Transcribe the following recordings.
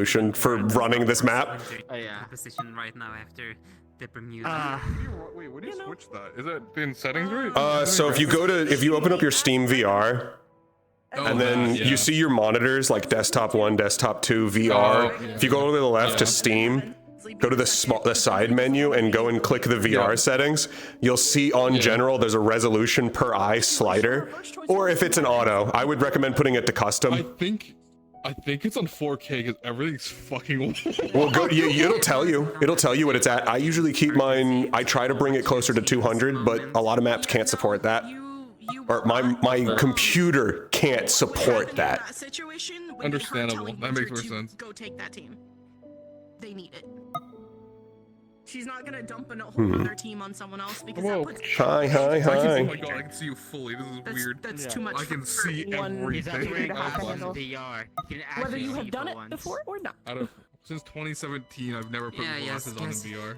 resolution for running this map. Oh yeah. Position right now after the Bermuda. Wait, what do you switch that? Is that in settings right? So if you open up your Steam VR, and then you see your monitors like desktop 1, desktop 2, VR. If you go to the left to Steam, go to the side menu and go and click the VR settings, you'll see on general there's a resolution per eye slider. Or if it's an auto, I would recommend putting it to custom. I think it's on 4K because everything's fucking. Well, it'll tell you. It'll tell you what it's at. I usually keep mine. I try to bring it closer to 200, but a lot of maps can't support that. Or my computer can't support that. Understandable. That makes more sense. Go take that team. They need it. She's not gonna dump a whole other team on someone else because that puts. Hi. Oh my god, I can see you fully. This is weird. That's too much. I can see everything. Whether you have done it before or not. Since 2017, I've never put glasses on in VR.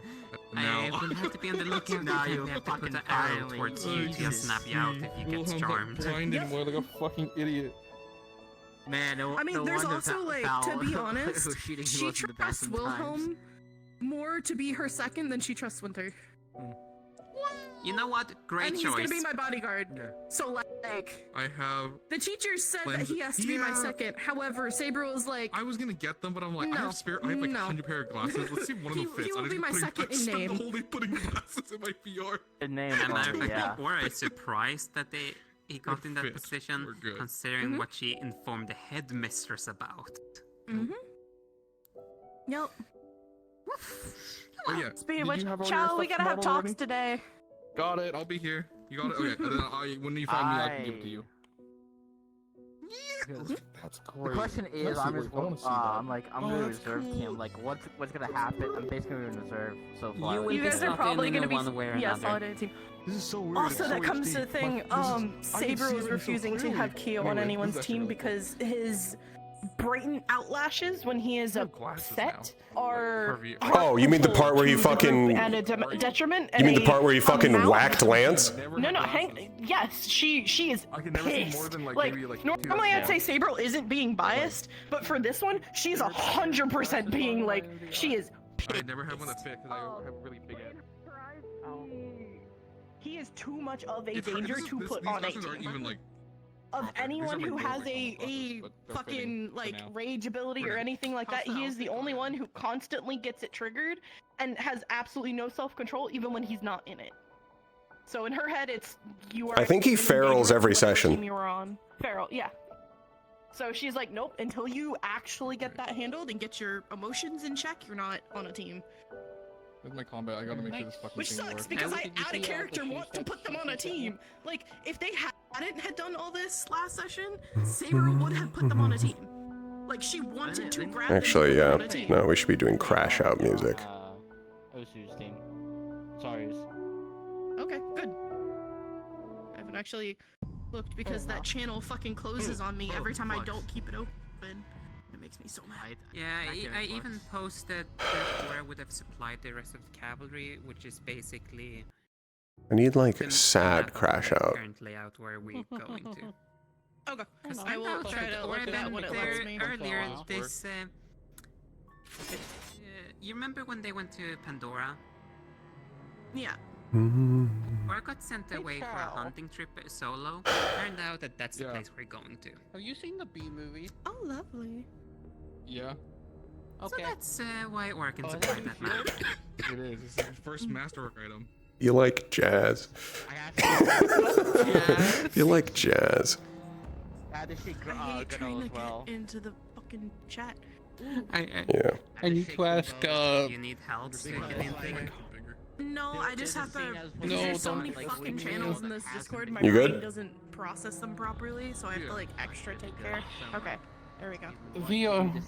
I will have to be on the lookout. Now you have to put an arrow towards you to snap you out if you get charmed. Blinded more like a fucking idiot. Man, I mean, there's also like, to be honest, she trusts Wilhelm more to be her second than she trusts Winter. You know what? Great choice. And he's gonna be my bodyguard. So like, I have. The teacher said that he has to be my second. However, Saber was like, I was gonna get them, but I'm like, I have spare. I have like 100 pair of glasses. Let's see if one of them fits. He will be my second in name. I'm only putting glasses in my VR. In name, Were I surprised that he got in that position, considering what she informed the headmistress about? Yep. Oh yeah. Speaking of which, Chow, we gotta have talks today. Got it. I'll be here. You got it. Okay. And then when you find me, I can give it to you. That's great. The question is, I'm gonna reserve team. Like, what's gonna happen? I'm basically gonna reserve so far. You guys are probably gonna be solidarity team. This is so weird. Also, that comes to the thing. Saber was refusing to have Keo on anyone's team because his blatant outlashes when he is upset are. Oh, you mean the part where you fucking. And a detriment. You mean the part where you fucking whacked Lance? No, yes, she is pissed. Like, normally I'd say Saber isn't being biased, but for this one, she's 100% being like, she is pissed. I never have one that fit because I have really big head. He is too much of a danger to put on a team. Of anyone who has a fucking like rage ability or anything like that, he is the only one who constantly gets it triggered and has absolutely no self-control even when he's not in it. So in her head, it's you are. I think he ferals every session. You were on feral, yeah. So she's like, nope. Until you actually get that handled and get your emotions in check, you're not on a team. With my combat, I gotta make sure this fucking Which thing sucks works. because I, out of character, want to put them on a team. Like, if they hadn't done all this last session, Saber would have put them on a team. Like, she wanted to grab them. Actually, yeah. No, we should be doing crash out music. Osu's team. Sorry. Okay, good. I haven't actually looked because that channel fucking closes on me every time I don't keep it open. It makes me so mad. Yeah, I even posted where I would have supplied the rest of the cavalry, which is basically. I need like a sad crash out. Current layout where we're going to. Okay. I will try to look at what it lets me. Earlier, this. You remember when they went to Pandora? Yeah. Or I got sent away for a hunting trip solo. Turned out that that's the place we're going to. Have you seen the B movie? Oh, lovely. Yeah. Okay. So that's why Orkin supplied that map. It is. It's the first masterwork item. You like jazz. You like jazz. I hate trying to get into the fucking chat. Yeah. I need to ask. You need help to get in. No, I just have to. There's so many fucking channels in this Discord. My You brain good? doesn't process them properly, so I have to like extra take care. Okay, there we go.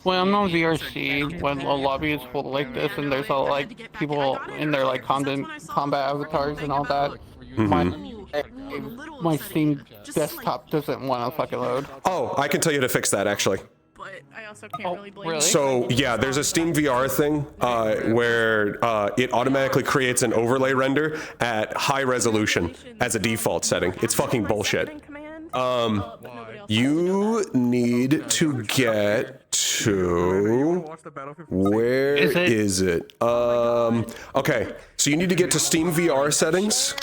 When I'm on VRC, when a lobby is full like this, and there's all like people in their like combat avatars and all that, my Steam desktop doesn't want to fucking load. Oh, I can tell you to fix that actually. But I also can't really blame. Really? So yeah, there's a Steam VR thing where it automatically creates an overlay render at high resolution as a default setting. It's fucking bullshit. but nobody else You need to get to where is it? Okay, so you need to get to Steam VR settings.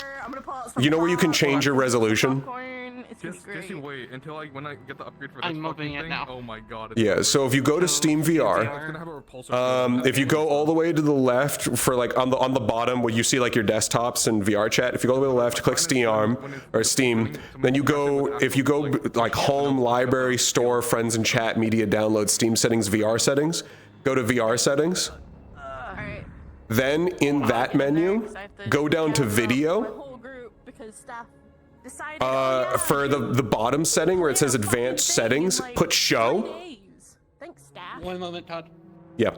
You know where you can change your resolution? Just wait until when I get the upgrade for this I'm moving it thing. now. Oh my god. Yeah, so if you go to Steam VR, if you go all the way to the left for like on the bottom where you see like your desktops and VR chat, if you go all the way to the left, click Steam or Steam, then you go, if you go like home, library, store, friends and chat, media, download, Steam settings, VR settings, go to VR settings. Then in that menu, go down to video. For the bottom setting where it says advanced settings, put show. One moment, Todd. Yeah.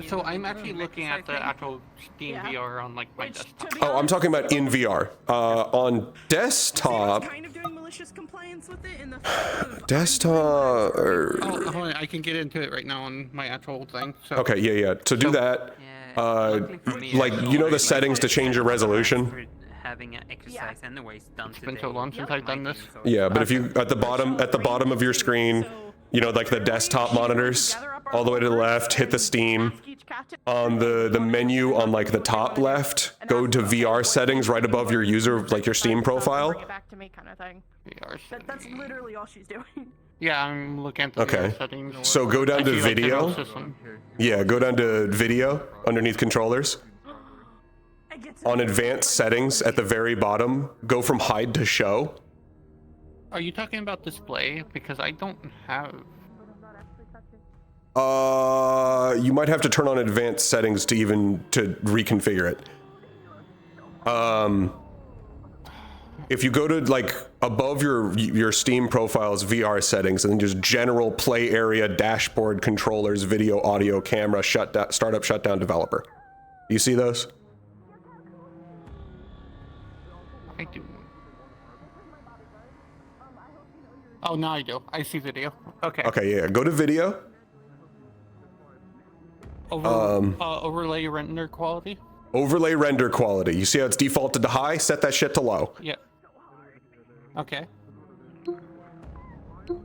So I'm actually looking at the actual Steam VR on like my desktop. Oh, I'm talking about in VR. On desktop. Kind of doing malicious compliance with it in the Desktop. Oh, hold on, I can get into it right now on my actual thing. So. Okay, yeah. So do that. Like you know the settings to change your resolution. Having an exercise anyways done It's been so long since I've done this. Yeah, but if you at the bottom of your screen, you know, like the desktop monitors, all the way to the left, hit the Steam. On the menu on like the top left, go to VR settings right above your user, like your Steam profile. Bring it back to me kind of thing. VR That's literally all she's doing. Yeah, I'm looking at the VR settings. So go down to Actually, like, the video. whole system. Yeah, go down to video underneath controllers. On advanced settings at the very bottom, go from hide to show. Are you talking about display? Because I don't have. You might have to turn on advanced settings to reconfigure it. If you go to like above your Steam profile's VR settings and then just general play area, dashboard, controllers, video, audio, camera, startup, shutdown, developer. You see those? I do. Oh, now I do. I see video. Okay. Okay, yeah. Go to video. Overlay render quality. Overlay render quality. You see how it's defaulted to high? Set that shit to low. Yeah. Okay.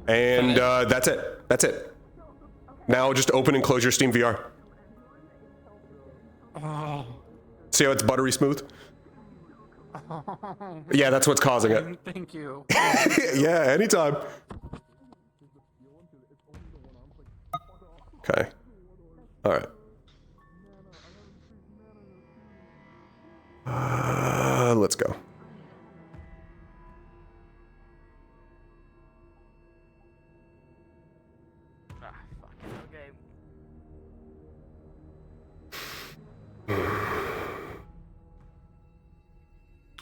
And that's it. That's it. Now just open and close your Steam VR. Oh. See how it's buttery smooth? Yeah, that's what's causing it. Thank you. Yeah, anytime. Okay. All right. Let's go.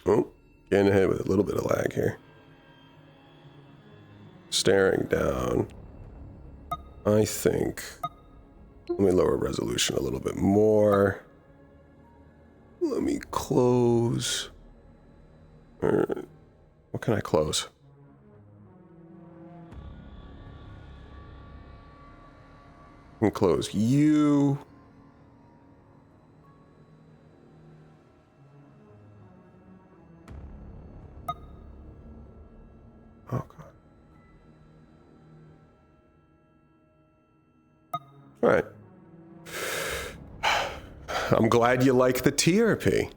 Oh, getting ahead with a little bit of lag here. Staring down. I think. Let me lower resolution a little bit more. Let me close. What can I close? I can close you. Oh, God. All right. I'm glad you like the TRP.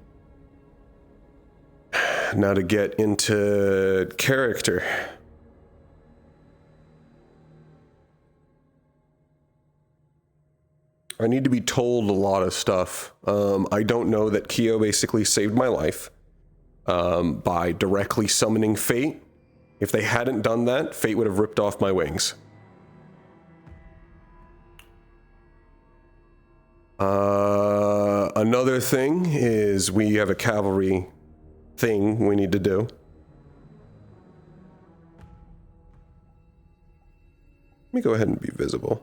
Now to get into character. I need to be told a lot of stuff. I don't know that Kyo basically saved my life by directly summoning Fate. If they hadn't done that, Fate would have ripped off my wings. Another thing is we have a cavalry thing we need to do. Let me go ahead and be visible.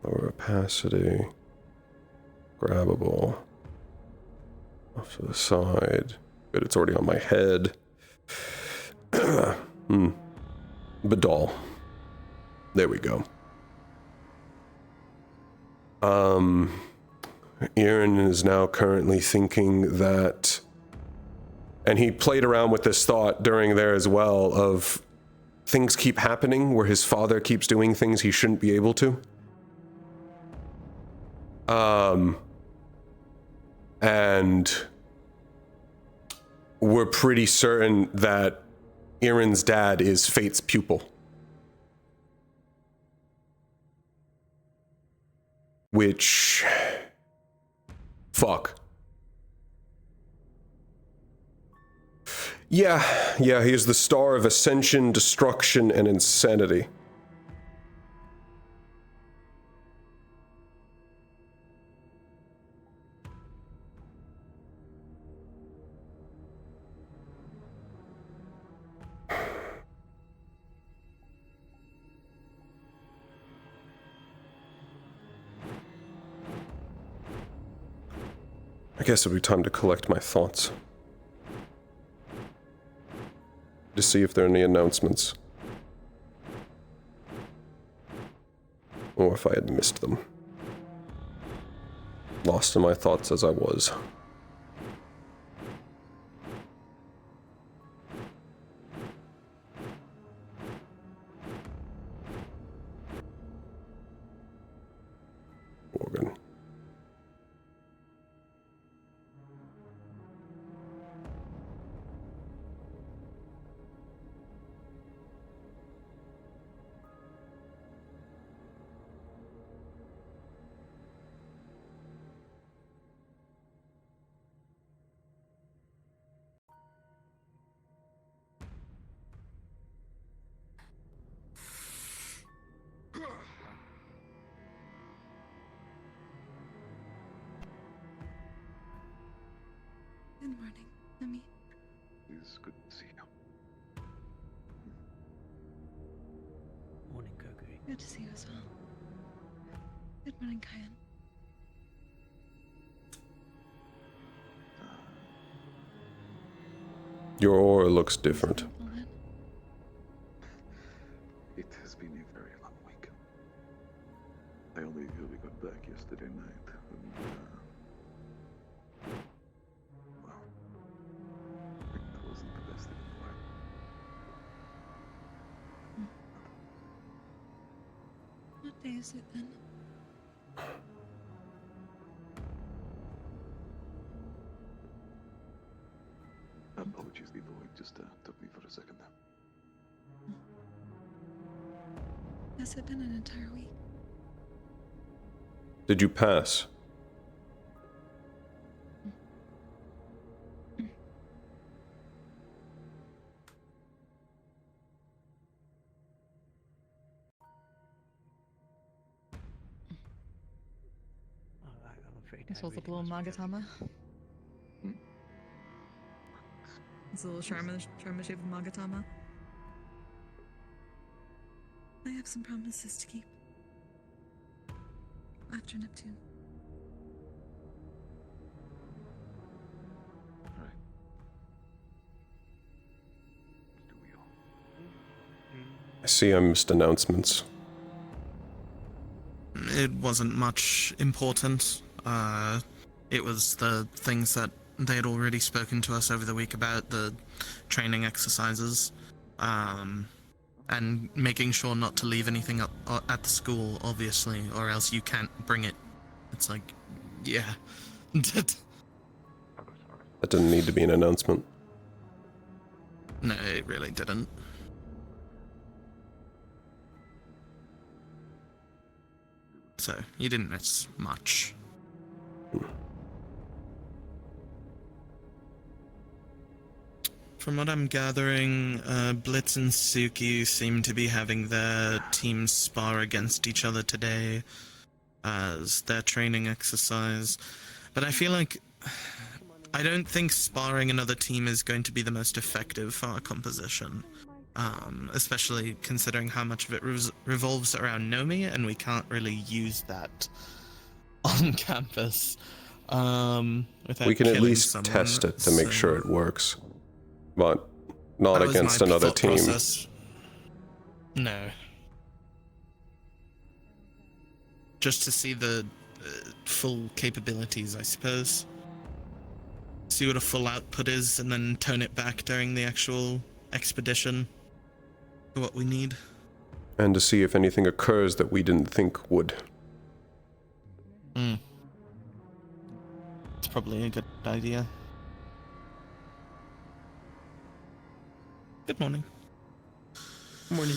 Lower opacity. Grabbable. Off to the side. Good, it's already on my head. Badal. There we go. Aaron is now currently thinking that, and he played around with this thought during there as well, of things keep happening where his father keeps doing things he shouldn't be able to. And we're pretty certain that Aaron's dad is Fate's pupil. Which... fuck. Yeah, he is the star of ascension, destruction, and insanity. I guess it'll be time to collect my thoughts. To see if there are any announcements. Or if I had missed them. Lost in my thoughts as I was. Morgan. Good morning, Nami. It's good to see you. Morning, Kokiri. Good to see you as well. Good morning, Kyan. Your aura looks different. It has been a very long week. I only really got back yesterday night. And, well, it wasn't the best of the world. What day is it then? Apologies, the void just took me for a second there. Has it been an entire week? Did you pass? This was the little Magatama. It's a little Sharma shape of Magatama. I have some promises to keep. After Neptune. Right. Do we all? I see I missed announcements. It wasn't much important. It was the things that they had already spoken to us over the week about, the training exercises, and making sure not to leave anything up at the school, obviously, or else you can't bring it. It's like, yeah. That didn't need to be an announcement. No, it really didn't. So, you didn't miss much. From what I'm gathering, Blitz and Suki seem to be having their teams spar against each other today as their training exercise. But I feel like I don't think sparring another team is going to be the most effective for our composition. Especially considering how much of it revolves around Nomi, and we can't really use that on campus. We can at least test it to make sure it works. But not against another team. Process. No. Just to see the full capabilities, I suppose. See what a full output is, and then tone it back during the actual expedition for what we need. And to see if anything occurs that we didn't think would. It's probably a good idea. Good morning. Morning.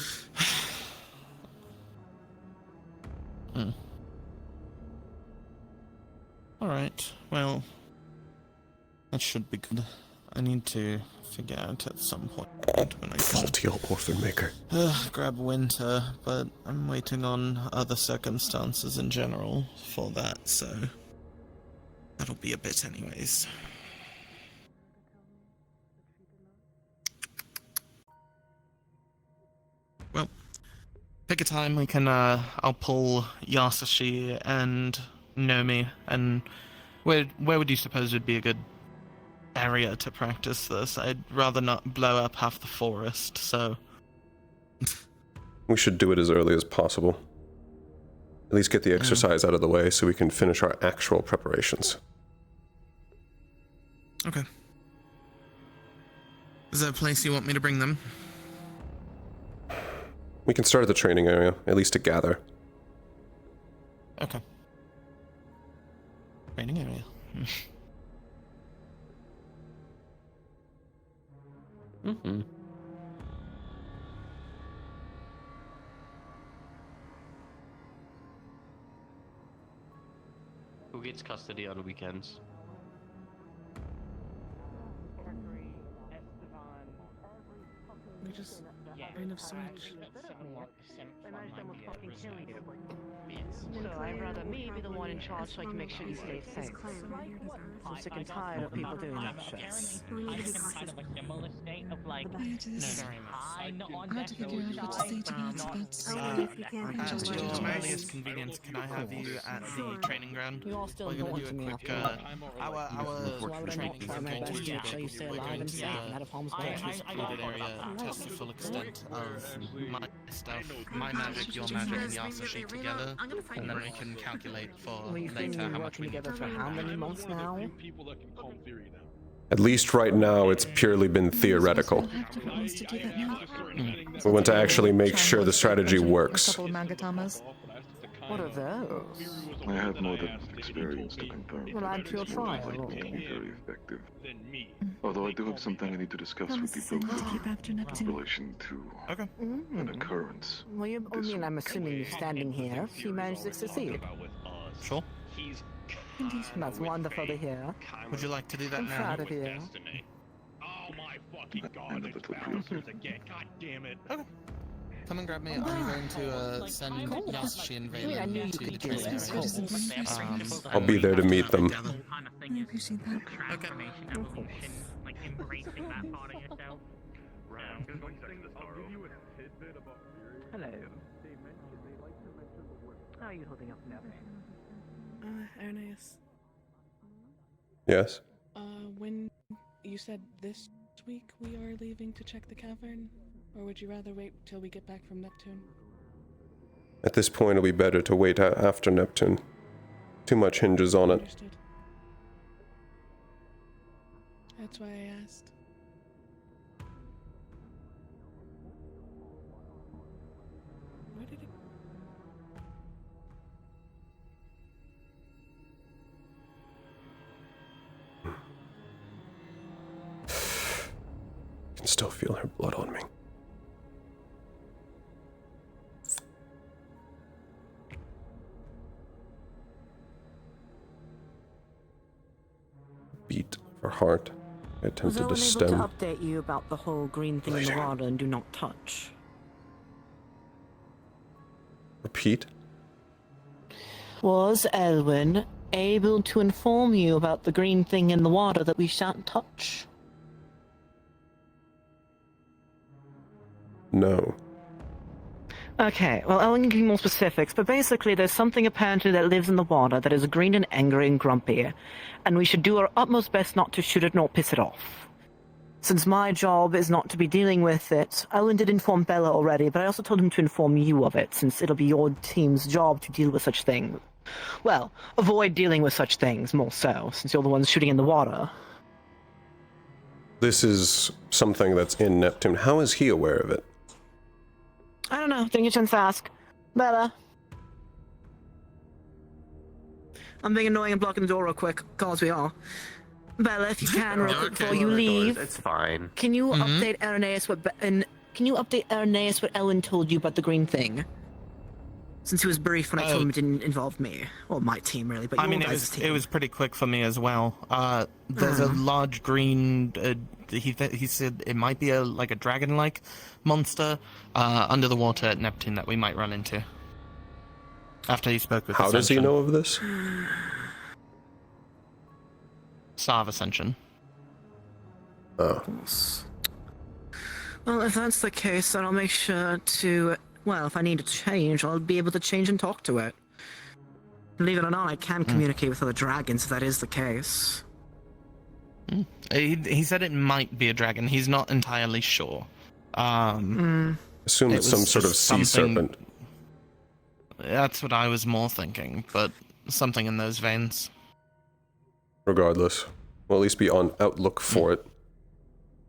Alright, well, that should be good. I need to figure out at some point when I can Faulty old orphan maker. grab winter, but I'm waiting on other circumstances in general for that, so that'll be a bit anyways. Well, pick a time we can, I'll pull Yasashi and Nomi, and where would you suppose would be a good area to practice this? I'd rather not blow up half the forest, so... We should do it as early as possible. At least get the exercise out of the way so we can finish our actual preparations. Okay. Is there a place you want me to bring them? We can start at the training area, at least to gather. Okay. Training area. Who gets custody on the weekends? We just kind of switch. So I'd rather me be the one in charge so I can make sure he stays safe. I'm sick and tired of people doing that shit. I had to figure out what to say to be At your earliest convenience, can I have you at the training ground? You all still We're going to do a quick, our training is going to be so you stay alive and safe and out of harm's way. to a secluded area, test the full extent of my stuff, my magic, your magic, and Yasashi together, and then we can calculate for later how much we need. Together for how many months now? At least right now, it's purely been theoretical. We want to actually make sure the strategy works. What are those? I have more than experience to confirm. Well, add to your trial. Likely to be very effective. Although I do have something I need to discuss with you both in relation to an occurrence. Well, I'm assuming you're standing here. She managed to succeed. Sure. That's wonderful to hear. Would you like to do that I'm now? proud of you. And a little preoccupied. Okay. Come and grab me. I'm going to send Yasashi and Valen to the training area. I'll be there to meet them. I appreciate that. Okay. Hello. How are you holding up now? Irenaeus, Yes? when you said this week we are leaving to check the cavern, or would you rather wait till we get back from Neptune? At this point, it'll be better to wait after Neptune. Too much hinges on it. Understood. That's why I asked. Where did it... I can still feel her blood on me. Beat of her heart. I attempted to stem. Was I able to update you about the whole green thing in the water and do not touch? Repeat? Was Elwyn able to inform you about the green thing in the water that we shan't touch? No. Okay, well, Elwyn can give you more specifics, but basically there's something apparently that lives in the water that is green and angry and grumpy, and we should do our utmost best not to shoot it nor piss it off. Since my job is not to be dealing with it, Elwyn did inform Bella already, but I also told him to inform you of it, since it'll be your team's job to deal with such thing. Well, avoid dealing with such things, more so, since you're the ones shooting in the water. This is something that's in Neptune. How is he aware of it? I don't know, didn't get a chance to ask. Bella. I'm being annoying and blocking the door real quick, cause we are. Bella, if you can, real quick before you leave. It's fine. Can you update Irenaeus what Ellen told you about the green thing? Since he was brief when I told him it didn't involve me. Well, my team, really, but I mean, team. it was pretty quick for me as well. There's a large green. He said it might be like a dragon-like monster under the water at Neptune that we might run into. After he spoke with. How does he know of this? Sav Ascension. Oh. Well, if that's the case, then I'll make sure to. Well, if I need to change, I'll be able to change and talk to it. Believe it or not, I can communicate with other dragons if that is the case. He said it might be a dragon. He's not entirely sure. Assume it's some sort of sea serpent. That's what I was more thinking, but something in those veins. Regardless, we'll at least be on outlook for it.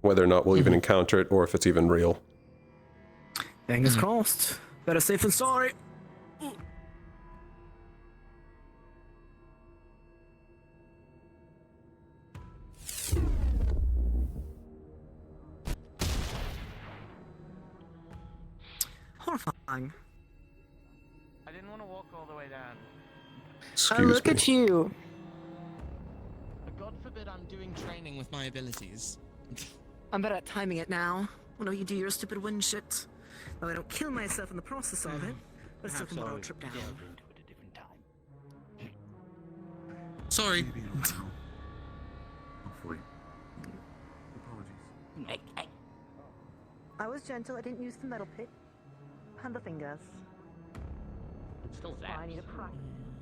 Whether or not we'll even encounter it, or if it's even real. Fingers crossed. Better safe than sorry. Horrifying. I didn't want to walk all the way down. Look at you. God forbid I'm doing training with my abilities. I'm better at timing it now. Well, no, you do your stupid wind shit. Well, I don't kill myself in the process of it, but it's still can borrow a trip down. Sorry. Hopefully. Apologies. I was gentle. I didn't use the metal pit. And the fingers. Still I need a practice.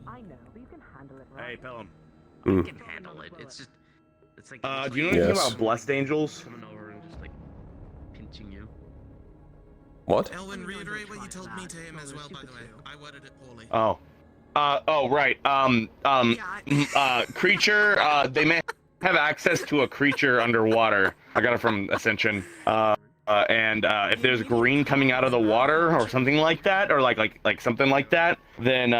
I know, but you can handle it, right? Hey, Pelham. You can handle it. It's just. It's like. Do you know anything about blessed angels? Coming over and just like pinching you. What? Elwin, reiterate what you told me to him as well, by the way. I worded it poorly. Oh. Right. Creature, they may have access to a creature underwater. I got it from Ascension. And if there's green coming out of the water or something like that, or like something like that, then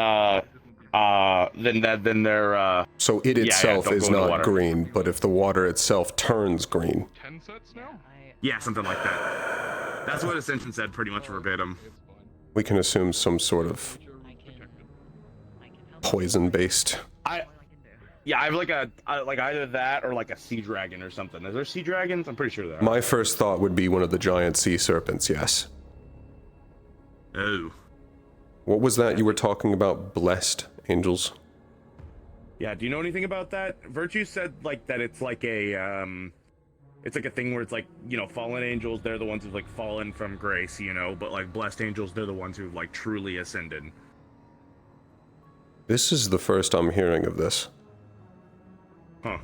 they're So it itself is not green, but if the water itself turns green. 10 sets now? Yeah, something like that. That's what Ascension said, pretty much verbatim. We can assume some sort of poison-based. I have like either that or like a sea dragon or something. Is there sea dragons? I'm pretty sure there are. My first thought would be one of the giant sea serpents, yes. Oh. What was that you were talking about, blessed angels? Yeah, do you know anything about that? Virtue said like that it's like a thing where it's like, you know, fallen angels, they're the ones who've like fallen from grace, you know, but like blessed angels, they're the ones who've like truly ascended. This is the first I'm hearing of this. Huh.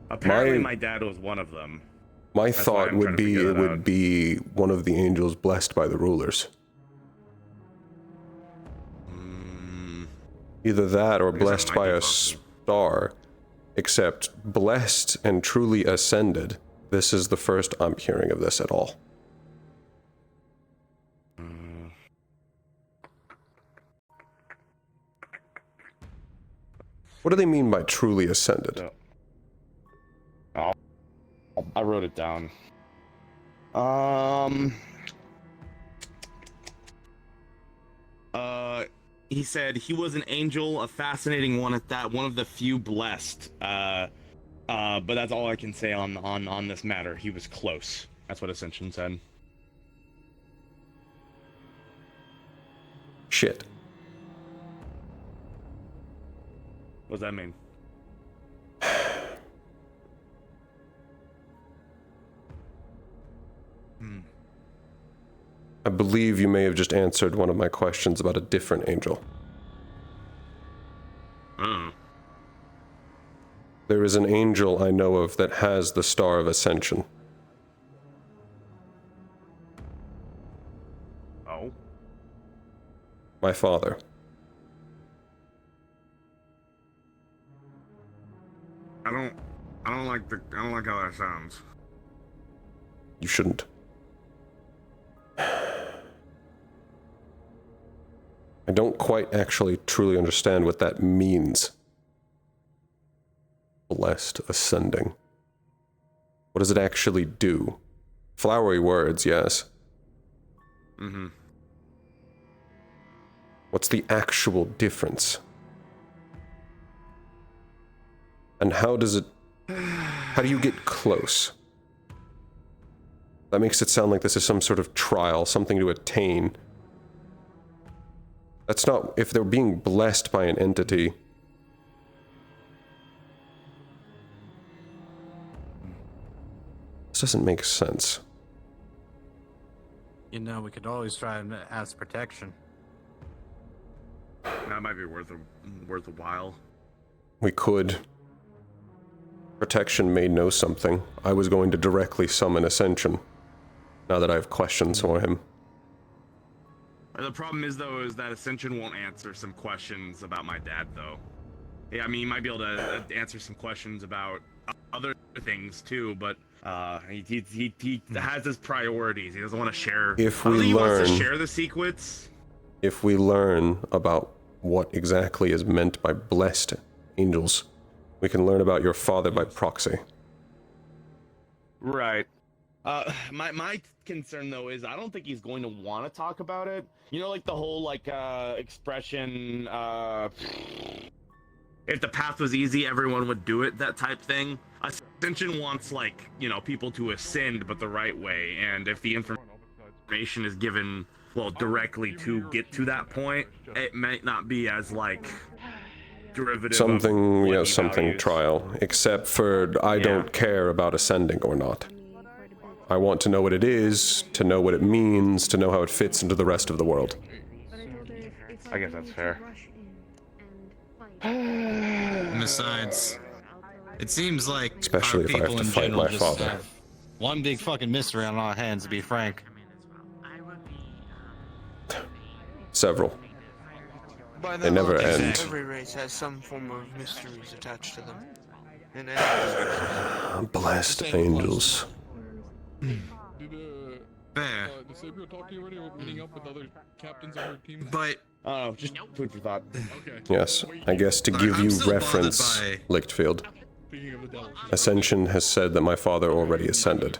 Apparently my dad was one of them. My thought would be it would be one of the angels blessed by the rulers. Either that or blessed by a star. Except blessed and truly ascended. This is the first I'm hearing of this at all. What do they mean by truly ascended? I wrote it down. He said he was an angel, a fascinating one at that, one of the few blessed. But that's all I can say on this matter. He was close. That's what Ascension said. Shit. What does that mean? I believe you may have just answered one of my questions about a different angel. There is an angel I know of that has the Star of Ascension. Oh? My father. I don't like how that sounds. You shouldn't. I don't quite actually truly understand what that means. Blessed ascending. What does it actually do? Flowery words, yes. Mm-hmm. What's the actual difference? And how does it... How do you get close? That makes it sound like this is some sort of trial, something to attain. That's not... If they're being blessed by an entity... This doesn't make sense. You know, we could always try and ask protection. That might be worth a while. We could. Protection may know something. I was going to directly summon Ascension, now that I have questions for him. The problem is, though, is that Ascension won't answer some questions about my dad, though. Yeah, I mean, he might be able to answer some questions about other things, too, but he has his priorities. He doesn't want to share... If we he learn... wants to share the secrets. If we learn about what exactly is meant by blessed angels, we can learn about your father by proxy. Right. My concern, though, is I don't think he's going to want to talk about it. You know, like the whole, like, expression, if the path was easy, everyone would do it, that type thing. Ascension wants, like, you know, people to ascend, but the right way, and if the information is given, well, directly to get to that point, it might not be as, like, derivative something, of yeah, something values. trial, except for I don't care about ascending or not. I want to know what it is, to know what it means, to know how it fits into the rest of the world. I guess that's fair. Besides, it seems like Especially if I have to fight my father. One big fucking mystery on our hands, to be frank. Several. By They never logic, end. Every race has some form of mysteries attached to them. In any Blessed angels. Fair. Did Sabrio talk to you already about meeting up with other captains of her team? But oh, just food for thought. Okay. Yes, I guess to give I'm you still reference, bothered Lichtfield. Speaking of the devil. Ascension has said that my father already ascended.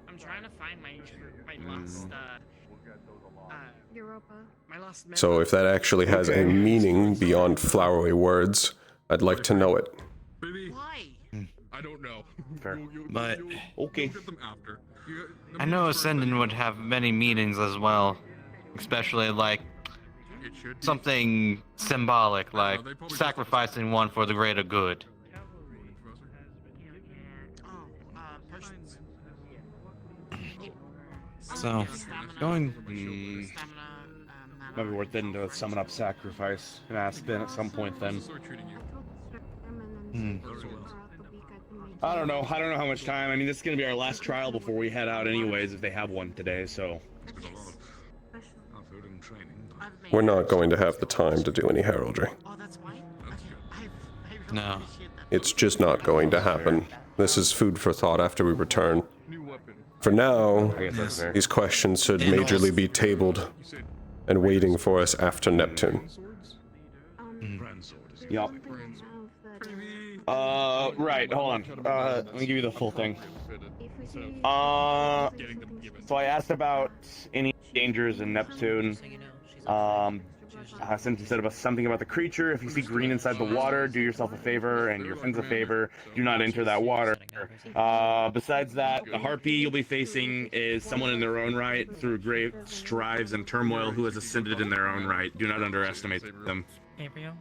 I'm trying to find my last my last So if that actually has a meaning beyond flowery words, I'd like to know it. Why? I don't know. Fair. But okay. Get them after. I know ascending would have many meanings as well, especially like something symbolic, like sacrificing one for the greater good. So, going. Might be worth it to summon up sacrifice and ask then at some point then. I don't know how much time. I mean, this is gonna be our last trial before we head out anyways, if they have one today, so. We're not going to have the time to do any heraldry. No. It's just not going to happen. This is food for thought after we return. For now, these questions should majorly be tabled and waiting for us after Neptune. Yup. Right, hold on. Let me give you the full thing. So I asked about any dangers in Neptune. Since said about something about the creature. If you see green inside the water, do yourself a favor and your friends a favor. Do not enter that water. Besides that, the harpy you'll be facing is someone in their own right through great strives and turmoil who has ascended in their own right. Do not underestimate them. Gabriel?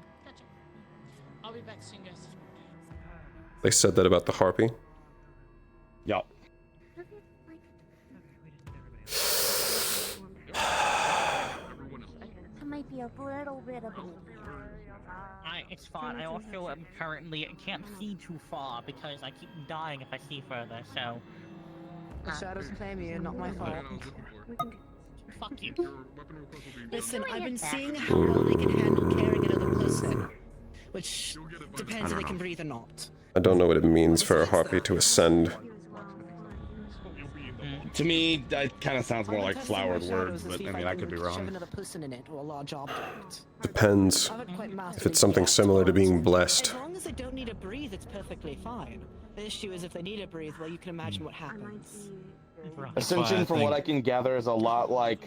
I'll be back soon, guys. They said that about the harpy? Yup. Might be a little bit of It's fine. I also am currently can't see too far because I keep dying if I see further, so... The shadows claim you, not my fault. Fuck you. Listen, I've been seeing how well they can handle carrying another person. Which depends if they can breathe or not. I don't know what it means for a harpy to ascend. To me, that kind of sounds more like flowered words, but I mean, I could be wrong. Depends. If it's something similar to being blessed. As long as they don't need to breathe, it's perfectly fine. The issue is if they need to breathe, well, you can imagine what happens. Ascension, from what I can gather, is a lot like,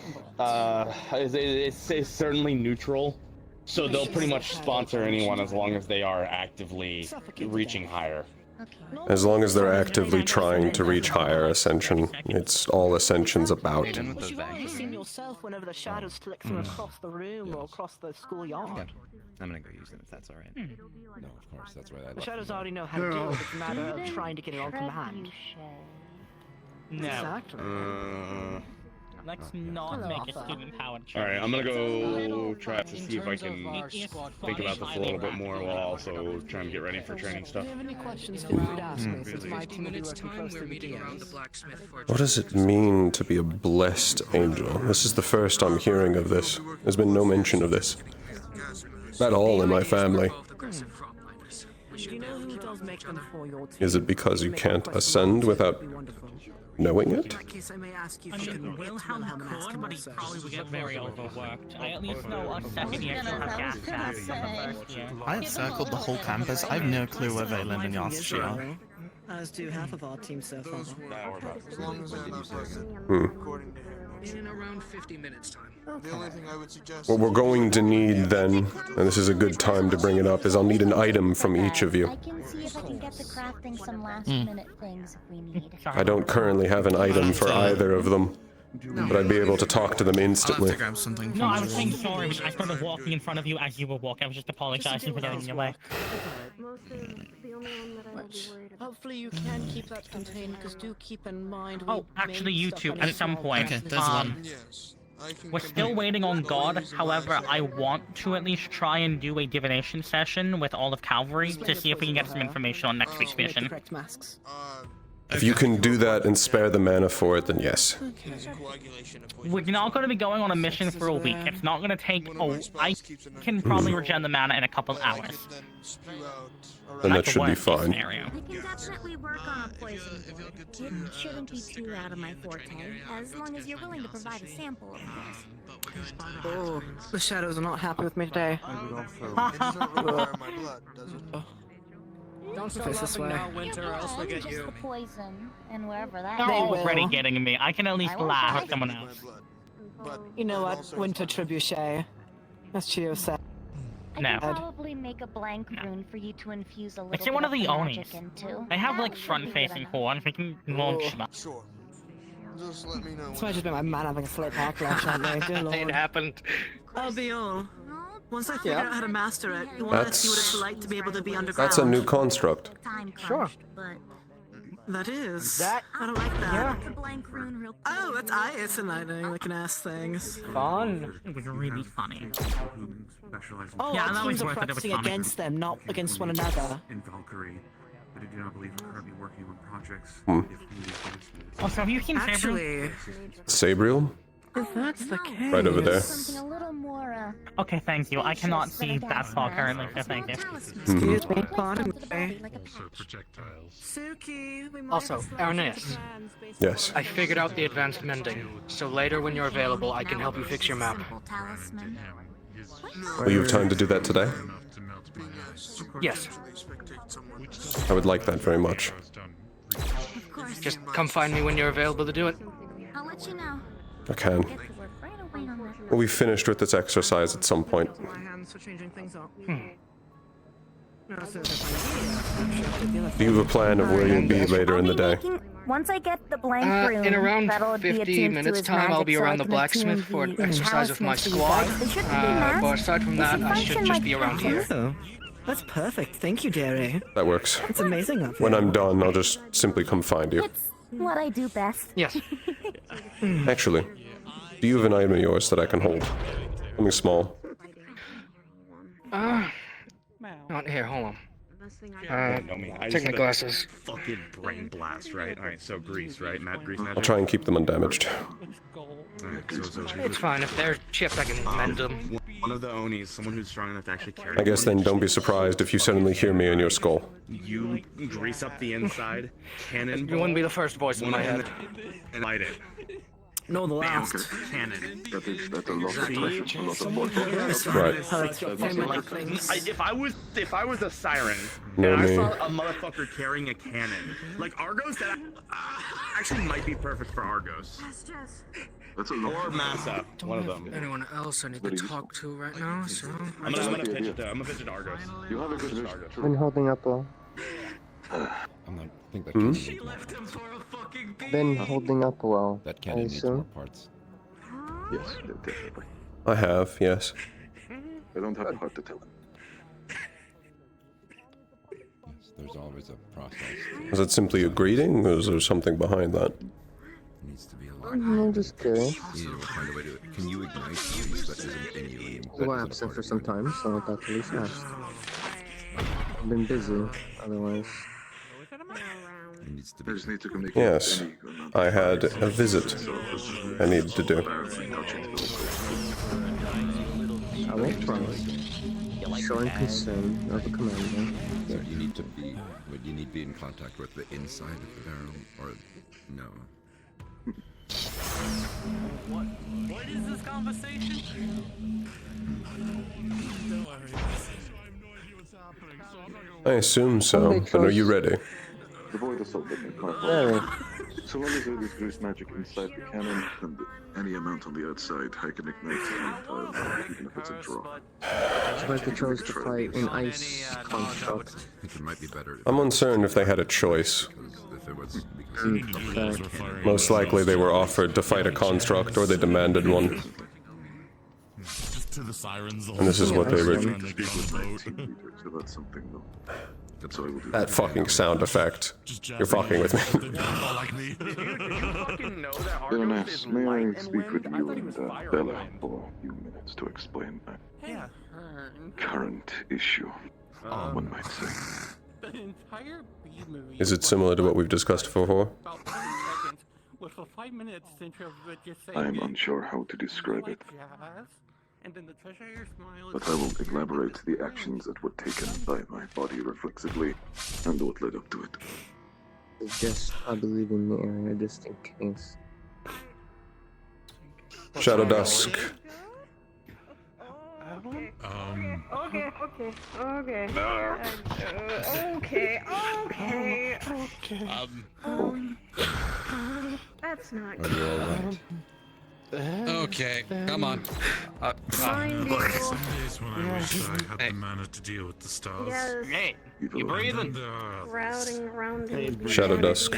it's certainly neutral. So they'll pretty much sponsor anyone as long as they are actively reaching higher. As long as they're actively trying to reach higher ascension, it's all ascension's about. Which you've already seen yourself whenever the shadows flick through across the room or across the schoolyard. I'm gonna go use them if that's alright. No, of course, that's why I The shadows already know how to do it. It's a matter of trying to get it on command. No. Exactly. Let's not make a student-powered choice. Alright, I'm gonna go try to see if I can think about this a little bit more while also trying to get ready for training stuff. If you have any questions, feel free to ask me, since my team will be working closely with DAs. What does it mean to be a blessed angel? This is the first I'm hearing of this. There's been no mention of this at all in my family. Is it because you can't ascend without knowing it? I mean, Wilhelm could, but he probably would get very overworked. I at least know a second year she'll have gas masks on the first year. I have circled the whole campus. I have no clue where Valen and Yasushi are. As do half of our team so far. As long as they're not present, Hmm. according to him. In around 50 minutes time. The only thing I would suggest. What we're going to need then, and this is a good time to bring it up, is I'll need an item from each of you. I can see if I can get to crafting some last-minute things if we need. I don't currently have an item for either of them, but I'd be able to talk to them instantly. No, I was saying sorry, but I started walking in front of you as you were walking. I was just apologizing for getting in your way. Hopefully you can keep that contained, because do keep in mind. Oh, actually, you two, at some point. Okay, there's one. We're still waiting on God. However, I want to at least try and do a divination session with all of Calvary to see if we can get some information on next week's mission. If you can do that and spare the mana for it, then yes. We're not going to be going on a mission for a week. It's not going to take. Oh, I can probably regen the mana in a couple hours. Then that should be fine. Scenario. I can definitely work on a poison board. It shouldn't be too out of my forte, as long as you're willing to provide a sample, of course. Oh, the shadows are not happy with me today. Don't face this way. Winter, or else they get you. The poison, and wherever that They're may already will. getting me. I can at least laugh at someone else. You know what, Winter Trebuchet, as Chio said. I No. can probably make a blank rune for you to infuse a little It's bit one of of the magic Onis. into. They have That like would be front-facing good horns. We can launch them. Sure. Just let me know. This might just be my man having a slip backlash on me, dear lord. It happened. I'll be all. Once I figure out how to master it, you want to That's- see what it's like to be able to be underground. That's a new construct. Sure. That is. That- I don't like that. Yeah. The blank rune real quick. Oh, that's isolating. We can ask things. Fun. It was really funny. Oh, Yeah, our that was teams are worth it. It was practicing funny. against them, not against one another. In Valkyrie, but I do not believe we're currently working on projects. Also, have you seen Actually, Sabriel? if that's the case. Right over there. Something a little more, Okay, thank you. I cannot see that far currently, so thank you. Excuse me, pardon me. Also projectiles. Suki, we might Also, have a slight Ernest. change of plans based Yes. I figured out the advanced mending, so later when you're available, I can help you fix your map. talisman. Will you have time to do that today? Yes. I would like that very much. Of course. Just come find me when you're available to do it. I'll let you know. I can. Get to work right away on that. We'll be finished with this exercise at some point. my hands for changing things up. No, so if Do you have a plan of where you'll be later in the day? Once I get the blank rune, In around that'll be 50 attuned to minutes his time, I'll magic, be so around I the can blacksmith attune for the exercise with my talismans for you squad. guys. They shouldn't be masked. But aside from that, I should function just like be around here. Oh, that's perfect. Thank you, dearie. That works. It's amazing of you. When I'm done, I'll just simply come find you. It's what I do best. Yes. Actually, do you have an item of yours that I can hold? Something small. Not here, hold on. Know me. I Take just my had a glasses. Fucking brain blast, right? Alright, so grease, right? Matt, grease magic. I'll try and keep them undamaged. Alright, so It's fine, if they're chipped, I can mend them. One of the Onis, someone who's strong enough to actually carry. I guess then don't be surprised if you suddenly hear me in your skull. You grease up the inside, cannon. You wouldn't be the first voice in my head. And light it. No, the last. Cannon. That's a lot of pressure, a lot of Right. If I was a siren No, and I me. saw a motherfucker carrying a cannon, like Argos, that actually might be perfect for Argos. That's a lot. Or Massa, one of them. Anyone else I need to talk to right now? So I'm gonna pitch it to Argos. You have a good vision. Been holding up well. I'm not. I think that Hmm? cannon needs more. Been holding up well. That I cannon needs assume. more parts. Yes, definitely. I have, yes. I don't have a heart to tell. Yes, there's always a process. Is it simply a greeting, or is there something behind that? Needs to be a lot. I'm just curious. You know, find a way to. Can you ignite these that isn't in you? You were absent for some time, so I thought at least asked. I've been busy, otherwise. It needs to I be. just need to communicate. Yes. I had a visit I needed to do. I won't promise. Showing concern of a commander. So you need to be. Would you need to be in contact with the inside of the barrel, or no? What is this conversation? I assume so, but are you ready? The void assault that can Very. So long as there is grease magic inside the cannon, and any amount on the outside, I can ignite the entire, even if it's a drop. So I chose to fight an ice construct. I think it might be better. I'm uncertain if they had a choice. If it was Okay. Most likely they were offered to fight a construct, or they demanded one. To the sirens. And this is what they were. So that's something though. So I will do That fucking sound effect. You're fucking with me. Baroness, may I speak with you and Bella for a few minutes to explain my current issue, one might say. The entire B movie. Is it similar to what we've discussed before? About 30 seconds, with for 5 minutes center of it just saying. I am unsure how to describe it, And then the treasurer smiles. but I will elaborate the actions that were taken by my body reflexively and what led up to it. Just, I believe in the area just in case. Shadow Dusk. Okay. That's not Are you alright? Okay, come on. Fine, people. Some days when I wish I had the mana to deal with the stars. Yes. Hey, you breathing? Routing around the Shadow Dusk.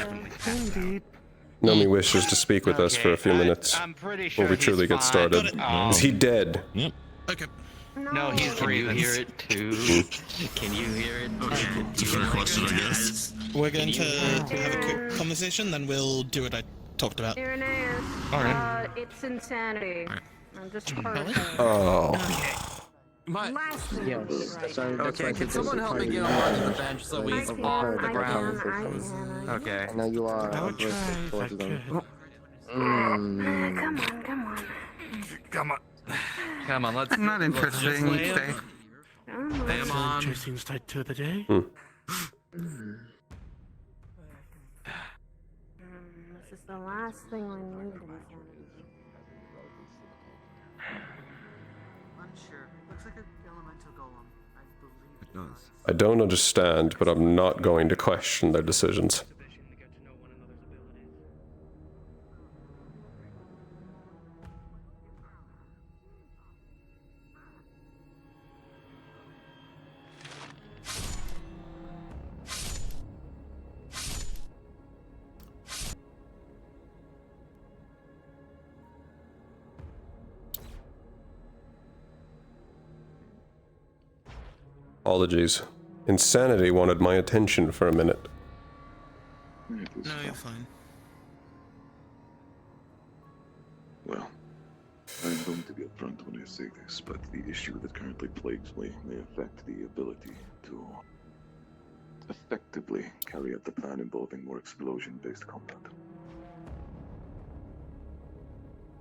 Nomi wishes to speak with us for a few minutes I'm pretty before sure we truly he's get fine. started. Oh. Is he dead? Yep. Okay. No, he's breathing. Can you hear it too? Can you hear it? Okay, it's a fair question, I guess. We're going to have a quick conversation, then we'll do what I talked about. Irenaeus, Alright. it's insanity. I'm just part Oh. Last Yes. Sorry, that's why I Okay, can said someone this help me is get part him of onto the the- bench so like, we it's off part of the ground? conversation. Okay. I know you are I would aversive towards them. Come on. Come on, let's. Not interesting. Stay. Damn on. Seems tight to the day. This is the last thing we need. Unsure. Looks like an elemental golem. I believe. It does. I don't understand, but I'm not going to question their decisions. Apologies. Insanity wanted my attention for a minute. No, you're fine. Well, I'm going to be upfront when I say this, but the issue that currently plagues me may affect the ability to effectively carry out the plan involving more explosion-based combat.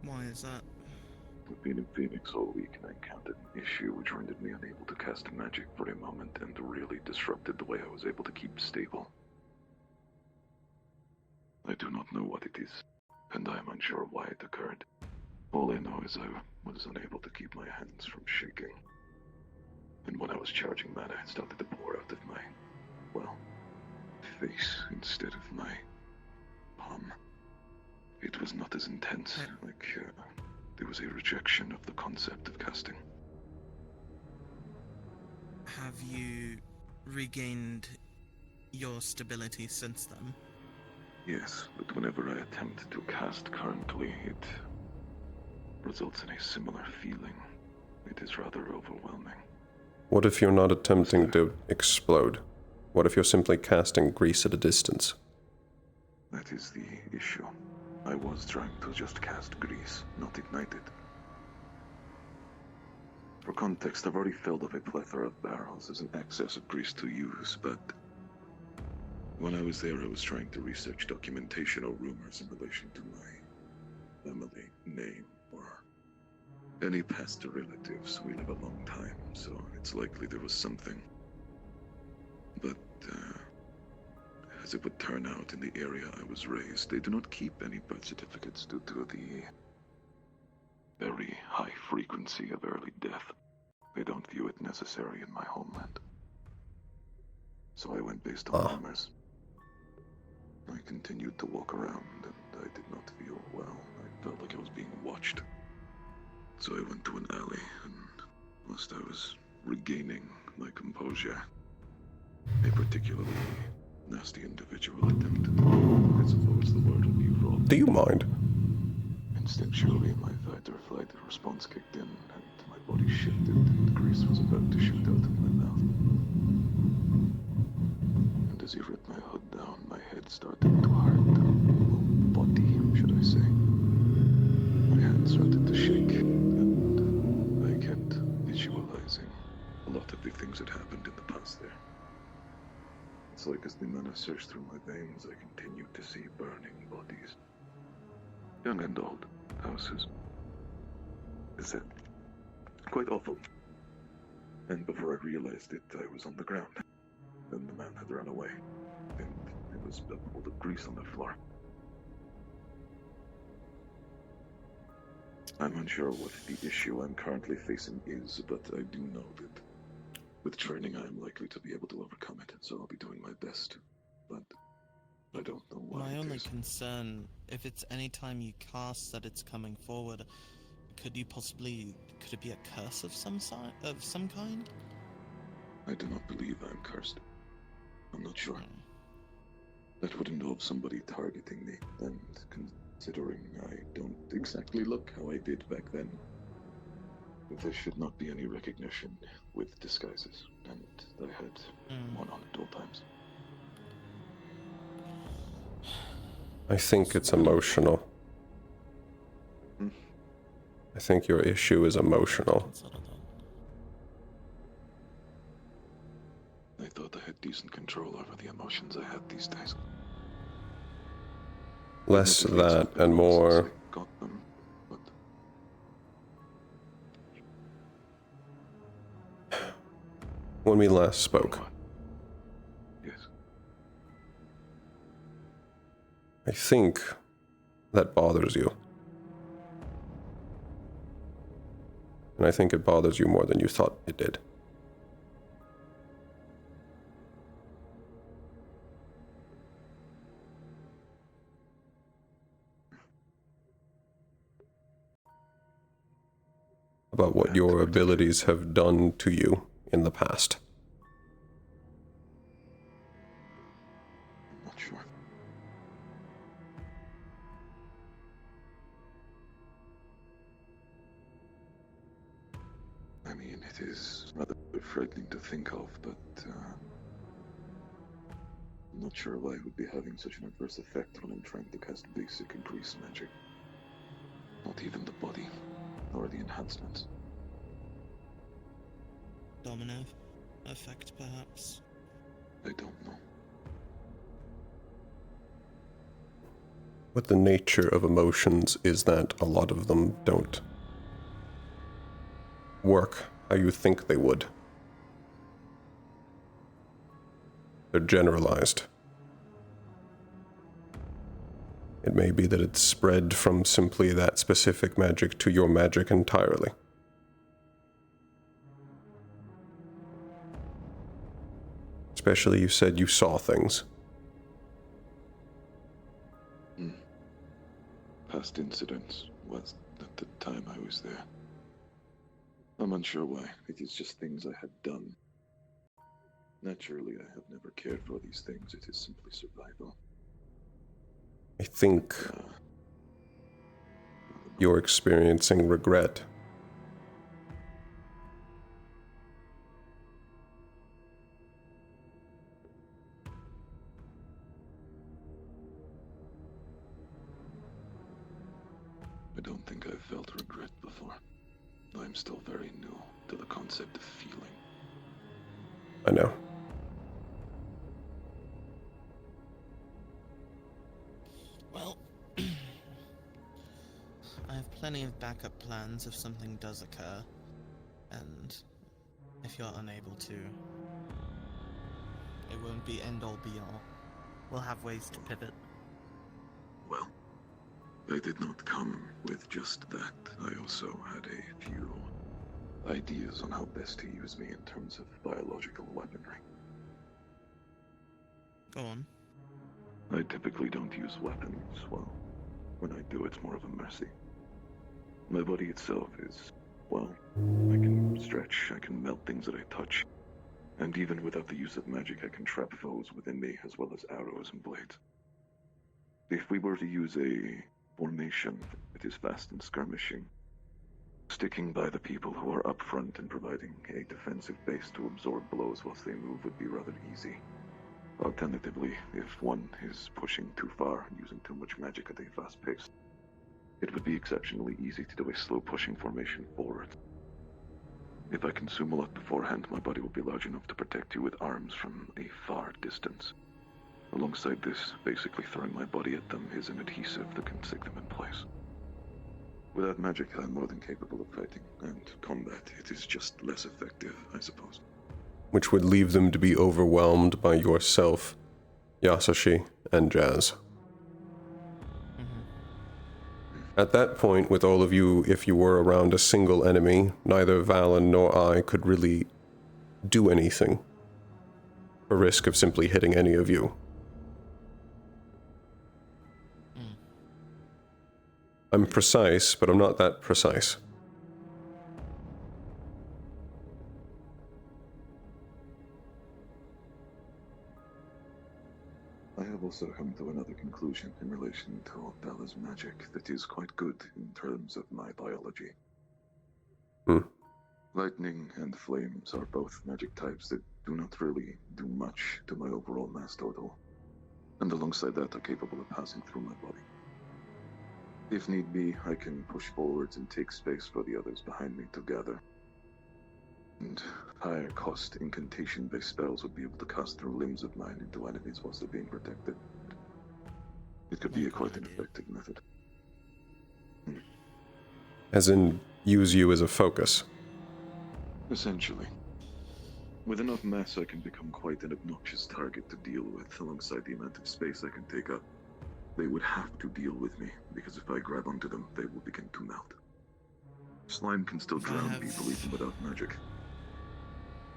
Why is that? I've been in Phoenix all week and I encountered an issue which rendered me unable to cast magic for a moment and really disrupted the way I was able to keep stable. I do not know what it is, and I am unsure why it occurred. All I know is I was unable to keep my hands from shaking. And when I was charging mana, it started to pour out of my, well, face instead of my palm. It was not as intense, there was a rejection of the concept of casting. Have you regained your stability since then? Yes, but whenever I attempt to cast currently, it results in a similar feeling. It is rather overwhelming. What if you're not attempting to explode? What if you're simply casting grease at a distance? That is the issue. I was trying to just cast grease, not ignite it. For context, I've already filled up a plethora of barrels as an excess of grease to use, but when I was there, I was trying to research documentation or rumors in relation to my family name or any past relatives. We live a long time, so it's likely there was something. But, as it would turn out, in the area I was raised, they do not keep any birth certificates due to the very high frequency of early death. They don't view it necessary in my homeland. So I went based on rumors. I continued to walk around, and I did not feel well. I felt like I was being watched. So I went to an alley, and whilst I was regaining my composure, a particularly nasty individual attempted, I suppose the word would be raw. Do you mind? Instinctually, my fight or flight response kicked in, and my body shifted, and grease was about to shoot out of my mouth. And as he ripped my hood down, my head started to hurt. Well, body, should I say. My hands started to shake, and I kept visualizing a lot of the things that happened in the past there. It's like as the mana surged through my veins, I continued to see burning bodies. Young and old, houses. It's quite awful. And before I realized it, I was on the ground. Then the man had run away, and there was a pool of grease on the floor. I'm unsure what the issue I'm currently facing is, but I do know that with training I am likely to be able to overcome it, so I'll be doing my best. But I don't know what My it only is. concern, if it's any time you cast that it's coming forward, could it be a curse of some kind? I do not believe I'm cursed. I'm not sure. That would involve somebody targeting me, and considering I don't exactly look how I did back then, there should not be any recognition with disguises, and I had one on at all times. I think it's emotional. I think your issue is emotional. I thought I had decent control over the emotions I had these days. Less that and more... Got them, but when we last spoke. yes. I think that bothers you. And I think it bothers you more than you thought it did. About what your abilities have done to you in the past. I'm not sure. I mean, it is rather frightening to think of, but I'm not sure why it would be having such an adverse effect when I'm trying to cast basic and grease magic. Not even the body, nor the enhancements. Domino effect, perhaps? I don't know. What the nature of emotions is that a lot of them don't work how you think they would. They're generalized. It may be that it's spread from simply that specific magic to your magic entirely. Especially you said you saw things. Past incidents was at the time I was there. I'm unsure why. It is just things I had done. Naturally, I have never cared for these things. It is simply survival. I think you're experiencing regret. I don't think I've felt regret before. I'm still very new to the concept of feeling. I know. Well, I have plenty of backup plans if something does occur, and if you're unable to, it won't be end-all be-all. We'll have ways to pivot. Well, I did not come with just that. I also had a few ideas on how best to use me in terms of biological weaponry. Go on. I typically don't use weapons. Well, when I do, it's more of a mercy. My body itself is, well, I can stretch, I can melt things that I touch. And even without the use of magic, I can trap foes within me, as well as arrows and blades. If we were to use a formation, it is fast and skirmishing. Sticking by the people who are up front and providing a defensive base to absorb blows whilst they move would be rather easy. Alternatively, if one is pushing too far and using too much magic at a fast pace, it would be exceptionally easy to do a slow pushing formation forward. If I consume a lot beforehand, my body will be large enough to protect you with arms from a far distance. Alongside this, basically throwing my body at them is an adhesive that can stick them in place. Without magic, I'm more than capable of fighting, and combat, it is just less effective, I suppose. Which would leave them to be overwhelmed by yourself, Yasashi, and Jazz. At that point, with all of you, if you were around a single enemy, neither Valen nor I could really do anything, for risk of simply hitting any of you. I'm precise, but I'm not that precise. I have also come to another conclusion in relation to Vala's magic that is quite good in terms of my biology. Lightning and flames are both magic types that do not really do much to my overall mass total, and alongside that are capable of passing through my body. If need be, I can push forwards and take space for the others behind me to gather. And higher cost incantation-based spells would be able to cast through limbs of mine into enemies whilst they're being protected. It could be quite an effective method. As in, use you as a focus. Essentially. With enough mass, I can become quite an obnoxious target to deal with, alongside the amount of space I can take up. They would have to deal with me, because if I grab onto them, they will begin to melt. Slime can still drown people even without magic.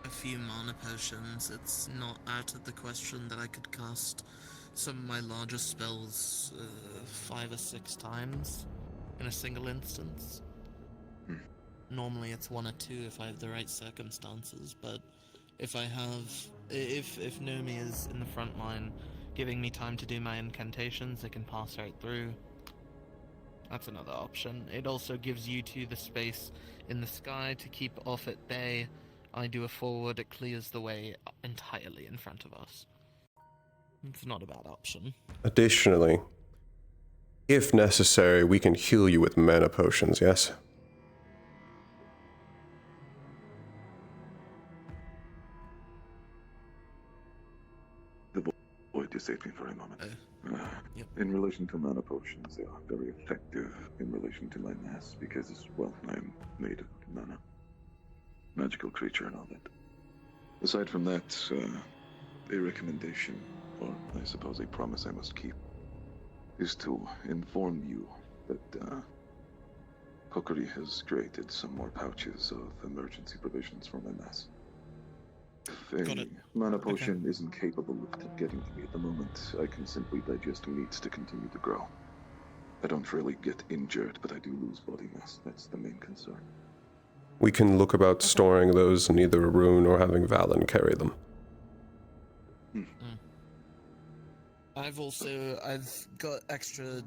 A few mana potions, it's not out of the question that I could cast some of my largest spells 5 or 6 times in a single instance. Normally it's 1 or 2 if I have the right circumstances, but if Nomi is in the front line, giving me time to do my incantations, it can pass right through. That's another option. It also gives you two the space in the sky to keep off at bay. I do a forward, it clears the way entirely in front of us. It's not a bad option. Additionally, if necessary, we can heal you with mana potions, yes? The void just saved me for a moment. In relation to mana potions, they are very effective in relation to my mass because, well, I am made of mana. magical creature and all that. Aside from that, a recommendation, or I suppose a promise I must keep, is to inform you that Kokori has created some more pouches of emergency provisions for my mass. If a mana potion isn't capable of getting to me at the moment, I can simply digest meats to continue to grow. I don't really get injured, but I do lose body mass. That's the main concern. We can look about storing those in either a rune or having Valen carry them. I've got extra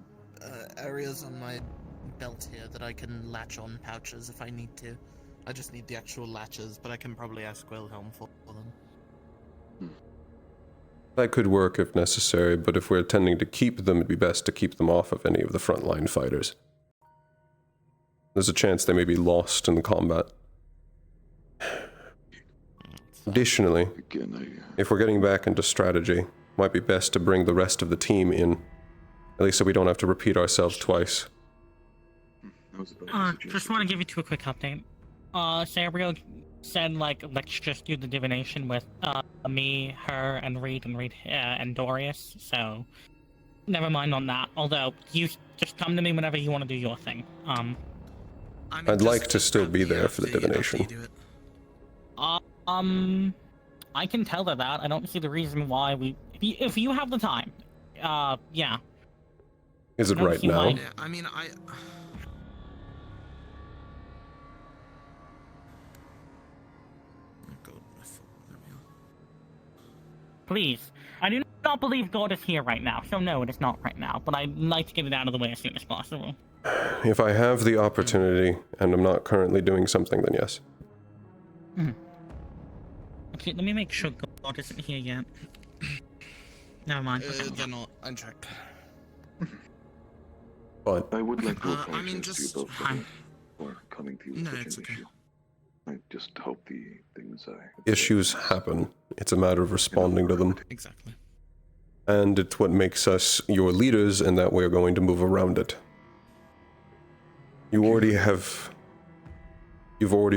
areas on my belt here that I can latch on pouches if I need to. I just need the actual latches, but I can probably ask Wilhelm for them. That could work if necessary, but if we're intending to keep them, it'd be best to keep them off of any of the frontline fighters. There's a chance they may be lost in the combat. Additionally, if we're getting back into strategy, it might be best to bring the rest of the team in, at least so we don't have to repeat ourselves twice. Just want to give you two a quick update. Sabriel said, let's just do the divination with, me, her, and Reed, and Dorius, so never mind on that. Although, you just come to me whenever you want to do your thing. I'd like to still be there for the divination. I can tell her that. I don't see the reason why if you have the time, yeah. Is it right now? Yeah, I mean, Please. I do not believe God is here right now, so no, it is not right now, but I'd like to get it out of the way as soon as possible. If I have the opportunity, and I'm not currently doing something, then yes. Okay, let me make sure God isn't here yet. Never mind. They're not. I checked. But I would like to I apologize mean, to you just both for coming to you with such an issue. I just hope the things issues happen. It's a matter of responding to them. Exactly. And it's what makes us your leaders, and that we're going to move around it. You've already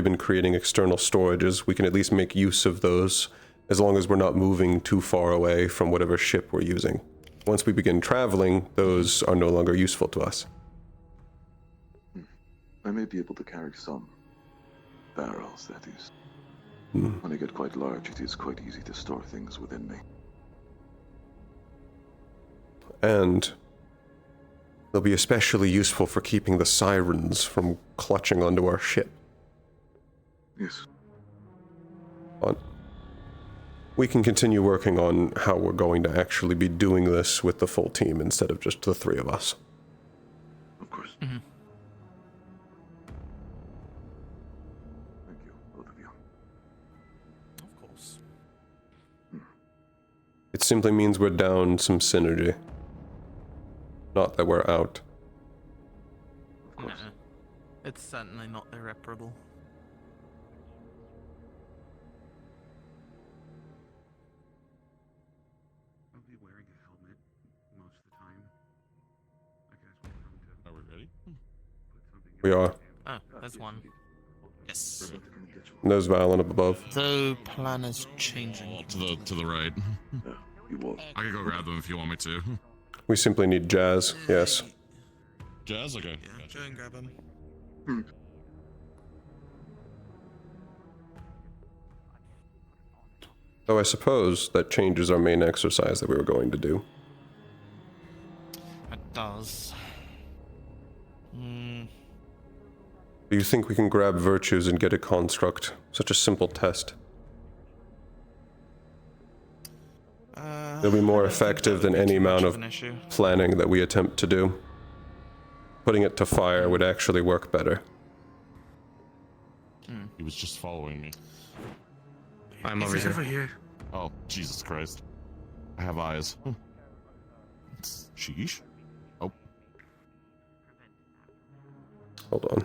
been creating external storages. We can at least make use of those, as long as we're not moving too far away from whatever ship we're using. Once we begin traveling, those are no longer useful to us. I may be able to carry some barrels, that is. When I get quite large, it is quite easy to store things within me. And they'll be especially useful for keeping the sirens from clutching onto our ship. Yes. But we can continue working on how we're going to actually be doing this with the full team instead of just the three of us. Of course. Mm-hmm. Thank you, both of you. Of course. It simply means we're down some synergy. Not that we're out. Of course. It's certainly not irreparable. I'll be wearing a helmet most of the time. I guess we're going to. Are we ready? Put something We are. Ah, there's one. Yes. There's Valen up above. The plan is changing. To the right. I can go grab them if you want me to. We simply need Jazz, yes. Jazz? Okay. Yeah, go and grab him. Though I suppose that changes our main exercise that we were going to do. It does. Do you think we can grab virtues and get a construct? Such a simple test. It'll be more effective than any amount of planning that we attempt to do. Putting it to fire would actually work better. He was just following me. I'm over here. Oh, Jesus Christ. I have eyes. Sheesh. Oh. Hold on.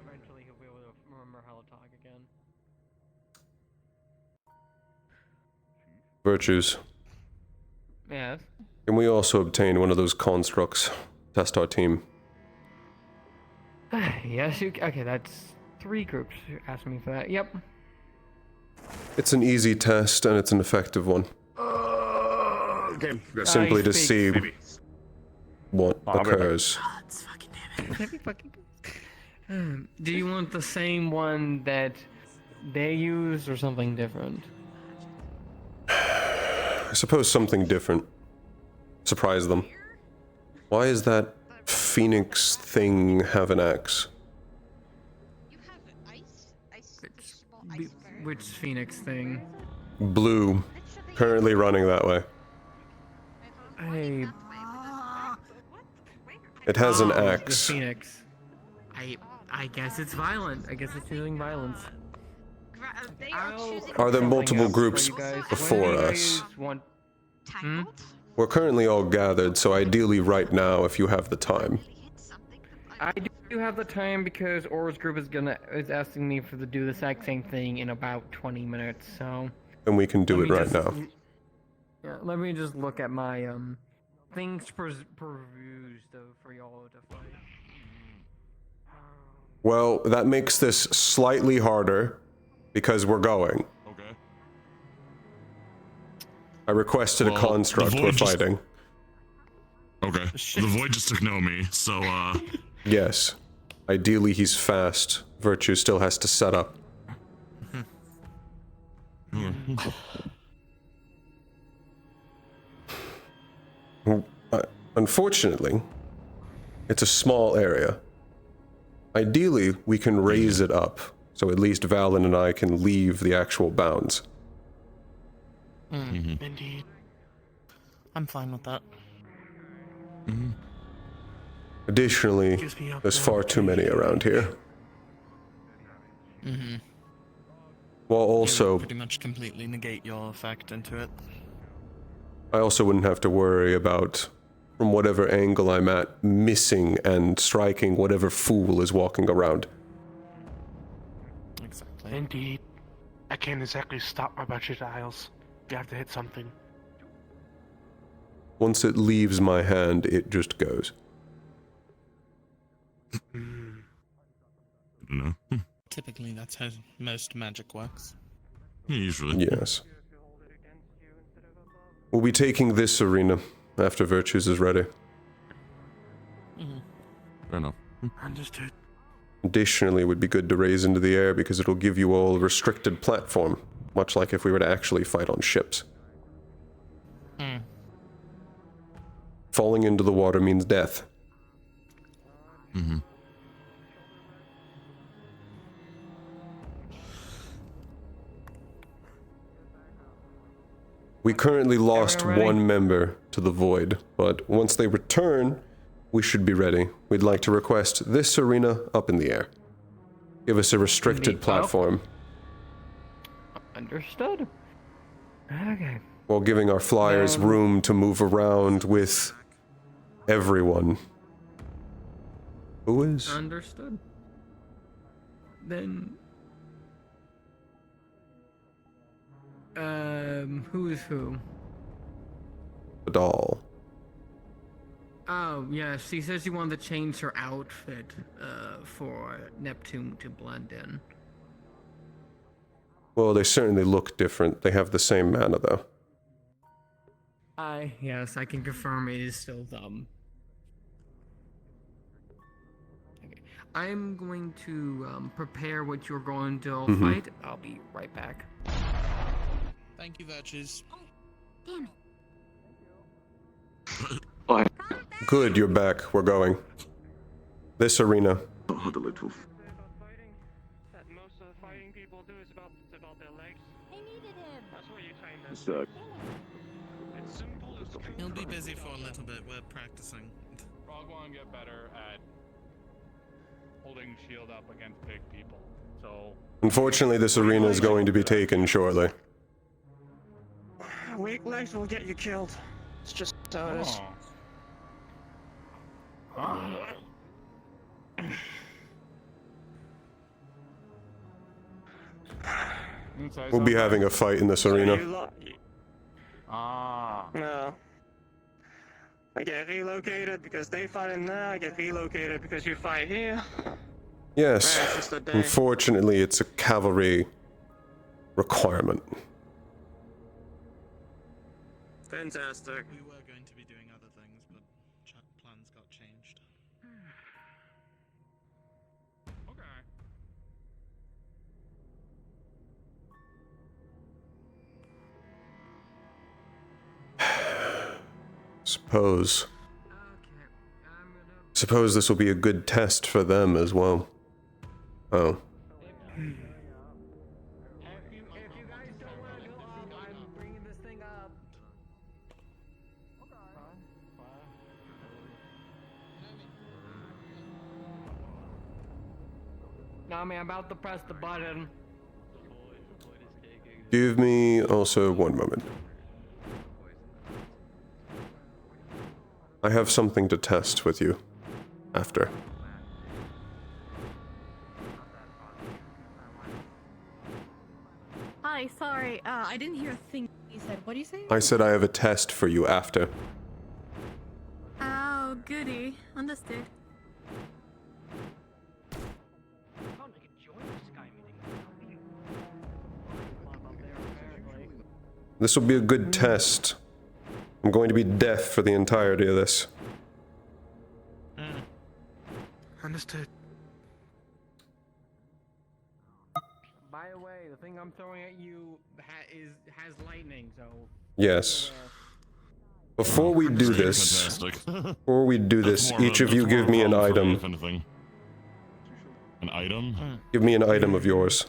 Eventually he'll be able to remember how to talk again. Virtues. Yes. Can we also obtain one of those constructs? Test our team. Yes, you. Okay, that's 3 groups asking me for that. Yep. It's an easy test and it's an effective one. Okay. Simply to see what occurs. Do you want the same one that they use or something different? I suppose something different. Surprise them. Why is that phoenix thing have an axe? Which phoenix thing? Blue. Currently running that way. It has an axe. The phoenix. I guess it's violent. I guess it's using violence. Are there multiple groups before us? We're currently all gathered, so ideally right now, if you have the time. I do have the time because Aura's group is asking me to do the exact same thing in about 20 minutes, so... And we can do it right now. Yeah, let me just look at my, things perused for y'all to fight. Well, that makes this slightly harder, because we're going. Okay. I requested a construct we're fighting. Okay. The Void just took me, so, Yes. Ideally, he's fast. Virtue still has to set up. Unfortunately, it's a small area. Ideally, we can raise it up, so at least Valen and I can leave the actual bounds. Indeed. I'm fine with that. Additionally, there's far too many around here. While also, pretty much completely negate your effect into it. I also wouldn't have to worry about, from whatever angle I'm at, missing and striking whatever fool is walking around. Exactly. Indeed. I can't exactly stop my projectiles. You have to hit something. Once it leaves my hand, it just goes. No. Typically, that's how most magic works. Usually. Yes. We'll be taking this arena after Virtues is ready. Fair enough. Understood. Additionally, it would be good to raise into the air because it'll give you all a restricted platform, much like if we were to actually fight on ships. Falling into the water means death. We currently lost one member to the Void, but once they return, we should be ready. We'd like to request this arena up in the air. Give us a restricted platform. Understood. Okay. While giving our flyers room to move around with everyone. Who is? Understood. Then... who is who? The doll. Oh, yeah, she says she wanted to change her outfit, for Neptune to blend in. Well, they certainly look different. They have the same mana, though. Yes, I can confirm it is still them. Okay. I'm going to, prepare what you're going to fight. I'll be right back. Thank you, Virtues. Damn it. Good, you're back. We're going. This arena. Huddle it with. That most of the fighting people do is about their legs. They needed him. That's what you train them. Suck. It's simple as He'll be busy for a little bit. We're practicing. Frog want to get better at holding shield up against big people. So Unfortunately, this arena is going to be taken shortly. Weak legs will get you killed. It's just how it is. We'll be having a fight in this arena. No. I get relocated because they fight in there. I get relocated because you fight here. Yes. Man, it's just a day. Unfortunately, it's a cavalry requirement. Fantastic. We were going to be doing other things, but plans got changed. Suppose this will be a good test for them as well. Oh. Nami, I'm about to press the button. Give me also 1 moment. I have something to test with you after. Hi, sorry, I didn't hear a thing you said. What do you say? I said I have a test for you after. Oh, goody. Understood. This will be a good test. I'm going to be deaf for the entirety of this. Understood. By the way, the thing I'm throwing at you has lightning, so. Yes. Before we do this, each of you give me an item. An item? Give me an item of yours.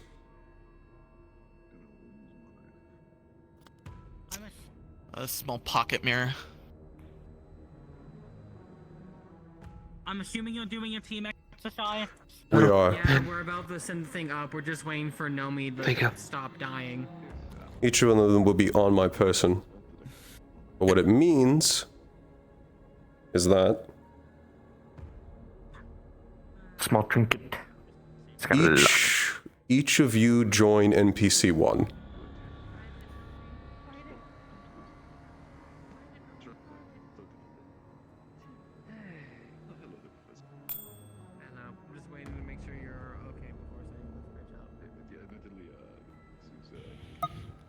A small pocket mirror. I'm assuming you're doing a team exercise. We are. Yeah, we're about to send the thing up. We're just waiting for Nomi to stop dying. Each of them will be on my person. But what it means is that Small trinket. each of you join NPC 1. I'm just waiting to make sure you're okay before sending this bitch up. Yeah, admittedly,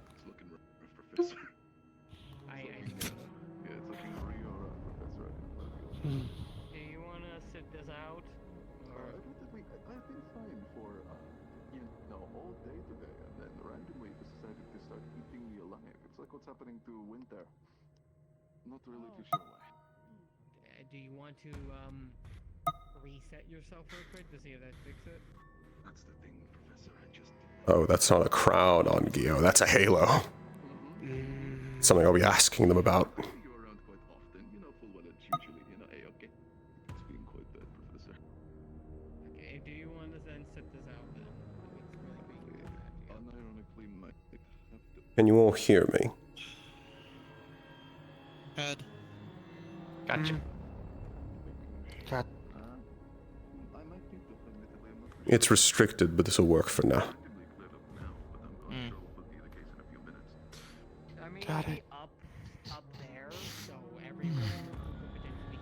this is looking rough, Professor. I Yeah, it's looking real rough, Professor. Do you want to sit this out? Or... Admittedly, I've been fine for, all day today, and then randomly decided to start eating me alive. It's like what's happening to Winter. Not really too sure why. Do you want to, reset yourself real quick to see if that fixes it? That's the thing, Professor. I just... Oh, that's not a crown on Gio. That's a halo. Something I'll be asking them about. You're around quite often. You know full well it's usually, A-okay. It's being quite bad, Professor. Okay, do you want to then sit this out then? Unironically, might have to... Can you all hear me? Head. Gotcha. Got. It's restricted, but this will work for now. I mean, Got it. up there, so everyone could potentially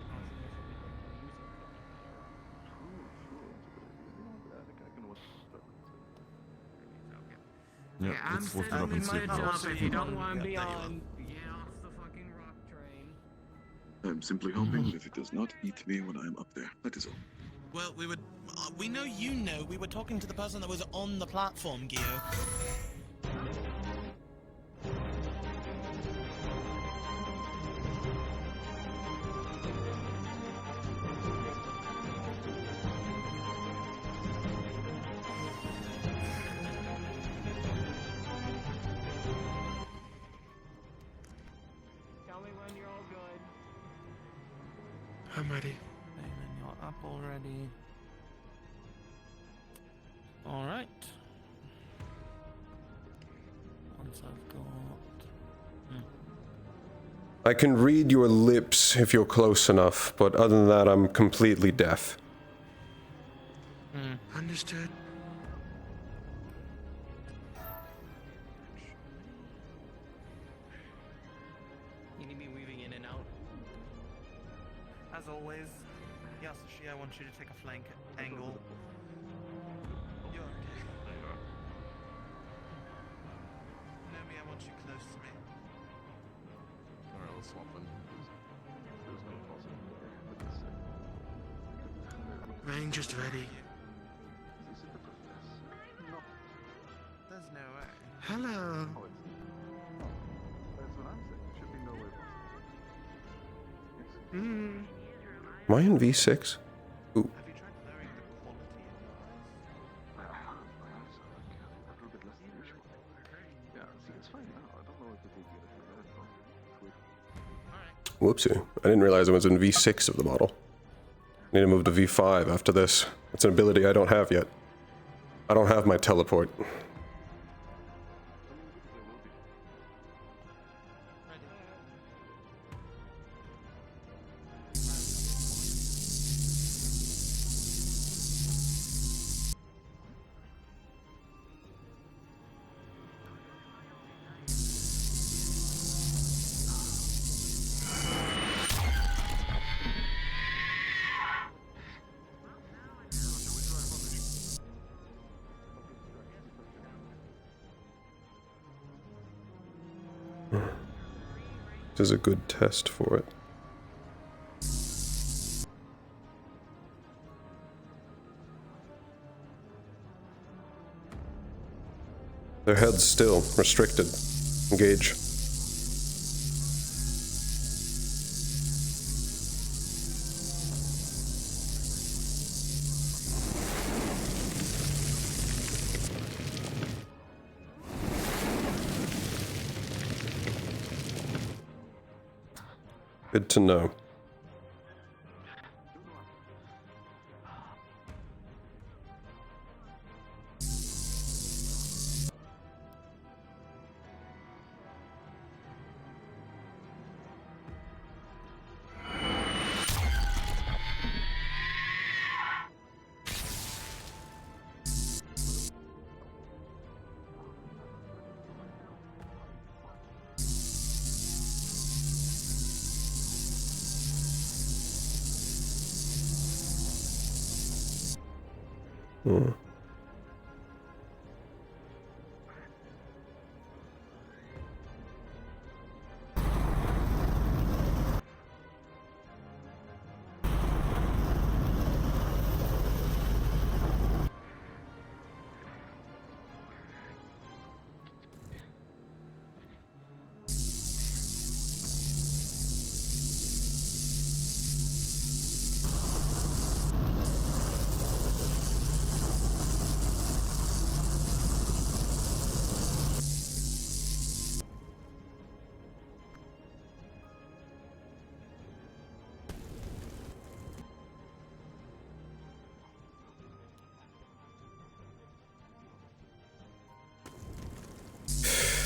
Yeah, I'm let's lift it up sending and see my if it job helps. if you don't want to be on. Get off the fucking rock train. I'm simply hoping that it does not eat me when I am up there. That is all. Well, we know you know. We were talking to the person that was on the platform, Gio. Tell me when you're all good. I'm ready. Amen, you're up already. Alright. Once I've got... I can read your lips if you're close enough, but other than that, I'm completely deaf. Understood. as always, Yasushi, I want you to take a flank angle. You're okay. Nomi, I want you close to me. Alright, let's swap them. Ranger's ready. There's no way. Hello. Am I in V6? Ooh. Whoopsie. I didn't realize I was in V6 of the model. I need to move to V5 after this. It's an ability I don't have yet. I don't have my teleport. This is a good test for it. Their head's still restricted. Engage. Good to know.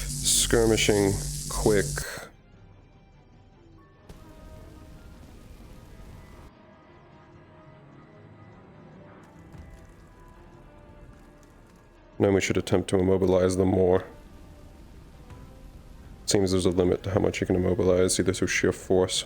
Skirmishing, quick. Then we should attempt to immobilize them more. Seems there's a limit to how much you can immobilize, either through sheer force.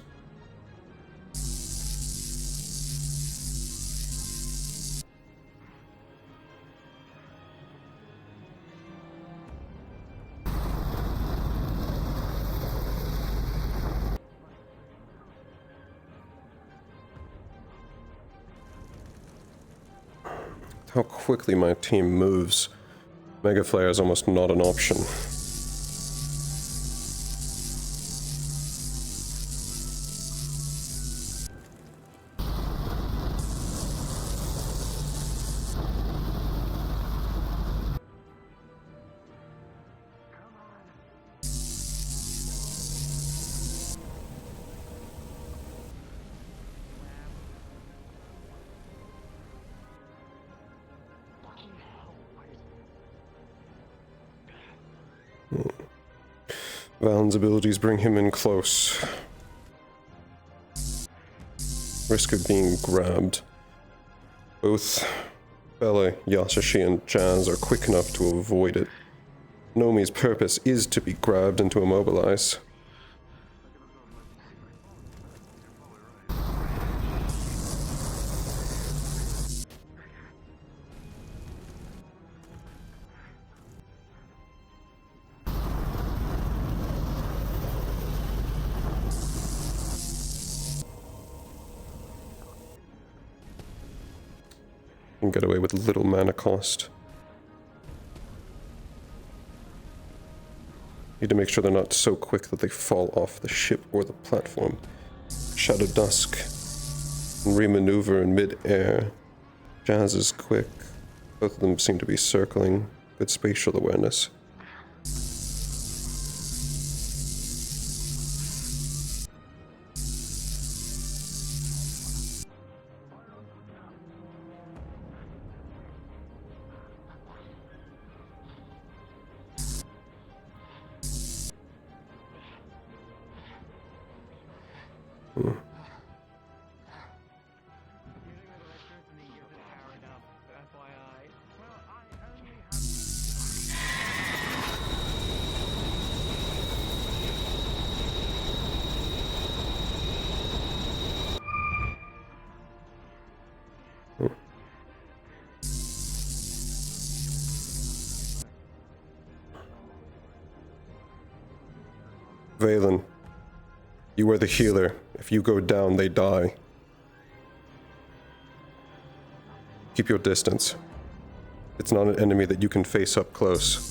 How quickly my team moves. Mega Flare is almost not an option. Valen's abilities bring him in close. Risk of being grabbed. Both Bella, Yasushi, and Jazz are quick enough to avoid it. Nomi's purpose is to be grabbed and to immobilize. can get away with little mana cost. Need to make sure they're not so quick that they fall off the ship or the platform. Shadow Dusk can remaneuver in mid-air. Jazz is quick. Both of them seem to be circling. Good spatial awareness. Valen, you are the healer. If you go down, they die. Keep your distance. It's not an enemy that you can face up close.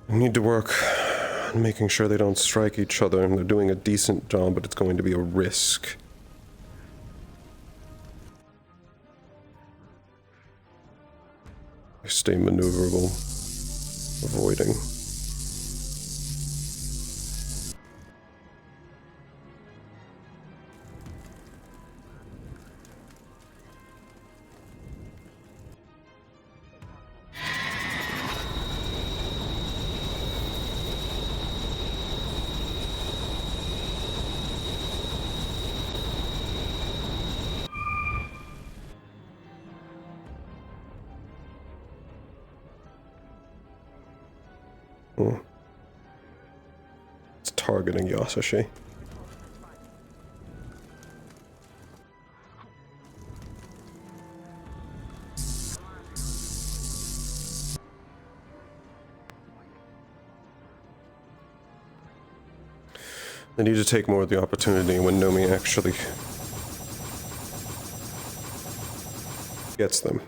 We need to work on making sure they don't strike each other, and they're doing a decent job, but it's going to be a risk. Stay maneuverable, avoiding. It's targeting Yasashi. They need to take more of the opportunity when Nomi actually gets them.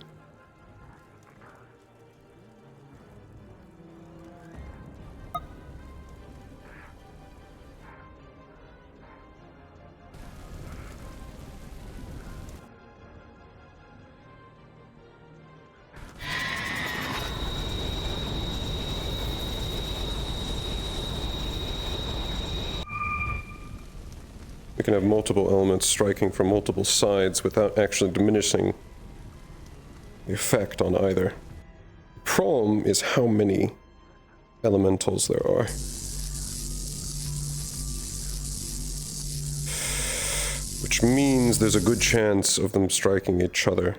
We can have multiple elements striking from multiple sides without actually diminishing the effect on either. The problem is how many elementals there are. Which means there's a good chance of them striking each other.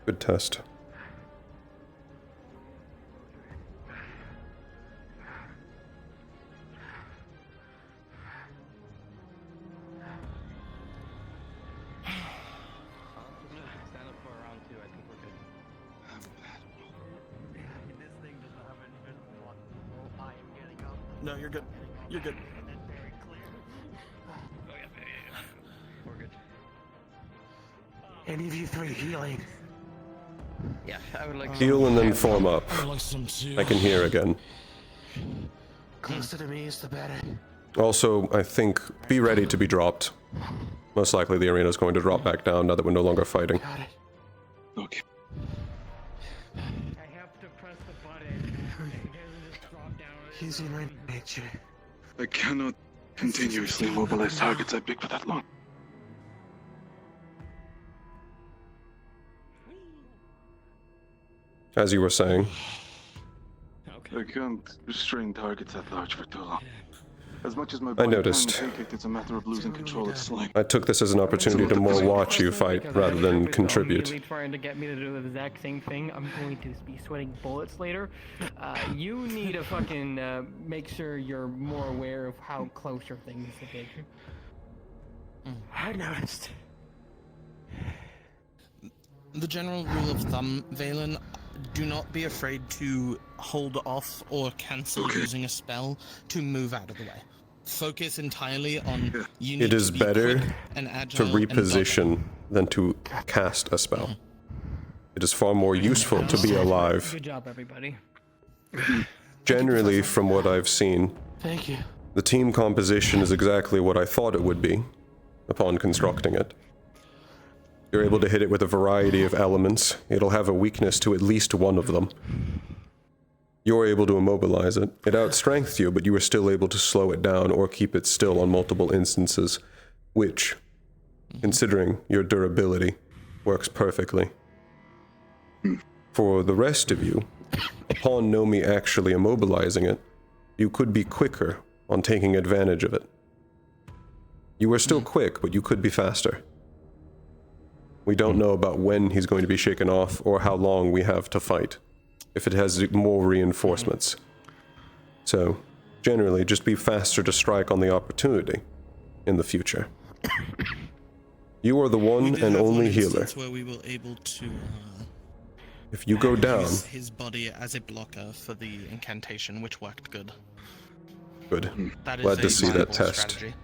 Good test. No, you're good. You're good. We're good. Any of you three healing? Yeah, I would like Heal and then form up. I can hear again. Closer to me is the better. Also, I think, be ready to be dropped. Most likely the arena is going to drop back down now that we're no longer fighting. Got it. Okay. I have to press the button. It doesn't just drop down. Using my nature. I cannot continuously mobilize targets I pick for that long. as you were saying. I can't restrain targets at large for too long. As much as my I body noticed. can take it, it's a matter of losing control of slang. I took this as an opportunity to more watch you fight rather than contribute. Immediately trying to get me to do the exact same thing. I'm going to be sweating bullets later. You need to fucking make sure you're more aware of how close your thing is to big. I noticed. The general rule of thumb, Valen, do not be afraid to hold off or cancel using a spell to move out of the way. Focus entirely on you need It is to be better quick and to agile reposition than to cast a spell. It is far more useful to be alive. Good job, everybody. Generally, from what I've seen, Thank you. the team composition is exactly what I thought it would be upon constructing it. You're able to hit it with a variety of elements. It'll have a weakness to at least one of them. You're able to immobilize it. It outstrengths you, but you are still able to slow it down or keep it still on multiple instances, which, considering your durability, works perfectly. For the rest of you, upon Nomi actually immobilizing it, you could be quicker on taking advantage of it. You are still quick, but you could be faster. We don't know about when he's going to be shaken off or how long we have to fight, if it has more reinforcements. So, generally, just be faster to strike on the opportunity in the future. You are the one and only healer. Where we were able to If you go down... use his body as a blocker for the incantation, which worked good. Good. That is Glad to a see that viable test. strategy.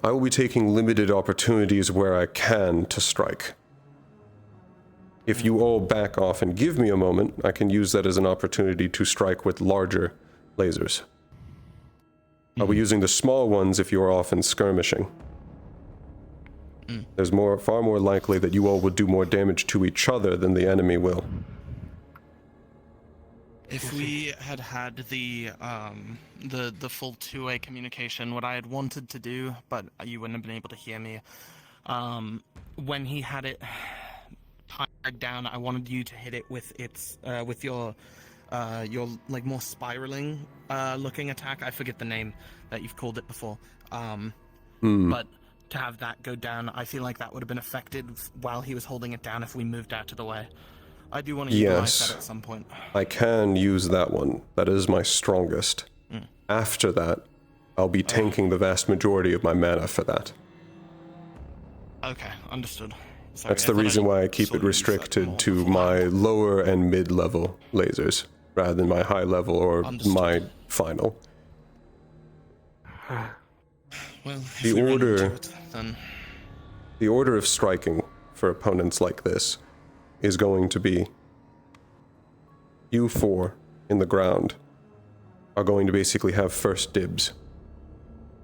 I will be taking limited opportunities where I can to strike. If you all back off and give me a moment, I can use that as an opportunity to strike with larger lasers. I'll be using the small ones if you are often skirmishing. There's far more likely that you all would do more damage to each other than the enemy will. If we had had the full two-way communication, what I had wanted to do, but you wouldn't have been able to hear me, when he had it tied down, I wanted you to hit it with its with your like more spiraling looking attack. I forget the name that you've called it before. But to have that go down, I feel like that would have been affected while he was holding it down if we moved out of the way. I do want to utilize that at some point. I can use that one. That is my strongest. After that, I'll be tanking the vast majority of my mana for that. Okay, understood. Sorry, That's the reason why I keep it restricted to my lower and mid-level lasers, rather than my high level or my final. Well, The order of striking for opponents like this is going to be you four in the ground are going to basically have first dibs.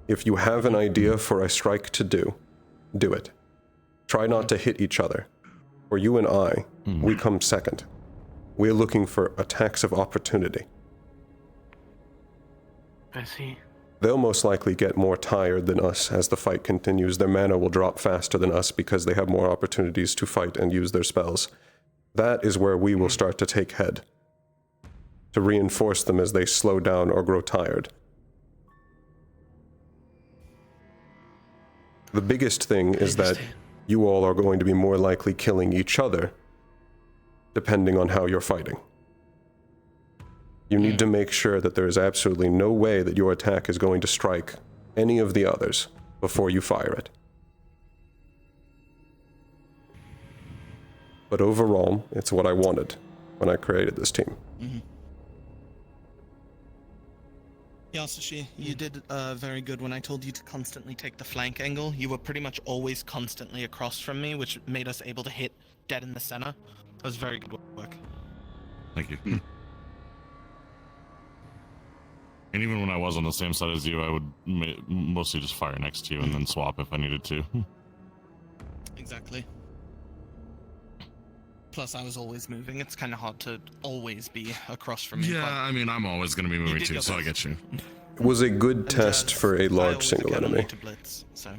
If you have an idea for a strike to do, do it. Try not to hit each other. For you and I, we come second. We're looking for attacks of opportunity. I see. They'll most likely get more tired than us as the fight continues. Their mana will drop faster than us because they have more opportunities to fight and use their spells. That is where we will start to take head, to reinforce them as they slow down or grow tired. The biggest thing is that you all are going to be more likely killing each other, depending on how you're fighting. You need to make sure that there is absolutely no way that your attack is going to strike any of the others before you fire it. But overall, it's what I wanted when I created this team. Yasushi, you did very good when I told you to constantly take the flank angle. You were pretty much always constantly across from me, which made us able to hit dead in the center. That was very good work. Thank you. And even when I was on the same side as you, I would mostly just fire next to you and then swap if I needed to. Exactly. Plus, I was always moving. It's kind of hard to always be across from me. Yeah, I mean, I'm always going to be moving too, so I get you. It was a good test for a large single enemy. To blitz, so.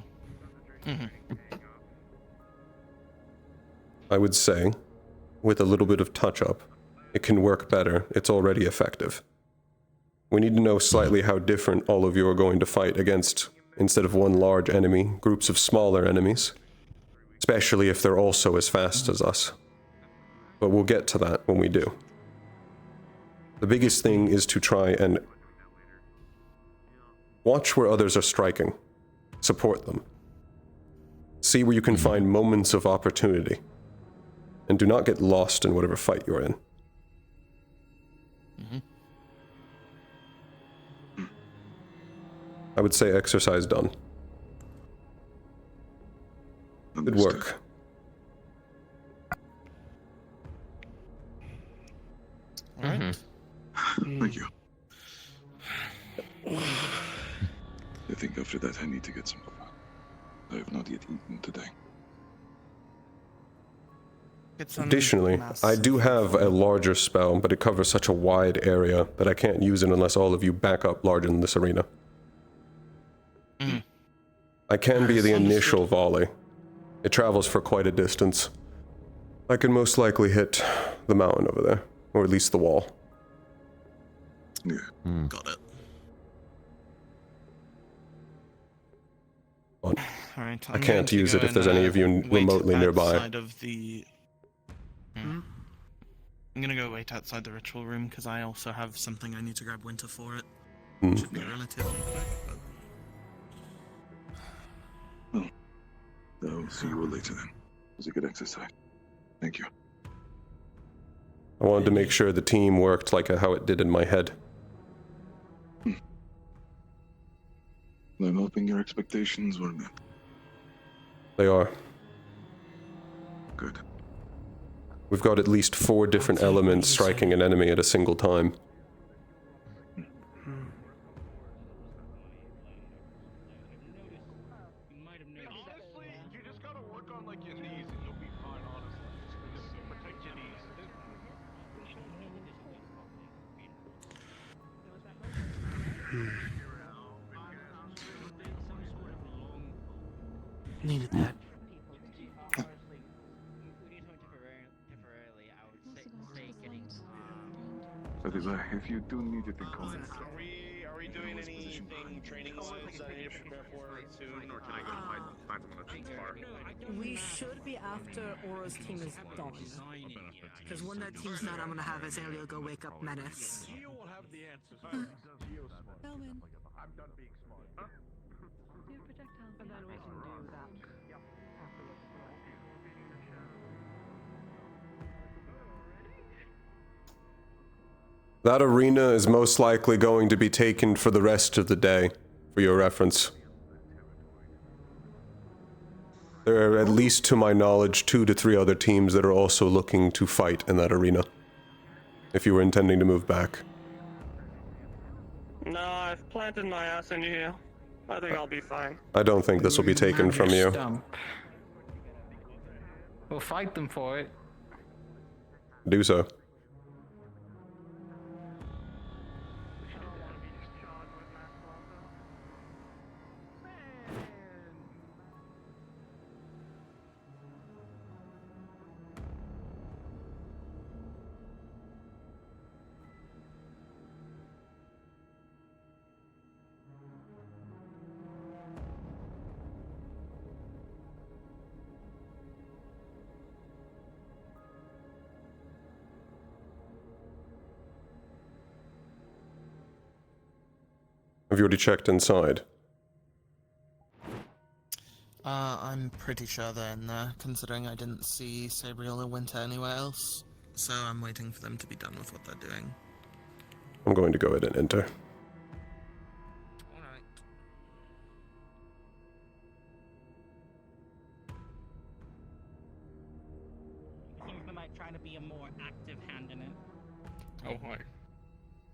I would say with a little bit of touch-up, it can work better. It's already effective. We need to know slightly how different all of you are going to fight against, instead of one large enemy, groups of smaller enemies. Especially if they're also as fast as us. But we'll get to that when we do. The biggest thing is to try and watch where others are striking. Support them. See where you can find moments of opportunity. And do not get lost in whatever fight you're in. I would say exercise done. Good work. Alright. Thank you. I think after that I need to get some food. I have not yet eaten today. Additionally, I do have a larger spell, but it covers such a wide area that I can't use it unless all of you back up large in this arena. I can be the initial volley. It travels for quite a distance. I can most likely hit the mountain over there, or at least the wall. Yeah. Got it. But Alright, I can't use it if there's any of you remotely nearby. Outside of the... I'm gonna go wait outside the ritual room because I also have something I need to grab Winter for it. Should be relatively quick, but... I'll see you all later then. It was a good exercise. Thank you. I wanted to make sure the team worked like how it did in my head. I'm hoping your expectations were met. They are. Good. We've got at least 4 different elements striking an enemy at a single time. Needed that. But if you do need it in comments, Are we doing anything training-wise that I need to prepare for soon, or can I go find someone at the bar? We should be after Aura's team is done. Because when that team's done, I'm gonna have Azalea go wake up Menace. You will have the answers. Bellman. I'm done being smart. And then we can do that. That arena is most likely going to be taken for the rest of the day, for your reference. There are, at least to my knowledge, 2 to 3 other teams that are also looking to fight in that arena. If you were intending to move back. No, I've planted my ass in here. I think I'll be fine. I don't think this will be taken from you. We'll fight them for it. Do so. Have you already checked inside? I'm pretty sure they're in there, considering I didn't see Sabriel or Winter anywhere else. So I'm waiting for them to be done with what they're doing. I'm going to go ahead and enter. Seems they might try to be a more active hand in it. Oh, hi.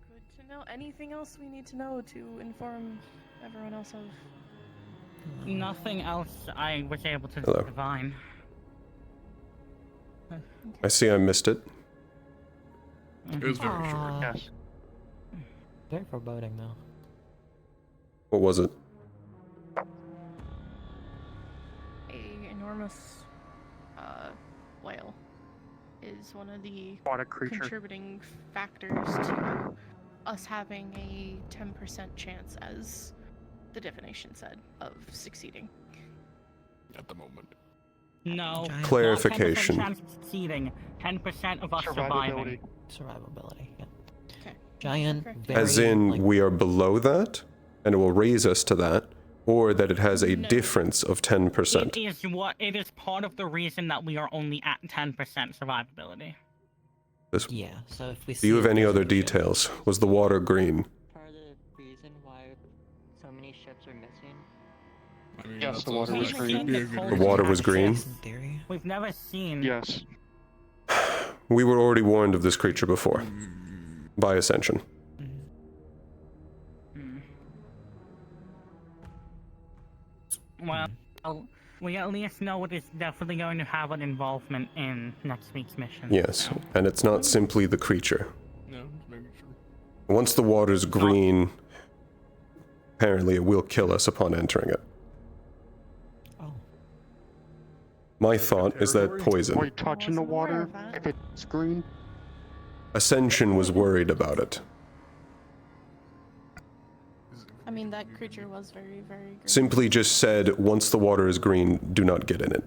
Good to know. Anything else we need to know to inform everyone else of? Nothing else I was able to Hello. divine. I see I missed it. It was very short. Yes. Very foreboding, though. What was it? A enormous, whale. is one of the Water creature. contributing factors to us having a 10% chance, as the divination said, of succeeding. At the moment. No. Clarification. Not 10% chance of succeeding. 10% of us surviving. Survivability. Yeah. Okay. Giant. As very, in, like, we are below that, and it will raise us to that, or that it has a No. difference of 10%. It is part of the reason that we are only at 10% survivability. Yeah, so if we Do you have any other details? Was the water green? Part of the reason why so many ships are missing. I mean, Yes, the water was green. The water was green? We've never seen. Yes. We were already warned of this creature before. By Ascension. Well, we at least know it is definitely going to have an involvement in next week's mission. Yes, and it's not simply the creature. No, maybe sure. Once the water's green, apparently it will kill us upon entering it. My thought is that Are you poison. touching the water if it's green? Ascension was worried about it. I mean, that creature was very, very green. Simply just said, once the water is green, do not get in it.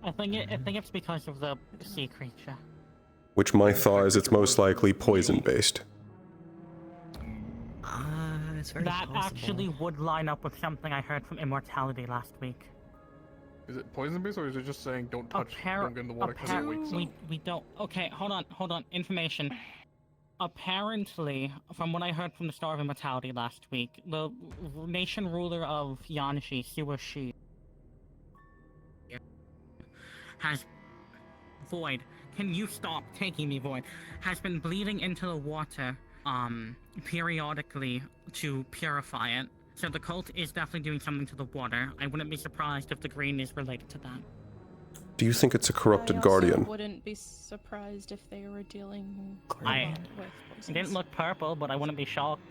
I think it's because of the sea creature. Which my thought is it's most likely poison-based. It's very That possible. actually would line up with something I heard from Immortality last week. Is it poison based, or is it just saying don't touch, don't get in the water because it wakes up? We don't. Okay, hold on. Information. Apparently, from what I heard from the Star of Immortality last week, the nation ruler of Yanshi, Siwa Shi, has Void. Can you stop taking me, Void? Has been bleeding into the water, periodically to purify it. So the cult is definitely doing something to the water. I wouldn't be surprised if the green is related to that. Do you think it's a corrupted I guardian? wouldn't be surprised if they were dealing with It didn't look purple, but I wouldn't be shocked.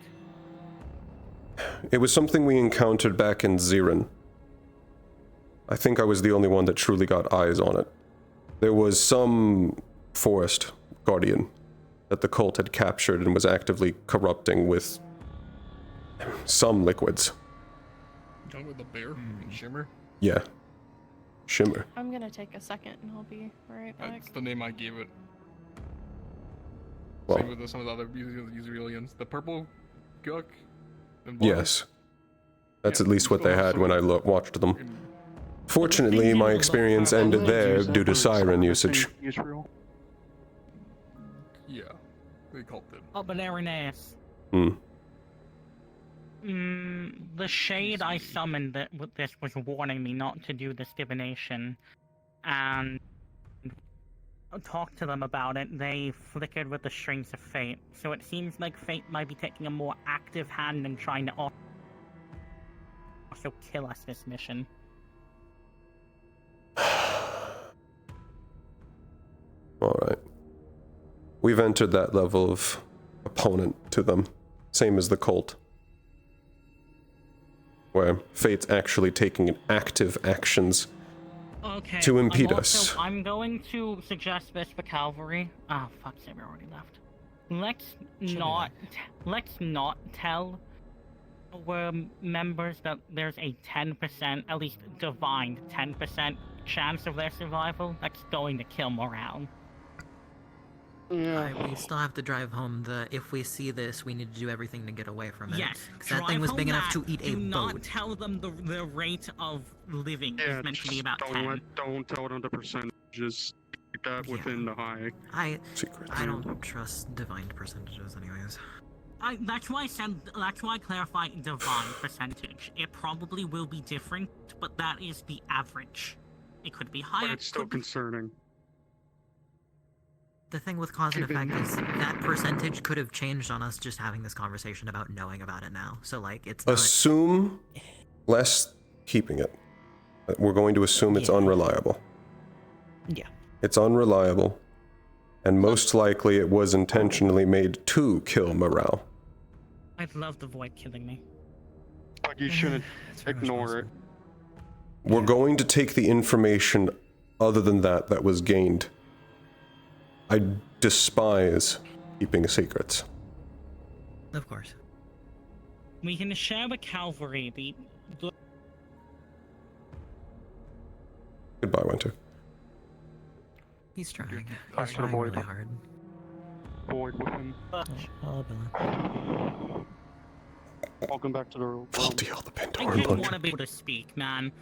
It was something we encountered back in Zirin. I think I was the only one that truly got eyes on it. There was some forest guardian that the cult had captured and was actively corrupting with some liquids. Talking about the bear and Shimmer? Yeah. Shimmer. I'm gonna take a second and I'll be right back. That's the name I gave it. Well, Same with some of the other Israelians. The purple guck. And black. yes. That's at least what they had when I watched them. Fortunately, my experience ended there due to siren usage. Israel. Yeah, they called it. Oh, but Irenaeus. The shade I summoned with this was warning me not to do this divination, and talked to them about it. They flickered with the strings of fate, so it seems like fate might be taking a more active hand in trying to also kill us this mission. Alright. We've entered that level of opponent to them. Same as the cult. Where fate's actually taking active actions Okay, to impede us. I'm going to suggest this for Calvary. Oh, fuck's sake, we already left. Let's not tell our members that there's a 10%, at least divine 10% chance of their survival. That's going to kill morale. Yeah. We still have to drive home the if we see this, we need to do everything to get away from it. Yes, because that thing was big enough to eat a Do not boat. tell them the rate of living is meant to be about 10. Don't tell them the percentages. Keep that within the high. I don't trust divine percentages, anyways. That's why I clarified divine percentage. It probably will be different, but that is the average. It could be higher. But it's still concerning. The thing with cause and effect is that percentage could have changed on us just having this conversation about knowing about it now. So, like, it's not... Assume less keeping it. We're going to assume it's unreliable. Yeah. It's unreliable, and most likely it was intentionally made to kill morale. I'd love the void killing me. But you shouldn't ignore it. We're going to take the information other than that was gained I despise keeping secrets. Of course. We can share with cavalry the Goodbye, Winter. He's trying. Back He's to the trying boy. really hard. Void with him. Oh, Bella. Welcome back to the room. Faulty all the I Pandoran just punch. want to be able to speak, man.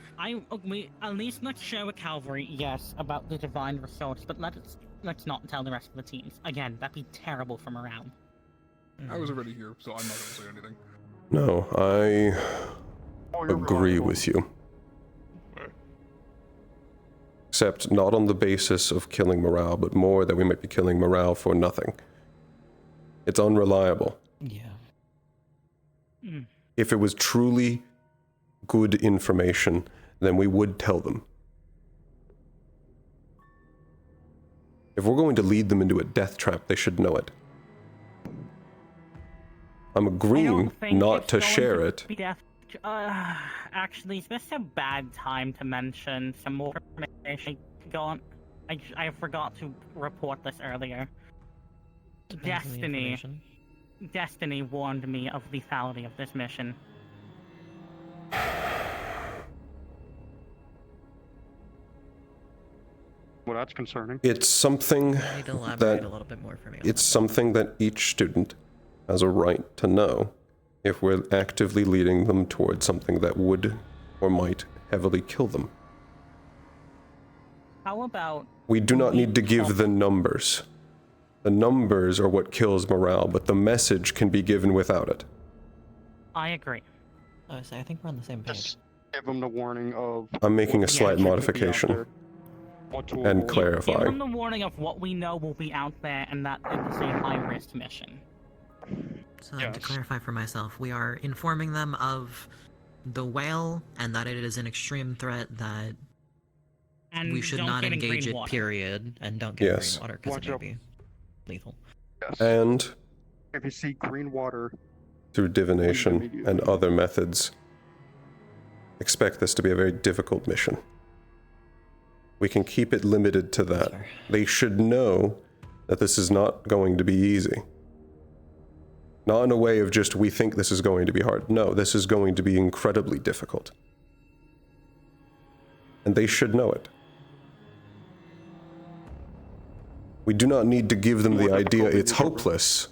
We at least let's share with cavalry, yes, about the divine resource, but let's not tell the rest of the teams. Again, that'd be terrible for morale. I was already here, so I'm not gonna say anything. No, I agree with you. Except not on the basis of killing morale, but more that we might be killing morale for nothing. It's unreliable. Yeah. If it was truly good information, then we would tell them. If we're going to lead them into a death trap, they should know it. I'm agreeing not to share it. Actually, is this a bad time to mention some more information? I forgot to report this earlier. Destiny warned me of the lethality of this mission. Well, that's concerning. It's something Need to elaborate a little bit more for me. it's something that each student has a right to know if we're actively leading them towards something that would or might heavily kill them. How about... We do not need to give the numbers. The numbers are what kills morale, but the message can be given without it. I agree. I think we're on the same page. Just give them the warning of... I'm making a slight modification and Give clarifying. them the warning of what we know will be out there and that it is a high-risk mission. So then to clarify for myself, we are informing them of the whale and that it is an extreme threat that And we should don't not get in engage green it, water. period, and don't get Yes. green water because it may be lethal. And If you see green water, through divination and other methods, expect this to be a very difficult mission. We can keep it limited to that. They should know that this is not going to be easy. Not in a way of just, we think this is going to be hard. No, this is going to be incredibly difficult. And they should know it. We do not need to give them the idea it's hopeless.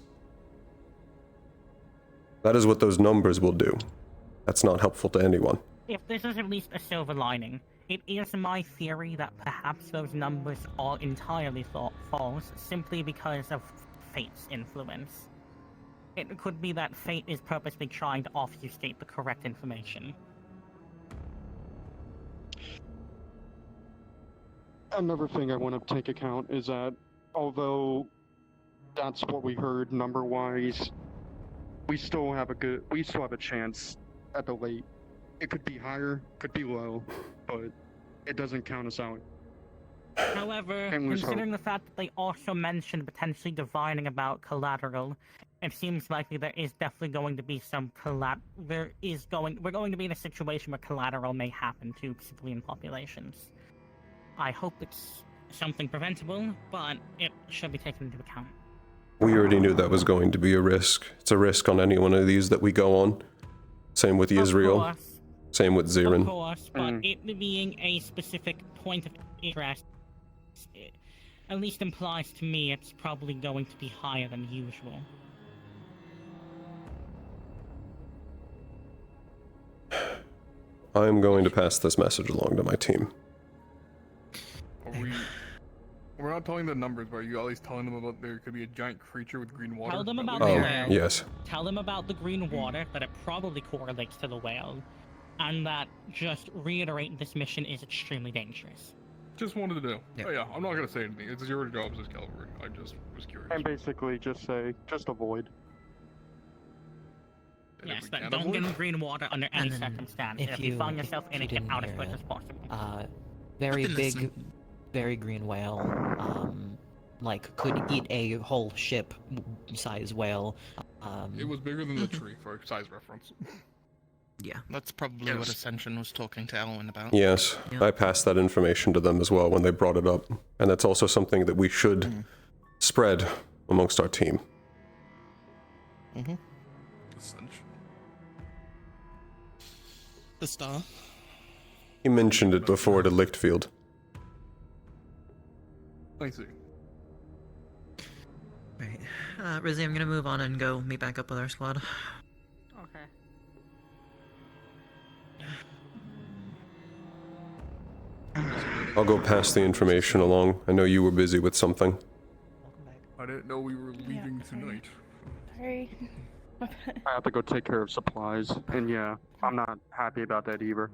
That is what those numbers will do. That's not helpful to anyone. If this is at least a silver lining, it is my theory that perhaps those numbers are entirely false simply because of fate's influence. It could be that fate is purposely trying to obfuscate the correct information. another thing I want to take account is that although that's what we heard number-wise, we still have a chance at the late. It could be higher, could be low, but it doesn't count us out. However, And lose considering the fact that they also mentioned potentially divining about collateral, it seems likely there is definitely going to be some we're going to be in a situation where collateral may happen to civilian populations. I hope it's something preventable, but it should be taken into account. We already knew that was going to be a risk. It's a risk on any one of these that we go on. Same with Israel. Course. Same with Zirin. Of course, but it being a specific point of interest, it at least implies to me it's probably going to be higher than usual. I am going to pass this message along to my team. We're not telling the numbers, but are you at least telling them about there could be a giant creature with green water? Tell them about Oh, the whale. yes. Tell them about the green water, that it probably correlates to the whale, and that just reiterate this mission is extremely dangerous. Just wanted to know. Oh yeah, I'm not gonna say anything. It's your job as cavalry. I just was curious. And basically just avoid. Yes, but don't get in green water under any circumstance. If you find yourself in it, get out as quick as possible. Very big, very green whale, could eat a whole ship-size whale. It was bigger than the tree, for size reference. Yeah. That's probably what Ascension was talking to Elwyn about. Yes, I passed that information to them as well when they brought it up. And that's also something that we should spread amongst our team. Mm-hmm. The star. He mentioned it before to Lichtfield. I see. Right. Rizzy, I'm gonna move on and go meet back up with our squad. Okay. I'll go pass the information along. I know you were busy with something. I didn't know we were leaving tonight. Sorry. I have to go take care of supplies, and yeah, I'm not happy about that either.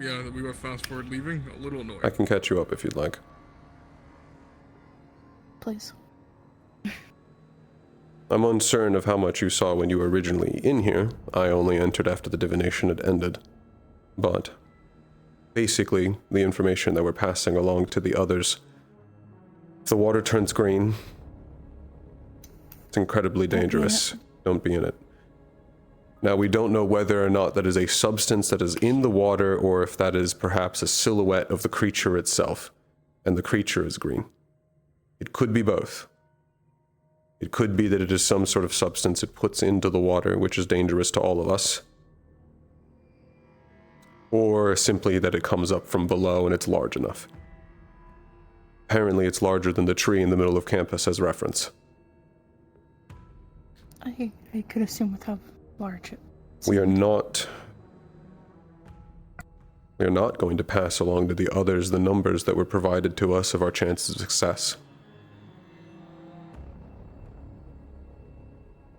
Yeah, that we were fast forward leaving. A little annoying. I can catch you up if you'd like. Please. I'm uncertain of how much you saw when you were originally in here. I only entered after the divination had ended. But basically, the information that we're passing along to the others. If the water turns green, it's incredibly dangerous. Don't be in it. Now, we don't know whether or not that is a substance that is in the water, or if that is perhaps a silhouette of the creature itself, and the creature is green. It could be both. It could be that it is some sort of substance it puts into the water, which is dangerous to all of us. Or simply that it comes up from below and it's large enough. Apparently it's larger than the tree in the middle of campus as reference. I could assume with how large it is. We are not going to pass along to the others the numbers that were provided to us of our chances of success.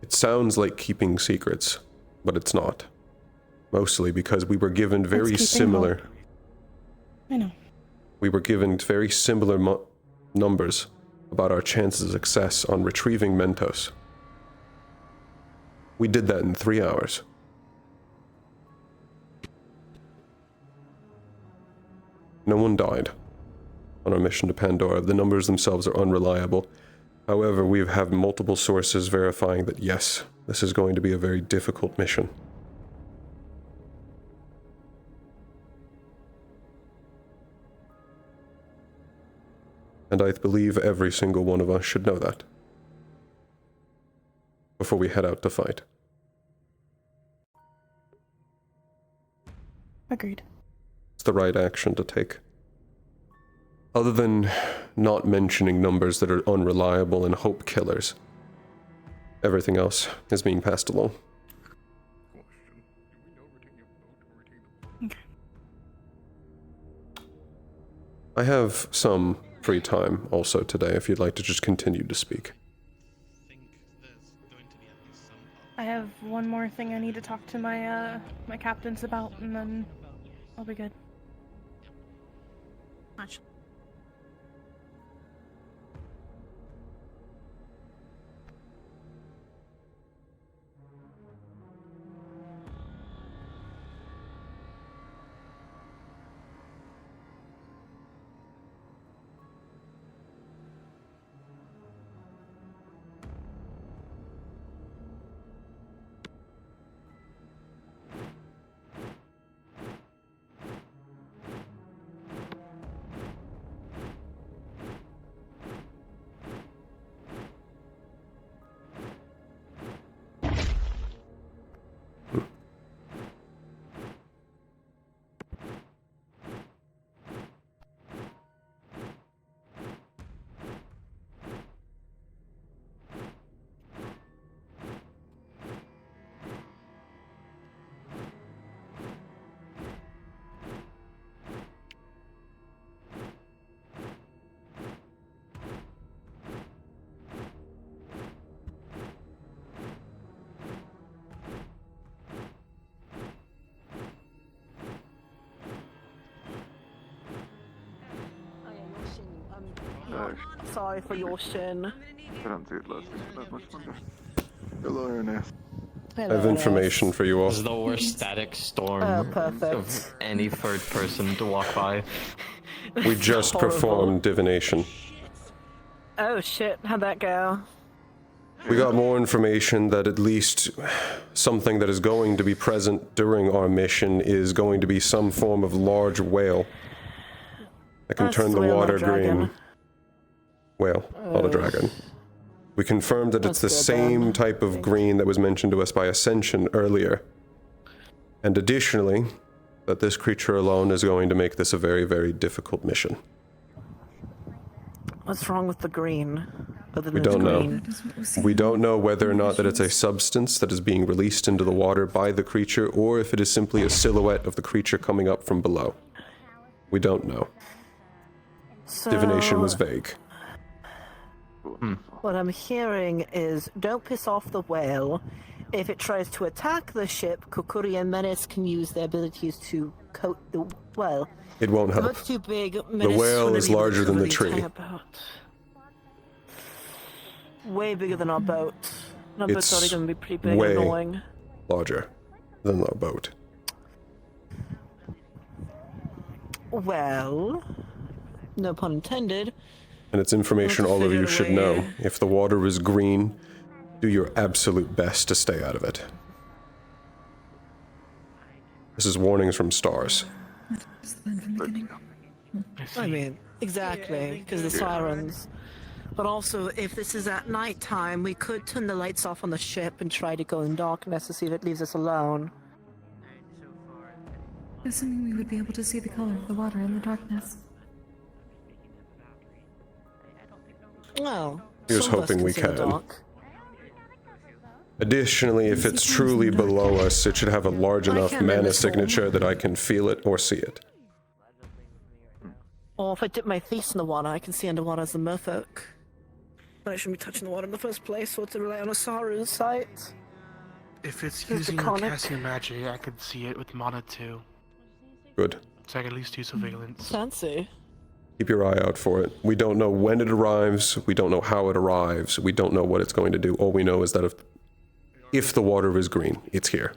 It sounds like keeping secrets, but it's not. Mostly because we were given very similar... hope. I know. We were given very similar numbers about our chances of success on retrieving Mentos. We did that in 3 hours. No one died on our mission to Pandora. The numbers themselves are unreliable. However, we have multiple sources verifying that yes, this is going to be a very difficult mission. And I believe every single one of us should know that before we head out to fight. Agreed. It's the right action to take. Other than not mentioning numbers that are unreliable and hope killers, everything else is being passed along. Okay. I have some free time also today if you'd like to just continue to speak. I have one more thing I need to talk to my my captains about, and then I'll be good. Much. Sorry for your sin. Hello, Ernest. I have information for you all. This is the worst static storm perfect. of any third person to walk by. We just performed divination. Oh shit, how'd that go? We got more information that at least something that is going to be present during our mission is going to be some form of large whale that can That's turn the the whale, water not dragon. green. Whale, not a dragon. We confirmed that it's the same type of green that was mentioned to us by Ascension earlier. And additionally, that this creature alone is going to make this a very, very difficult mission. What's wrong with the green? Other than We don't it's know. green? We don't know whether or not that it's a substance that is being released into the water by the creature, or if it is simply a silhouette of the creature coming up from below. We don't know. Divination was vague. What I'm hearing is, don't piss off the whale. If it tries to attack the ship, Kokuri and Menace can use their abilities to coat the whale. It won't help. That's too big. The whale is larger than the tree. Way bigger than our boat. Our boat's already going to be pretty big and way annoying. larger than our boat. Well, no pun intended. And it's information all of you should know. If the water is green, do your absolute best to stay out of it. This is warnings from stars. I mean, exactly, because the sirens. But also, if this is at night time, we could turn the lights off on the ship and try to go in darkness to see if it leaves us alone. Assuming we would be able to see the color of the water in the darkness. Well, Here's some of us hoping we see the can. dark. Additionally, if it's truly below us, it should have a large enough can't remember mana this one. signature that I can feel it or see it. Or if I dip my face in the water, I can see underwater as the merfolk. But I shouldn't be touching the water in the first place, so to rely on Osaru's sight. If it's It's using iconic. Cassian magic, I could see it with mana too. Good. So I can at least do surveillance. Fancy. Keep your eye out for it. We don't know when it arrives. We don't know how it arrives. We don't know what it's going to do. All we know is that if the water is green, it's here.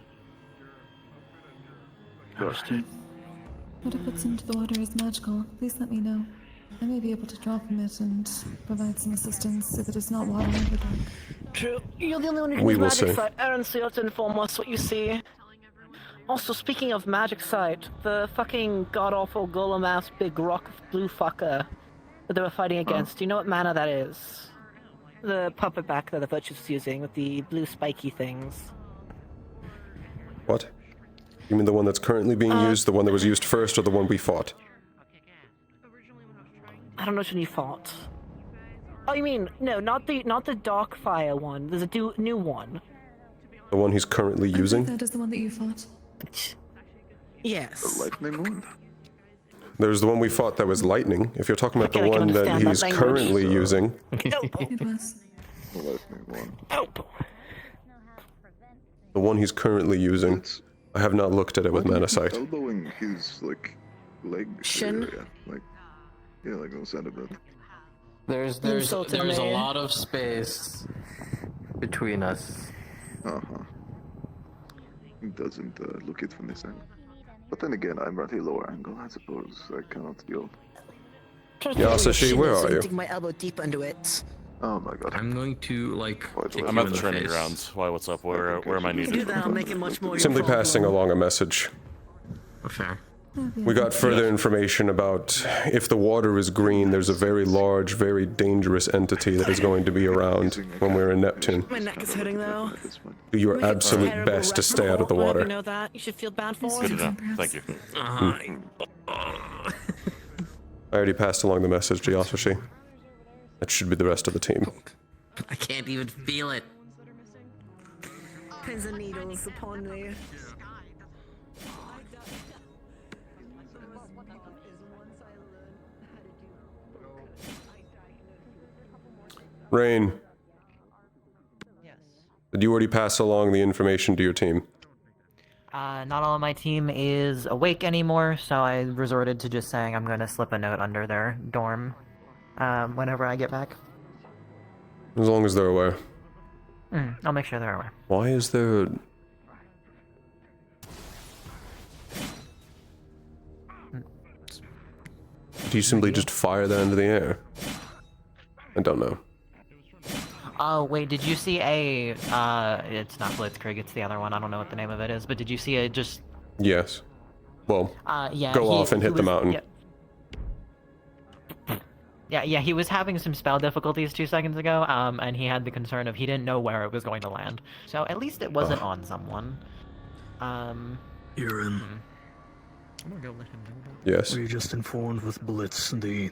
Understood. What if what's into the water is magical? Please let me know. I may be able to draw from it and provide some assistance if it is not water in the dark. True. You're the only one who can We use will magic see. sight. Aaron, so you have to inform us what you see. Also, speaking of magic sight, the fucking god-awful golem-ass big rock blue fucker that they were fighting against, do you know what mana that is? The puppet back that the Virtue's was using with the blue spiky things. What? You mean the one that's currently being used, the one that was used first, or the one we fought? I don't know which one you fought. Oh, you mean, no, not the dark fire one. There's a new one. The one he's currently using? That is the one that you fought. Yes. The lightning one? There's the one we fought that was lightning. If you're talking about Okay, I the can one that understand that he's language. currently using. It was. The lightning one. The one he's currently using. I have not looked at it with mana sight. Elbowing his, leg Shin? area. Like on the side of it. There's insulted a me. lot of space between us. Uh-huh. It doesn't look it from this angle. But then again, I'm at a lower angle, I suppose. I cannot feel. Yasashi, where are you? Dig my elbow deep into it. Oh my god. I'm going to, kick I'm you at in the training face. grounds. Why, what's up? Where am I You do needed? that, I'll make it much more. Simply your problem. passing along a message. Fair. We got further information about if the water is green, there's a very large, very dangerous entity that is going to be around when we're in Neptune. My neck is hurting though. Do your We get absolute terrible best to rep stay out of the roll. I hope water. You know that. You should feel bad for Good it. to know. Thank you. I already passed along the message to Yasashi. That should be the rest of the team. I can't even feel it. Pins and needles upon me. Rain. Did you already pass along the information to your team? Not all of my team is awake anymore, so I resorted to just saying I'm gonna slip a note under their dorm whenever I get back. As long as they're aware. I'll make sure they're aware. Why is there... Do you simply just fire that into the air? I don't know. Oh, wait, did you see a, it's not Blitzkrieg, it's the other one, I don't know what the name of it is, but did you see a just... Yes. Well, yeah, go he- off and he hit the was- mountain. yeah. Yeah, he was having some spell difficulties 2 seconds ago, and he had the concern of he didn't know where it was going to land. So at least it wasn't on someone. You're in. I'm gonna go let him know about Yes. We just informed with Blitz the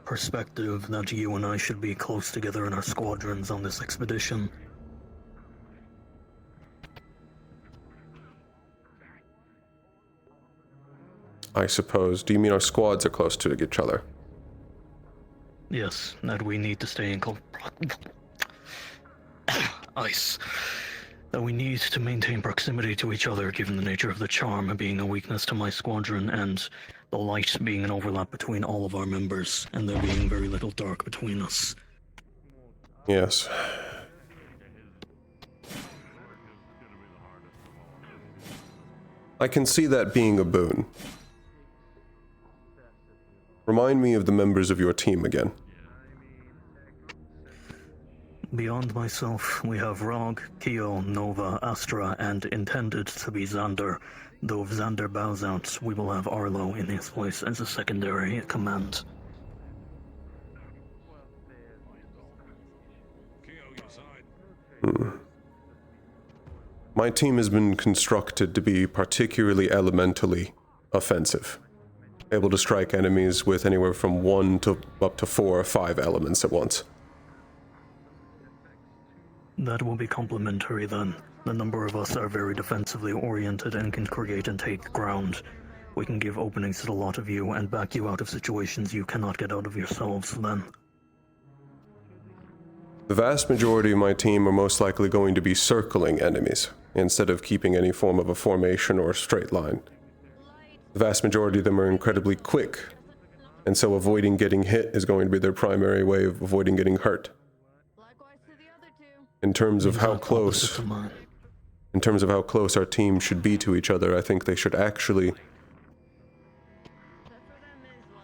perspective that you and I should be close together in our squadrons on this expedition. I suppose. Do you mean our squads are close to each other? Yes, that we need to stay in ice. That we need to maintain proximity to each other given the nature of the charm being a weakness to my squadron and the light being an overlap between all of our members and there being very little dark between us. Yes. I can see that being a boon. Remind me of the members of your team again. Beyond myself, we have Rog, Kyo, Nova, Astra, and intended to be Xander. Though if Xander bows out, we will have Arlo in his place as a secondary command. My team has been constructed to be particularly elementally offensive, able to strike enemies with anywhere from 1 to up to 4 or 5 elements at once. That will be complementary then. The number of us are very defensively oriented and can create and take ground. We can give openings to the lot of you and back you out of situations you cannot get out of yourselves then. The vast majority of my team are most likely going to be circling enemies, instead of keeping any form of a formation or a straight line. The vast majority of them are incredibly quick, and so avoiding getting hit is going to be their primary way of avoiding getting hurt. In terms of how close our team should be to each other, I think they should actually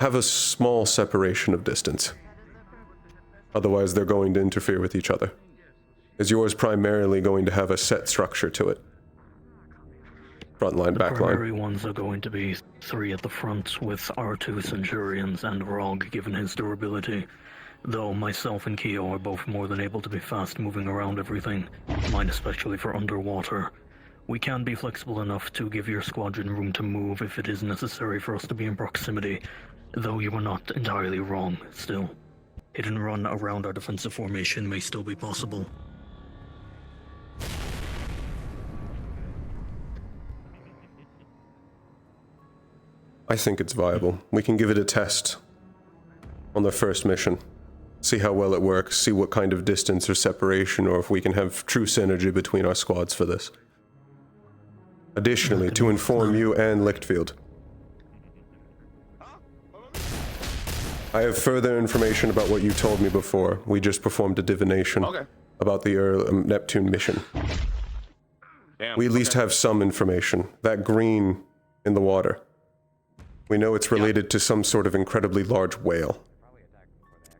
have a small separation of distance. Otherwise, they're going to interfere with each other. Is yours primarily going to have a set structure to it? Front line, back line. The primary ones are going to be 3 at the front with our 2 Centurions and Rog given his durability. Though myself and Kyo are both more than able to be fast moving around everything, mine especially for underwater. We can be flexible enough to give your squadron room to move if it is necessary for us to be in proximity, though you were not entirely wrong still. Hit and run around our defensive formation may still be possible. I think it's viable. We can give it a test on the first mission. See how well it works, see what kind of distance or separation, or if we can have true synergy between our squads for this. Additionally, to inform you and Lichtfield, I have further information about what you told me before. We just performed a divination about the Neptune mission. Damn, we at least have some information. That green in the water. We know it's related to some sort of incredibly large whale.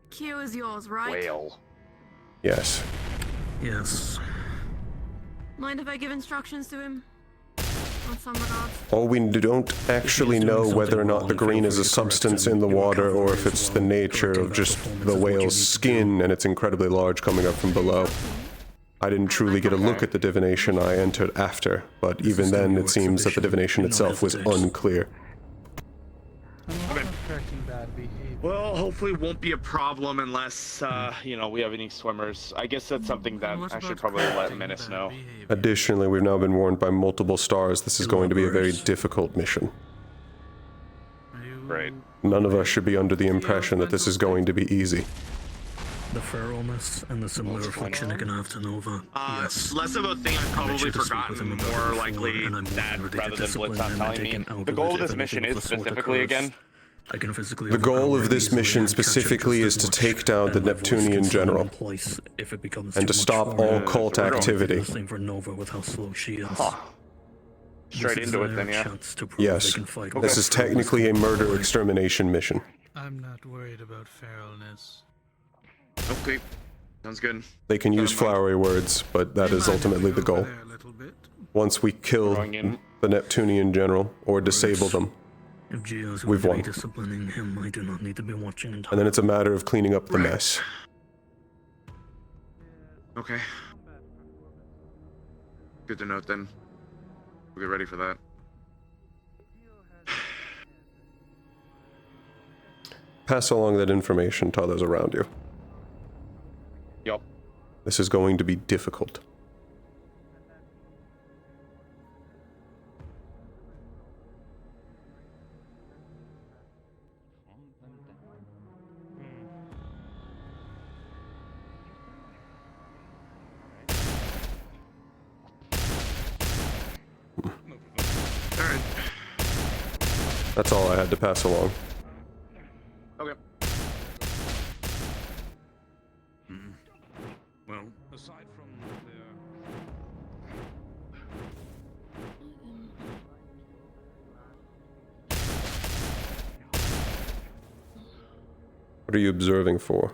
Q is yours, right? Whale. Yes. Yes. Mind if I give instructions to him? On some regards? All we don't actually know whether or not the green is a substance in the water or if it's the nature of just the whale's skin and it's incredibly large coming up from below. I didn't truly get a look at the divination I entered after, but even then it seems that the divination itself was unclear. Well, hopefully it won't be a problem unless, you know, we have any swimmers. I guess that's something that I should probably let Menace know. Additionally, we've now been warned by multiple stars this is going to be a very difficult mission. Right. None of us should be under the impression that this is going to be easy. The feralness and the similar affliction it can have to Nova. Yes. Less of a thing I've probably forgotten, more likely that rather than Blitz not telling me. The goal of this mission is specifically, again, the goal of this mission specifically is to take down the Neptunian general and to stop all cult activity. Straight into it then, yeah. Yes, this is technically a murder extermination mission. I'm not worried about feralness. Okay, sounds good. They can use flowery words, but that is ultimately the goal. Once we kill the Neptunian general, or disable them, If Gio is We've going to won. be disciplining him, I do not need to be watching entirely. And then it's a matter of cleaning up the mess. Okay. Good to note then. We'll get ready for that. Pass along that information to others around you. Yup. This is going to be difficult. Alright. That's all I had to pass along. Okay. Well, aside from What are you observing for?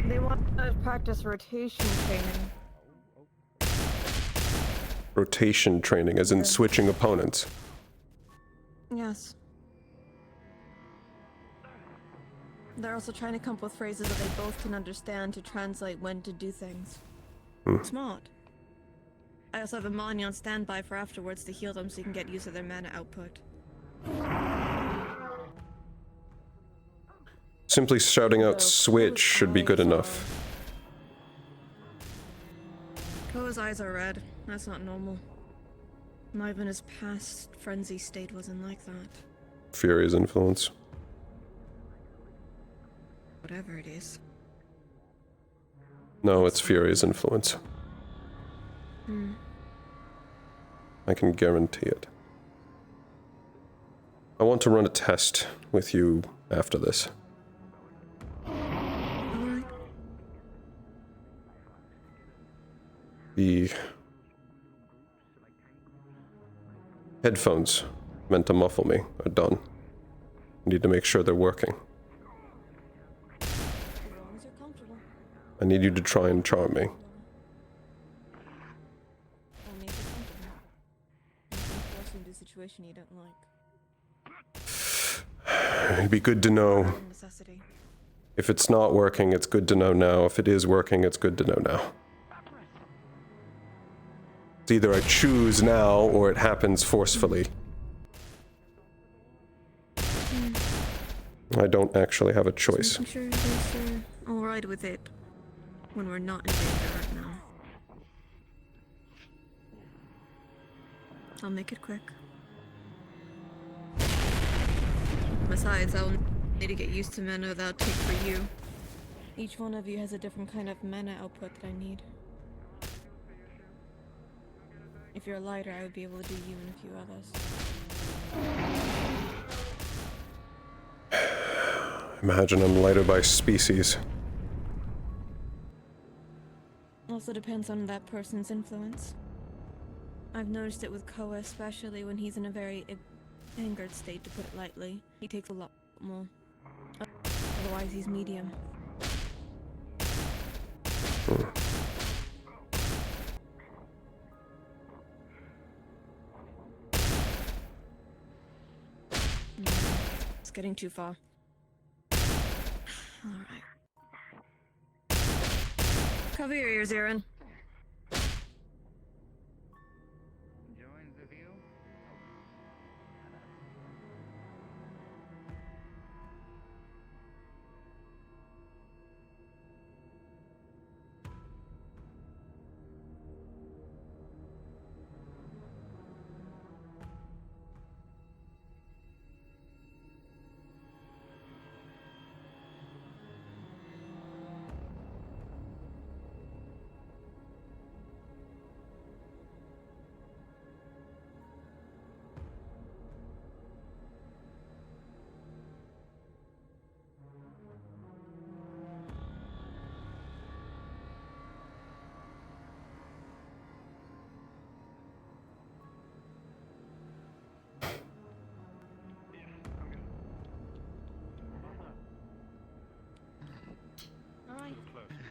They want to practice rotation training. Rotation training, as in switching opponents. Yes. They're also trying to come up with phrases that they both can understand to translate when to do things. Smart. I also have a Mani on standby for afterwards to heal them so you can get used to their mana output. Simply shouting out switch should be good enough. Koa's eyes are red. That's not normal. Not even his past frenzy state wasn't like that. Fury's influence. Whatever it is. No, it's Fury's influence. I can guarantee it. I want to run a test with you after this. The headphones meant to muffle me are done. I need to make sure they're working. I need you to try and charm me. Situation you don't like. It'd be good to know. If it's not working, it's good to know now. If it is working, it's good to know now. It's either I choose now or it happens forcefully. I don't actually have a choice. I'm sure you guys are alright with it when we're not in danger right now. I'll make it quick. Besides, I'll need to get used to mana without take for you. Each one of you has a different kind of mana output that I need. If you're lighter, I would be able to do you and a few others. Imagine I'm lighter by species. Also depends on that person's influence. I've noticed it with Koa, especially when he's in a very angered state, to put it lightly. He takes a lot more. Otherwise, he's medium. It's getting too far. Alright. Cover your ears, Aaron.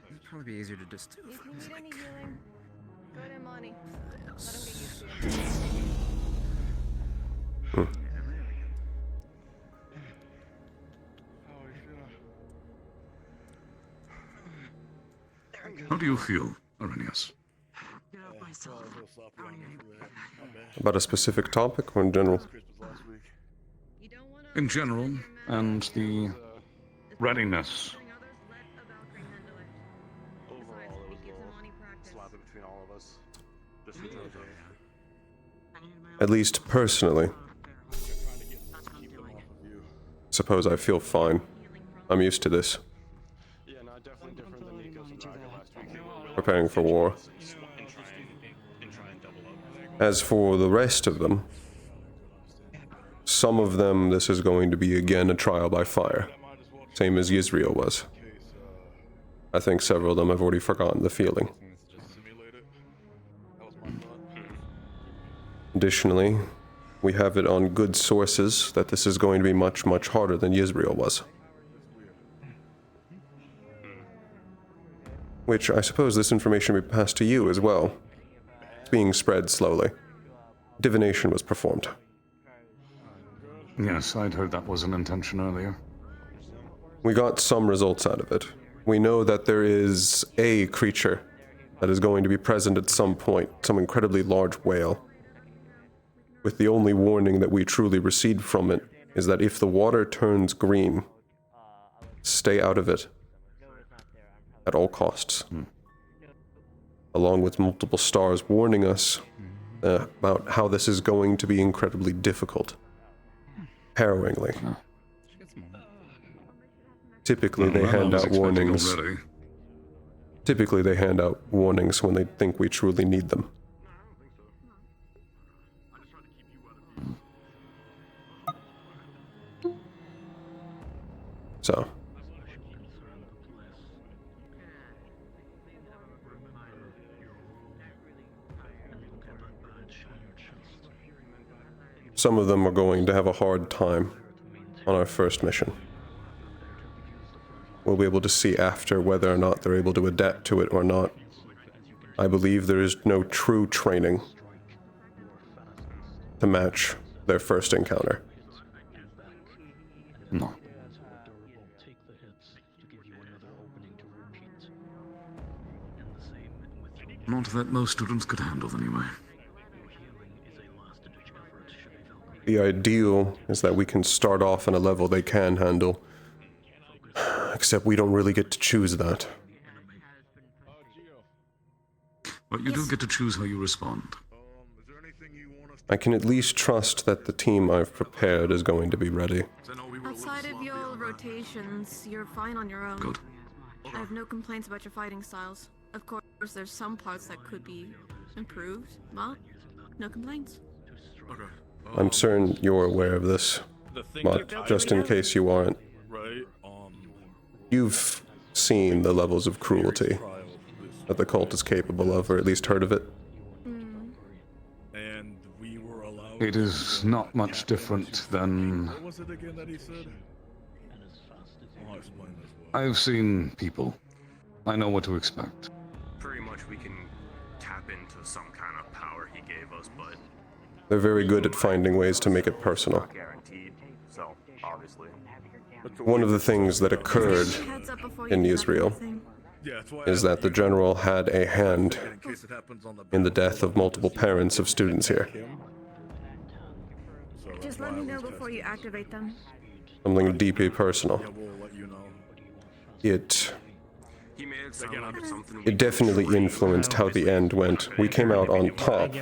It'd probably be easier to just do. If you need any healing, go to Monty. Let him get used to it. How do you feel, Arrhenius? About a specific topic or in general? In general, and the readiness. At least personally. Suppose I feel fine. I'm used to this. Preparing for war. As for the rest of them, some of them this is going to be again a trial by fire, same as Yisrael was. I think several of them have already forgotten the feeling. Additionally, we have it on good sources that this is going to be much, much harder than Yisrael was. Which I suppose this information will be passed to you as well. It's being spread slowly. Divination was performed. Yes, I'd heard that was an intention earlier. We got some results out of it. We know that there is a creature that is going to be present at some point, some incredibly large whale. With the only warning that we truly received from it is that if the water turns green, stay out of it at all costs. Along with multiple stars warning us about how this is going to be incredibly difficult. Harrowingly. Typically they hand out warnings. Typically they hand out warnings when they think we truly need them. So. Some of them are going to have a hard time on our first mission. We'll be able to see after whether or not they're able to adapt to it or not. I believe there is no true training to match their first encounter. No. Not that most students could handle anyway. The ideal is that we can start off on a level they can handle. Except we don't really get to choose that. But you do get to choose how you respond. I can at least trust that the team I've prepared is going to be ready. Outside of your rotations, you're fine on your own. Good. I have no complaints about your fighting styles. Of course, there's some parts that could be improved. Well, no complaints. I'm certain you're aware of this, but just in case you aren't, you've seen the levels of cruelty that the cult is capable of, or at least heard of it. It is not much different than... What was it again that he said? I'll explain this one. I've seen people. I know what to expect. Pretty much we can tap into some kind of power he gave us, but... They're very good at finding ways to make it personal. Not guaranteed, so obviously. One of the things that occurred in Israel is that the general had a hand in the death of multiple parents of students here. Just let me know before you activate them. Something deeply personal. It definitely influenced how the end went. We came out on top,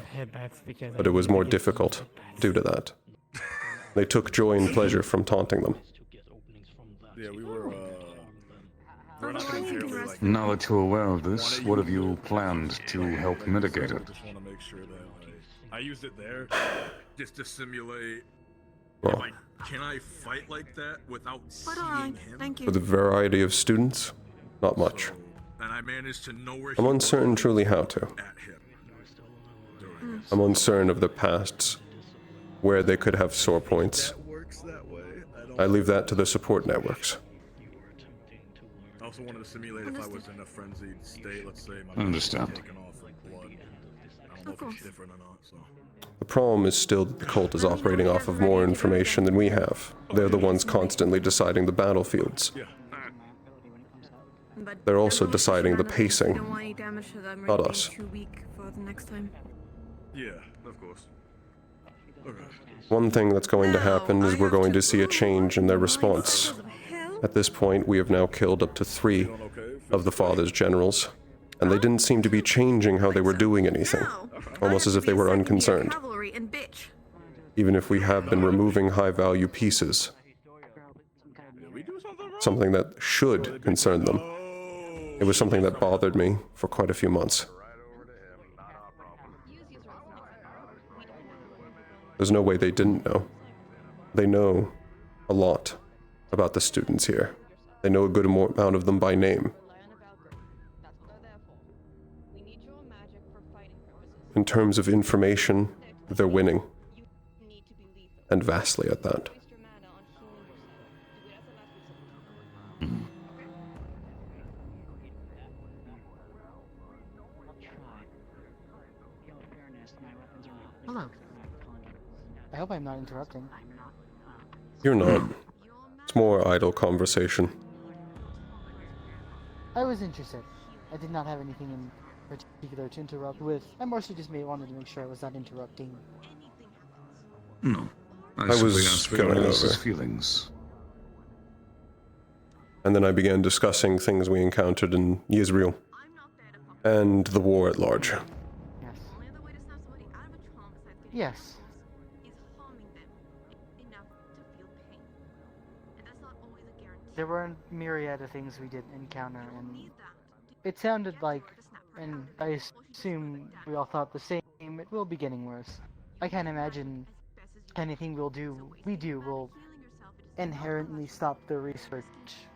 but it was more difficult due to that. They took joy and pleasure from taunting them. Yeah, we were, Now that you're aware of this, what have you planned to help mitigate it? I just want to make sure that I used it there just to simulate. Well, Can I fight like that without But alright, seeing him? thank you. for the variety of students, not much. And I managed to know where I'm he uncertain was truly how to. at him. I'm uncertain of their pasts, where they could have sore points. Works that way. I leave that to the support networks. I also wanted to simulate if I was in a frenzied state. Let's say my I understand. taken off like blood. I don't don't know if it's different or not, so. The problem is still that the cult is operating off of more information than we have. They're the ones constantly deciding the battlefields. They're also deciding the pacing, not us. Yeah, of course. Okay. One thing that's going to happen is we're going to see a change in their response. At this point, we have now killed up to 3 of the Father's generals, and they didn't seem to be changing how they were doing anything, almost as if they were unconcerned. Even if we have been removing high-value pieces, something that should concern them. It was something that bothered me for quite a few months. There's no way they didn't know. They know a lot about the students here. They know a good amount of them by name. In terms of information, they're winning. And vastly at that. Hello. I hope I'm not interrupting. You're not. It's more idle conversation. I was interested. I did not have anything in particular to interrupt with. I mostly just wanted to make sure I was not interrupting. No. I was going over feelings. And then I began discussing things we encountered in Israel and the war at large. Yes. Yes. There were a myriad of things we did encounter, and it sounded like, and I assume we all thought the same, it will be getting worse. I can't imagine anything we do will inherently stop the research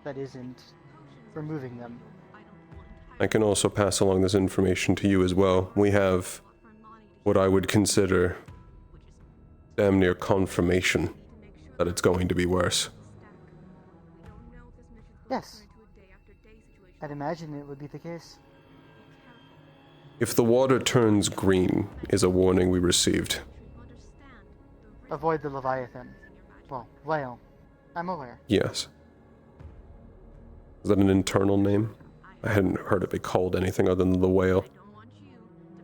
that isn't removing them. I can also pass along this information to you as well. We have what I would consider damn near confirmation that it's going to be worse. Yes. I'd imagine it would be the case. If the water turns green is a warning we received. Avoid the Leviathan. Well, whale. I'm aware. Yes. Is that an internal name? I hadn't heard it be called anything other than the whale.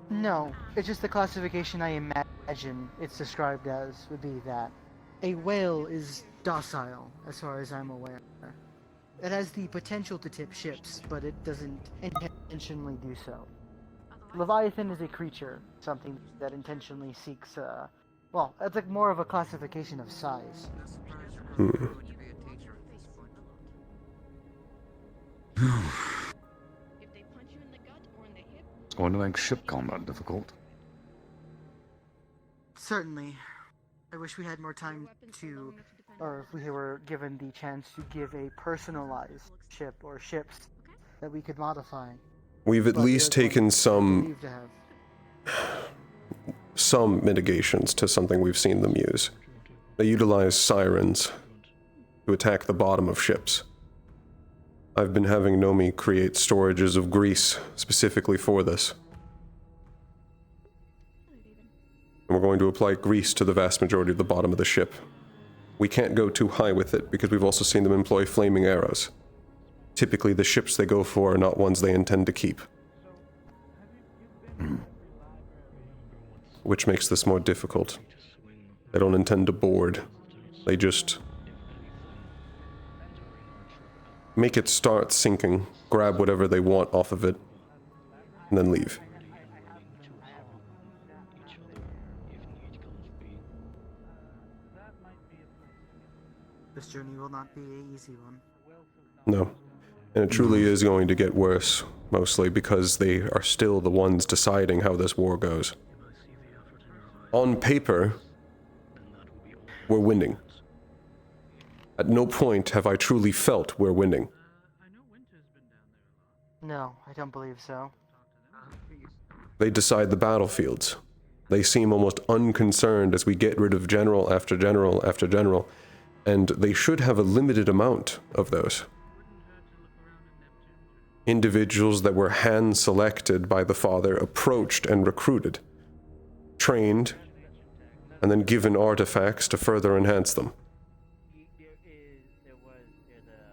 No, it's just the classification I imagine it's described as would be that. A whale is docile, as far as I'm aware. It has the potential to tip ships, but it doesn't intentionally do so. Leviathan is a creature, something that intentionally seeks, well, it's like more of a classification of size. It's going to make ship combat difficult. Certainly. I wish we had more time to, or if we were given the chance to give a personalized ship or ships that we could modify. We've at least taken some mitigations to something we've seen them use. They utilize sirens to attack the bottom of ships. I've been having Nomi create storages of grease specifically for this. And we're going to apply grease to the vast majority of the bottom of the ship. We can't go too high with it because we've also seen them employ flaming arrows. Typically, the ships they go for are not ones they intend to keep. Which makes this more difficult. They don't intend to board. They just make it start sinking, grab whatever they want off of it, and then leave. This journey will not be an easy one. No. And it truly is going to get worse, mostly because they are still the ones deciding how this war goes. On paper, we're winning. At no point have I truly felt we're winning. No, I don't believe so. They decide the battlefields. They seem almost unconcerned as we get rid of general after general after general, and they should have a limited amount of those. Individuals that were hand-selected by the Father, approached and recruited. trained, and then given artifacts to further enhance them.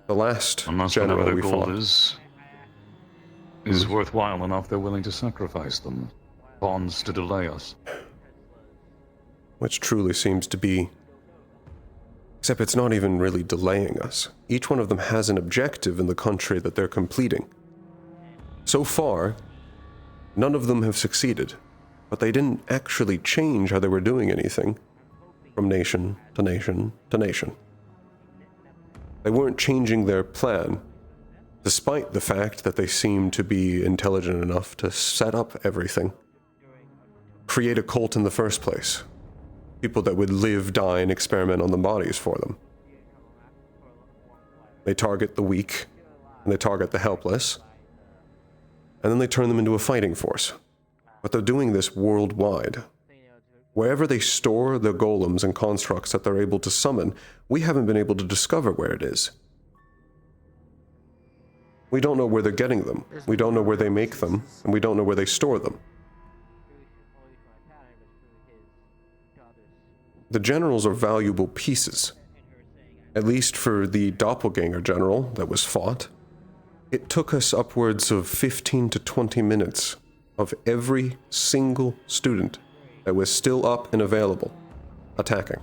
The last Unless general whatever we their goal fought. is worthwhile enough, they're willing to sacrifice them. Bonds to delay us. Which truly seems to be... Except it's not even really delaying us. Each one of them has an objective in the country that they're completing. So far, none of them have succeeded, but they didn't actually change how they were doing anything from nation to nation to nation. They weren't changing their plan, despite the fact that they seemed to be intelligent enough to set up everything. Create a cult in the first place. People that would live, die, and experiment on the bodies for them. They target the weak, and they target the helpless, and then they turn them into a fighting force. But they're doing this worldwide. Wherever they store the golems and constructs that they're able to summon, we haven't been able to discover where it is. We don't know where they're getting them. We don't know where they make them, and we don't know where they store them. The generals are valuable pieces. At least for the doppelganger general that was fought. It took us upwards of 15 to 20 minutes of every single student that was still up and available, attacking,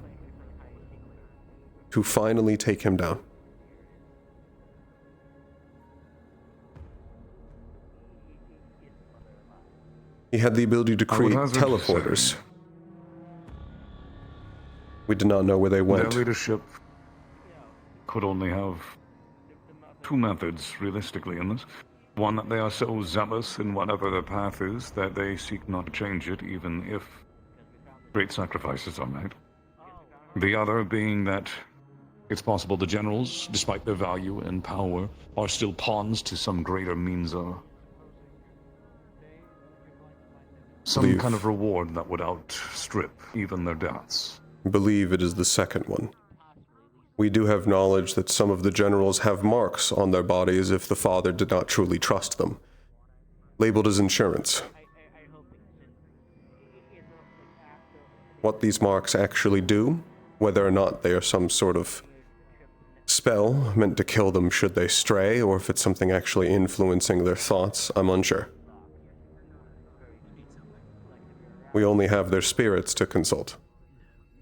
to finally take him down. He had the ability to create teleporters. We did not know where they went. Their leadership could only have two methods, realistically, in this. One, that they are so zealous in whatever their path is that they seek not to change it, even if great sacrifices are made. The other being that it's possible the generals, despite their value and power, are still pawns to some greater means of some kind of reward that would outstrip even their deaths. Believe it is the second one. We do have knowledge that some of the generals have marks on their bodies if the father did not truly trust them, labeled as insurance. What these marks actually do, whether or not they are some sort of spell meant to kill them should they stray, or if it's something actually influencing their thoughts, I'm unsure. We only have their spirits to consult.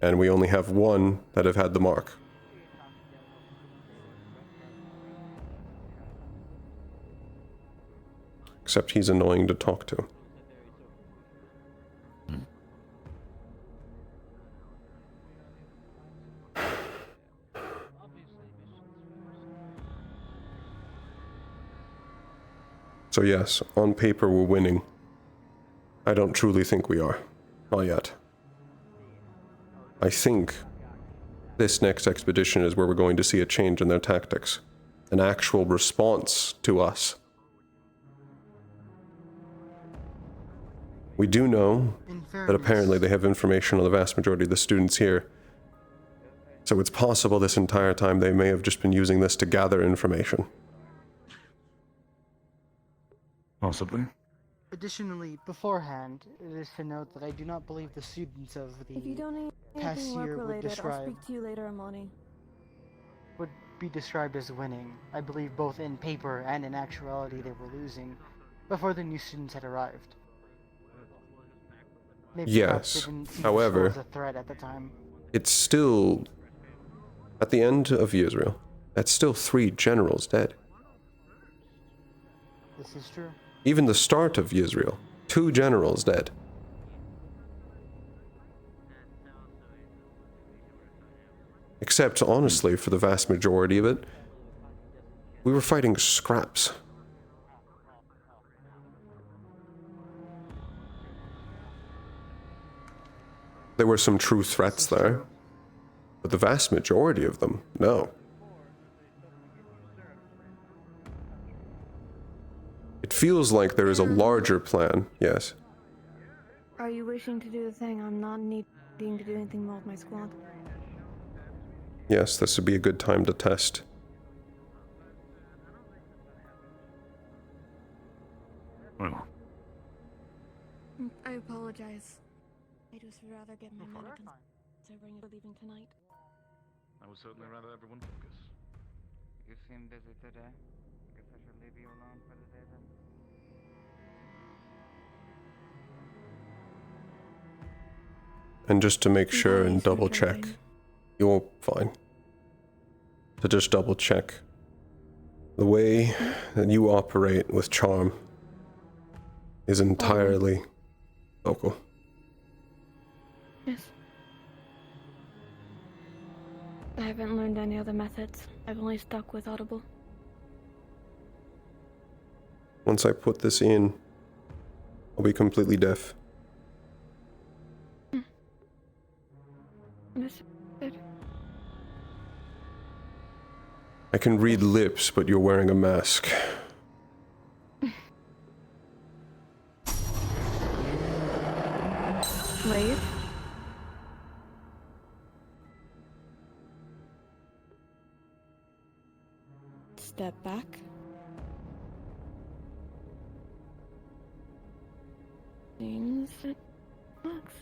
And we only have one that have had the mark. Except he's annoying to talk to. So yes, on paper we're winning. I don't truly think we are. Not yet. I think this next expedition is where we're going to see a change in their tactics. An actual response to us. We do know that apparently they have information on the vast majority of the students here. So it's possible this entire time they may have just been using this to gather information. Possibly. Additionally, beforehand, it is to note that I do not believe the students of the If you don't need past anything year would work-related, I'll describe speak to you later, Amani. would be described as winning. I believe both in paper and in actuality they were losing before the new students had arrived. Maybe perhaps they Yes, didn't see however, the school as a threat at the time. it's still, at the end of Israel, that's still 3 generals dead. This is true. Even the start of Israel, 2 generals dead. Except, honestly, for the vast majority of it, we were fighting scraps. There were some true threats there, but the vast majority of them, no. It feels like there is a larger plan, yes. Are you wishing to do the thing I'm not needing to do anything more with my squad? Yes, this would be a good time to test. Well, I apologize. I just rather get my medicine considering you're leaving tonight. I would certainly rather everyone focus. You seem busy today. Guess I should leave you alone for the day then. And just to make sure and double check, you're fine. To just double check, the way that you operate with charm is entirely vocal. Yes. I haven't learned any other methods. I've only stuck with audible. Once I put this in, I'll be completely deaf. Understood. I can read lips, but you're wearing a mask. Wait. Step back. Seems it works.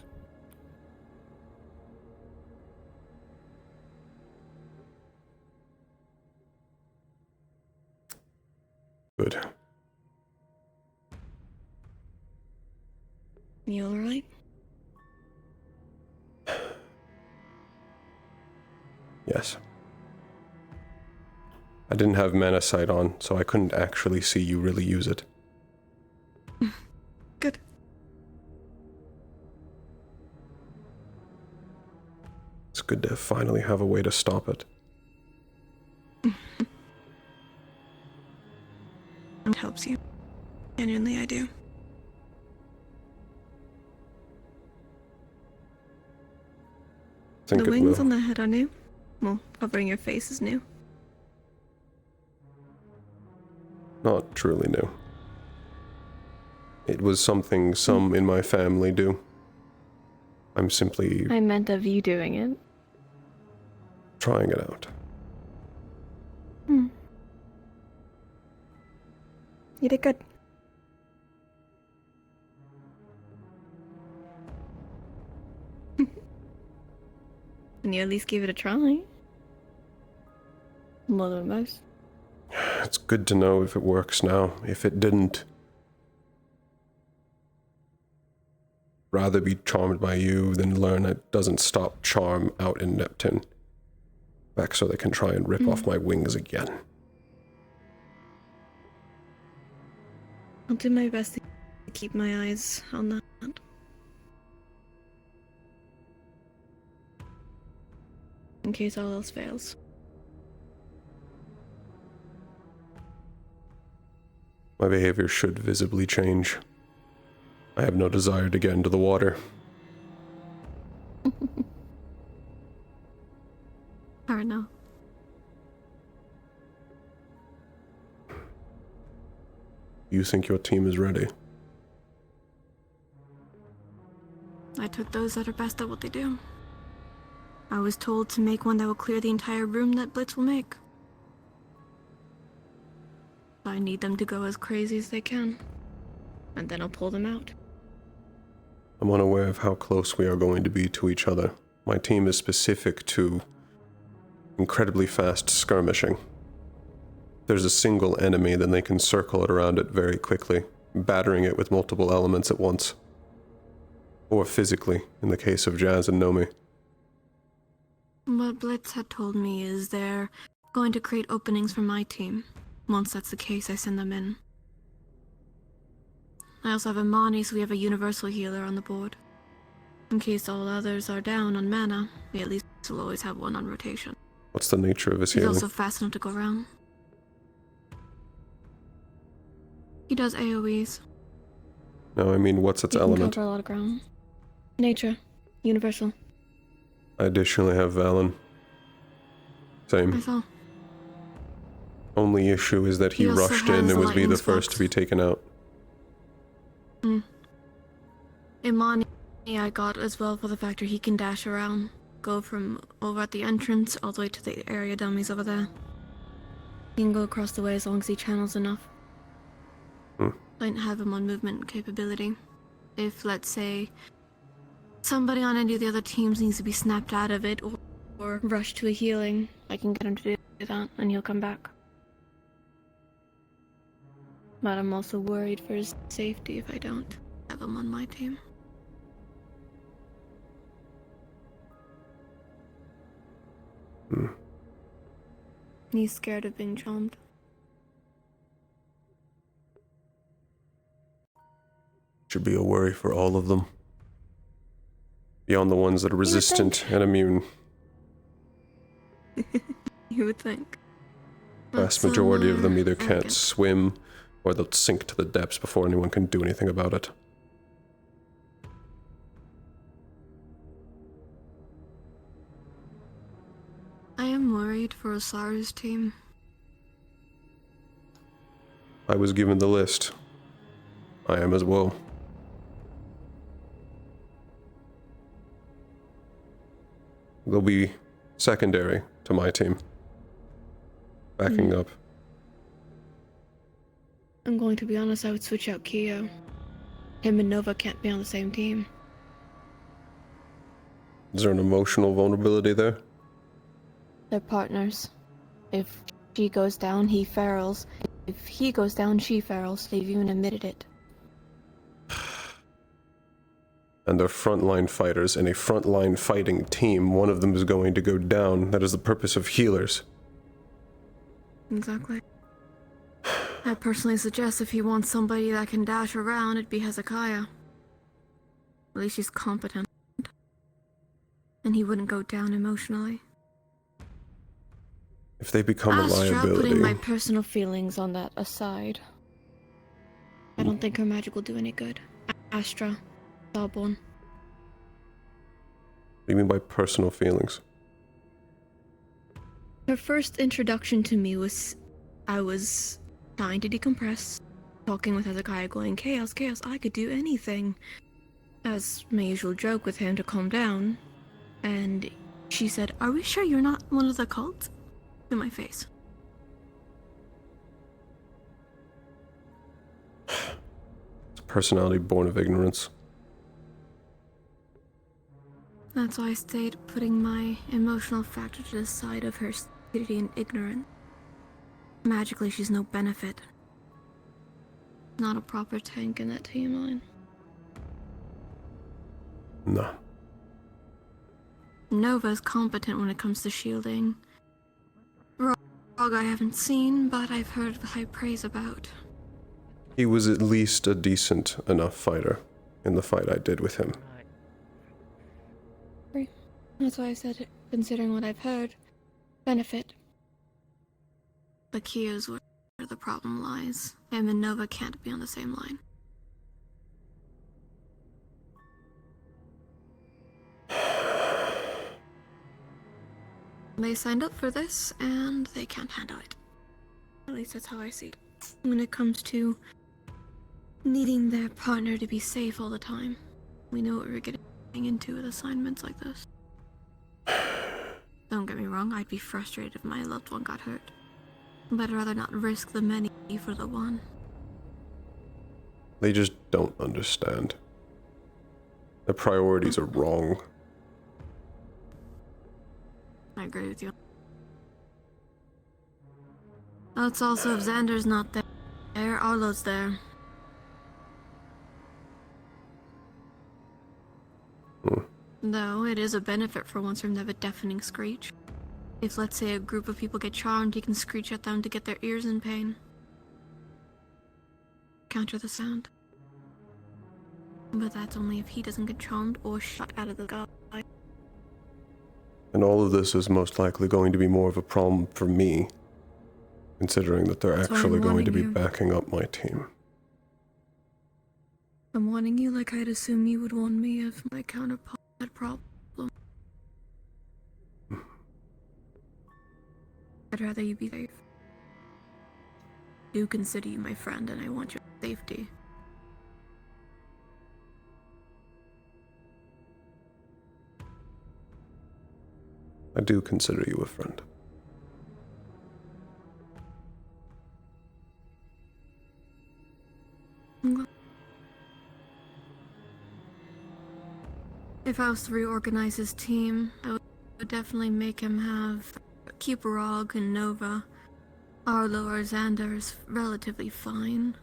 Good. You alright? Yes. I didn't have mana sight on, so I couldn't actually see you really use it. Good. It's good to finally have a way to stop it. It helps you. Genuinely, I do. Think the it wings will. on the head are new. Well, covering your face is new. Not truly new. It was something some in my family do. I'm simply I meant of you doing it. trying it out. You did good. And you at least gave it a try. More than most. It's good to know if it works now. If it didn't, rather be charmed by you than learn it doesn't stop charm out in Neptune. Back so they can try and rip off my wings again. I'll do my best to keep my eyes on that. In case all else fails. My behavior should visibly change. I have no desire to get into the water. Fair enough. You think your team is ready? I took those that are best at what they do. I was told to make one that will clear the entire room that Blitz will make. I need them to go as crazy as they can. And then I'll pull them out. I'm unaware of how close we are going to be to each other. My team is specific to incredibly fast skirmishing. If there's a single enemy, then they can circle it around it very quickly, battering it with multiple elements at once. Or physically, in the case of Jazz and Nomi. What Blitz had told me is they're going to create openings for my team. Once that's the case, I send them in. I also have Imani, so we have a universal healer on the board. In case all others are down on mana, we at least will always have one on rotation. What's the nature of his He's healing? also fast enough to go around. He does AoEs. No, I mean, what's its He can element? cover a lot of ground. Nature. Universal. I additionally have Valen. I Same. saw. Only issue is that he He also rushed in has and was be the lightning first to be taken out. Imani I got as well for the factor he can dash around. Go from over at the entrance all the way to the area dummies over there. He can go across the way as long as he channels enough. I didn't have him on movement capability. If, let's say, somebody on any of the other teams needs to be snapped out of it or rushed to a healing, I can get him to do that, and he'll come back. But I'm also worried for his safety if I don't have him on my team. He's scared of being charmed. Should be a worry for all of them. Beyond the ones that are resistant and immune. You would think. Vast majority of them either can't swim or they'll sink to the depths before anyone can do anything about it. I am worried for Osaru's team. I was given the list. I am as well. They'll be secondary to my team. Backing up. I'm going to be honest, I would switch out Kyo. Him and Nova can't be on the same team. Is there an emotional vulnerability there? They're partners. If she goes down, he ferals. If he goes down, she ferals. They've even admitted it. And they're frontline fighters. In a frontline fighting team, one of them is going to go down. That is the purpose of healers. Exactly. I personally suggest if he wants somebody that can dash around, it'd be Hezekiah. At least she's competent. And he wouldn't go down emotionally. If they become a liability... putting my personal feelings on that aside. I don't think her magic will do any good. Astra. Starborn. What do you mean by personal feelings? Her first introduction to me was... I was trying to decompress. Talking with Hezekiah going, Chaos, Chaos, I could do anything. As my usual joke with him to calm down. And she said, are we sure you're not one of the cults? In my face. It's a personality born of ignorance. That's why I stayed putting my emotional factor to the side of her stupidity and ignorance. Magically, she's no benefit. Not a proper tank in that team line. No. Nova's competent when it comes to shielding. Rog I haven't seen, but I've heard high praise about. He was at least a decent enough fighter in the fight I did with him. That's why I said, considering what I've heard, benefit. But Kyo's where the problem lies. Him and Nova can't be on the same line. They signed up for this, and they can't handle it. At least that's how I see it. When it comes to needing their partner to be safe all the time, we know what we're getting into with assignments like this. Don't get me wrong, I'd be frustrated if my loved one got hurt. But I'd rather not risk the many for the one. They just don't understand. Their priorities are wrong. I agree with you. That's also if Xander's not there, Arlo's there. Though it is a benefit for once from the deafening screech. If, let's say, a group of people get charmed, he can screech at them to get their ears in pain. Counter the sound. But that's only if he doesn't get charmed or shot out of the sky. And all of this is most likely going to be more of a problem for me, considering that they're actually going to be backing up my team. I'm warning you like I'd assume you would warn me if my counterpart had a problem. I'd rather you be safe. I do consider you my friend and I want your safety. I do consider you a friend. If I was to reorganize his team, I would definitely make him keep Rog and Nova. Arlo or Xander is relatively fine.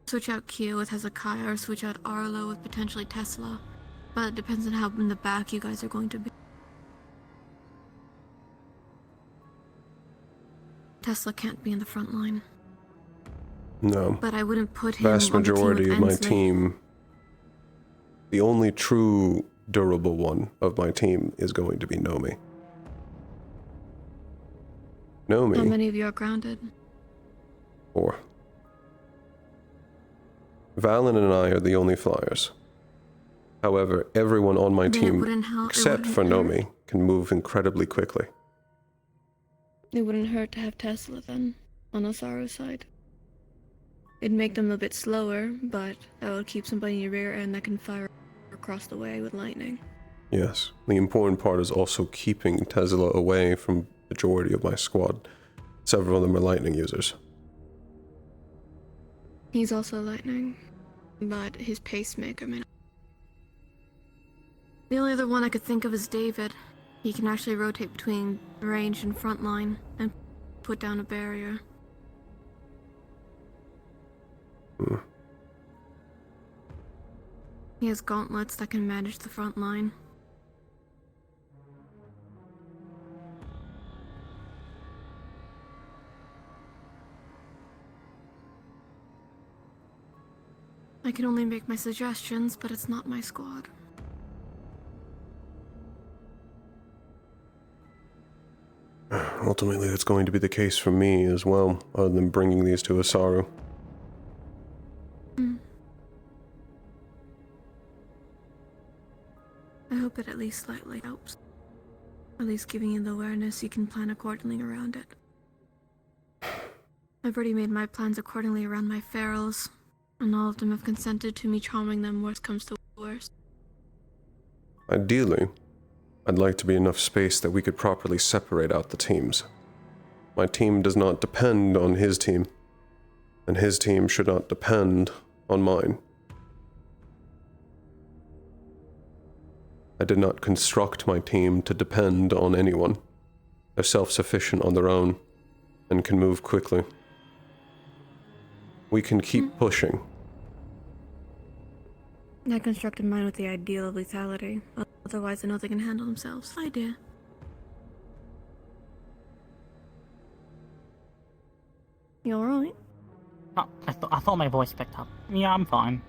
Switch out Kyo with Hezekiah or switch out Arlo with potentially Tesla. But it depends on how in the back you guys are going to be. Tesla can't be in the front line. No. But I wouldn't put him Vast on the team majority with of my Ensley. team, the only true durable one of my team is going to be Nomi. How Nomi, many of you are grounded? 4. Valen and I are the only flyers. However, everyone on my Then it team, wouldn't help- it except wouldn't for hurt. Nomi, can move incredibly quickly. It wouldn't hurt to have Tesla then, on Osaru's side. It'd make them a bit slower, but that would keep somebody in your rear end that can fire across the way with lightning. Yes, the important part is also keeping Tesla away from majority of my squad. Several of them are lightning users. He's also lightning, but his pacemaker may not. The only other one I could think of is David. He can actually rotate between range and front line and put down a barrier. He has gauntlets that can manage the front line. I can only make my suggestions, but it's not my squad. Ultimately, that's going to be the case for me as well, other than bringing these to Osaru. I hope it at least slightly helps. At least giving you the awareness you can plan accordingly around it. I've already made my plans accordingly around my ferals, and all of them have consented to me charming them worst comes to worst. Ideally, I'd like to be enough space that we could properly separate out the teams. My team does not depend on his team, and his team should not depend on mine. I did not construct my team to depend on anyone. They're self-sufficient on their own, and can move quickly. We can keep pushing. I constructed mine with the ideal of lethality. Otherwise, I know they can handle themselves. Idea. You alright? Oh, I thought my voice picked up. Yeah, I'm fine.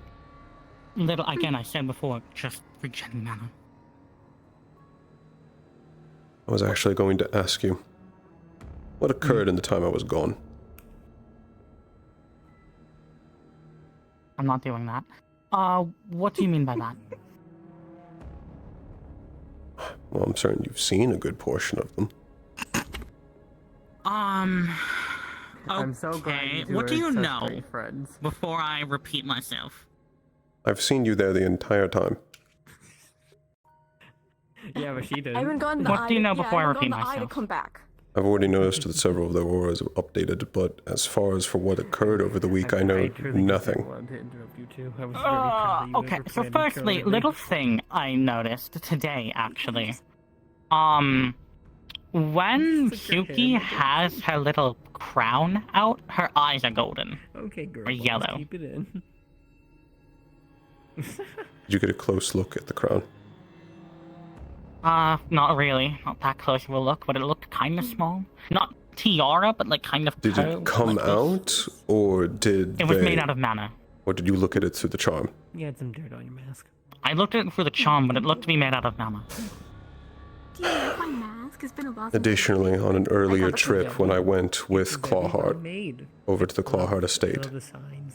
Again, I said before, just regen mana. I was actually going to ask you, what occurred in the time I was gone? I'm not doing that. What do you mean by that? Well, I'm certain you've seen a good portion of them. I'm so glad you two what do are you such know great friends. before I repeat myself? I've seen you there the entire time. Yeah, but she did. I haven't gotten the What eye do you know to, before I I haven't repeat gotten the eye to myself? come back. I've already noticed that several of their auras have updated, but as far as for what occurred over the week, I know nothing. Okay, so firstly, little thing I noticed today, actually. When Hyuki has her little crown out, her eyes are golden. Okay, girl. Or yellow. Keep it in. Did you get a close look at the crown? Not really. Not that close of a look, but it looked kind of small. Not tiara, but like kind of Did it curved, come like out, or did It was they... made out of mana. Or did you look at it through the charm? You had some dirt on your mask. I looked at it through the charm, but it looked to be made out of mana. Do you like my mask? It's been a while since Additionally, on an earlier trip when I went with Clawheart over to the Clawheart estate,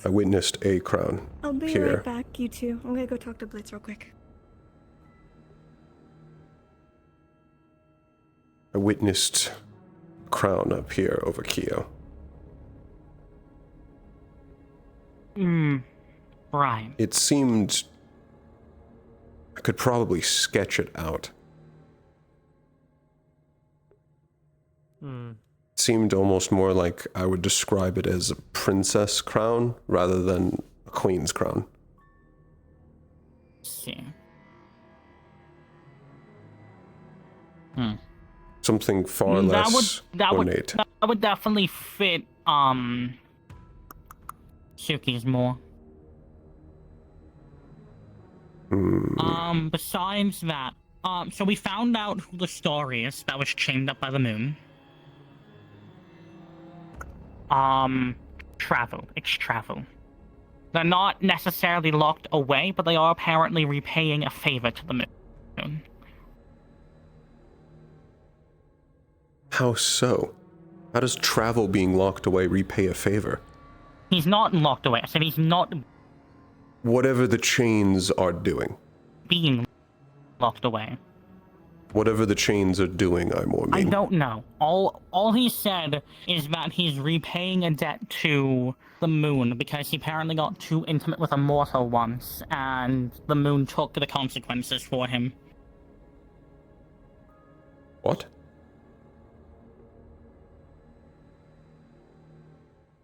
I witnessed a crown I'll be here. right back, you two. I'm gonna go talk to Blitz real quick. I witnessed a crown up here over Kyo. Right. It seemed I could probably sketch it out. It seemed almost more like I would describe it as a princess crown rather than a queen's crown. See. Something far less ornate. That would definitely fit, Suki's more. Besides that, so we found out who the star is that was chained up by the moon. Travel. It's travel. They're not necessarily locked away, but they are apparently repaying a favor to the moon. How so? How does travel being locked away repay a favor? He's not locked away. I said he's not... Whatever the chains are doing. Being locked away. Whatever the chains are doing, I more mean. I don't know. All he said is that he's repaying a debt to the moon because he apparently got too intimate with a mortal once, and the moon took the consequences for him. What?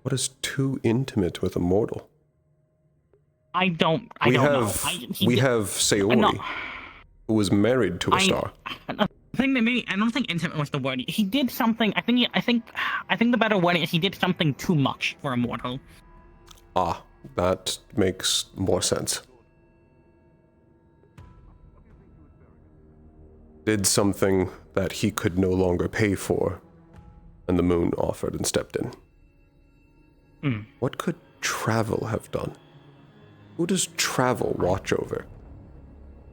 What is too intimate with a mortal? I don't know. We have Sayori, who was married to a star. I don't think intimate was the word. He did something. I think the better word is he did something too much for a mortal. Ah, that makes more sense. Did something that he could no longer pay for, and the moon offered and stepped in. What could travel have done? Who does travel watch over?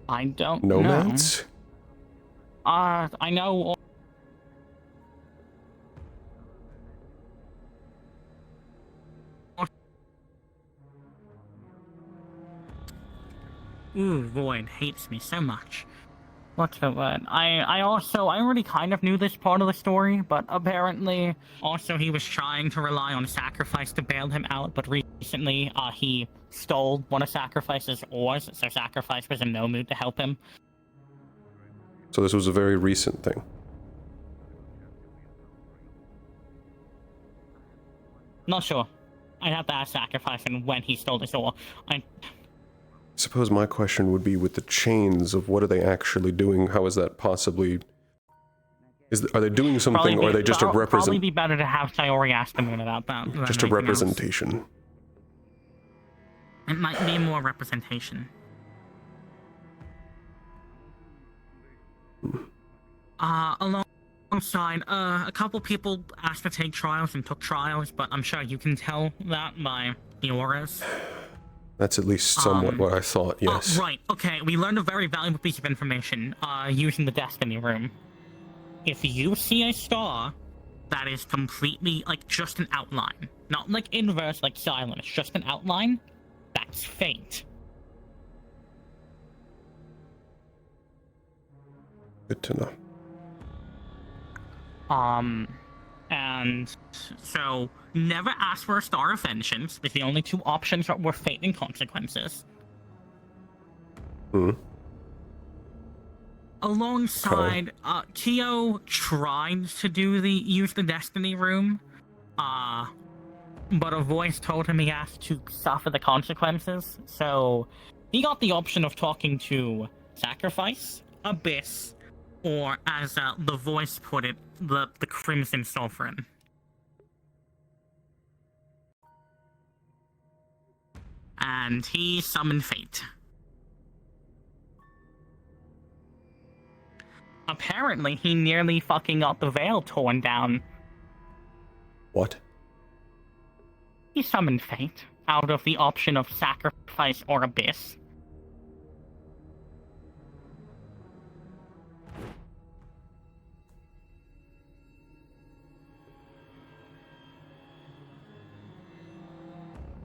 I don't know. Nomads? I know. Ooh, Void hates me so much. What's the word? I already kind of knew this part of the story, but apparently also he was trying to rely on Sacrifice to bail him out, but recently he stole one of Sacrifice's ores, so Sacrifice was in no mood to help him. So this was a very recent thing. Not sure. I'd have to ask Sacrifice and when he stole this ore. Suppose my question would be with the chains of what are they actually doing? How is that possibly... Are they doing something, or are they just a represent... Probably be better to have Sayori ask the moon about that. Just a representation. It might be more representation. Alongside, a couple people asked to take trials and took trials, but I'm sure you can tell that by the auras. That's at least somewhat what I thought, yes. Right, okay, we learned a very valuable piece of information, using the Destiny Room. If you see a star that is completely, like, just an outline, not like inverse, like silent, it's just an outline, that's fate. Good to know. And so never ask for a star of vengeance, because the only two options were fate and consequences. Alongside, Kyo tried to use the Destiny Room, but a voice told him he has to suffer the consequences, so he got the option of talking to Sacrifice, Abyss, or as the voice put it, the Crimson Sovereign. And he summoned fate. Apparently, he nearly fucking got the veil torn down. What? He summoned fate out of the option of Sacrifice or Abyss.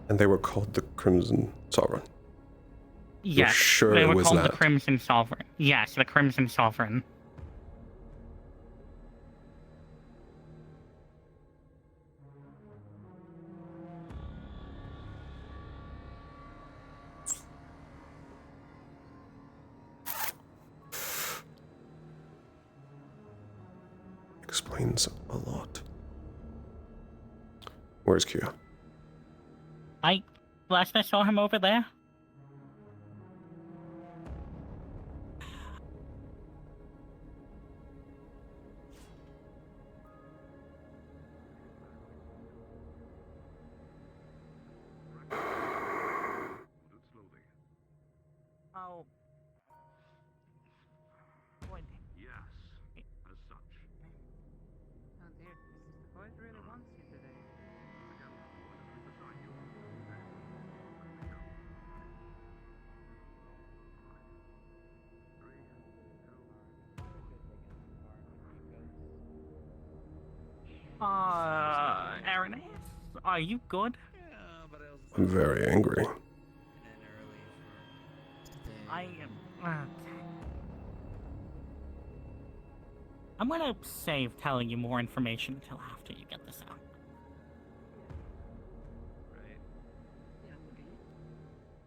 And they were called the Crimson Sovereign. Yes, You're sure they were it was called that? the Crimson Sovereign. Yes, the Crimson Sovereign. Explains a lot. Where's Kyo? Last I saw him over there. Aaron, are you good? I'm very angry. I am. I'm gonna save telling you more information until after you get this out.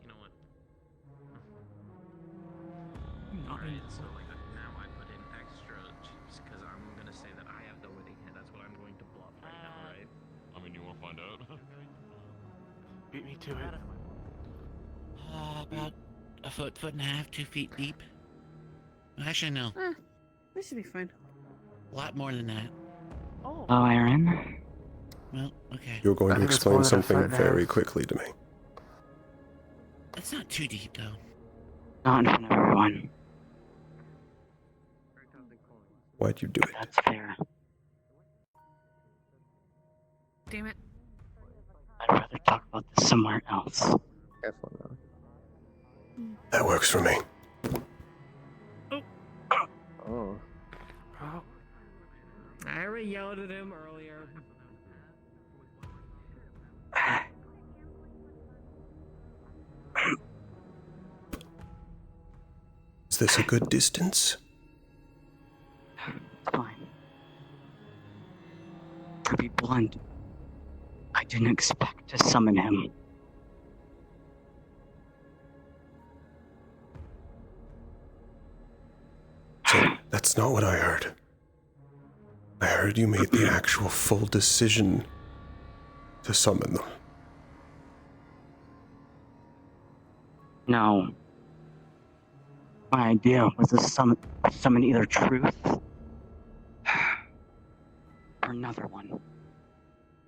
You know what? Alright, so now I put in extra chips because I'm gonna say that I have the winning hand. That's what I'm going to bluff right now, right? I mean, you won't find out. Beat me to it. About a foot and a half, 2 feet deep. Actually, no. We should be fine. A lot more than that. Oh. Aaron. Well, okay. You're going to think it's explain more than a foot something and a very half. quickly to me. It's not too deep, though. Not in front of everyone. Why'd you do it? That's fair. Damn it. I'd rather talk about this somewhere else. Careful now. That works for me. Oh. I already yelled at him earlier. Is this a good distance? Fine. To be blunt, I didn't expect to summon him. So that's not what I heard. I heard you made the actual full decision to summon them. No. My idea was to summon either truth or another one.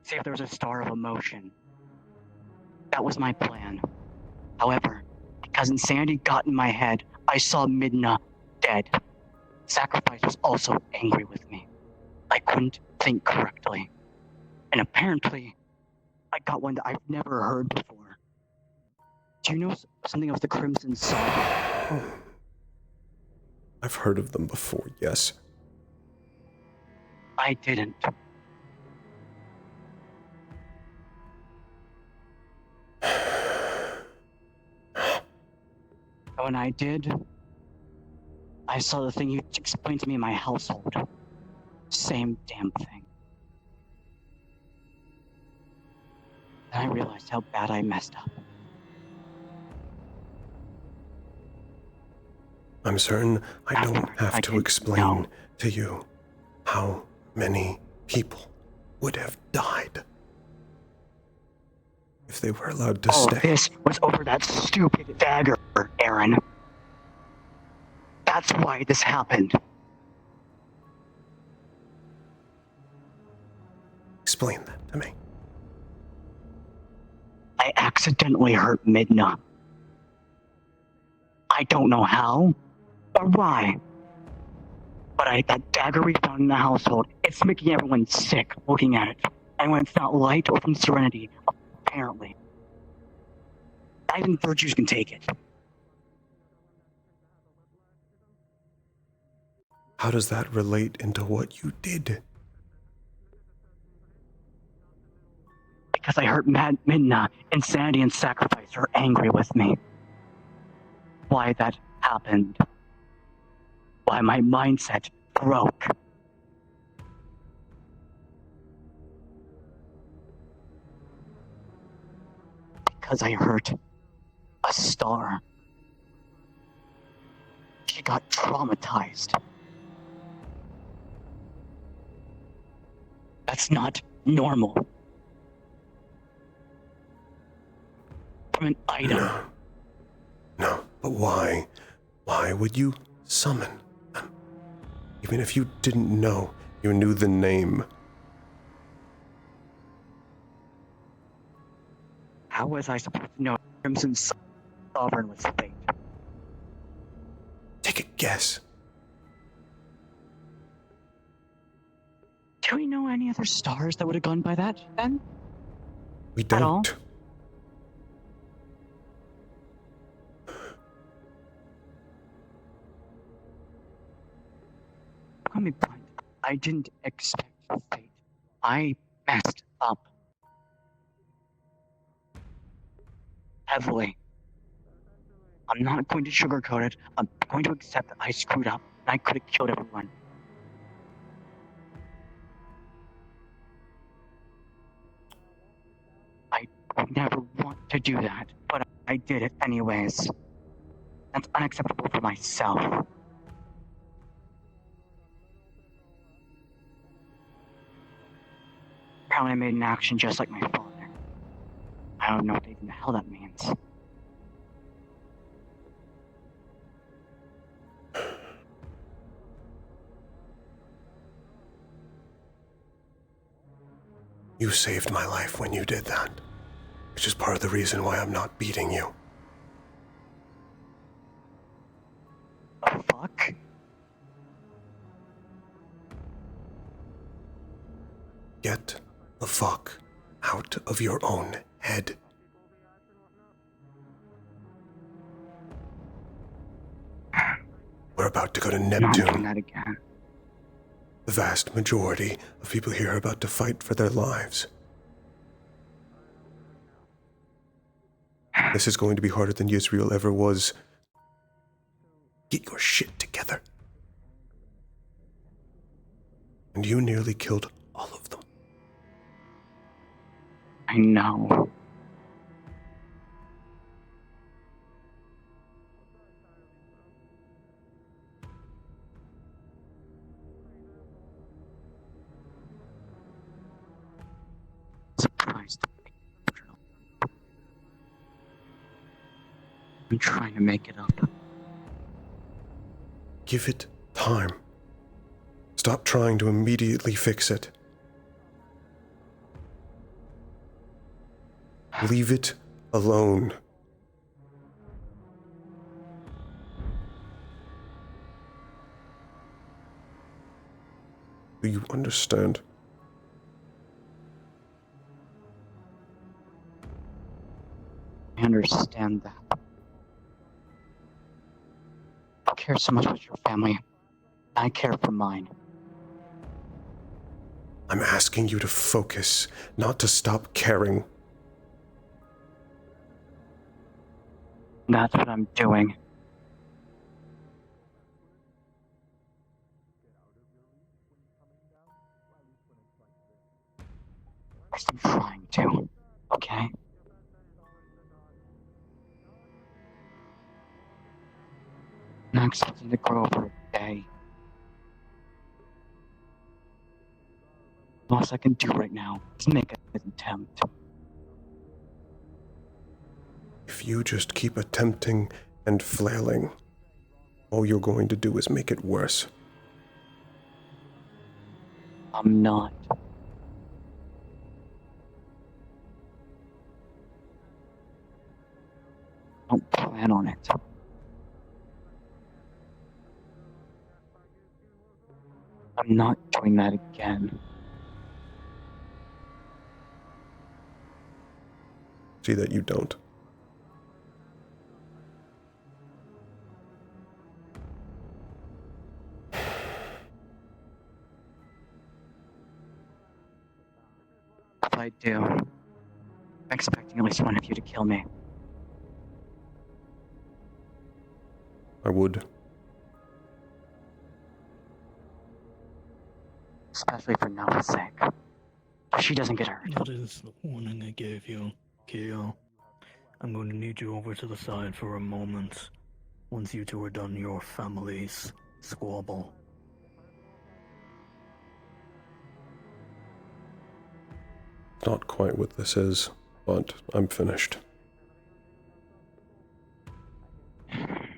See if there was a star of emotion. That was my plan. However, because insanity got in my head, I saw Midna dead. Sacrifice was also angry with me. I couldn't think correctly. And apparently, I got one that I've never heard before. Do you know something of the Crimson Saga? I've heard of them before, yes. I didn't. When I did, I saw the thing you explained to me in my household. Same damn thing. And I realized how bad I messed up. I'm certain I don't have to explain to you how many people would have died if they were allowed to All stay. of this was over that stupid dagger, Aaron. That's why this happened. Explain that to me. I accidentally hurt Midna. I don't know how or why. But that dagger we found in the household, it's making everyone sick looking at it. And when it's not light or from Serenity, apparently. Not even virtues can take it. How does that relate into what you did? Because I hurt Midna, insanity and sacrifice are angry with me. Why that happened. Why my mindset broke. Because I hurt a star. She got traumatized. That's not normal. From an item. No, but why? Why would you summon them? Even if you didn't know, you knew the name. How was I supposed to know Crimson Sovereign was fate? Take a guess. Do we know any other stars that would have gone by that, then? We At all? don't. Let me blunt. I didn't expect fate. I messed up. Heavily. I'm not going to sugarcoat it. I'm going to accept that I screwed up and I could have killed everyone. I would never want to do that, but I did it anyways. That's unacceptable for myself. Apparently I made an action just like my father. I don't know what even the hell that means. You saved my life when you did that, which is part of the reason why I'm not beating you. The fuck? Get the fuck out of your own head. We're about to go to Not Neptune. doing that again. The vast majority of people here are about to fight for their lives. This is going to be harder than Israel ever was. Get your shit together. And you nearly killed all of them. I know. Surprised. I'm trying to make it up. Give it time. Stop trying to immediately fix it. Leave it alone. Do you understand? I understand that. I care so much about your family. I care for mine. I'm asking you to focus, not to stop caring. That's what I'm doing. I'm trying to, okay? I'm not expecting to grow over a day. The most I can do right now is make an attempt. If you just keep attempting and flailing, all you're going to do is make it worse. I'm not. I don't plan on it. I'm not doing that again. See that you don't. If I do, I'm expecting at least one of you to kill me. I would. Especially for Nova's sake. So she doesn't get hurt. That is the warning I gave you, Kyo. I'm going to need you over to the side for a moment. Once you two are done your family's squabble. Not quite what this is, but I'm finished. I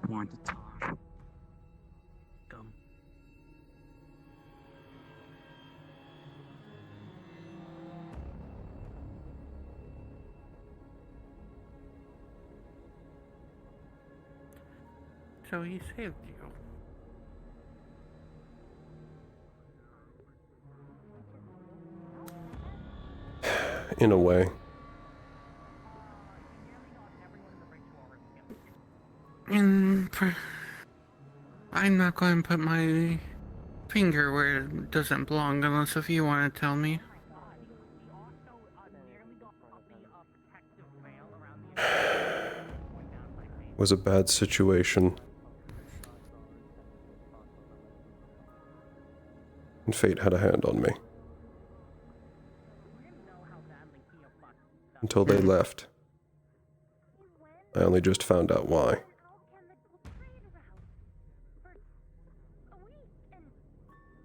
want to talk. Come. So he saved you. In a way. I'm not going to put my finger where it doesn't belong, unless if you want to tell me. Was a bad situation. And fate had a hand on me. Until they left. I only just found out why.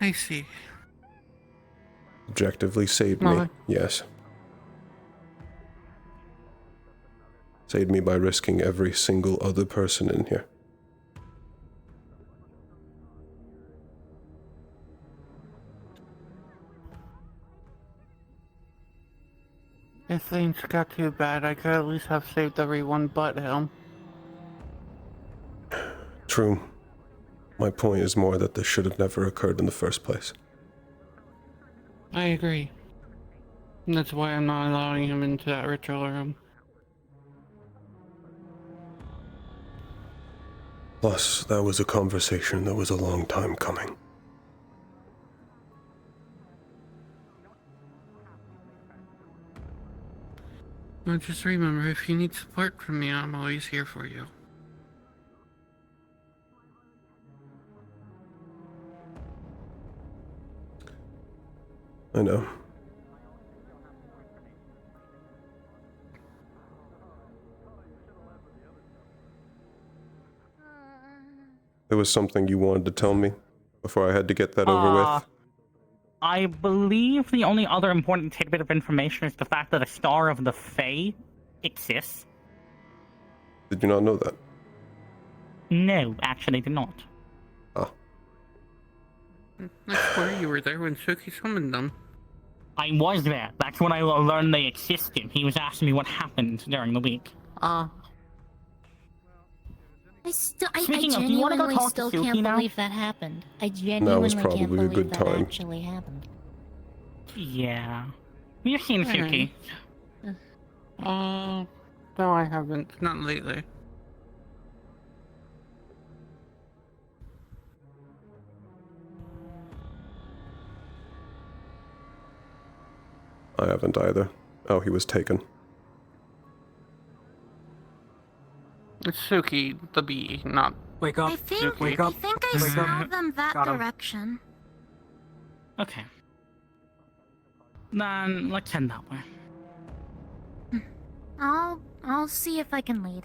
I see. Objectively saved me, Well, yes. Saved me by risking every single other person in here. if things got too bad, I could at least have saved everyone but him. True. My point is more that this should have never occurred in the first place. I agree. And that's why I'm not allowing him into that ritual room. Plus, that was a conversation that was a long time coming. Well, just remember, if you need support from me, I'm always here for you. I know. There was something you wanted to tell me before I had to get that over with? I believe the only other important tidbit of information is the fact that a Star of the Fae exists. Did you not know that? No, actually did not. Ah. I swear you were there when Suki summoned them. I was there. That's when I learned they existed. He was asking me what happened during the week. I Speaking of, do you want to go genuinely talk to still Suki can't now? believe that happened. I Now genuinely is can't probably a believe good that time. actually happened. Yeah. You've seen Suki. No, I haven't. Not lately. I haven't either. Oh, he was taken. It's Suki, the bee, not... Wake up. I think Suki. I think I saw them that Got 'em. direction. Okay. Then let's head that way. I'll see if I can lead.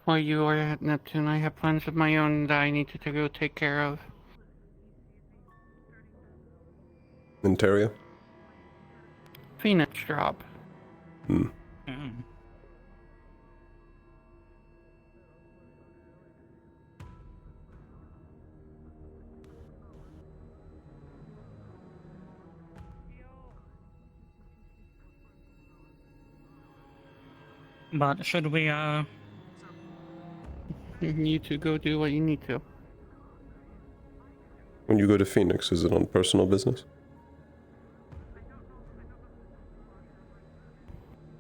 While you are at Neptune, I have plans of my own that I need to go take care of. Interia? Phoenix drop. Hmm. But should we, You two go do what you need to. When you go to Phoenix, is it on personal business?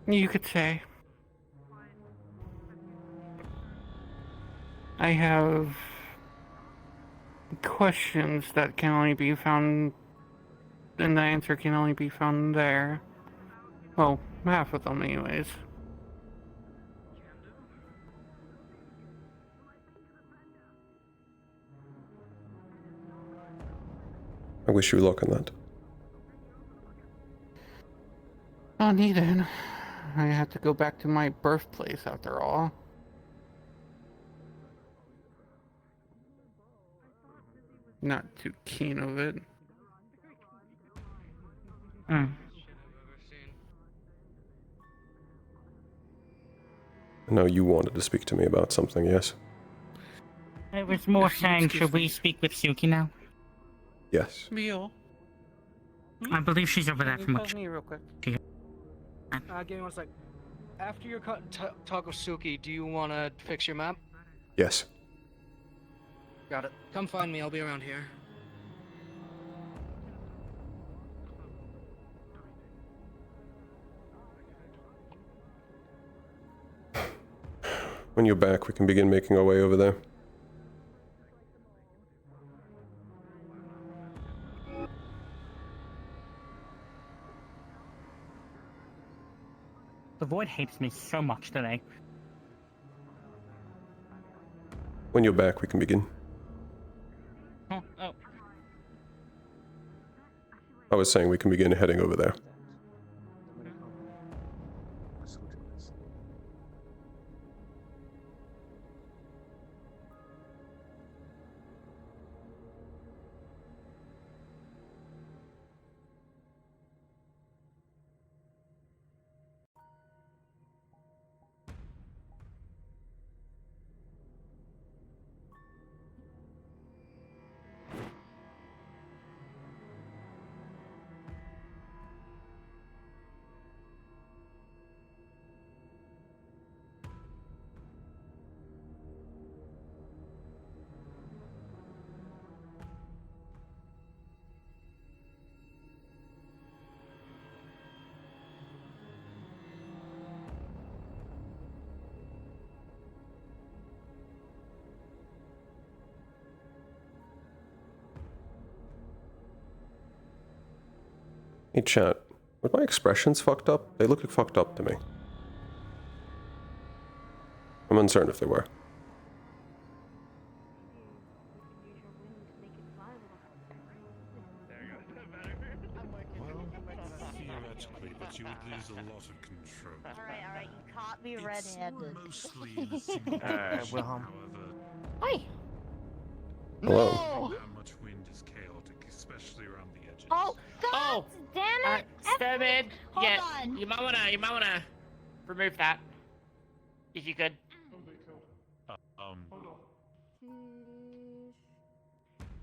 You could say. I have questions that can only be found, and the answer can only be found there. Well, half of them anyways. I wish you luck on that. Oh, needed. I have to go back to my birthplace after all. Not too keen of it. I know you wanted to speak to me about something, yes? I was more saying, should we speak with Suki now? Yes. Mio. I believe she's over there Can from you what tell me real quick? she... Give me one sec. After your talk with Suki, do you want to fix your map? Yes. Got it. Come find me, I'll be around here. When you're back, we can begin making our way over there. The Void hates me so much today. When you're back, we can begin. Oh. I was saying we can begin heading over there. Hey chat, were my expressions fucked up? They look fucked up to me. I'm uncertain if they were. Theoretically, but you would lose a lot of control. Alright, you caught me red-handed. Mostly in a single direction, however. Hi! Hello. How much wind is chaotic, especially around the edges. Oh, God damn it! Sturmid, Hold yeah, on. you might wanna remove that, if you could.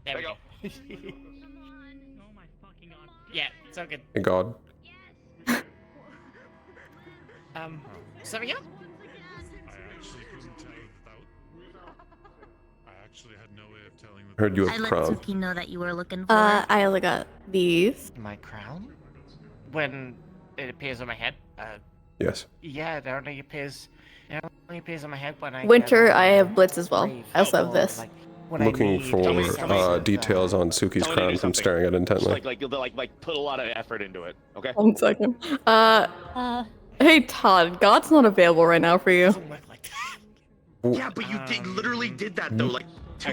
There we go. Oh my fucking god. Yeah, it's all good. Hey God. Something up? I actually couldn't tell without. I actually had no way of telling the. Heard you I have let crown. Suki know that you were looking for I only got these. My crown? When it appears on my head? Yes. Yeah, it only appears on my head when I Winter, get, I have Blitz as well. brave I also have or, this. like, when I Looking need for something. details on Suki's Tell me to do crown from something. staring at it intently. Like put a lot of effort into it. Okay. 1 second. Hey Todd, God's not available right now for you. Yeah, but you literally did that though. Like.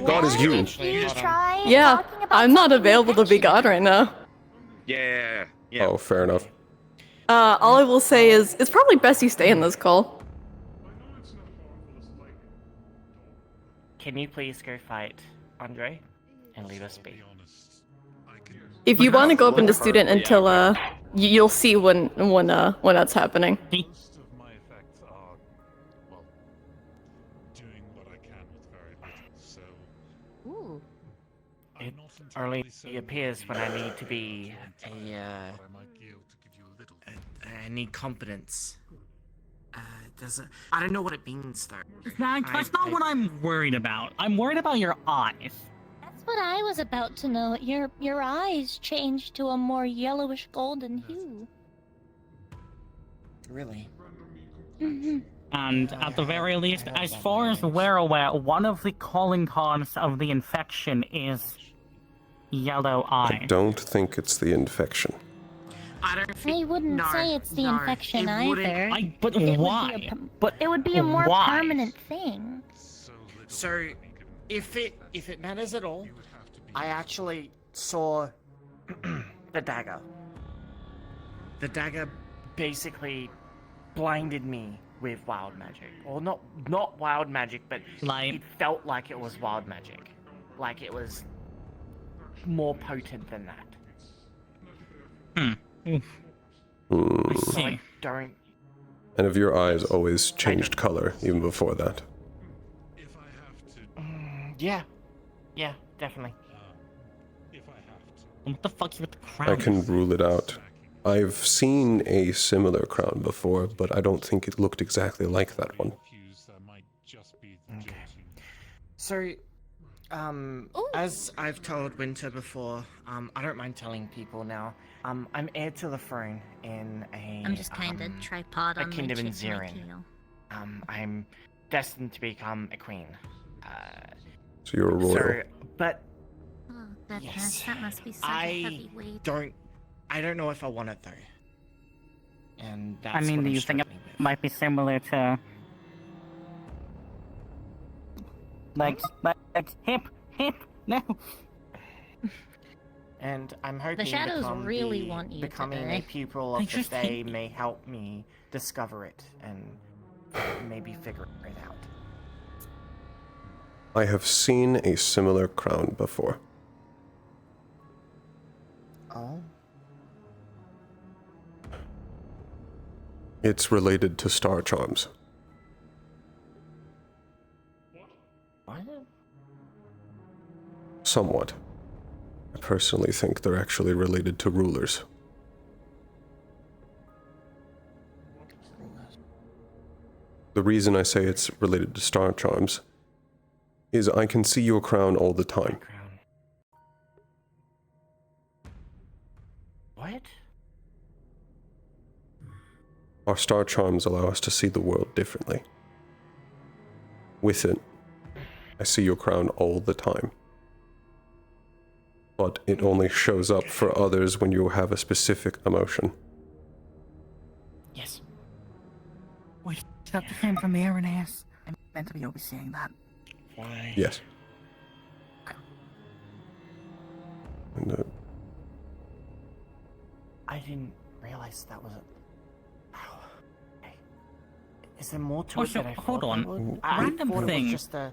God is you. You try Yeah, talking about I'm not something available to be God right now. Yeah. Oh, fair enough. All I will say is, it's probably best you stay in this call. Can you please go fight Andre and leave us be? If you want to go up into student until, you'll see when that's happening. Most of my effects are, well, doing what I can with very little, so. Ooh. It only appears when I need to be I need confidence. I don't know what it means though. That's not what I'm worried about. I'm worried about your eyes. That's what I was about to know. Your eyes changed to a more yellowish golden hue. Really? And at the very least, as far as we're aware, one of the calling cards of the infection is yellow eye. I don't think it's the infection. I wouldn't say it's the infection either. But It would be why? But it would be a more why? permanent thing. So, if it matters at all, I actually saw the dagger. The dagger basically blinded me with wild magic, or not wild magic, but it felt like it was wild magic, like it was more potent than that. So I don't. And have your eyes always changed color, even before that? Yeah, definitely. What the fuck's with the crown? I can rule it out. I've seen a similar crown before, but I don't think it looked exactly like that one. Okay. So, as I've told Winter before, I don't mind telling people now. I'm heir to the throne in a. I'm just kinda tripod a on my kingdom in chip and my Zirin. tail. I'm destined to become a queen. So you're a royal. So, but Oh, yes, that must be such a heavy weight. I don't know if I want it though. And that's I mean, what do I'm you think it struggling with. might be similar to like hip, no. And I'm hoping shadows really want you becoming today. a pupil I of the just Fae hate- may help me discover it and maybe figure it out. I have seen a similar crown before. Oh? It's related to star charms. What? Somewhat. I personally think they're actually related to rulers. The reason I say it's related to star charms is I can see your crown all the time. What? Our star charms allow us to see the world differently. With it, I see your crown all the time. But it only shows up for others when you have a specific emotion. Yes. Wait, is that the same for me, Aaron ass? I'm meant to be overseeing that. Why? Yes. And, I didn't realize that was a... Wow. Okay. Is there more to it Also, than I hold thought on. there would? I Random thought it thing. was just a...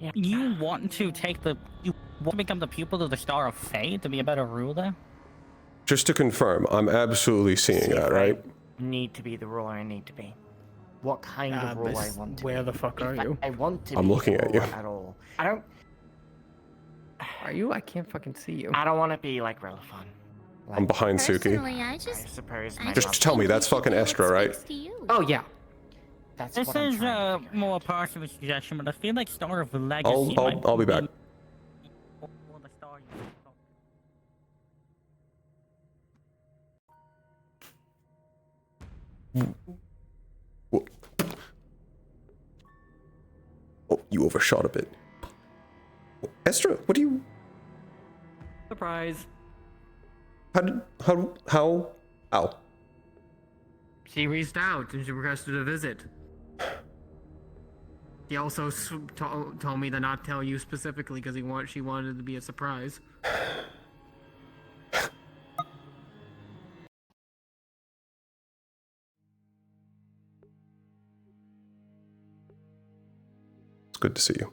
Yeah. You want to become the pupil of the Star of Fate to be a better ruler? just to confirm, I'm absolutely seeing that, right? Need to be the ruler I need to be. What kind of ruler I want to where be. the fuck are If you? I want to I'm be looking the at you. ruler at all. I don't... Are you? I can't fucking see you. I don't want to be like Relafon. I'm behind Suki. Personally, I suppose Just tell me, that's fucking Estra, right? Oh yeah. That's This what I'm is trying to more personal suggestion, but I feel like Star of Legacy I'll be back. Whoa. Oh, you overshot a bit. Estra, what do you... Surprise. How? Ow. She reached out and she requested a visit. He also told me to not tell you specifically because she wanted it to be a surprise. It's good to see you.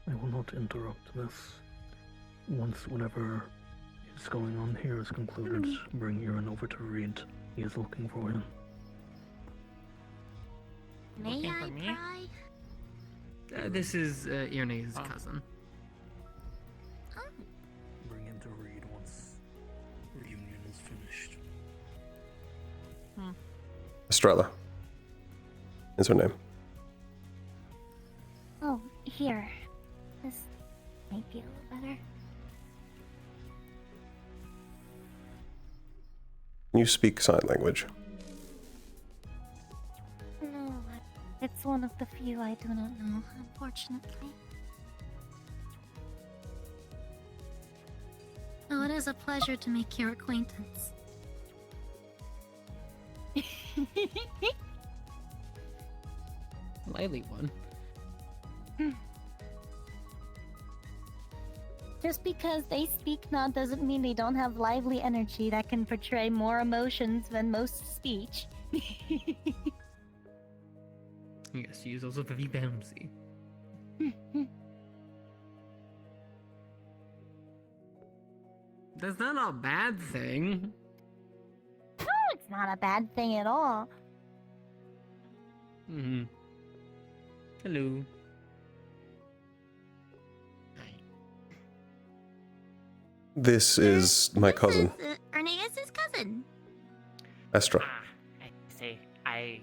I will not interrupt this. Whenever is going on here is concluded, bring Euron over to Reed. He is looking for him. May I pry? This is Irne's cousin. Bring him to Reed once reunion is finished. Estrella is her name. Oh, here. This might be a little better. Can you speak sign language? No, it's one of the few I do not know, unfortunately. Oh, it is a pleasure to make your acquaintance. Lively one. Just because they speak not doesn't mean they don't have lively energy that can portray more emotions than most speech. Yes, she is also very bouncy. That's not a bad thing. No, it's not a bad thing at all. Hello. This is my cousin, Erneas' cousin. Estra. I see. I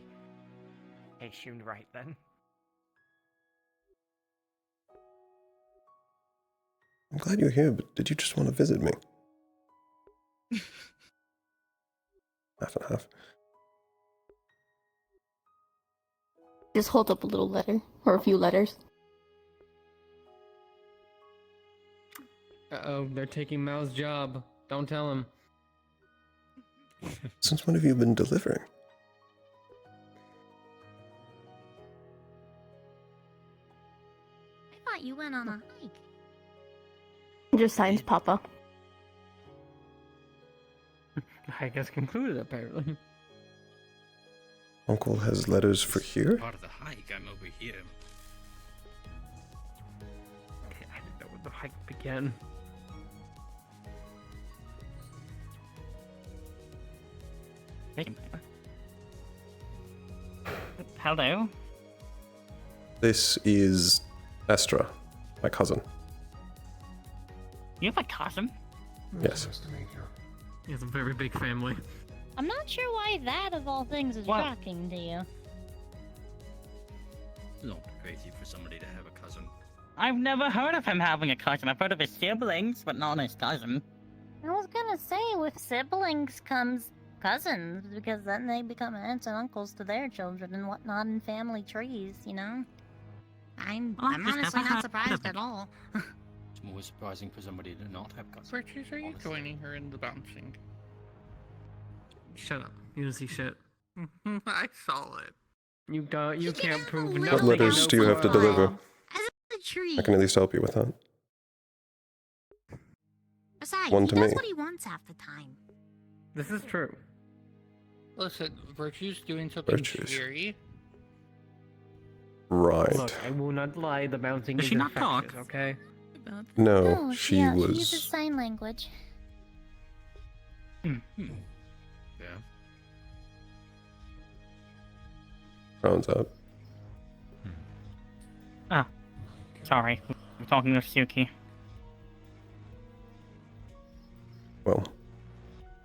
assumed right then. I'm glad you're here, but did you just want to visit me? Half and half. Just hold up a little letter, or a few letters. Uh-oh, they're taking Mao's job. Don't tell him. Since when have you been delivering? I thought you went on a hike. Just signs Papa. Hike has concluded, apparently. Uncle has letters for here? Part of the hike, I'm over here. Okay, I didn't know where the hike began. Hello? This is Estra, my cousin. You have a cousin? Yes. He has a very big family. I'm not sure why that, of all things, is shocking to you. Not crazy for somebody to have a cousin. I've never heard of him having a cousin. I've heard of his siblings, but not his cousin. I was gonna say, with siblings comes cousins, because then they become aunts and uncles to their children and whatnot in family trees, you know? I'm honestly not surprised at all. It's more surprising for somebody to not have cousins. Virtues, are you joining her in the bouncing? Shut up. You don't see shit. I saw it. You can't prove nothing. What letters do you have to deliver? As a tree. I can at least help you with that. Besides, One he to does me. what he wants half the time. This is true. Listen, Virtue's doing something Virtues. scary. Right. Look, I will not lie. The bouncing Does is she not infectious, talk? okay? No, she She was uses sign language. Yeah. rounds up. Ah, sorry. I'm talking with Suki. Well,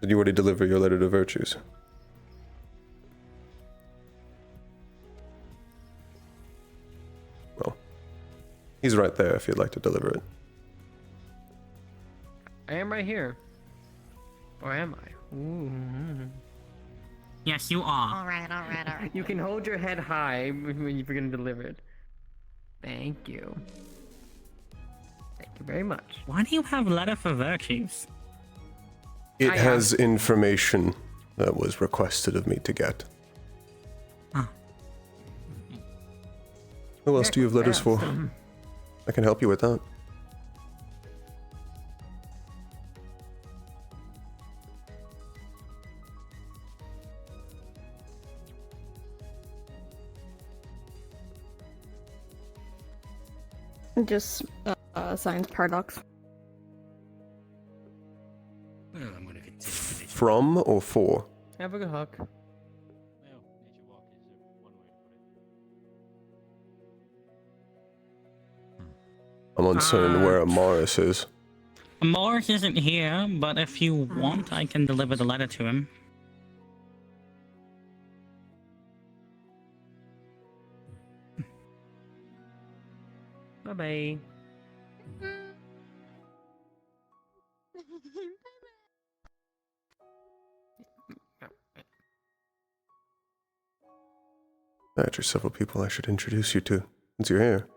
did you already deliver your letter to Virtues? Well, he's right there if you'd like to deliver it. I am right here. Or am I? Ooh. Yes, you are. Alright. You can hold your head high when you're gonna deliver it. Thank you. Thank you very much. Why do you have letter for Virtues? It I has information that was requested of me to get. Huh. Who else do you have letters for? Awesome. I can help you with that. Just signs Paradox. Well, I'm gonna continue. From or for? Have a good huck. Well, nature walk is one way to put it. I'm uncertain where Amaris is. Morris isn't here, but if you want, I can deliver the letter to him. Bye-bye. There are several people I should introduce you to, since you're here.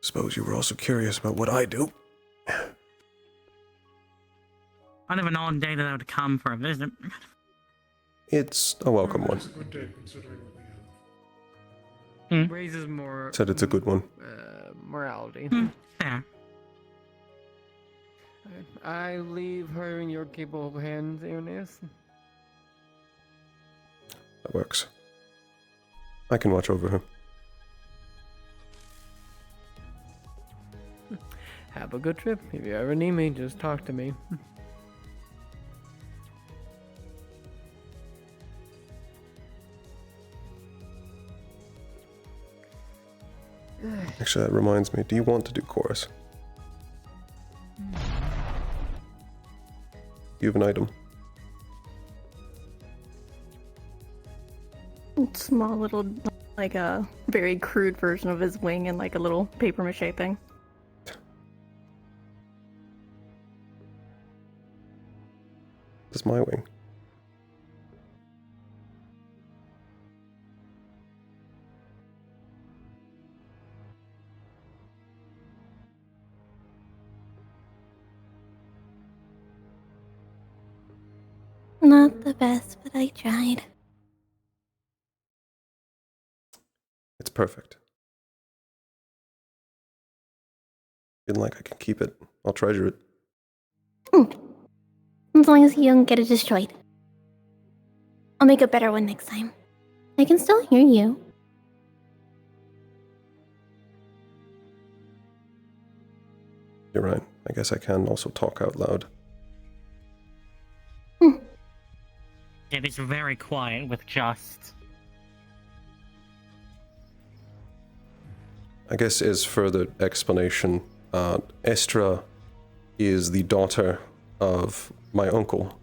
Suppose you were also curious about what I do. Kind of an odd day that I would come for a visit. It's a welcome one. Raises more. Said it's a good one. Morality. Fair. I leave her in your capable hands, Eunice. That works. I can watch over her. Have a good trip. If you ever need me, just talk to me. Actually, that reminds me. Do you want to do chorus? You have an item. Small little like a very crude version of his wing and like a little paper mache thing. That's my wing. Not the best, but I tried. It's perfect. Feeling like I can keep it. I'll treasure it. As long as you don't get it destroyed. I'll make a better one next time. I can still hear you. You're right. I guess I can also talk out loud. It is very quiet with just... I guess as further explanation, Estra is the daughter of my uncle,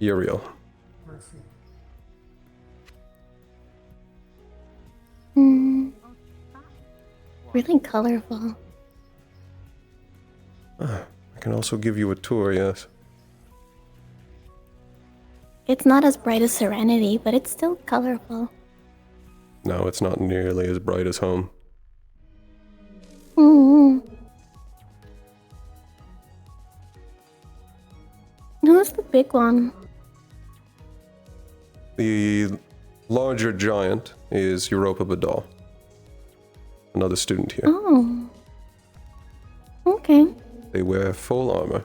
Uriel. Really colorful. I can also give you a tour, yes. It's not as bright as Serenity, but it's still colorful. No, it's not nearly as bright as home. Who's the big one? The larger giant is Europa Badal, another student here. Oh. Okay. They wear full armor.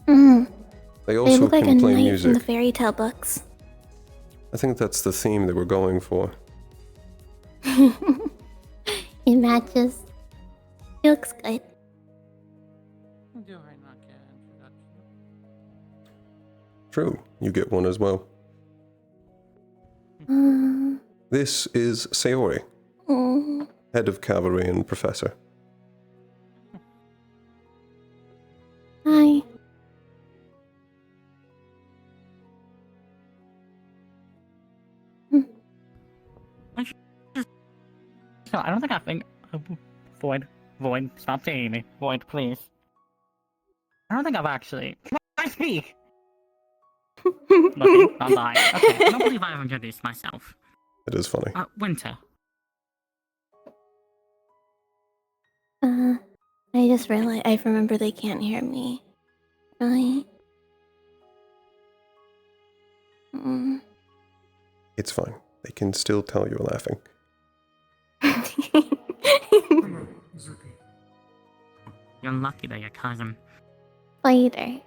Mm. They They also look like can a play knight music. from the fairy tale books. I think that's the theme they were going for. It matches. It looks good. Do I not get an introduction? True, you get one as well. This is Sayori, head of cavalry and professor. Hi. So I don't think I think... Void. Void, stop saying me. Void, please. I don't think I've actually... Can I speak? Nothing, not lying. Okay, I don't believe I've introduced myself. It is funny. Winter. I just realized, I remember they can't hear me. Right? It's fine. They can still tell you're laughing. You're lucky that your cousin. Later.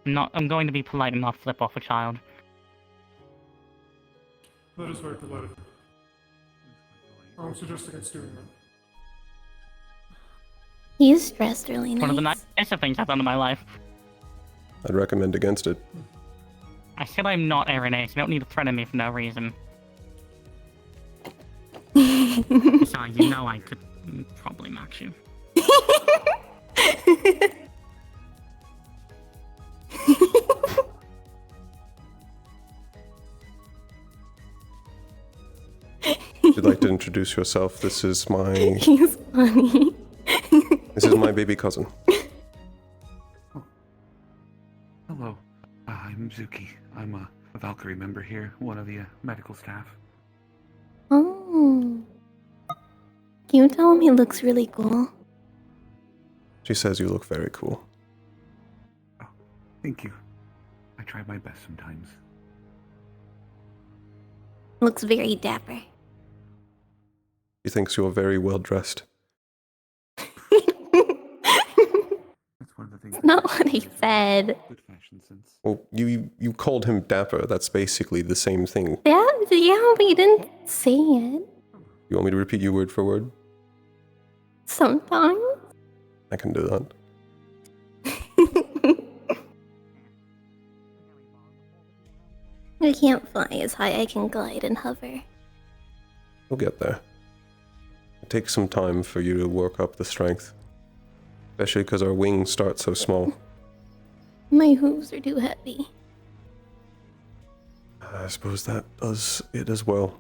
I'm going to be polite and not flip off a child. That is very polite. I would suggest against doing that. He's dressed really nice. One of the nicest things I've done in my life. I'd recommend against it. I said I'm not Aaron Ace. You don't need to threaten me for no reason. Sorry, you know I could probably match you. If you'd like to introduce yourself, this is my... He's funny. This is my baby cousin. Hello, I'm Zuki. I'm a Valkyrie member here, one of the medical staff. Oh. Can you tell him he looks really cool? She says you look very cool. Thank you. I try my best sometimes. Looks very dapper. She thinks you're very well dressed. That's not what he said. Good fashion sense. Well, you called him dapper. That's basically the same thing. Yeah, but you didn't say it. You want me to repeat you word for word? Sometimes. I can do that. I can't fly as high, I can glide and hover. We'll get there. It takes some time for you to work up the strength. Especially because our wings start so small. My hooves are too heavy. I suppose that does it as well.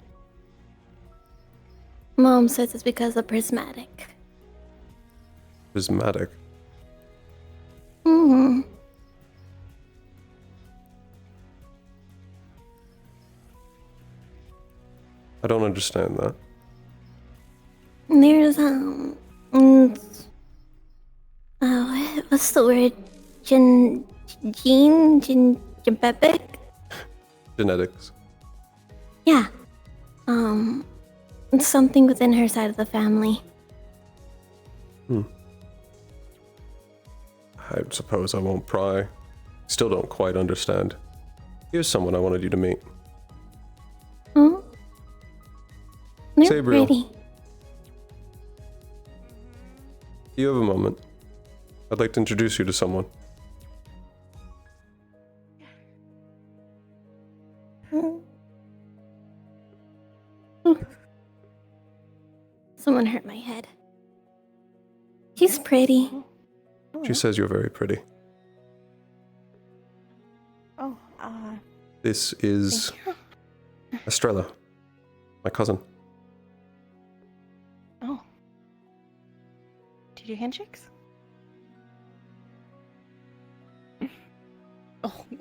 Mom says it's because of prismatic. Prismatic. Mm-hmm. I don't understand that. There's what's the word? Genetic? Genetics. Yeah. It's something within her side of the family. I suppose I won't pry. Still don't quite understand. Here's someone I wanted you to meet. Oh? They're Sabriel. pretty. Do you have a moment? I'd like to introduce you to someone. Someone hurt my head. She's pretty. She says you're very pretty. Oh, This is Estrella, my cousin. Oh. Do you do handshakes?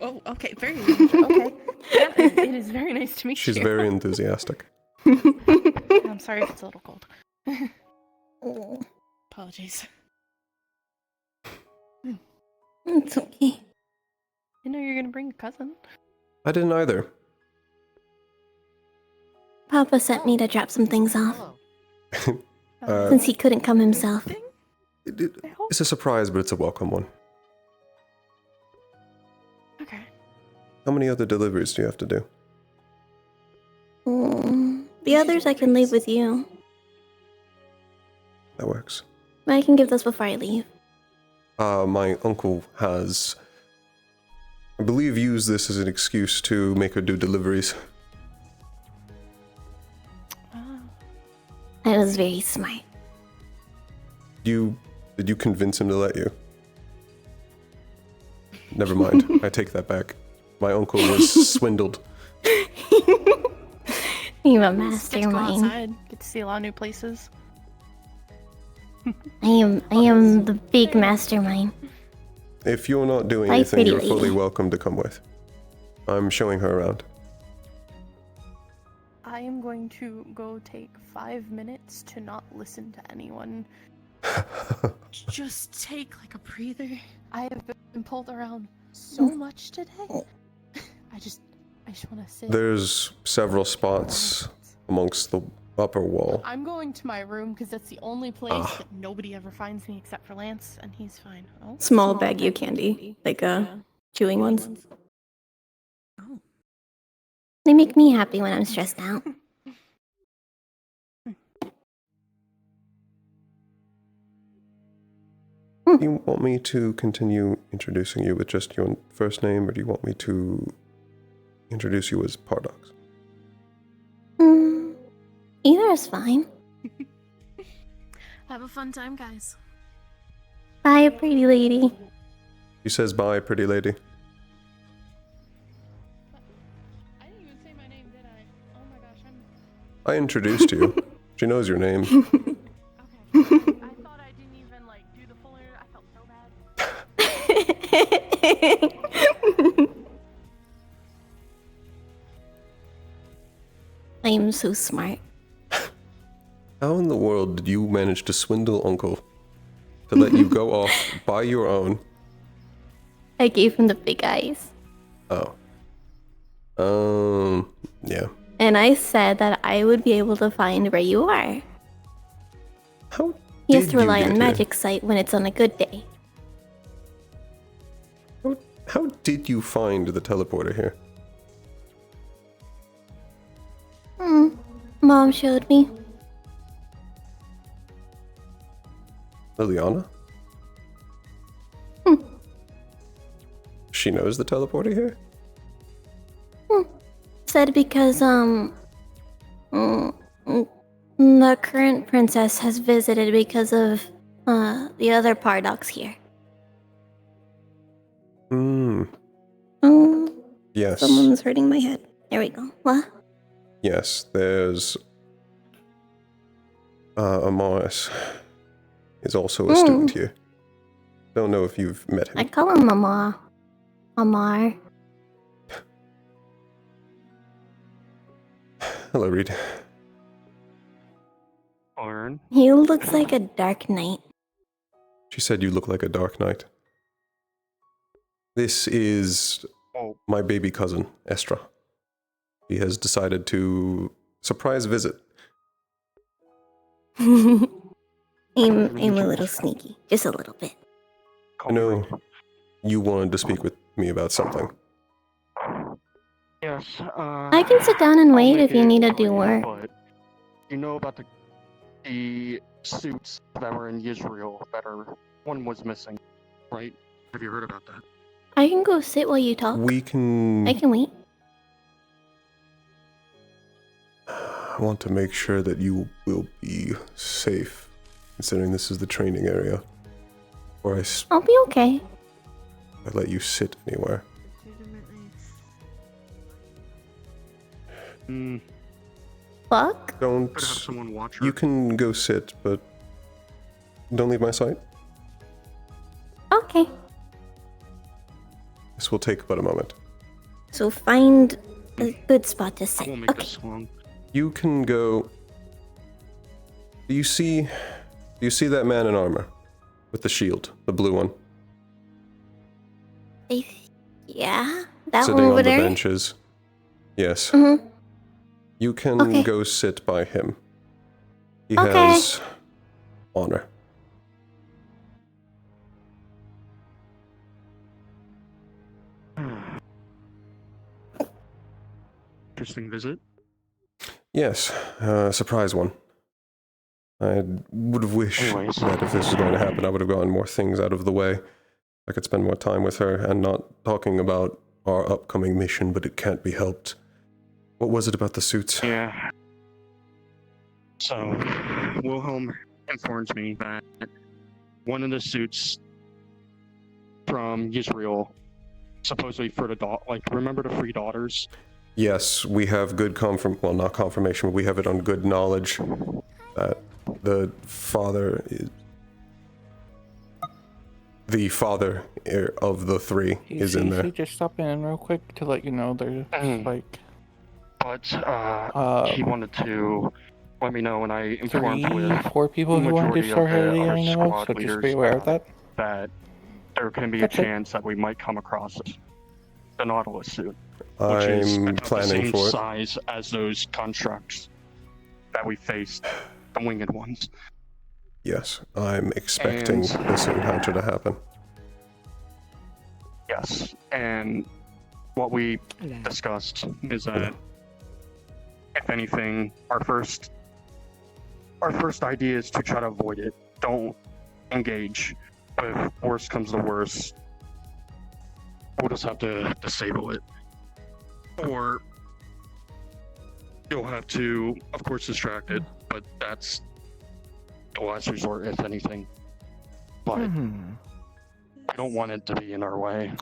Oh, okay, very okay. Yeah, it is very nice to meet She's you. very enthusiastic. I'm sorry if it's a little cold. Apologies. It's okay. I know you're gonna bring a cousin. I didn't either. Papa sent me to drop some things off. Uh, Since he couldn't come himself. It's a surprise, but it's a welcome one. Okay. How many other deliveries do you have to do? The others I can leave with you. That works. But I can give those before I leave. My uncle has, I believe, used this as an excuse to make her do deliveries. That was very smart. Did you convince him to let you? Never mind. I take that back. My uncle was swindled. You're a Get to go mastermind. outside. Get to see a lot of new places. I am the big mastermind. If you're not doing Hi, anything, pretty you're lady. fully welcome to come with. I'm showing her around. I am going to go take 5 minutes to not listen to anyone. Just take like a breather. I have been pulled around so much today. I just want to sit. There's several spots amongst the upper wall. I'm going to my room because that's the only place Ah. that nobody ever finds me except for Lance, and he's fine. Oh, Small baggie of candy. Like, chewing ones. They make me happy when I'm stressed out. Do you want me to continue introducing you with just your first name, or do you want me to introduce you as Pardox? Either is fine. Have a fun time, guys. Bye, pretty lady. She says bye, pretty lady. I didn't even say my name, did I? Oh my gosh, I introduced you. She knows your name. I thought I didn't even like do the full I felt so bad. I am so smart. How in the world did you manage to swindle Uncle to let you go off by your own? I gave him the big eyes. Oh. Yeah. And I said that I would be able to find where you are. How He has did to you rely get on here? magic sight when it's on a good day. How did you find the teleporter here? Mom showed me. Liliana? She knows the teleporter here? Said because, the current princess has visited because of, the other Pardox here. Yes. Someone's hurting my head. There we go. What? Yes, there's Amaris is also a student here. Don't know if you've met him. I call him Amar. Amar. Hello, Reed. Learn. He looks like a dark knight. She said you look like a dark knight. This is my baby cousin, Estra. He has decided to surprise visit. I'm a little sneaky. Just a little bit. I know you wanted to speak with me about something. Yes, I can sit down and wait if you need to do work. But you know about the suits that were in Israel one was missing, right? Have you heard about that? I can go sit while you talk. We can... I can wait. I want to make sure that you will be safe, considering this is the training area. Or I'll be okay. I let you sit anywhere. Fuck? Don't... Could have someone watch her. You can go sit, but don't leave my sight. Okay. This will take but a moment. So find a good spot to sit. Okay. You can go... Do you see that man in armor? With the shield, the blue one? Yeah? That Sitting one over on the there? benches. Yes. Mm-hmm. You can Okay. go sit by him. He Okay. has honor. Interesting visit. Yes, surprise one. I would have wished Anyways. that if this was going to happen, I would have gotten more things out of the way. I could spend more time with her and not talking about our upcoming mission, but it can't be helped. What was it about the suits? Yeah. So, Wilhelm informs me that one of the suits from Israel, supposedly for the remember the 3 daughters? Yes, we have good well, not confirmation, but we have it on good knowledge that the father of the 3 is in there. Just stop in real quick to let you know there's like... But, he wanted to let me know, and I informed 4 people who wanted to start heading I know of, so just be aware of that. That there can be That's a it. chance that we might come across the Nautilus suit, which is I'm about the planning same for it. size as those constructs that we faced, the winged ones. Yes, I'm expecting this encounter to happen. Yes, and what we discussed is that, if anything, our first idea is to try to avoid it. Don't engage. But if worst comes to worst, we'll just have to disable it. Or you'll have to, of course, distract it, but that's the last resort, if anything. But I don't want it to be in our way,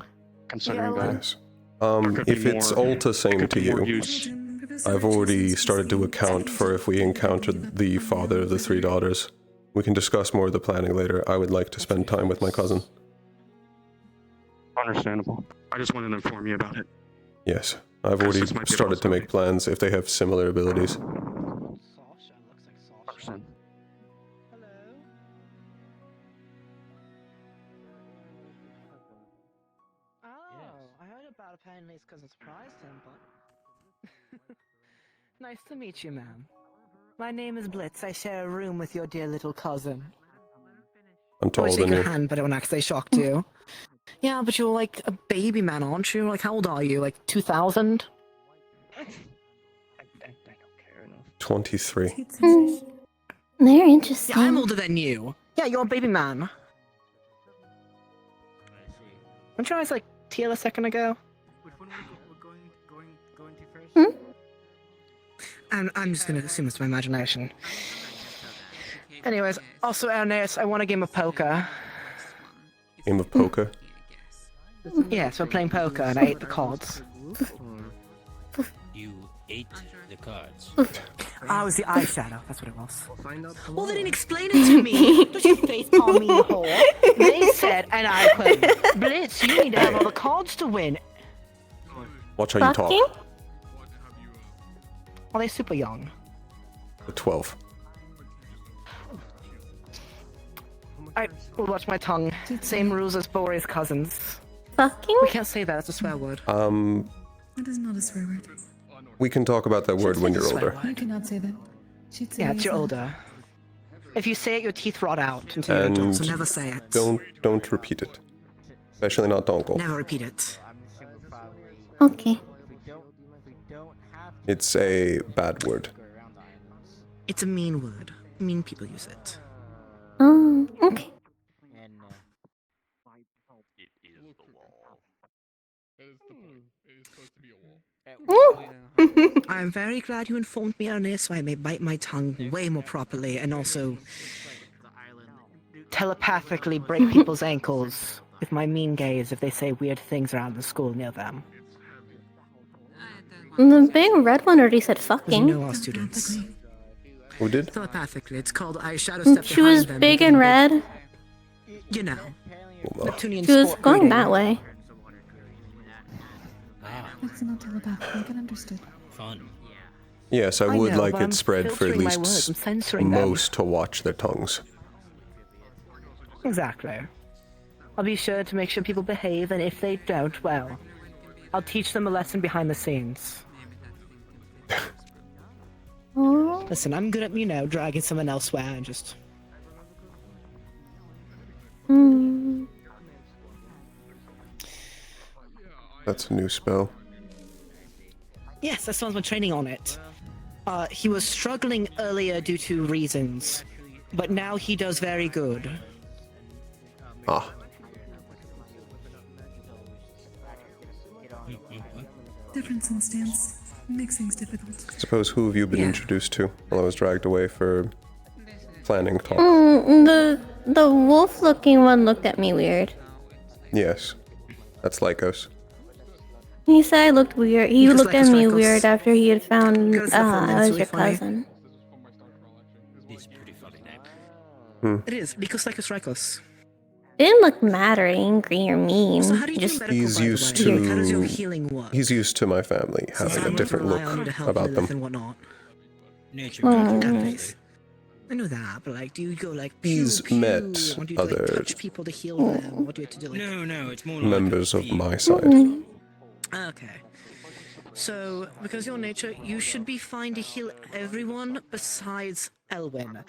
considering that. Yes. there could If be it's more- all the same there could to be more you, use. I've already started to account for if we encountered the father of the 3 daughters. We can discuss more of the planning later. I would like to spend time with my cousin. Understandable. I just wanted to inform you about it. Yes, I've already This might be a started to make plans if they have similar abilities. 100%. Oh, I heard about apparently it's because I surprised him, but... Nice to meet you, ma'am. My name is Blitz. I share a room with your dear little cousin. I'm I taller shake than your you. hand, but I won't actually shocked you. Yeah, but you're like a baby man, aren't you? Like, how old are you? Like 2000? 23. They're interesting. Yeah, I'm older than you. Yeah, you're a baby man. Weren't you guys like teal a second ago? I'm just gonna assume it's my imagination. Anyways, also, Ernest, I want a game of poker. Game of poker? Yes, we're playing poker and I ate the cards. ate the cards. Ah, it was the eyeshadow. That's what it was. Well, they didn't explain it to me. Don't you facepalm me, whore. They said, and I quote, Blitz, you need to have all the cards to win. Watch how you talk. Are they super young? 12. I will watch my tongue. Same rules as Bore's cousins. Fucking? We can't say that. That's a swear word. That is not a swear word. We can talk about that word when you're older. You cannot say that. She'd say Yeah, it's you're older. If you say it, your teeth rot out until you're adult, so never say it. Don't repeat it. Especially not Dongle. Never repeat it. Okay. It's a bad word. It's a mean word. Mean people use it. Okay. I'm very glad you informed me on this so I may bite my tongue way more properly and also telepathically break people's ankles with my mean gaze if they say weird things around the school near them. The big red one already said fucking. You know our students. Who did? Telepathically, it's called I shadow step She was behind them, big and red. You know. Neptunian She was sport going breeding. that way. That's not telepathic. I can understand. Fun. Yes, I I would know, like but I'm it spread for at filtering my least words, I'm censoring them. most to watch their tongues. Exactly. I'll be sure to make sure people behave, and if they don't, well, I'll teach them a lesson behind the scenes. Listen, I'm good at, dragging someone elsewhere and just... That's a new spell. Yes, that's someone's been training on it. He was struggling earlier due to reasons, but now he does very good. Ah. Difference in stance makes things difficult. Suppose who have you been introduced to while I was dragged away for planning talk? The wolf-looking one looked at me weird. Yes. That's Lycos. He said I looked weird. He Because looked at Lycos me Lycos. weird after he had found Because the full name's I was really your funny. cousin. It's pretty funny name. It is, because Lycos Rykos. Didn't look mad or angry or mean. So how do you Just do medical, He's by the used way? How does your to healing work? he's used to my family having a Someone different rely on you to look help about Lilith them. and whatnot. Nature. Nice. I know that, but do you go pew, He's pew, met or do you other touch people to heal them? What do you have to do? No, it's more members of my side. Okay. So, because your nature, you should be fine to heal everyone besides Elwyn.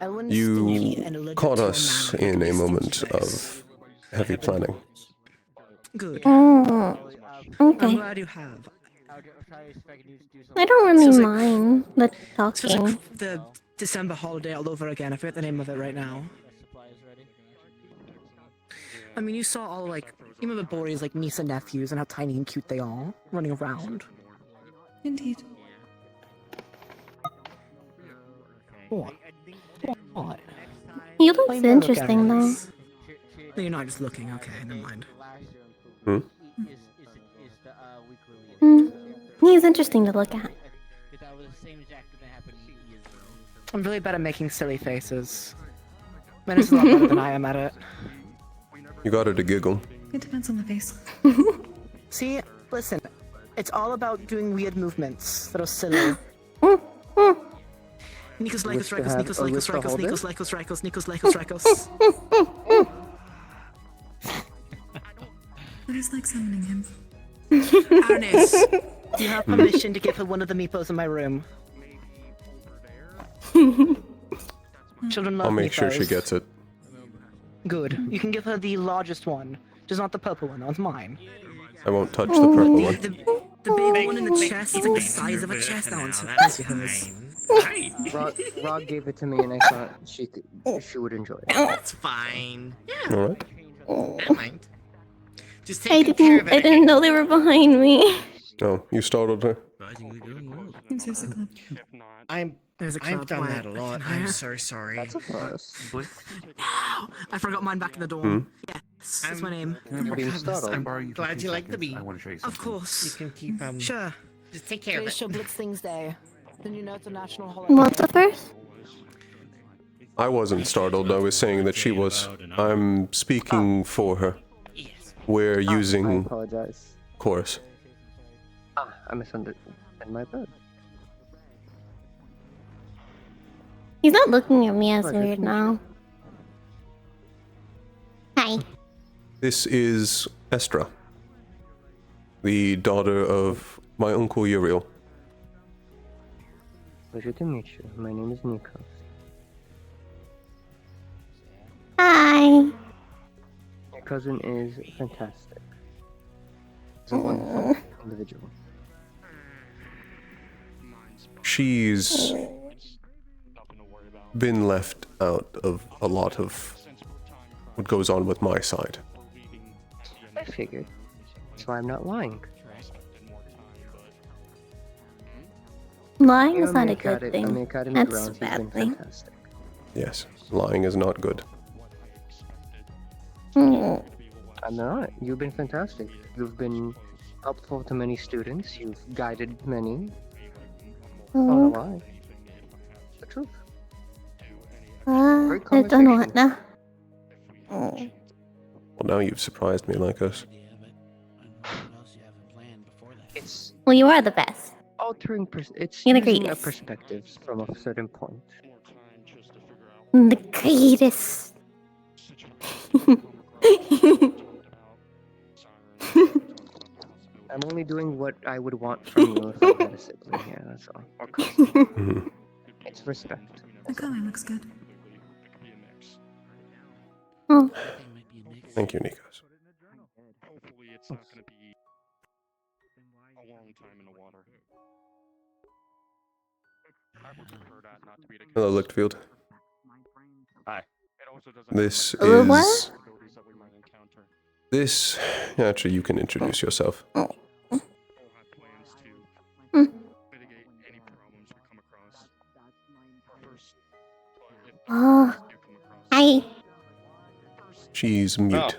Elwyn's stingy and You allergic caught to us your mana. in a moment of heavy planning. Good. Oh, I'm okay. glad you have. I don't really Sounds like- mind the It feels talking. like the December holiday all over again. I forget the name of it right now. I mean, you saw all you remember Bore's niece and nephews and how tiny and cute they are running around. Indeed. What? What? He looks Blame the interesting though. guys. No, you're not just looking. Okay, never mind. He's interesting to look at. I'm really bad at making silly faces. Menace is a lot better than I am at it. You got her to giggle. It depends on the face. See, listen, it's all about doing weird movements that are silly. Nikos, Lycos, Rykos, Nikos, Lycos, Rykos, Nikos, Lycos, Rykos, Nikos, Lycos, Rykos. It is like summoning him. Arnis, you have permission to give her one of the meepos in my room. Children love I'll make sure she meepos. gets it. Good. You can give her the largest one. Just not the purple one. That one's mine. I won't touch the purple one. The big one in the chest is like the size of a chest. That one's hers. Rod gave it to me, and I thought she would enjoy it. That's fine. Yeah. All right. I don't mind. Just I take care of it. didn't know they were behind me. Oh, you startled her. I've done that a lot. I'm so sorry. That's a plus. I forgot mine back in the dorm. Hmm? Yes, that's my name. Being startled. I'm glad you like the beat. Of course. You can keep Sure. Just take care of Today's it. Show Blitzling's Day. Then you know it's a national holiday. What's the first? I wasn't startled. I was saying that she was. I'm speaking for her. We're I using apologize. chorus. I misunderstood. My bad. He's not looking at me as Pleasure to weird meet now. Hi. This is Estra, the daughter of my uncle Uriel. Pleasure to meet you. My name is Nikos. Hi. Your cousin is fantastic. He's a wonderful individual. She's been left out of a lot of what goes on with my side. I figured. That's why I'm not lying. Lying Here is on not the a good on the thing. academy That's grounds, a he's bad been thing. fantastic. Yes, lying is not good. Mm. I'm not. You've been fantastic. You've been helpful to many students. You've guided many. Not a lie. The truth. I Great don't know conversation. what now. Mm. Well, now you've surprised me, Lycos. It's Well, you are the best. altering. It's You're the using a greatest. perspective from a certain point. The greatest. I'm only doing what I would want from you if I had a sibling here. That's all. Or cousin. It's respect. The color looks good. Oh. Thank you, Nikos. Hopefully it's not going to be a long time in the water. I would prefer that not to be the case. Hello, Lichtfield. Hi. It also doesn't This Hello, is. what? that we might encounter. This. Actually, you can introduce yourself. All have plans to mitigate any problems we come across. First, if Oh. Hi. She's mute,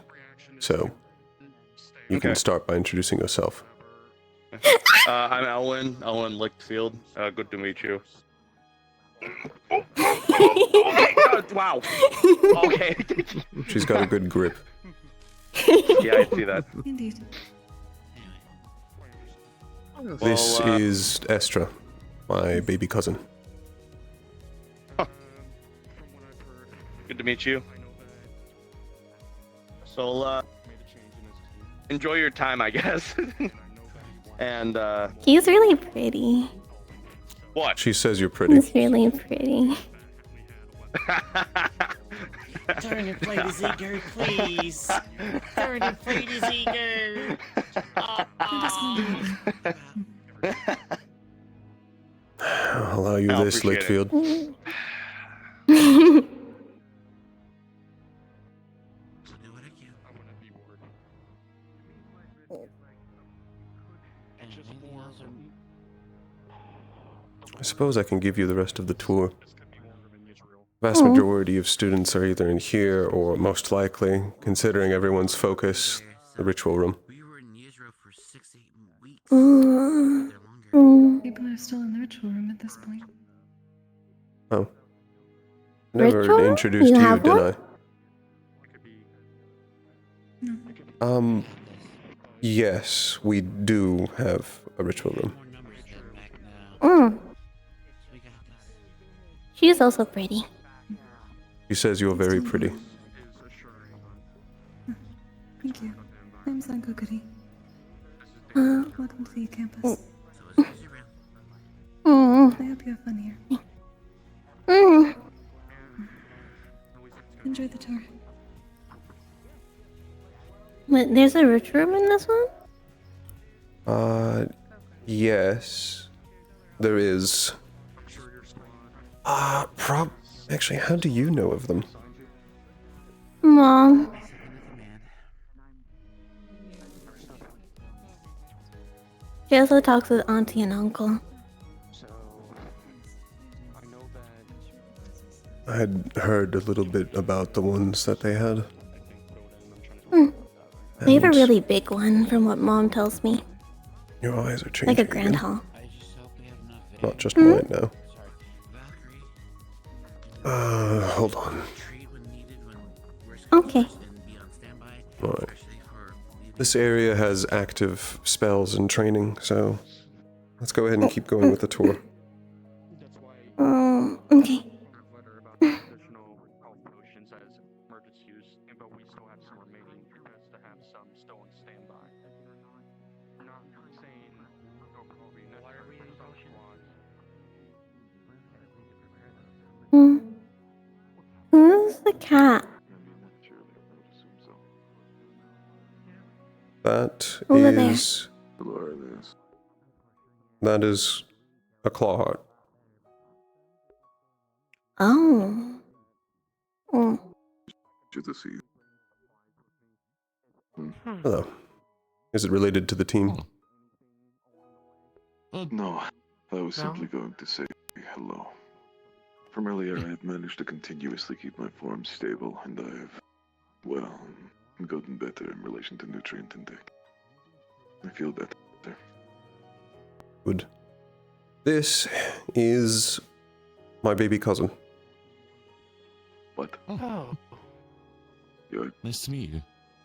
so you can Okay. start by introducing yourself. I'm Ellen Lichtfield. Good to meet you. Wow. Okay. She's got a good grip. Yeah, I see that. Indeed. This Well, is Estra, my baby cousin. Good to meet you. So, enjoy your time, I guess. And, He's really pretty. what? She says you're pretty. He's really pretty. Turn and play the Zigger, please. Turn and play the Zigger. I'll allow you I this, appreciate it. Lichtfield. I suppose I can give you the rest of the tour. Vast majority of students are either in here or, most likely, considering everyone's focus, the ritual room. People are still in the ritual room at this point. Oh. Never Ritual? introduced You you, have did one? No. Yes, we do have a ritual room. Mm. She's also pretty. She says you're very pretty. Thank you. I'm Sankokuri. Welcome to the campus. I hope you have fun here. Enjoy the tour. Wait, there's a rich room in this one? Yes. There is. Actually, how do you know of them? Mom. She also talks with auntie and uncle. I had heard a little bit about the ones that they had. They have a And- really big one, from what Mom tells me. Your eyes are changing. Like a grand hall. Not just mine now. Hold on. Okay. Alright. This area has active spells and training, so let's go ahead and keep going with the tour. Okay. Who's the cat? That Over is... That is a clawheart. Oh. Hello. Is it related to the team? No, I was simply going to say hello. From earlier, I have managed to continuously keep my form stable, and I have, well, gotten better in relation to nutrient intake. I feel better. Good. This is my baby cousin. What? Oh. You're nice to meet you.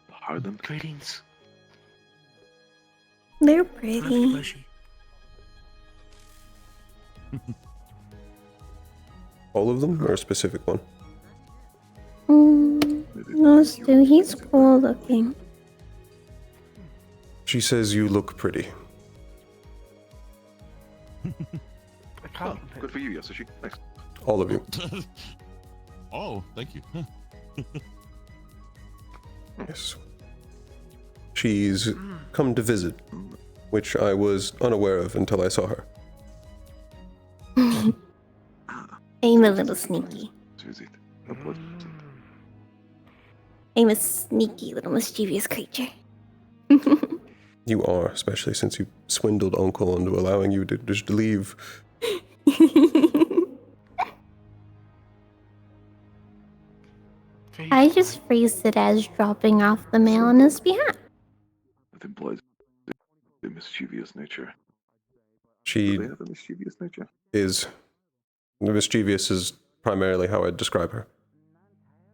Harden? Greetings. They're pretty. All of them, or a specific one? Those two. He's cool looking. She says you look pretty. Oh, good for you, Yasushi. Thanks. All of you. Oh, thank you. Yes. She's come to visit, which I was unaware of until I saw her. I'm a little sneaky. I'm a sneaky little mischievous creature. You are, especially since you swindled Uncle into allowing you to just leave. I just phrased it as dropping off the mail on his behalf. That implies a mischievous nature. She Do they have a mischievous nature? is. The mischievous is primarily how I'd describe her.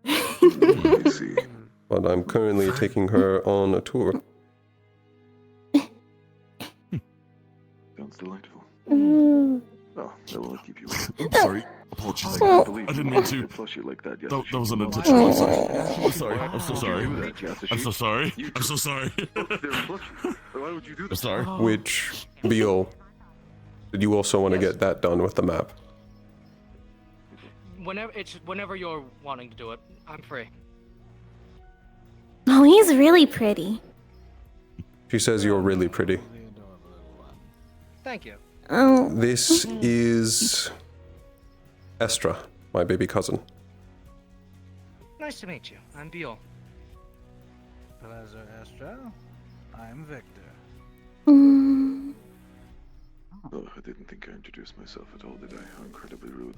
I see. But I'm currently taking her on a tour. Sounds delightful. Mm. Oh, that will keep you. Sorry. Apologies. I I didn't mean to. Flush you like that, That was unintentional. I'm sorry. I'm sorry. I'm so sorry. I'm so sorry. I'm so sorry. Why would you do I'm sorry. Which, Beal, did you also want to get that done with the map? Whenever you're wanting to do it, I'm free. Oh, he's really pretty. She says you're really pretty. Thank you. Oh. This is Estra, my baby cousin. Nice to meet you. I'm Beal. Pleasure, Estra. I'm Victor. Oh, I didn't think I introduced myself at all, did I? How incredibly rude.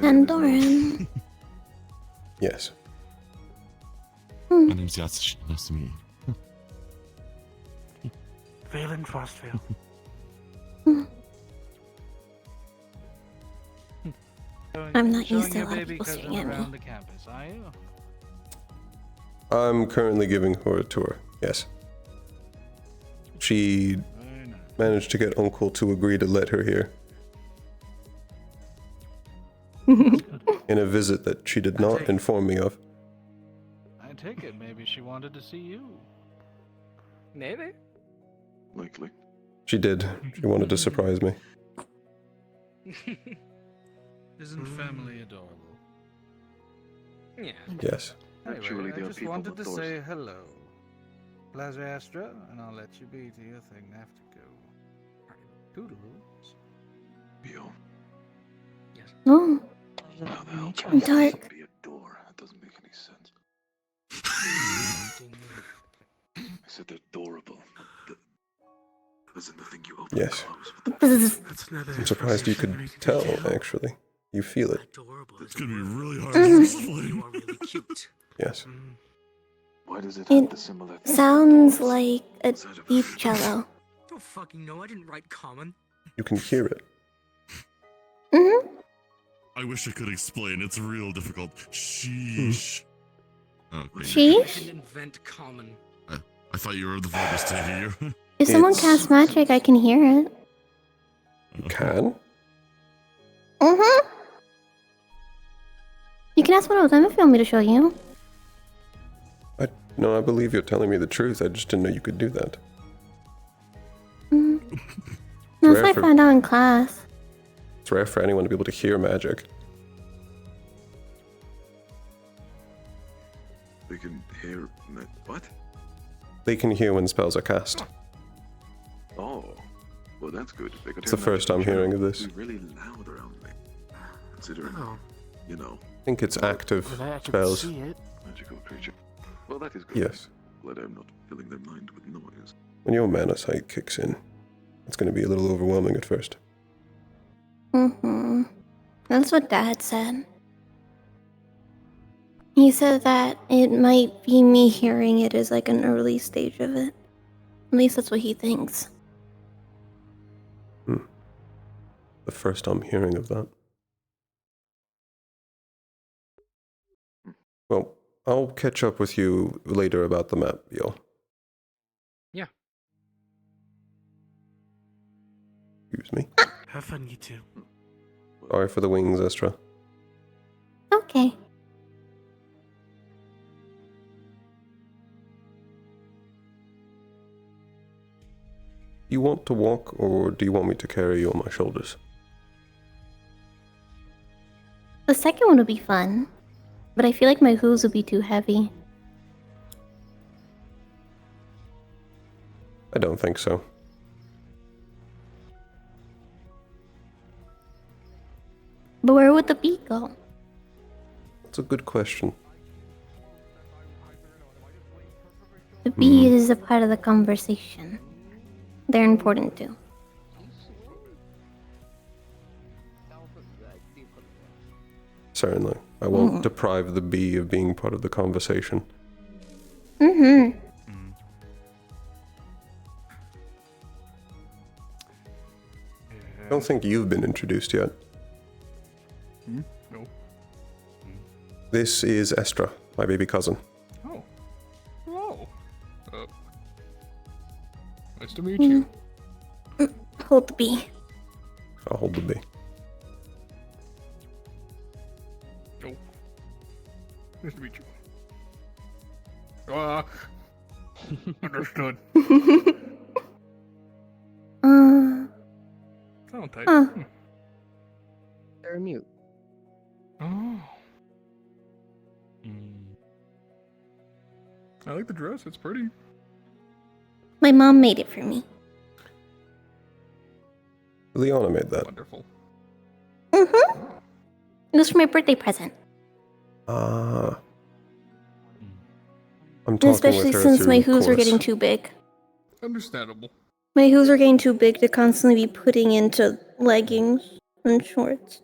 And Doran. Yes. My name's Yatsushi. Nice to meet you. Valen Frostvale. I'm not used Showing to a your lot of baby people cousin staring at me. around the campus, are you? I'm currently giving her a tour, yes. She managed to get Uncle to agree to let her here. In a visit that she did not inform me of. I take it maybe she wanted to see you. Maybe. Likely. She did. She wanted to surprise me. Isn't family adorable? Yeah. Yes. Anyway, I just wanted to say hello. Pleasure, Astra, and I'll let you be to your thing. I have to go. Toodles. Beal. Yes. Oh. How the hell I'm dark. be a door? That doesn't make any sense. I said adorable. As in the thing you open Yes. and close. I'm surprised you could tell, actually. You feel it. It's gonna be really hard Mm. to explain. You are really cute. Yes. Why does it have the similar thing? Sounds like a deep cello. don't fucking know. I didn't write common. You can hear it. Mm-hmm. I wish I could explain. It's real difficult. Sheesh. Okay. I Sheesh? didn't invent common. I thought you were the voice to hear. If someone casts magic, I can hear it. You can? Mm-hmm. You can ask one of them if you want me to show you. No, I believe you're telling me the truth. I just didn't know you could do that. That's what I found out in class. It's rare for anyone to be able to hear magic. They can hear... What? They can hear when spells are cast. Oh. Well, that's good. They could It's the first I'm hearing of this. Be really loud around me. Considering, you know... I think it's active spells. Magical creature. Well, that is good. Yes. Glad I'm not filling their mind with noise. When your mana sight kicks in, it's going to be a little overwhelming at first. Mm-hmm. That's what Dad said. He said that it might be me hearing it as like an early stage of it. At least that's what he thinks. The first I'm hearing of that. Well, I'll catch up with you later about the map, Yo. Yeah. Excuse me. Have fun, you two. Sorry for the wings, Estra. Okay. You want to walk, or do you want me to carry you on my shoulders? The second one would be fun, but I feel like my hooves would be too heavy. I don't think so. But where would the bee go? That's a good question. The bee is a part of the conversation. They're important too. Certainly. I won't deprive the bee of being part of the conversation. Mm-hmm. I don't think you've been introduced yet. No. This is Estra, my baby cousin. Oh. Hello. Nice to meet you. Hold the bee. I'll hold the bee. Oh. Nice to meet you. Understood. Sound tight. They're mute. Oh. I like the dress. It's pretty. My mom made it for me. Leona made that. Wonderful. Mm-hmm. It was for my birthday present. I'm talking Especially with her since through my hooves were chorus. getting too big. Understandable. My hooves were getting too big to constantly be putting into leggings and shorts.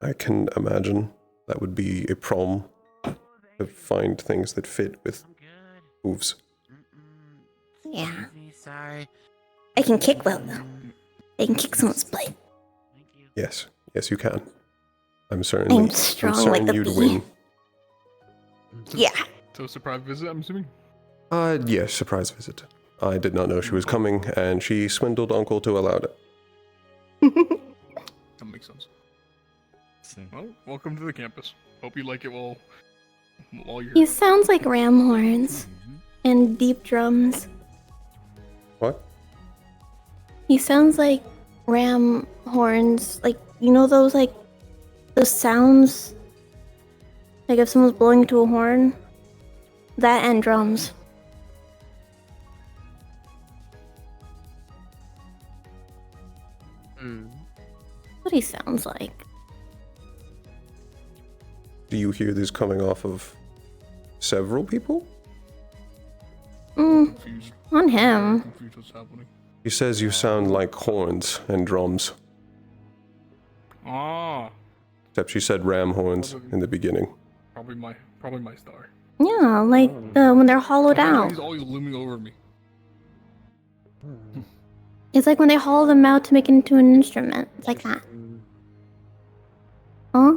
I can imagine that would be a problem to find things that fit with hooves. Yeah. Sorry. I can kick well though. I can kick someone's butt. Yes, yes, you can. I'm certainly. strong I'm certain like the you'd bee. win. Yeah. So surprise visit, I'm assuming? Yes, surprise visit. I did not know she was coming, and she swindled Uncle to allow it. That makes sense. Well, welcome to the campus. Hope you like it while you're He here. sounds like ram horns and deep drums. What? He sounds like ram horns, like you know those sounds, like if someone's blowing into a horn. That and drums. What he sounds like. Do you hear this coming off of several people? On him. Confused what's happening. He says you sound like horns and drums. Ah, Except she said ram horns in the beginning. probably my star. Yeah, like when they're hollowed I like how out. he's always looming over me. It's like when they hollow them out to make it into an instrument. It's like that. Huh?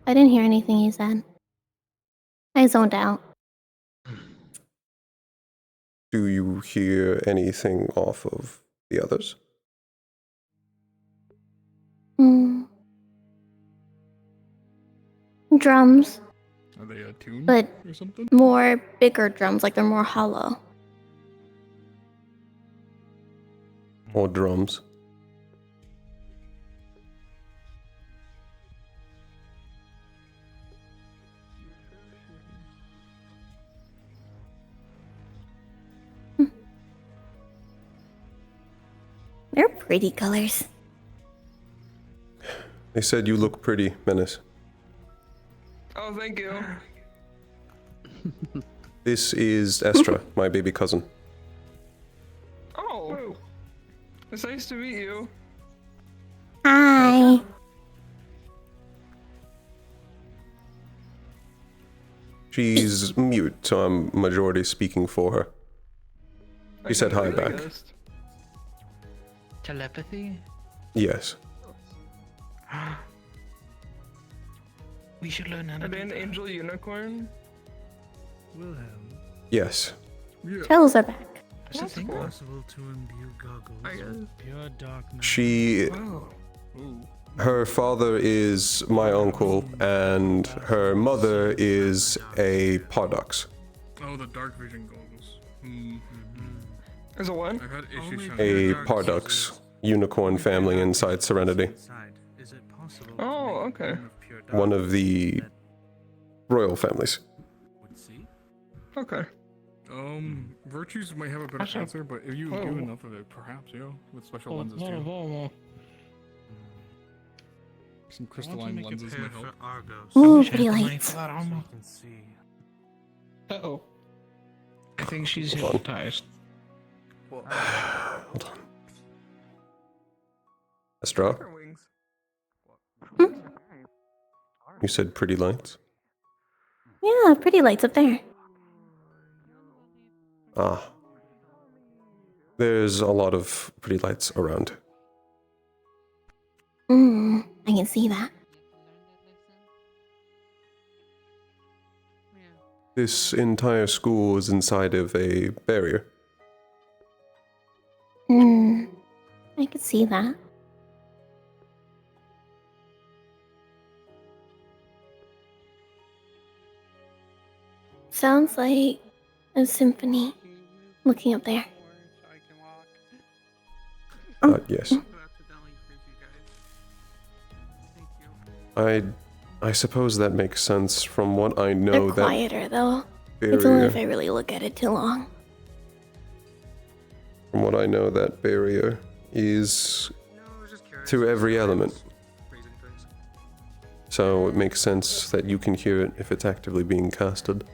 I didn't hear anything he said. I zoned out. Do you hear anything off of the others? Hmm. Drums. Are they attuned But or something? more bigger drums, like they're more hollow. Or drums? They're pretty colors. They said you look pretty, Menace. Oh, thank you. This is Estra, my baby cousin. Oh, it's nice to meet you. Hi. She's mute, so I'm majority speaking for her. She said hi back. Telepathy? Yes. We should learn how to Are do they an that. angel unicorn? Wilhelm, Yes. Shells are back. is it possible to imbue goggles with pure dark magic? She... Her father is my uncle, and her mother is a Podox. Oh, the dark vision goggles. Is it one? I've had issues trying A to Podox unicorn family inside Serenity. Oh, okay. One of the royal families. Okay. Virtues might have a better answer, but if you do enough of it, perhaps, with special lenses too. Some crystalline lenses might help. Ooh, pretty lights. Uh-oh. I think she's Hold on. hypnotized. Hold on. Estra? You said pretty lights? Yeah, pretty lights up there. Ah. There's a lot of pretty lights around. I can see that. This entire school is inside of a barrier. I can see that. Sounds like a symphony. Looking up there. Yes. I suppose that makes sense from what I know. They're quieter though. Barrier, It's only if I really look at it too long. From what I know, that barrier is to every element. So it makes sense that you can hear it if it's actively being casted.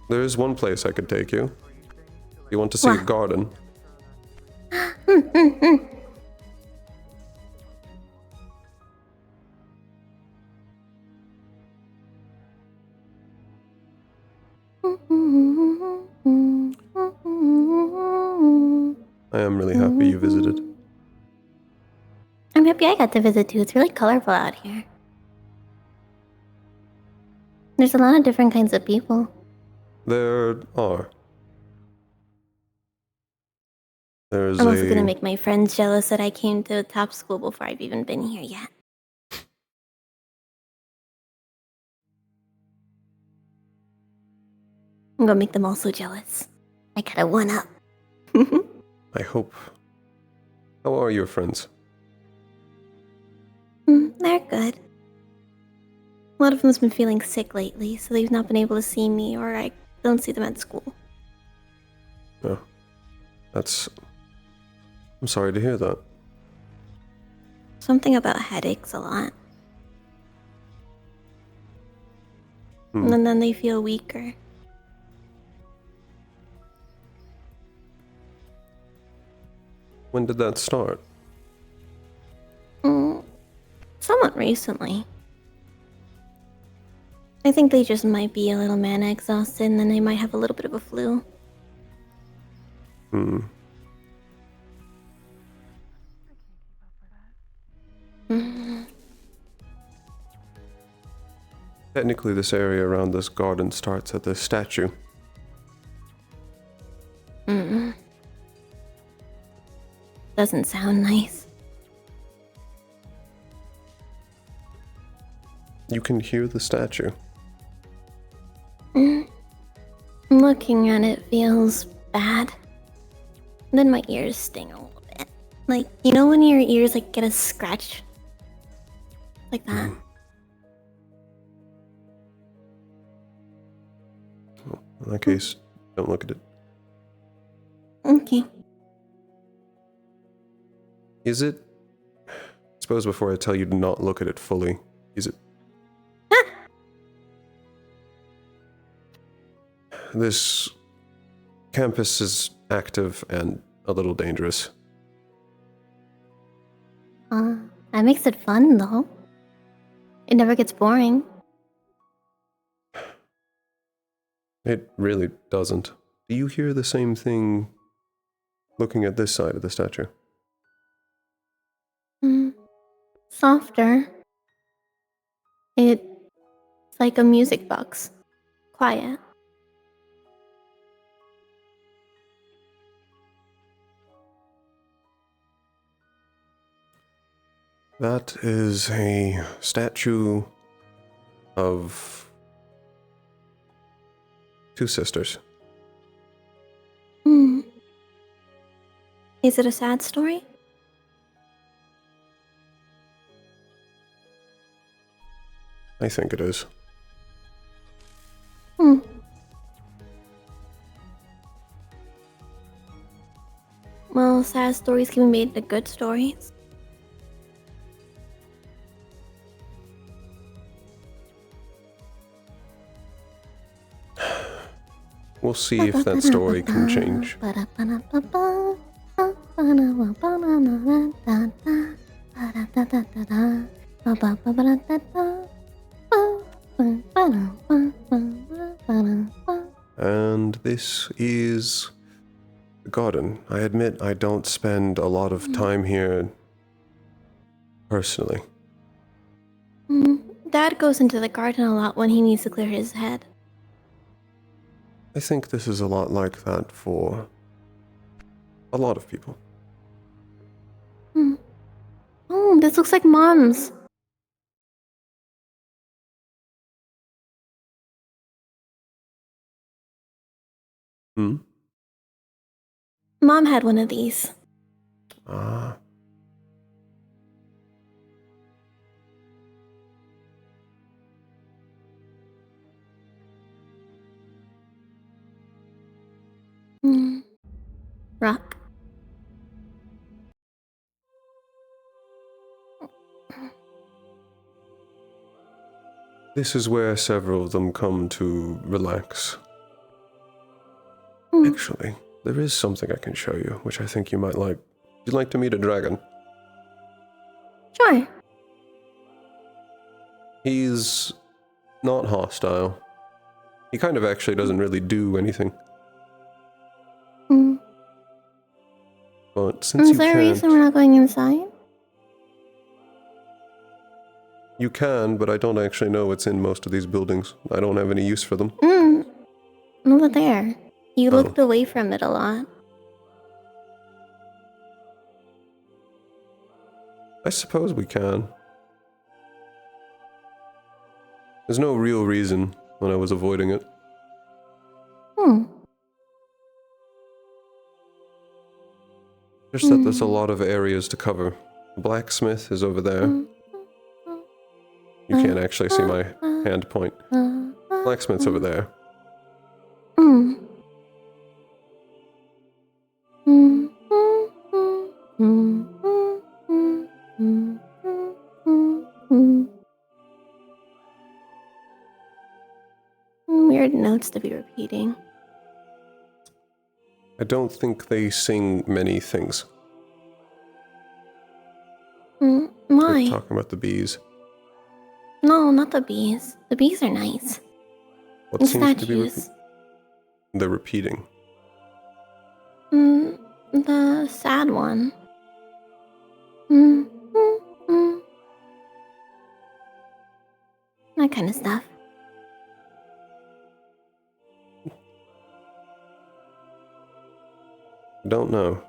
There is one place I could take you. You want to see a garden? I am really happy you visited. I'm happy I got to visit too. It's really colorful out here. There's a lot of different kinds of people. There are. There's I'm also gonna make my friends jealous that I came to top school before I've even been here yet. I'm gonna make them also jealous. I got a one up. I hope. How are your friends? They're good. A lot of them's been feeling sick lately, so they've not been able to see me, or I don't see them at school. No. That's... I'm sorry to hear that. Something about headaches a lot. And then they feel weaker. When did that start? Somewhat recently. I think they just might be a little mana exhausted, and then they might have a little bit of a flu. Hmm. Mm. Technically, this area around this garden starts at this statue. Mm. Doesn't sound nice. You can hear the statue. Looking at it feels bad. Then my ears sting a little bit. Like, you know when your ears like get a scratch? Like that. Well, in that case, don't look at it. Okay. Is it... I suppose before I tell you to not look at it fully, is it... This campus is active and a little dangerous. That makes it fun though. It never gets boring. It really doesn't. Do you hear the same thing looking at this side of the statue? Softer. It's like a music box. Quiet. That is a statue of two sisters. Is it a sad story? I think it is. Well, sad stories can be made into good stories. We'll see if that story can change. And this is the garden. I admit I don't spend a lot of time here personally. Dad goes into the garden a lot when he needs to clear his head. I think this is a lot like that for a lot of people. Oh, this looks like Mom's. Mom had one of these. Ah. Rock. This is where several of them come to relax. Actually, there is something I can show you, which I think you might like. Would you like to meet a dragon? Sure. He's not hostile. He kind of actually doesn't really do anything. But since Is you there a can't... reason we're not going inside? You can, but I don't actually know what's in most of these buildings. I don't have any use for them. Over there. You looked away from it a lot. I suppose we can. There's no real reason when I was avoiding it. Just that there's a lot of areas to cover. Blacksmith is over there. You can't actually see my hand point. Blacksmith's over there. Weird notes to be repeating. I don't think they sing many things. Why? We're talking about the bees. No, No, not the bees. The bees are nice. What The seems to be statues. the repeating? The sad one. Mm, mm, mm. That kind of stuff. Don't know.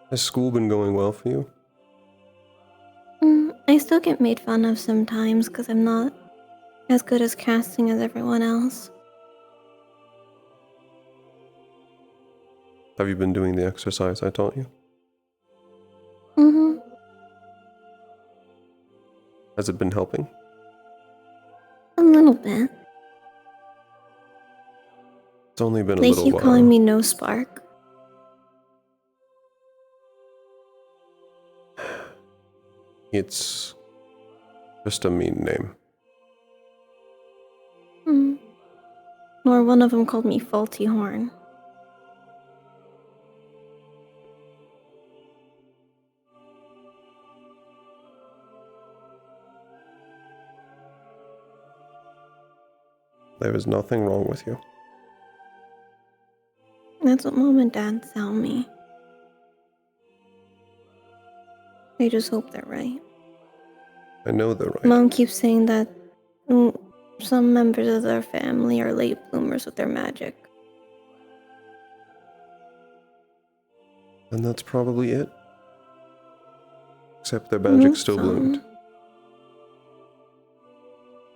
Has school been going well for you? I still get made fun of sometimes because I'm not as good as casting as everyone else. Have you been doing the exercise I taught you? Mm-hmm. Has it been helping? A little bit. It's only been a They little keep while. calling me No Spark. It's just a mean name. Or one of them called me Faulty Horn. There is nothing wrong with you. That's what Mom and Dad tell me. I just hope they're right. I know they're right. Mom keeps saying that some members of their family are late bloomers with their magic. And that's probably it. Except their magic still So- bloomed.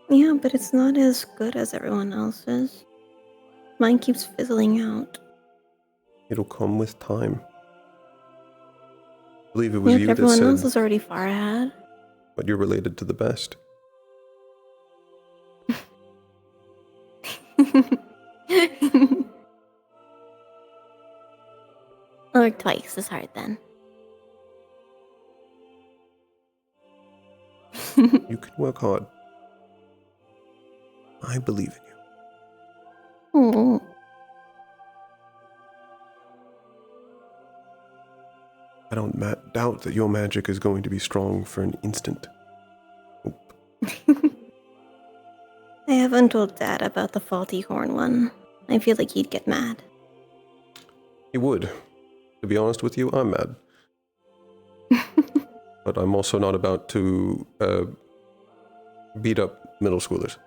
Yeah, but it's not as good as everyone else's. Mine keeps fizzling out. It'll come with time. I believe it was Yet you that everyone said, else is already far ahead. but you're related to the best. Or twice as hard then. You can work hard. I believe in you. Oh. I don't doubt that your magic is going to be strong for an instant. I haven't told Dad about the Faulty Horn one. I feel like he'd get mad. He would. To be honest with you, I'm mad. But I'm also not about to beat up middle schoolers.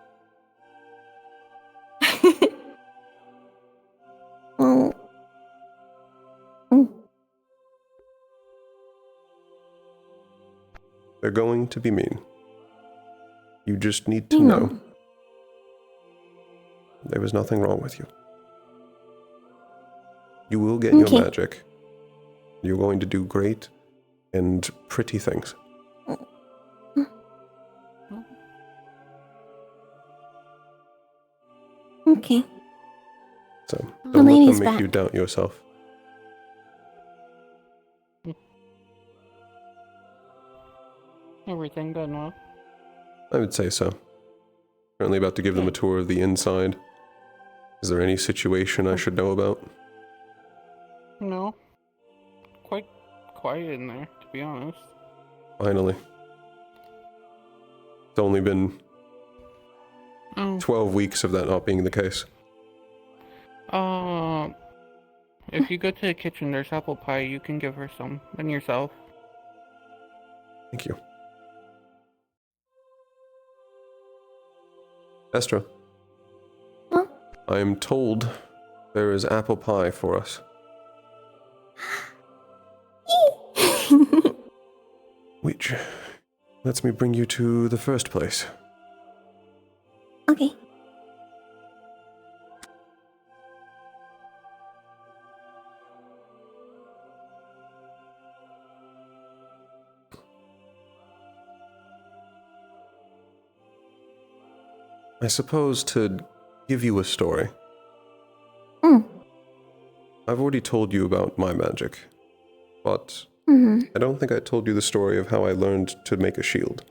Well... They're going to be mean. You just need to I know. know. There is nothing wrong with you. You will get your Okay. magic. You're going to do great and pretty things. Okay. So The don't let lady's them make you back. doubt yourself. Everything done well. I would say so. Currently about to give them a tour of the inside. Is there any situation I should know about? No. Quite quiet in there, to be honest. Finally. It's only been 12 weeks of that not being the case. If you go to the kitchen, there's apple pie. You can give her some, and yourself. Thank you. Estra. Huh? I am told there is apple pie for us. Which lets me bring you to the first place. Okay. I suppose to give you a story. I've already told you about my magic, but I don't think I told you the story of how I learned to make a shield.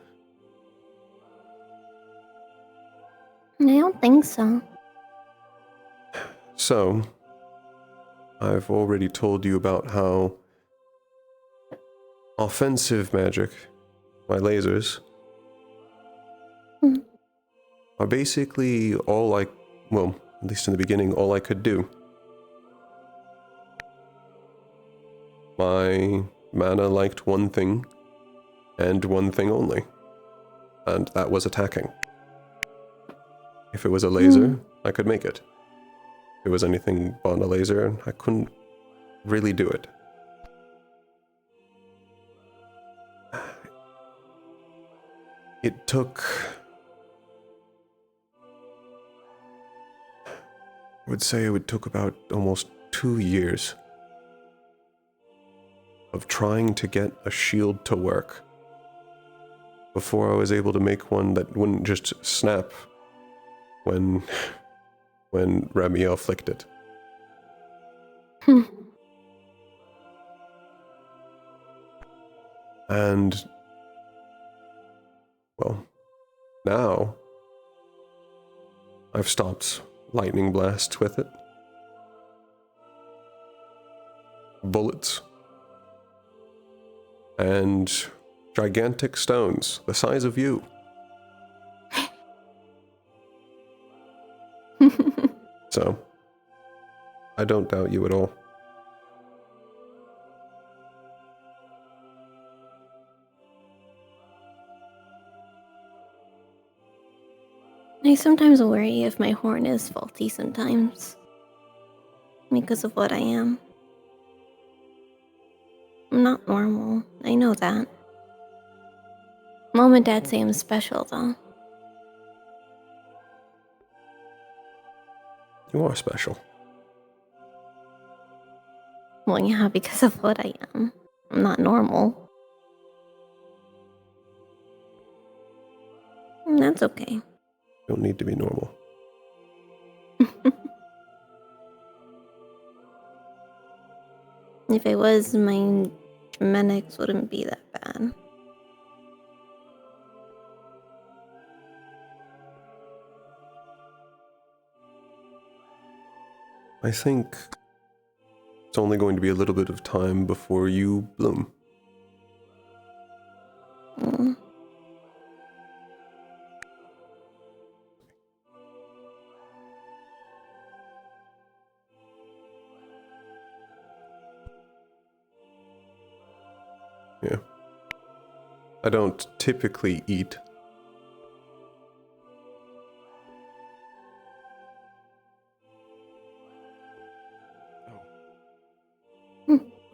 I don't think so. So, I've already told you about how offensive magic, my lasers, are basically all I, well, at least in the beginning, all I could do. My mana liked one thing, and one thing only, and that was attacking. If it was a laser, I could make it. If it was anything but a laser, I couldn't really do it. It took... I would say it took about almost 2 years of trying to get a shield to work before I was able to make one that wouldn't just snap when Ramiel flicked it. And, well, now I've stopped lightning blasts with it. Bullets. And gigantic stones the size of you. So, I don't doubt you at all. I sometimes worry if my horn is faulty sometimes. Because of what I am. I'm not normal. I know that. Mom and Dad say I'm special, though. You are special. Well, yeah, because of what I am. I'm not normal. And that's okay. You don't need to be normal. If it was, my genetics wouldn't be that bad. I think it's only going to be a little bit of time before you bloom. Yeah. I don't typically eat.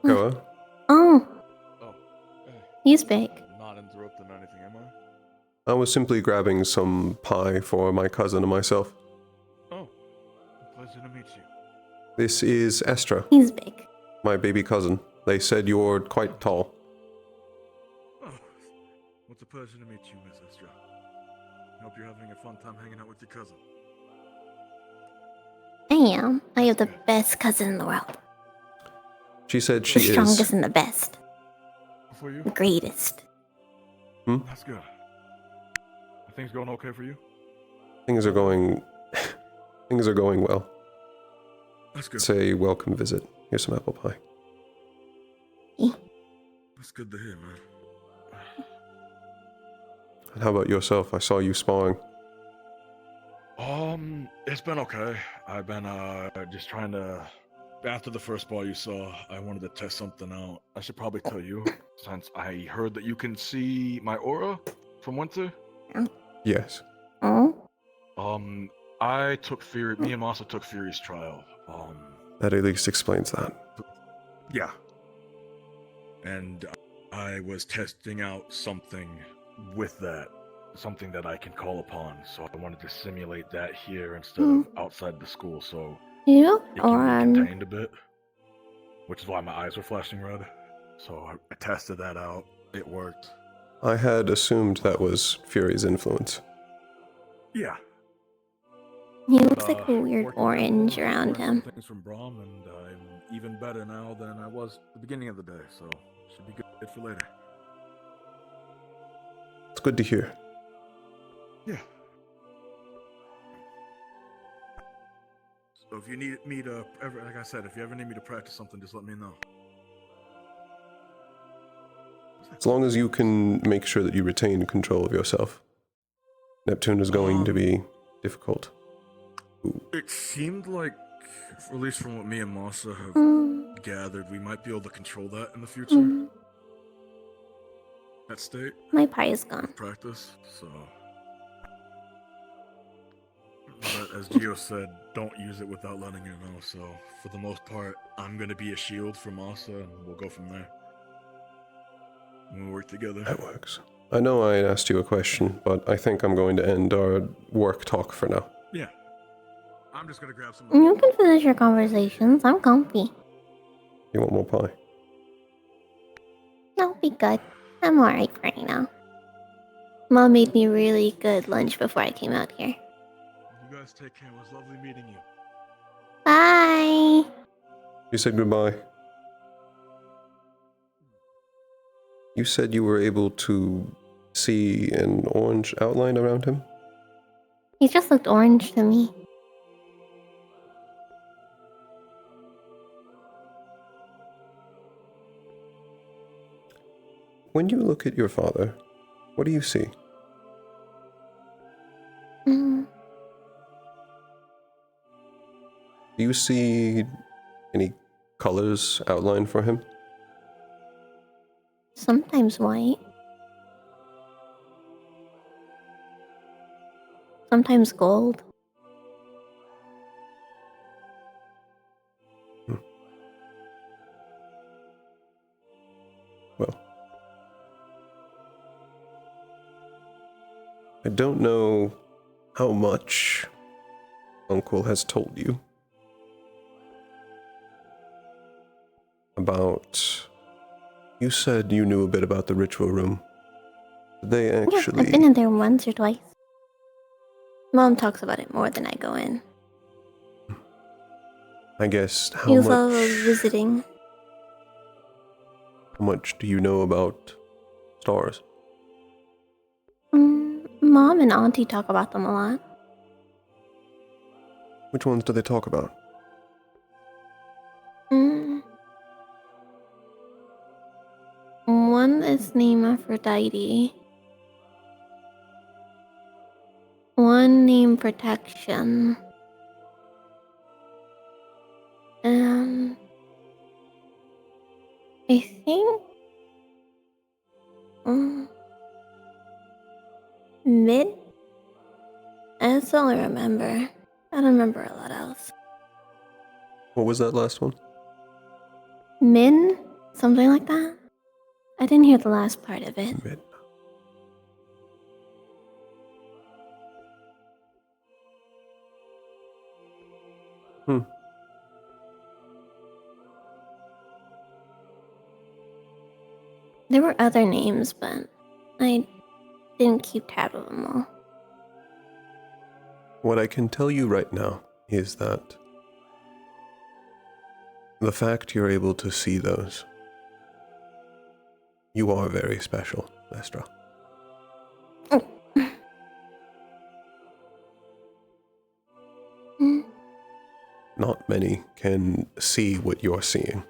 Goa? Oh. He's big. Not interrupting anything, am I? I was simply grabbing some pie for my cousin and myself. Oh, pleasure to meet you. This is Estra. He's big. My baby cousin. They said you're quite tall. Oh, what's a pleasure to meet you, Miss Estra. I hope you're having a fun time hanging out with your cousin. I am. I have the best cousin in the world. She said she the is... strongest and the best. For you? The greatest. That's good. Are things going okay for you? Things are going... Things are going well. That's good. It's a welcome visit. Here's some apple pie. That's good to hear, man. And how about yourself? I saw you sparring. It's been okay. I've been, just trying to... After the first ball you saw, I wanted to test something out. I should probably tell you, since I heard that you can see my aura from Winter. Yes. Oh? I took Fury... Me and Masa took Fury's trial. That at least explains that. Yeah. And I was testing out something with that. Something that I can call upon. So I wanted to simulate that here instead of outside the school, so... Yeah, it can be contained a bit, which is why my eyes were flashing red. So I tested that out. It worked. I had assumed that was Fury's influence. Yeah. He looks like a But, weird working orange together, around learned some him. things from Brom, and I'm even better now than I was at the beginning of the day, so should be good for later. It's good to hear. Yeah. So if you need me to ever, like I said, if you ever need me to practice something, just let me know. As long as you can make sure that you retain control of yourself. Neptune is going to be difficult. It seemed like, at least from what me and Masa have gathered, we might be able to control that in the future. That state. My pie is gone. Practice, so. But as Gio said, don't use it without letting her know. So for the most part, I'm gonna be a shield for Masa, and we'll go from there. We'll work together. That works. I know I asked you a question, but I think I'm going to end our work talk for now. Yeah. I'm just gonna grab some. You can finish your conversations. I'm comfy. You want more pie? I'll be good. I'm alright for right now. Mom made me really good lunch before I came out here. You guys take care. It was lovely meeting you. Bye! You said goodbye. You said you were able to see an orange outline around him? He just looked orange to me. When you look at your father, what do you see? Mm, Do you see any colors outlined for him? sometimes white. Sometimes gold. Well, I don't know how much Uncle has told you about... You said you knew a bit about the ritual room. Did they actually... Yeah, I've been in there once or twice. Mom talks about it more than I go in. I guess how He was much... always visiting. How much do you know about stars? Mom and Auntie talk about them a lot. Which ones do they talk about? One is named Aphrodite. One named Protection. And I think Mid? That's all I remember. I don't remember a lot else. What was that last one? Min? Something like that? I didn't hear the last part of it. Min. There were other names, but I didn't keep tab of them all. What I can tell you right now is that the fact you're able to see those, you are very special, Vestra. Not many can see what you're seeing.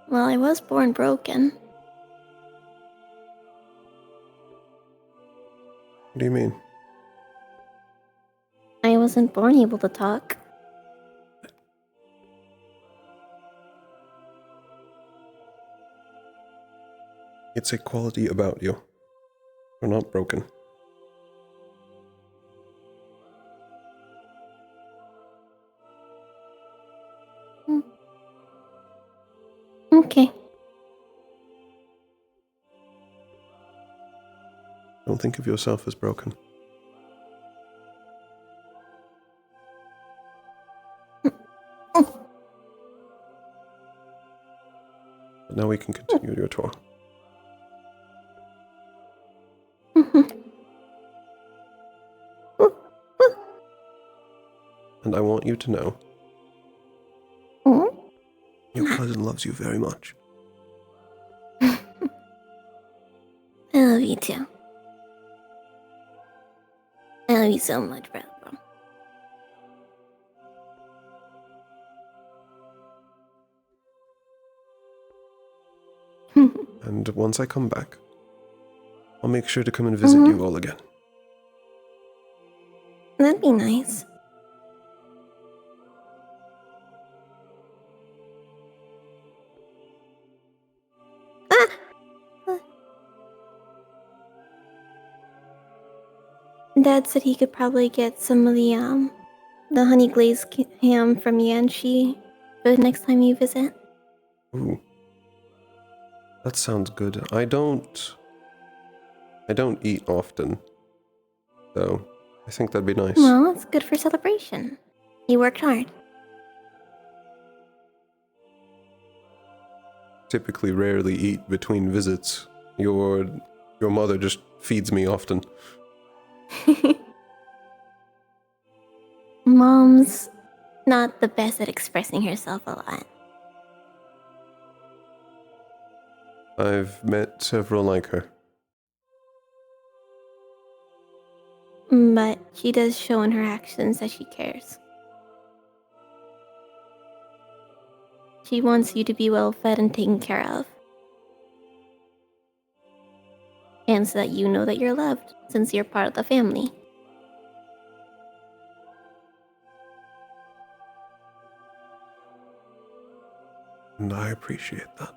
Well, I was born broken. What do you mean? I wasn't born able to talk. It's a quality about you. You're not broken. Okay. Don't think of yourself as broken. But now we can continue your tour. and I want you to know. Oh? Your cousin loves you very much. I love you too. I love you so much, brother. And once I come back, I'll make sure to come and visit you all again. That'd be nice. Dad said he could probably get some of the honey glazed ham from Yanshi for the next time you visit. Ooh. That sounds good. I don't eat often, so I think that'd be nice. Well, it's good for celebration. You worked hard. Typically rarely eat between visits. Your mother just feeds me often. Mom's not the best at expressing herself a lot. I've met several like her. But she does show in her actions that she cares. She wants you to be well fed and taken care of. And so that you know that you're loved, since you're part of the family. And I appreciate that.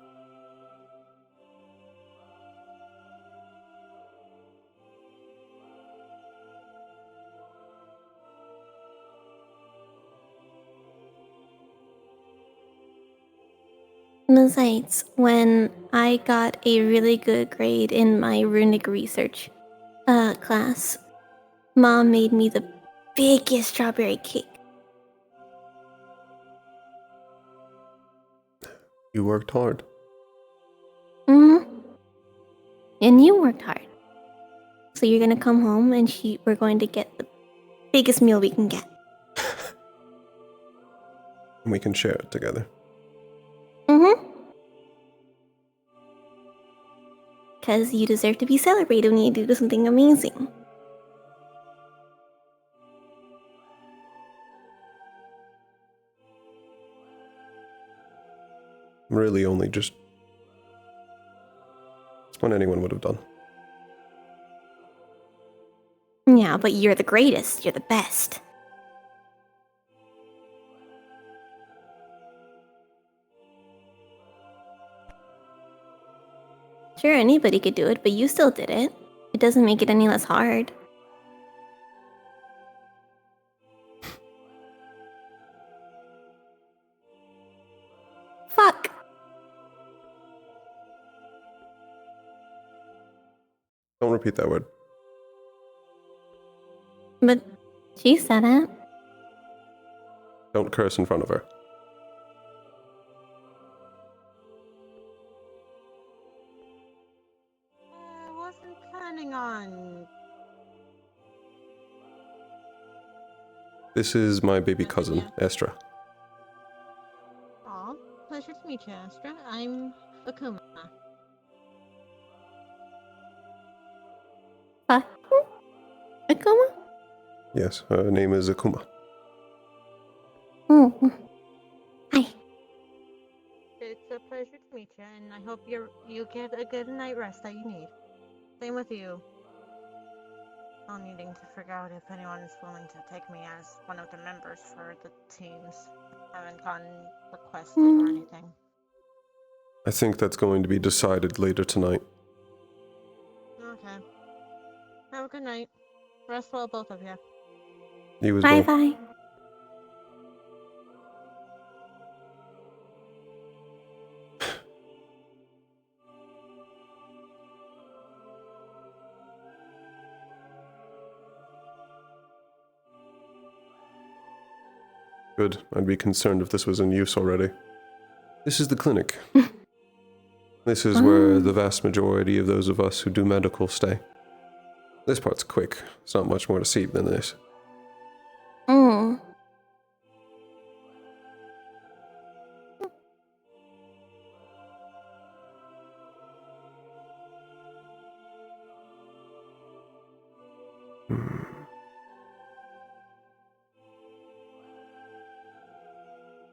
Besides, when I got a really good grade in my runic research class, Mom made me the biggest strawberry cake. You worked hard. Mm-hmm. And you worked hard. So you're gonna come home and we're going to get the biggest meal we can get. And we can share it together. Mm-hmm. Because you deserve to be celebrated when you do something amazing. Really only just... It's what anyone would have done. Yeah, but you're the greatest. You're the best. Sure, anybody could do it, but you still did it. It doesn't make it any less hard. Fuck. Don't repeat that word. But she said it. Don't curse in front of her. I wasn't planning on... This is my baby cousin, Estra. Aw, pleasure to meet you, Astra. I'm Akuma. Akuma? Yes, her name is Akuma. Oh. Hi. It's a pleasure to meet you, and I hope you get a good night rest that you need. Same with you. I'm needing to figure out if anyone is willing to take me as one of the members for the teams. I haven't gotten requested or anything. I think that's going to be decided later tonight. Okay. Have a good night. Rest well, both of you. You as well. Bye-bye. Good. I'd be concerned if this was in use already. This is the clinic. This is where the vast majority of those of us who do medical stay. This part's quick. There's not much more to see than this.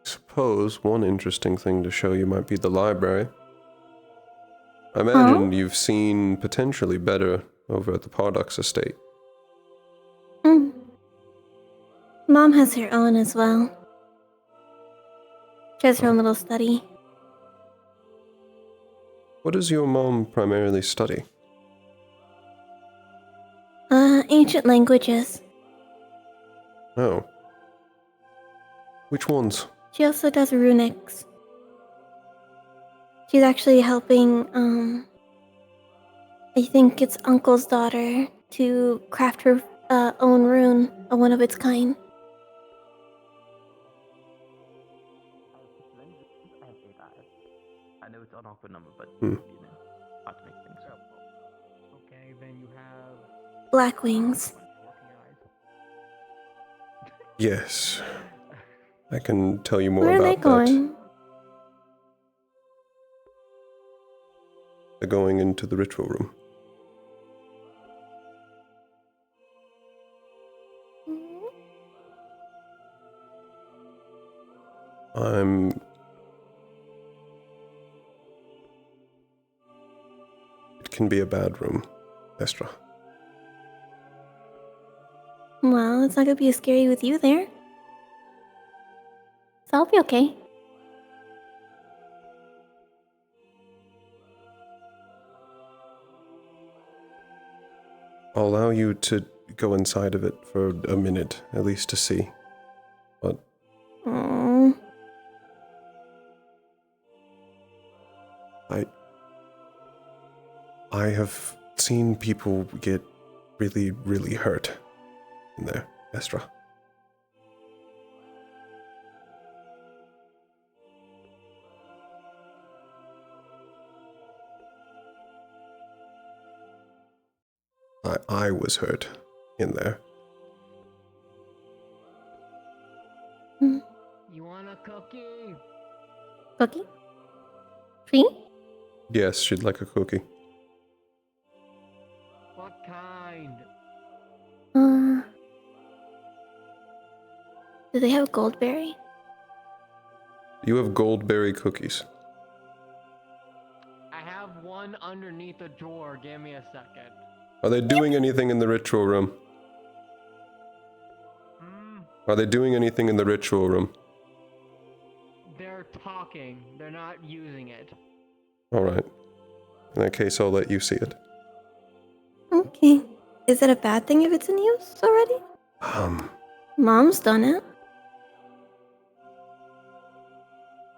Suppose one interesting thing to show you might be the library. I imagine you've seen potentially better over at the Pardux estate. Mom has her own as well. She has her own little study. What does your mom primarily study? Ancient languages. Oh. Which ones? She also does runics. She's actually helping, I think it's Uncle's daughter to craft her own rune, a one of its kind. I know it's an awkward number, but Hmm. hard to make things up. Okay, then you have Black wings. Yes. I can tell you more Where are they about that. going? They're going into the ritual room. It can be a bad room, Estra. Well, it's not gonna be as scary with you there. So I'll be okay. I'll allow you to go inside of it for a minute, at least to see. But Aww. I have seen people get really, really hurt in there, Estra. I was hurt in there. You want a cookie? Cookie? Tree? Yes, she'd like a cookie. What kind? Do they have goldberry? You have goldberry cookies. I have one underneath a drawer. Give me a second. Are they doing anything in the ritual room? Are they doing anything in the ritual room? They're talking. They're not using it. Alright. In that case, I'll let you see it. Okay. Is it a bad thing if it's in use already? Mom's done it.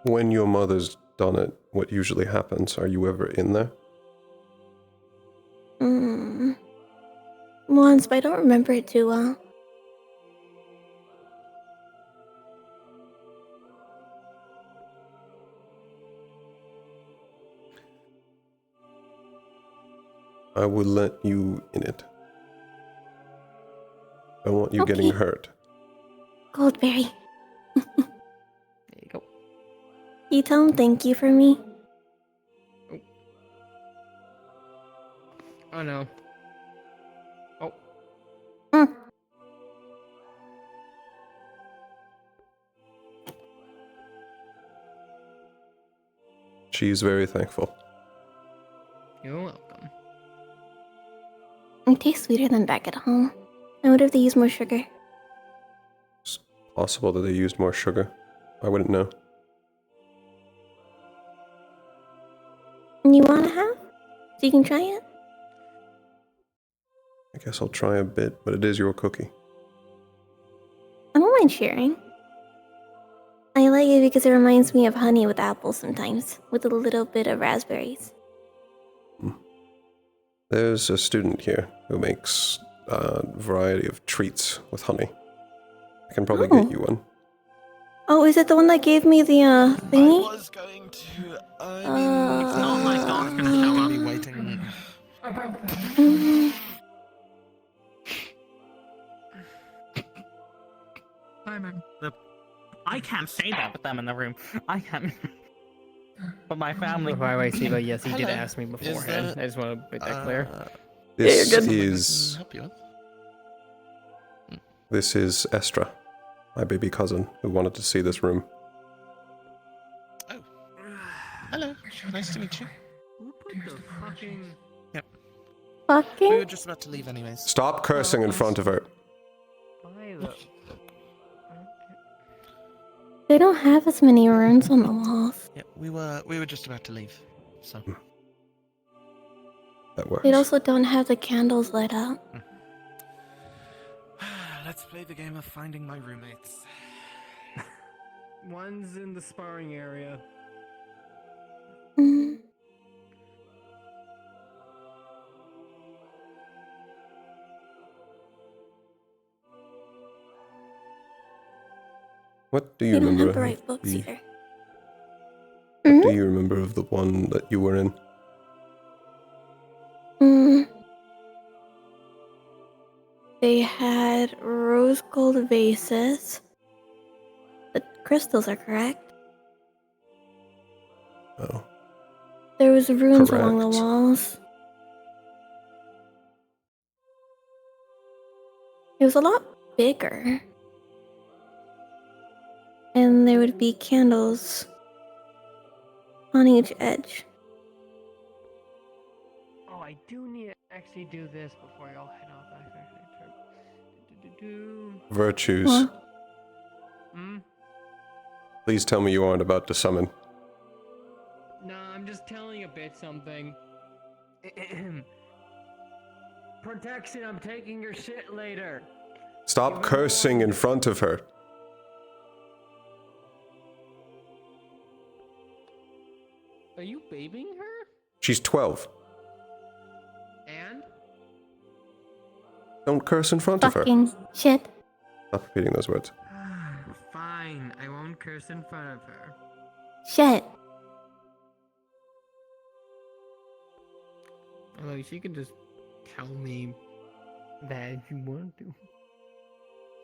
When your mother's done it, what usually happens? Are you ever in there? Once, but I don't remember it too well. I will let you in it. I don't want you getting hurt. Goldberry. There you go. Can you tell him thank you for me? Oh no. Oh. She's very thankful. You're welcome. It tastes sweeter than back at home. I wonder if they use more sugar. It's possible that they used more sugar. I wouldn't know. You wanna have? So you can try it? I guess I'll try a bit, but it is your cookie. I don't mind sharing. I like it because it reminds me of honey with apples sometimes, with a little bit of raspberries. There's a student here who makes a variety of treats with honey. I can probably get you one. Oh, is it the one that gave me the thingy? I was going to. It's not like Doc's gonna show up. Be waiting. Hi, man. I can't say that with them in the room. I can't. But my family. Wait, Siva, yes, he did Hello. ask me beforehand. I just want to make that clear. This Yeah, you're good. is This is Estra, my baby cousin, who wanted to see this room. Hello. Nice to meet you. Who put the fucking... Yep. Fucking? We were just about to leave anyways. Stop cursing in front of her. Why the... They don't have as many runes on the walls. Yep, we were just about to leave. So that works. They also don't have the candles lit up. Let's play the game of finding my roommates. One's in the sparring area. Mm. What do you They don't remember have the of right books either. What do you remember of the one that you were in? They had rose gold vases. The crystals are correct. Oh. There was runes along the Correct. walls. It was a lot bigger. And there would be candles on each edge. Oh, I do need to actually do this before y'all head off. Virtues. Huh? Please tell me you aren't about to summon. Nah, I'm just telling a bit something. Protection, I'm taking your shit later. Stop cursing in front of her. Are you babying her? She's 12. And? Don't curse in front of her. Fucking shit. Stop repeating those words. Fine, I won't curse in front of her. Shit. Although she could just tell me that you want to.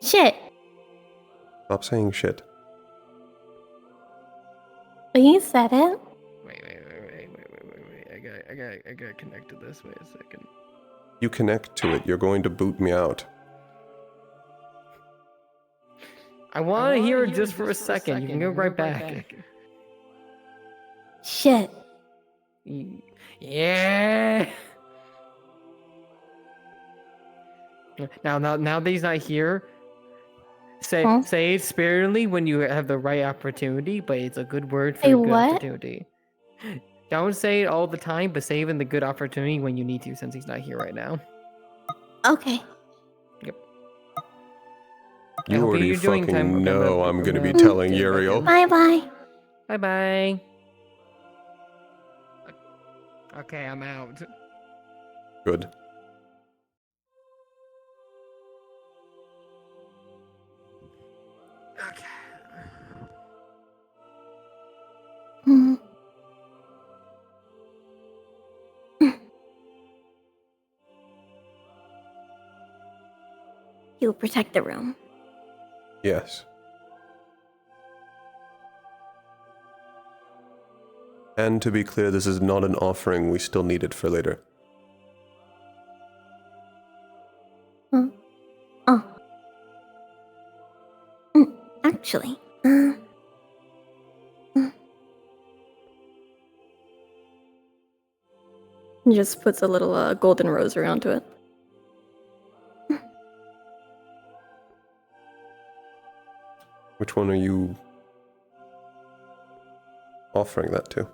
Shit. Stop saying shit. But you said it. Wait. I gotta connect to this. Wait a second. You connect to it, you're going to boot me out. I want to hear it just for a second. You can go right back. Shit. Yeah. Now that he's not here, say it sparingly when you have the right opportunity, but it's a good word for Say a good what? opportunity. Don't say it all the time, but say it in the good opportunity when you need to, since he's not here right now. Okay. Yep. You already fucking know I'm gonna be gonna telling get back Uriel. in. Bye-bye. Bye-bye. Okay, I'm out. Good. Hmm. You'll protect the room. Yes. And to be clear, this is not an offering. We still need it for later. Oh. Actually, just puts a little golden rose around to it. Which one are you offering that to?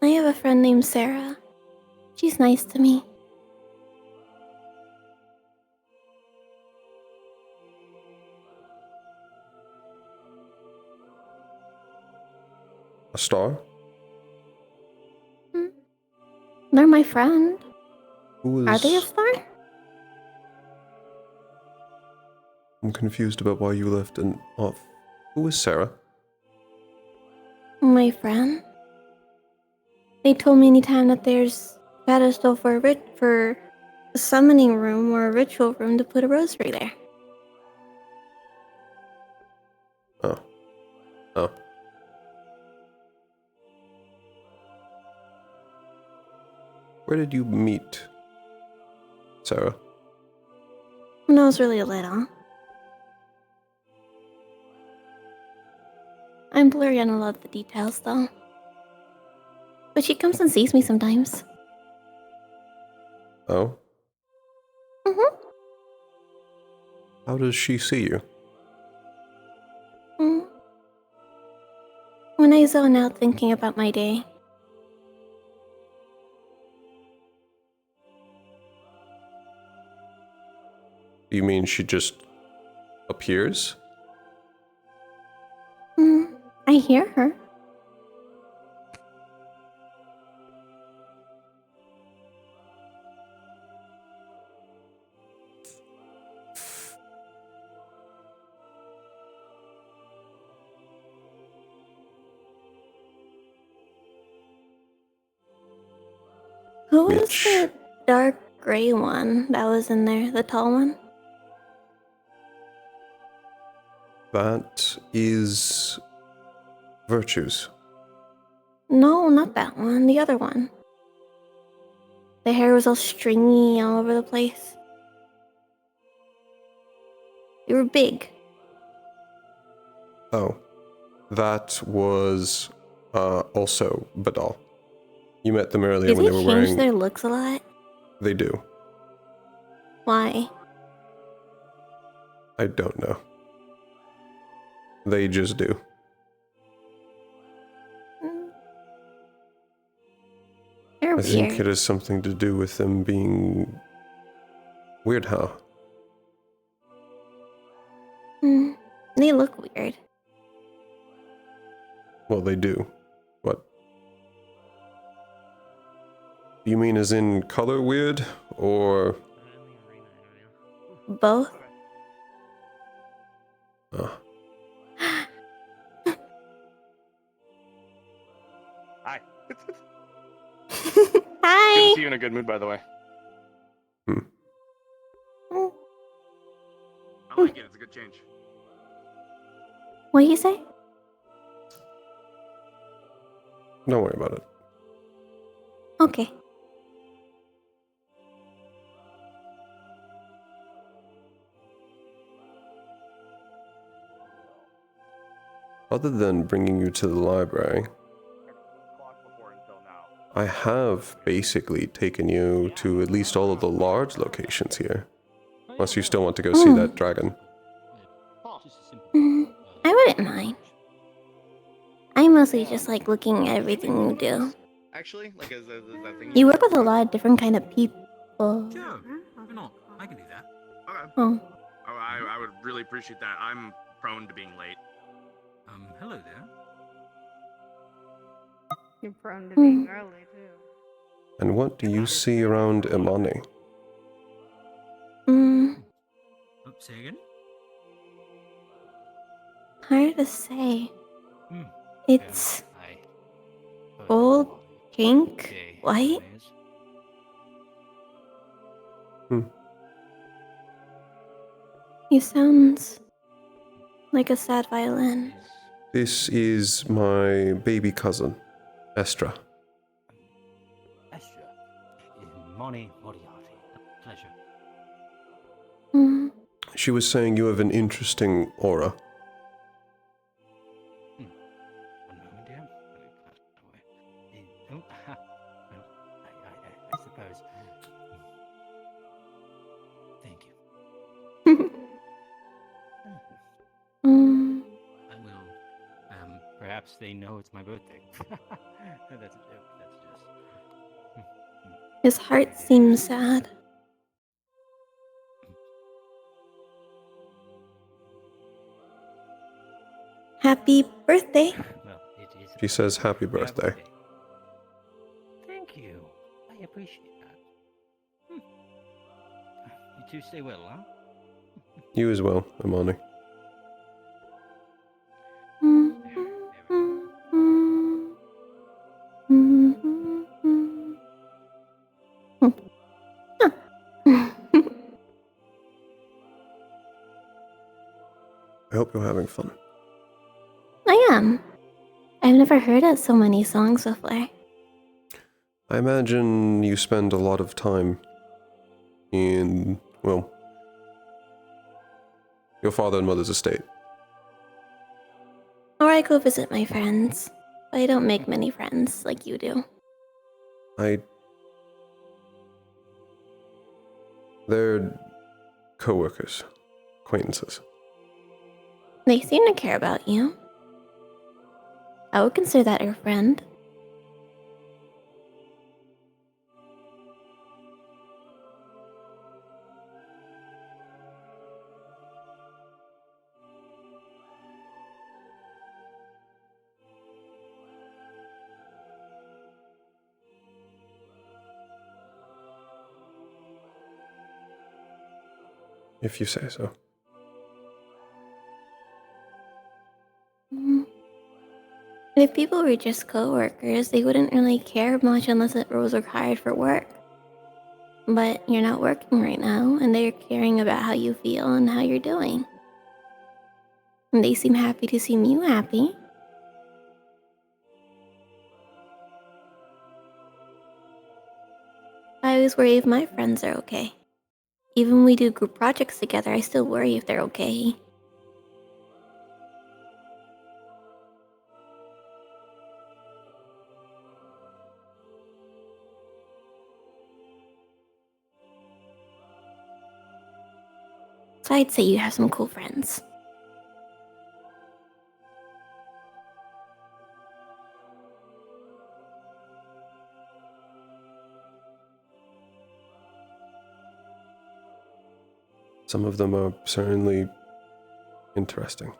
I have a friend named Sarah. She's nice to me. A star? They're my friend. Who is... Are they a star? I'm confused about why you left and off. Who is Sarah? My friend. They told me anytime that there's a pedestal for a summoning room or a ritual room to put a rosary there. Oh. Oh. Where did you meet Sarah? When I was really little. I'm blurry on a lot of the details, though. But she comes and sees me sometimes. Oh? Mm-hmm. How does she see you? When I zone out thinking about my day. You mean she just appears? I hear her. Who was the dark gray one that was in there? The tall one? That is Virtues. No, not that one. The other one. The hair was all stringy all over the place. You were big. Oh. That was also Badal. You met them earlier Do when they they were change wearing... their looks a lot? They do. Why? I don't know. They just do. They're I think weird. it has something to do with them being... Weird how? They look weird. Well, they do. What? You mean as in color weird, or... Both? Oh. Hi. Hi! Good to see you in a good mood, by the way. I like it. It's a good change. What do you say? Don't worry about it. Okay. Other than bringing you to the library, I have basically taken you to at least all of the large locations here. Unless you still want to go see that dragon. I wouldn't mind. I mostly just like looking at everything you do. Actually, like, is that thing You work with a lot of different kind of people. Sure, why not? I can do that. Okay. Oh. I would really appreciate that. I'm prone to being late. Hello there. You're prone to being early, too. And what do you see around Imani? Say again? Hard to say. It's gold, pink, white. He sounds like a sad violin. This is my baby cousin, Estra. Estra. Moni Moriarty. Pleasure. She was saying you have an interesting aura. One moment, dear. Oh, ha. Well, I suppose. Thank you. I will. Perhaps they know it's my birthday. That's a joke. That's just. His heart seems sad. Happy birthday. Well, it is. She says happy birthday. Thank you. I appreciate that. You two stay well, huh? You as well, Imani. I hope you're having fun. I am. I've never heard of so many songs before. I imagine you spend a lot of time in, well, your father and mother's estate. Or I go visit my friends. But I don't make many friends like you do. They're co-workers, acquaintances. They seem to care about you. I would consider that your friend. If you say so. If people were just co-workers, they wouldn't really care much unless it was required for work. But you're not working right now, and they're caring about how you feel and how you're doing. And they seem happy to see you happy. I always worry if my friends are okay. Even when we do group projects together, I still worry if they're okay. So I'd say you have some cool friends. Some of them are certainly interesting.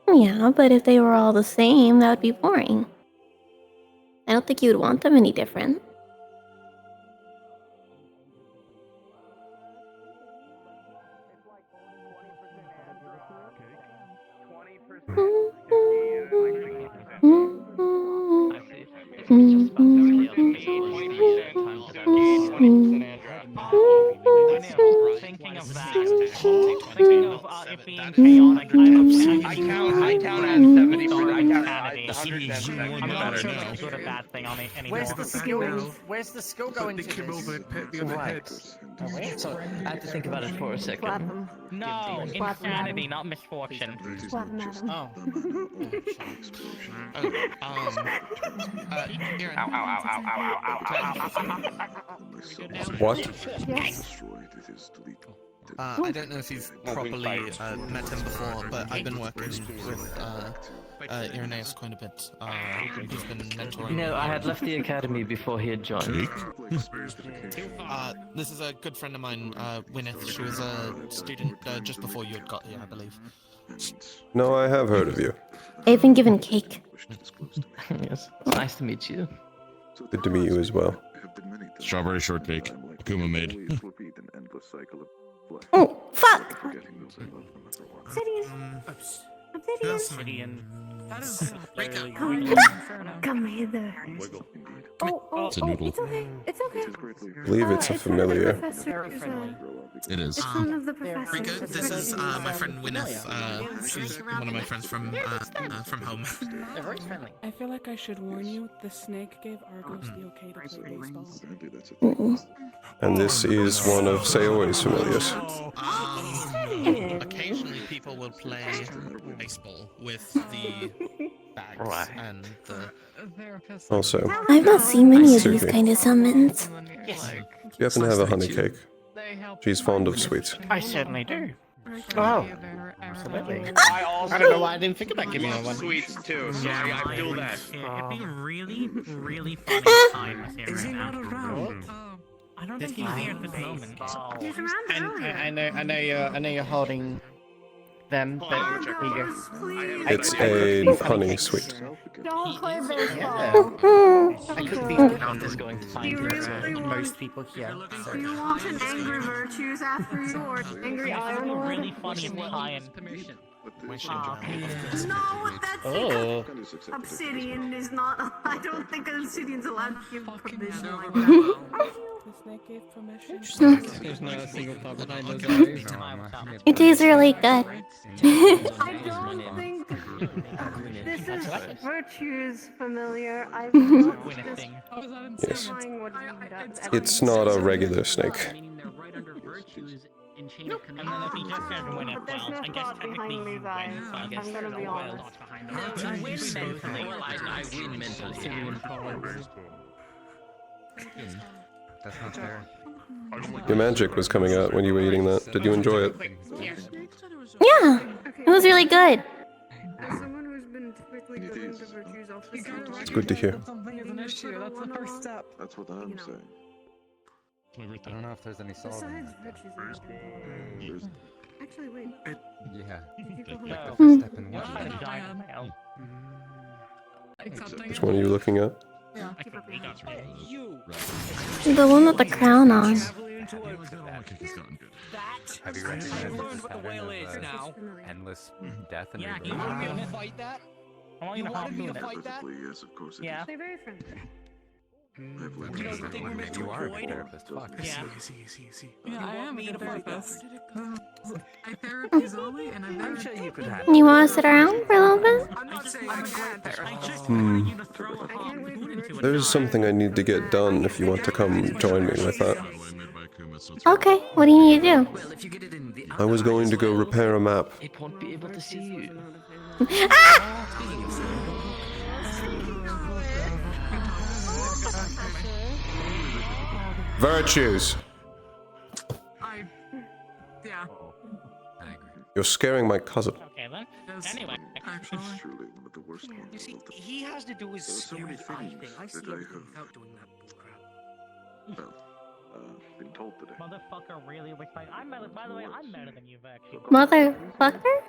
Yeah, but if they were all the same, that would be boring. I don't think you would want them any different. Thinking of that, thinking of it being chaotic, I count as 70%. I count as 110%. I'm not sure that's a good or bad thing on it anymore. Where's the skill going to this? Right. So I have to think about it for a second. No, insanity, not misfortune. Oh. What? Yes. I don't know if you've properly met him before, but I've been working with Irenaeus quite a bit. He's been mentoring. You know, I had left the academy before he had joined. This is a good friend of mine, Wineth. She was a student just before you had got here, I believe. No, I have heard of you. I've been given cake. Yes, it's nice to meet you. Good to meet you as well. Strawberry shortcake, Akuma made. Oh, fuck! Obsidian. That is Come hither. It's a noodle. It's okay. It's okay. I believe it's a familiar. It is. It's one of the professors. Rika, this is my friend Wineth. She's one of my friends from home. They're very friendly. I feel like I should warn you, the snake gave Argos the okay to play baseball. And this is one of Sayoi's familiars. Occasionally people will play baseball with the bags and the... Also, I've not seen many of these kind of summons. Yes. you happen to have a honey cake. She's fond of sweets. I certainly do. Oh, absolutely. I don't know why I didn't think about giving her one. Sweets too, so I feel that. It'd be really, really funny time here right now. I don't think he's here at this moment. He's around And I know you're holding them, but It's a honey sweet. Don't play baseball. I couldn't be count as going to find most people here. Do you want an angry virtues after you or angry iron lord? Really funny time. No, that's obsidian is not. I don't think obsidian's allowed to give permission like that. The snake gave permission. There's not a single problem I know. It tastes really good. I don't think this is virtues familiar. I've not Yes. It's not a regular snake. Meaning they're right under virtues And then if he just says win it, But there's well, no I guess thought technically behind you these eyes. win, but I guess I'm gonna there's be no real honest. thought behind No, it. I win mentally. Well, I win mentally. That's not fair. Your magic was coming out when you were eating that. Did you enjoy it? Yeah, it was really good. As someone who's been typically good in the virtues office, It's good to hear. something is an issue. That's the first step. That's what I'm saying. I don't know if there's any solving Besides that. virtues, actually, wait. Yeah. Did you go Like home? the first step in What one. kind of giant hell? Which one are you looking at? Yeah. I think we got You. The one with the crown on. Have you recognized I've learned this what the pattern whale of, is now. endless death and Yeah, rebirth? you want me to fight that? I want You you to wanted me to harpoon it. fight that? Yes, of course it Yeah. is. They're very friendly. I've learned You that don't think we're meant to You are a avoid? therapist. Fuck. Yeah. Yeah, I am me a to fight therapist. I therapist only, and I'm sure you could have. You want to sit around for a little bit? I'm not saying I'm a great therapist. Hmm. I can't wait for virtues. There's something I need to get done if you want to come join me with that. Okay, what do you need to do? Well, if you get it in the I was going to go repair a map. it won't be able to see you. Ah! Virtues! Yeah. You're scaring my cousin. Okay then. Yes. Anyway. Actually. Truly one of the worst ones. You see, of the- he has to do his There are so many scary eye things thing. I see that I everything have- without doing that bullcrap. Well, been told today. Motherfucker really looks like I'm better. By the way, I'm better than you, Vex. Motherfucker?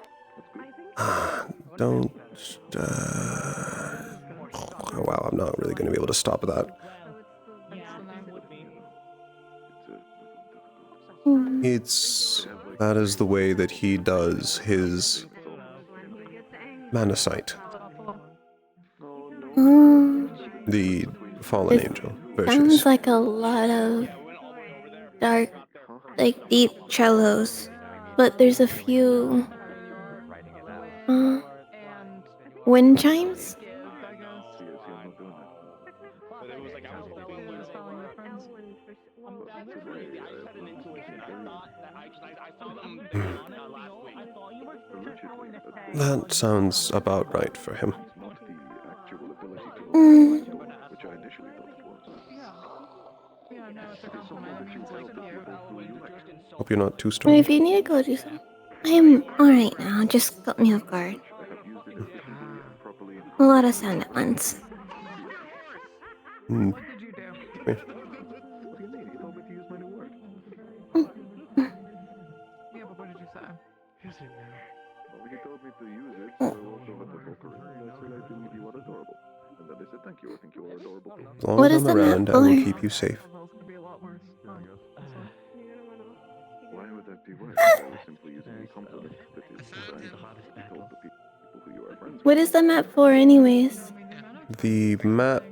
Don't. Oh, wow, I'm not really going to be able to stop that. It's. That is the way that he does his. Manasite. The fallen angel. Virtues. Sounds like a lot of dark, like deep cellos, but there's a few wind chimes. That sounds about right for him. Mm. Which I initially thought it was. Yeah, no, it's a compliment. It means like Hope you're not too But strong. if you need to go do something, I am alright now. Just got me off guard. A lot of sound at once. Hmm. What did you do? Wait. Yeah, but what did you say? Well, he told me to use it, so I walked over to Volker and I said, I think you are adorable. And then they said, thank you, I think you are adorable. As long What as is I'm the map around, I will for? keep you safe. Could be a lot worse. Why would that be worse? I was simply using a compliment that is designed to be told to people who you are friends with. What is the map for, anyways? The map.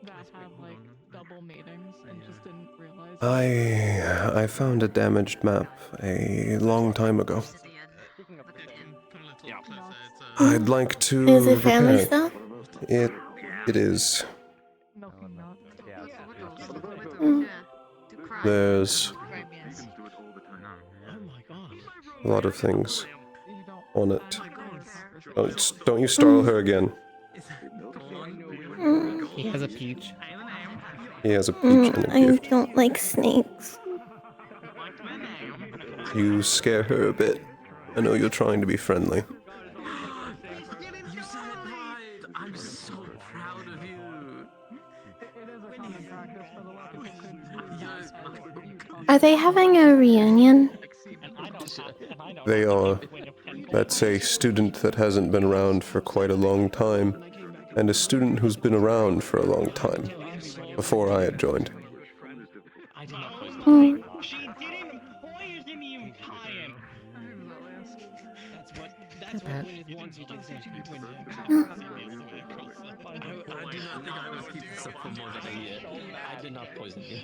That had like double meetings and just didn't realize. I found a damaged map a long time ago. I'd like to Is it family repair stuff? It is. Mm. There's a lot of things on it. Don't you startle her again. He has a peach. He has a peach and a I gift. don't like snakes. You scare her a bit. I know you're trying to be friendly. I'm so proud of you. Are they having a reunion? They are. That's a student that hasn't been around for quite a long time, and a student who's been around for a long time, before I had joined. Hmm. She didn't poison you, Kyan. That's what Wiz wants you to say. I do not think I was keeping this up for more than a year. I did not poison you.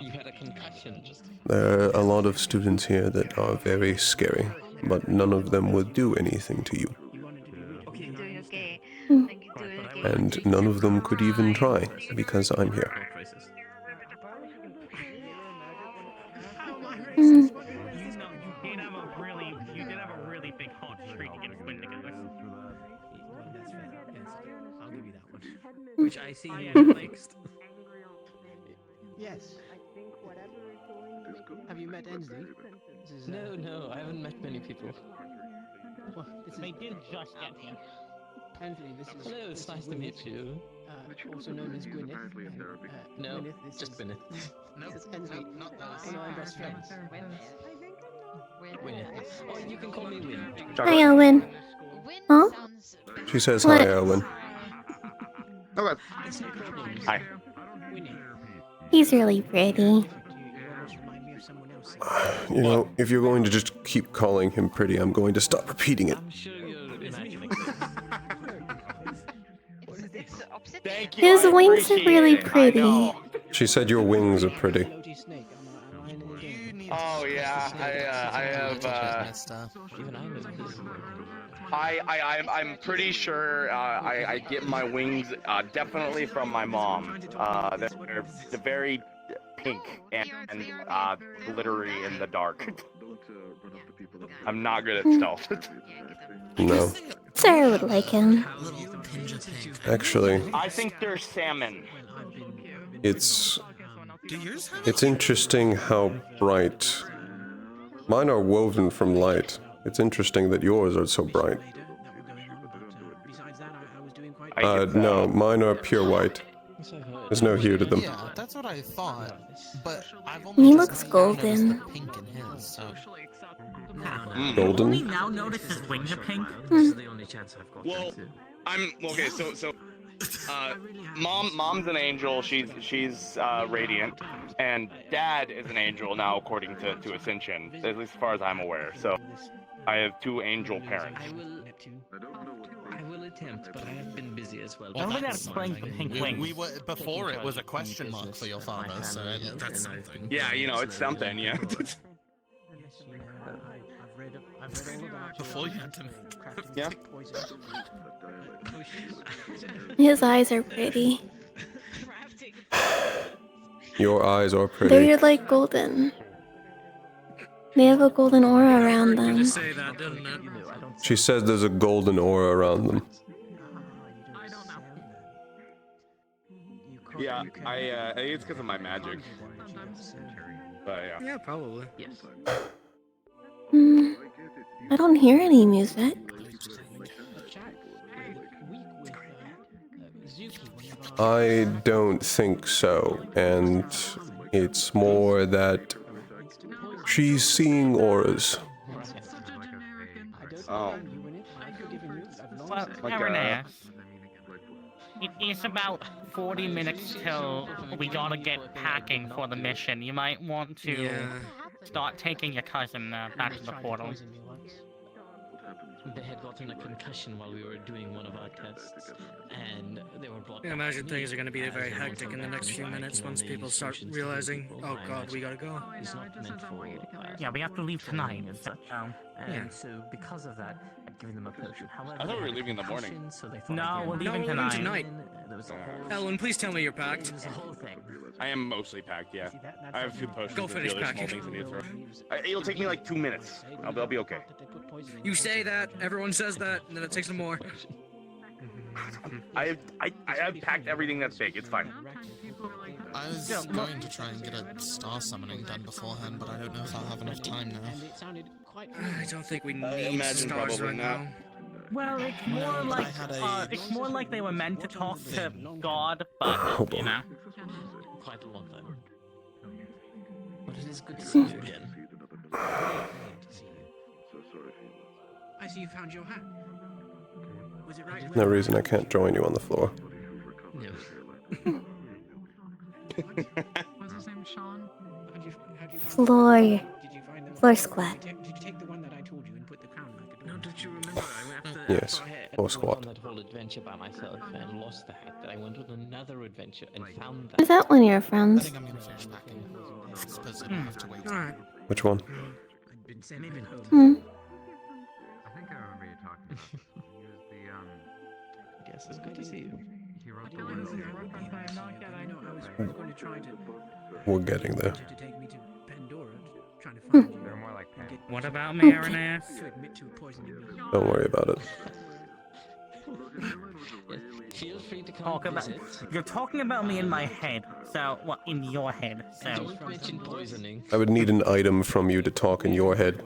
You had a concussion. There are a lot of students here that are very scary, but none of them would do anything to you. And none of them could even try, because I'm here. Which I see you next. Yes. Have you met Ensley? No, I haven't met many people. Well, They did just get here. Ensley, this is. Hello, it's nice to meet you. Also known as Gwyneth. No, Gwyneth, this just is, Gwyneth. This is Ensley. Not those. One of my best friends. Win. Oh, you can call me Win. Hi, Owen. Huh? She says What? hi, Owen. Okay. Hi. He's really pretty. You know, if you're going to just keep calling him pretty, I'm going to stop repeating it. I'm sure you're imagining. Thank you. His I wings are appreciate really it. I pretty. know. She said your wings are pretty. Oh yeah, I have. I'm pretty sure I get my wings definitely from my mom. They're very pink and glittery in the dark. I'm not good at stealth. No. Sarah would like him. Actually, I think they're salmon. it's interesting how bright. Mine are woven from light. It's interesting that yours are so bright. No, mine are pure white. There's no hue to them. Yeah, that's what I thought. But I've only He just looks now golden. noticed the pink in his, so. Golden? Only now noticed his wings are pink. This is the only chance I've got. Well, I'm okay. So, mom's an angel. She's radiant, and dad is an angel now, according to Ascension, at least as far as I'm aware. So, I have two angel parents. I will attempt, but I have been busy as well. Well, that explains the pink wings. We were, before it was a question mark for your father, so that's something. Yeah, you know, it's something. Yeah. Before you had to. Yeah. His eyes are pretty. Your eyes are pretty. They're like golden. They have a golden aura around them. Say that, didn't it? She says there's a golden aura around them. Yeah, I think it's because of my magic. But yeah. Yeah, probably. Yes. I don't hear any music. I don't think so, and it's more that she's seeing auras. Oh. Well, Irenaeus, it is about 40 minutes till we gotta get packing for the mission. You might want to start taking your cousin back to the portal. They had gotten a concussion while we were doing one of our tests, and they were brought. I imagine things are going to be very hectic in the next few minutes once people start realizing, oh god, we gotta go. It's not meant for. Yeah, we have to leave tonight. And so because of that, I'd given them a potion. However, I thought we were leaving in the morning. So they No, we're leaving No, we're leaving tonight. There was a whole. Ellen, please tell me you're packed. There was a whole thing. I am mostly packed, yeah. I have a few potions Go and finish the other small packing. things I need to throw. It'll take me like 2 minutes. I'll be okay. You say that, everyone says that, and then it takes some more. I have packed everything that's big. It's fine. I was going to try and get a star summoning done beforehand, but I don't know if I'll have enough time now. I don't think we I need imagine stars probably right not. now. Well, it's more like they were meant to talk to God, but you know. Quite a long time. But it is good to see you again. I see you found your hat. Was it right? No reason I can't join you on the floor. No. What's his name, Sean? Floor. Did you find them? Floor squat. Did you take the one that I told you and put the crown on it? No, don't you remember? Yes, or I squat. went on that whole adventure by myself and lost the hat. I went on another adventure and found that. Is that one of your I friends? think I'm gonna finish packing. I suppose I don't have to wait. Alright. Which one? Hmm. I think I remember you talking about this. He was the, Yes, it's good to see you. he wrote the I know, I was going to try to We're getting there. take me to Pandora, trying to find you. They're more like Pan. What about me, Irenaeus? To admit to poisoning me. Don't worry about it. Feel free to come Talk about, visit. you're talking about me in my head. So, what, in your head? So. Don't mention poisoning. I would need an item from you to talk in your head.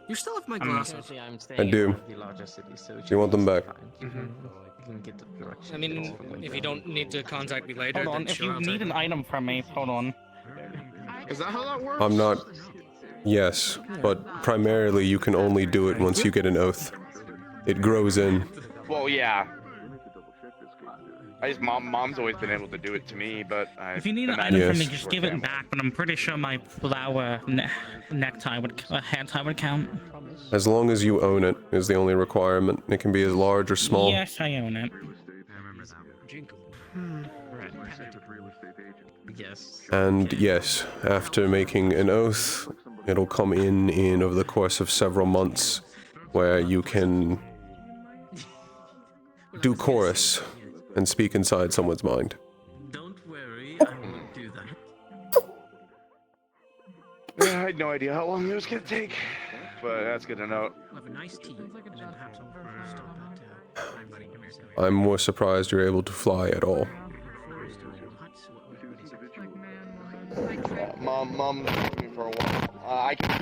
You still have my Currently, glasses. I'm staying I in do. one of the larger cities, so You want them back? you can get the directions. I mean, if you don't need to contact me later, Hold on, then if sure, you I'll need take an it. item from me, hold on. Is that how that works? I'm not... Yes, but primarily you can only do it once you get an oath. It grows in. Well, yeah. Mom's always been able to do it to me, but If you need an item from me, just give it back, but I'm pretty sure my flower necktie would, hand tie would count. As long as you own it is the only requirement. It can be as large or small. Yes, I own it. Yes. And yes, after making an oath, it'll come in over the course of several months, where you can do chorus and speak inside someone's mind. Don't worry, I won't do that. I had no idea how long it was gonna take, but that's good to know. Have a nice tea, and then perhaps I'll stop at. I'm more surprised you're able to fly at all. Mom's with me for a while. I can 5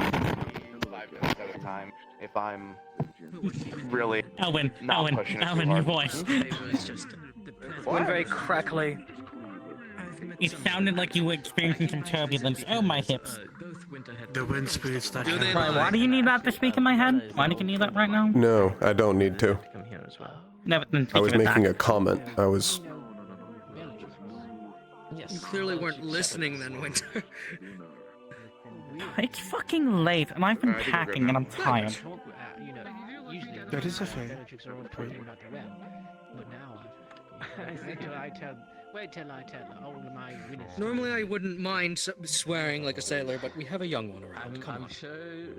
minutes at a time if I'm really not pushing it too Elwin, your hard. voice. Went very crackly. It sounded like you were experiencing some turbulence. Oh, my hips. The wind speeds that. Right, why do you need that to speak in my head? Why do you need that right now? No, I don't need to. Never. I was making a comment. I was... You clearly weren't listening then, Winter. It's fucking late, and I've been packing, and I'm tired. That is a fair point. Wait till I tell all my witnesses. Normally I wouldn't mind swearing like a sailor, but we have a young one around. Come on. Sure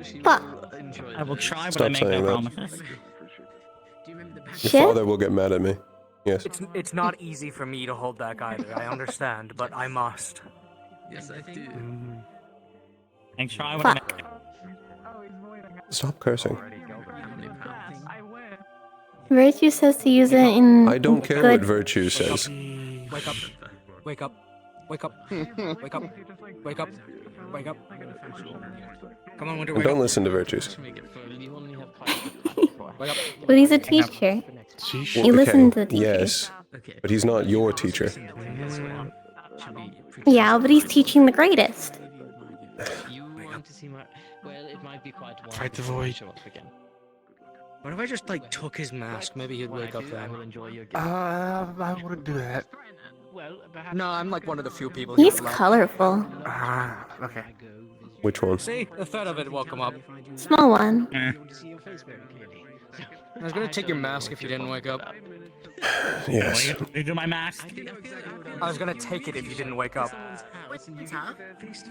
she What? will enjoy I will try, but Stop I make no saying that. promises. Your father will get mad at me. Yes. It's not easy for me to hold back either. I understand, but I must. Yes, I do. I try, but I make. Stop cursing. Virtue says to use it in I don't care what virtue says. Wake up. Wake up. Wake up. Wake up. Wake up. Wake up. Come on, Winter, And wake don't up. listen to virtues. Wake up. But he's a teacher. You listen to the teacher. Yes, but he's not your teacher. Yeah, but he's teaching the greatest. You want to see my... Well, it might be quite one. Fight the void. Show up again. What if I just like took his mask? Maybe he'd wake up I then. will enjoy your gift. I wouldn't do that. No, I'm like one of the few people. He's colorful. Okay. Which one? See, the threat of it will come up. Small one. I was gonna take your mask if you didn't wake up. Yes. You do my mask? I was gonna take it if you didn't wake up.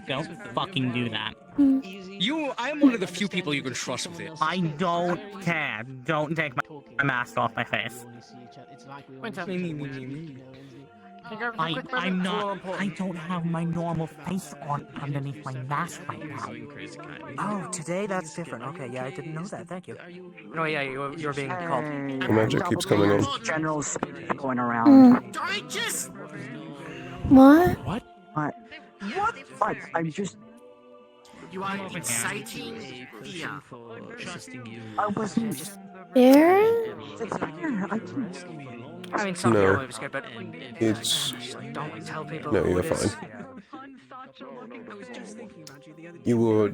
Don't fucking do that. I am one of the few people you can trust with it. I don't care. Don't take my mask off my face. I'm not. I don't have my normal face on underneath my mask right now. Oh, today that's different. Okay, yeah, I didn't know that. Thank you. No, yeah, you're being called. The magic keeps coming in. Generals going around. What? What? What? I'm just. You are inciting fear. I wasn't. There? I mean, some No. people are scared, but It's... don't tell people. No, who you're it is. fine.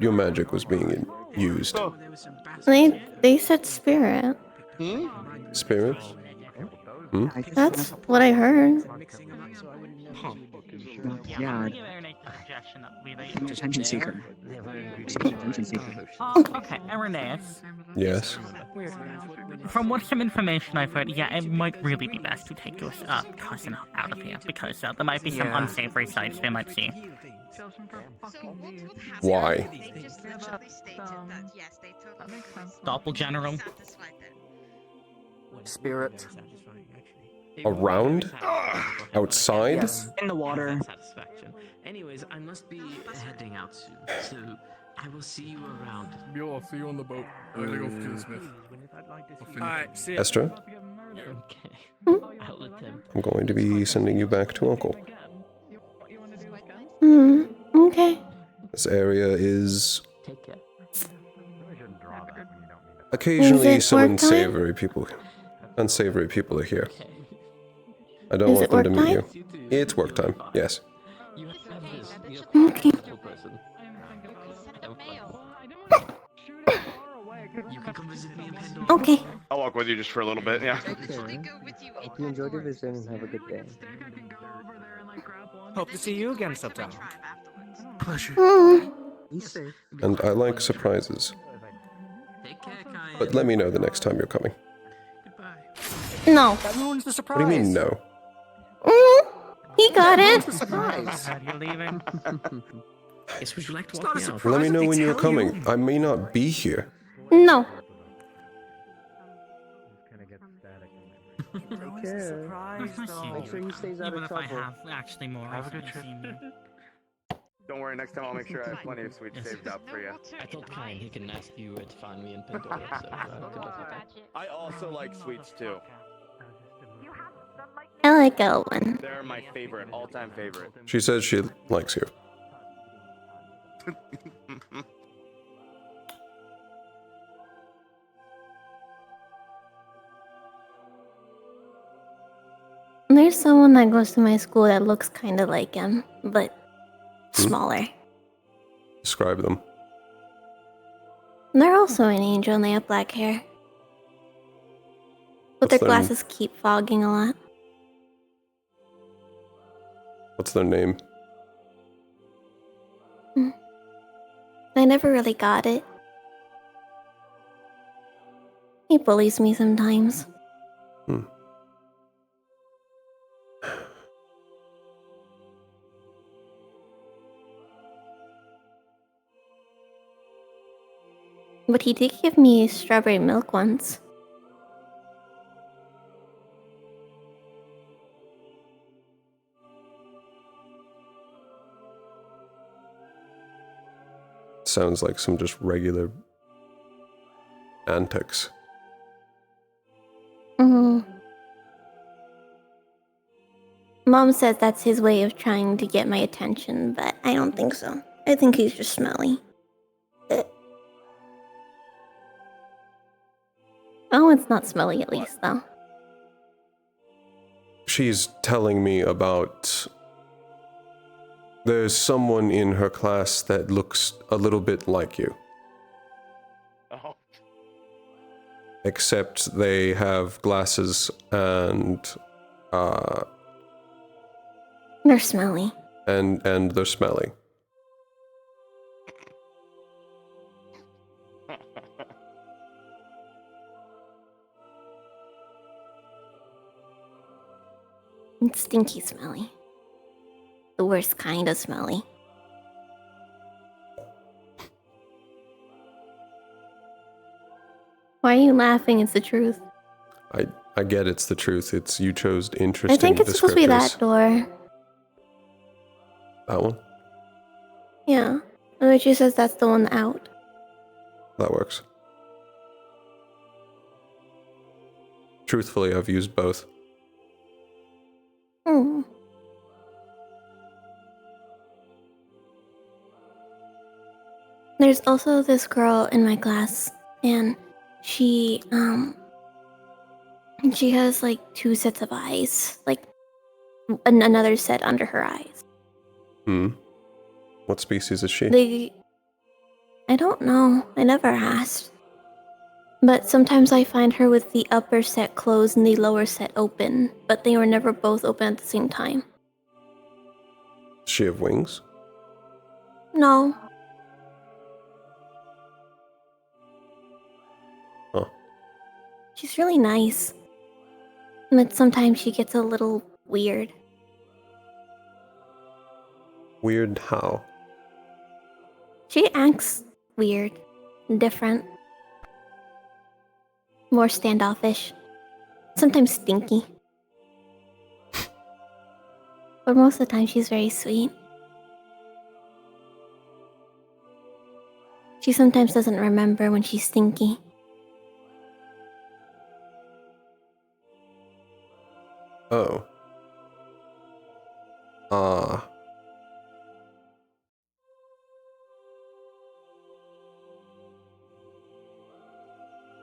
Your magic was being used. They said spirit. Spirits? Hmm? That's what I heard. Yeah. Attention seeker. Attention seeker. Okay, Irenaeus. Yes. From what some information I've heard, yeah, it might really be best to take your cousin out of here, because there might be some Yeah. unsavory sights they might see. Why? Doppelgeneral. Spirit. Around? Outside? Yes. In the water. Satisfaction. Anyways, I must be heading out soon, so I will see you around. Bill, I'll see you on the boat. I gotta go to the smith. Alright, see ya. Esther? I'll attempt. I'm going to be sending you back to Uncle. Okay. This area is Take care. occasionally Is it some work unsavory people are here. I don't Is want it them to work meet time? you. It's work time, yes. You have this. You're Okay. a special person. You can come visit me in Pandora. Okay. I'll walk with you just for a little bit, yeah. Hope you enjoyed your visit and have a good day. Hope to see you again sometime. Pleasure. Be safe. And I like surprises. But let me know the next time you're coming. No. That ruins the surprise. What do you mean, no? He got That ruins it. the surprise. You're leaving. Yes, would you like to It's walk not a me out? surprise Let me if know they when you're tell coming. you. I may not be here. No. Take care. Make sure he stays out Even of if I trouble. have actually more. Have a good trip. Don't worry, next time I'll make sure I have plenty of sweets saved up for you. I told Kyan he can ask you where to find me in Pandora, so good luck with that. I also like sweets too. I like Elwin. They're my favorite, all-time favorite. She says she likes you. There's someone that goes to my school that looks kind of like him, but smaller. Describe them. They're also an angel and they have black hair. But What's their their glasses keep fogging a lot. What's their name? I never really got it. He bullies me sometimes. But he did give me strawberry milk once. Sounds like some just regular antics. Mom says that's his way of trying to get my attention, but I don't think so. I think he's just smelly. Oh, it's not smelly at least, though. She's telling me about... There's someone in her class that looks a little bit like you. Oh. Except they have glasses and... They're smelly. And they're smelly. It's stinky smelly. The worst kind of smelly. Why are you laughing? It's the truth. I get it's the truth. It's you chose I interesting think it's supposed to be that door. That one? Yeah. Luigi says that's the one out. That works. Truthfully, I've used both. There's also this girl in my class, and she has like 2 sets of eyes, like another set under her eyes. What species is she? I don't know. I never asked. But sometimes I find her with the upper set closed and the lower set open, but they were never both open at the same time. Does she have wings? No. Huh. She's really nice. But sometimes she gets a little weird. Weird how? She acts weird. Different. More standoffish. Sometimes stinky. But most of the time she's very sweet. She sometimes doesn't remember when she's stinky. Oh.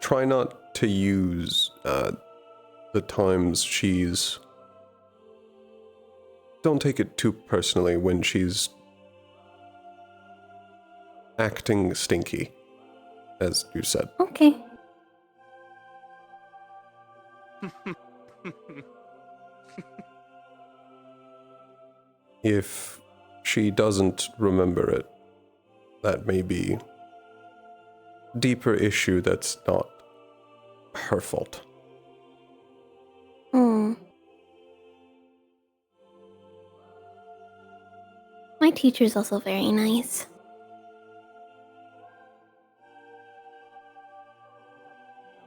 Try not to use the times she's... Don't take it too personally when she's acting stinky, as you said. Okay. If she doesn't remember it, that may be a deeper issue that's not her fault. Hmm. My teacher's also very nice.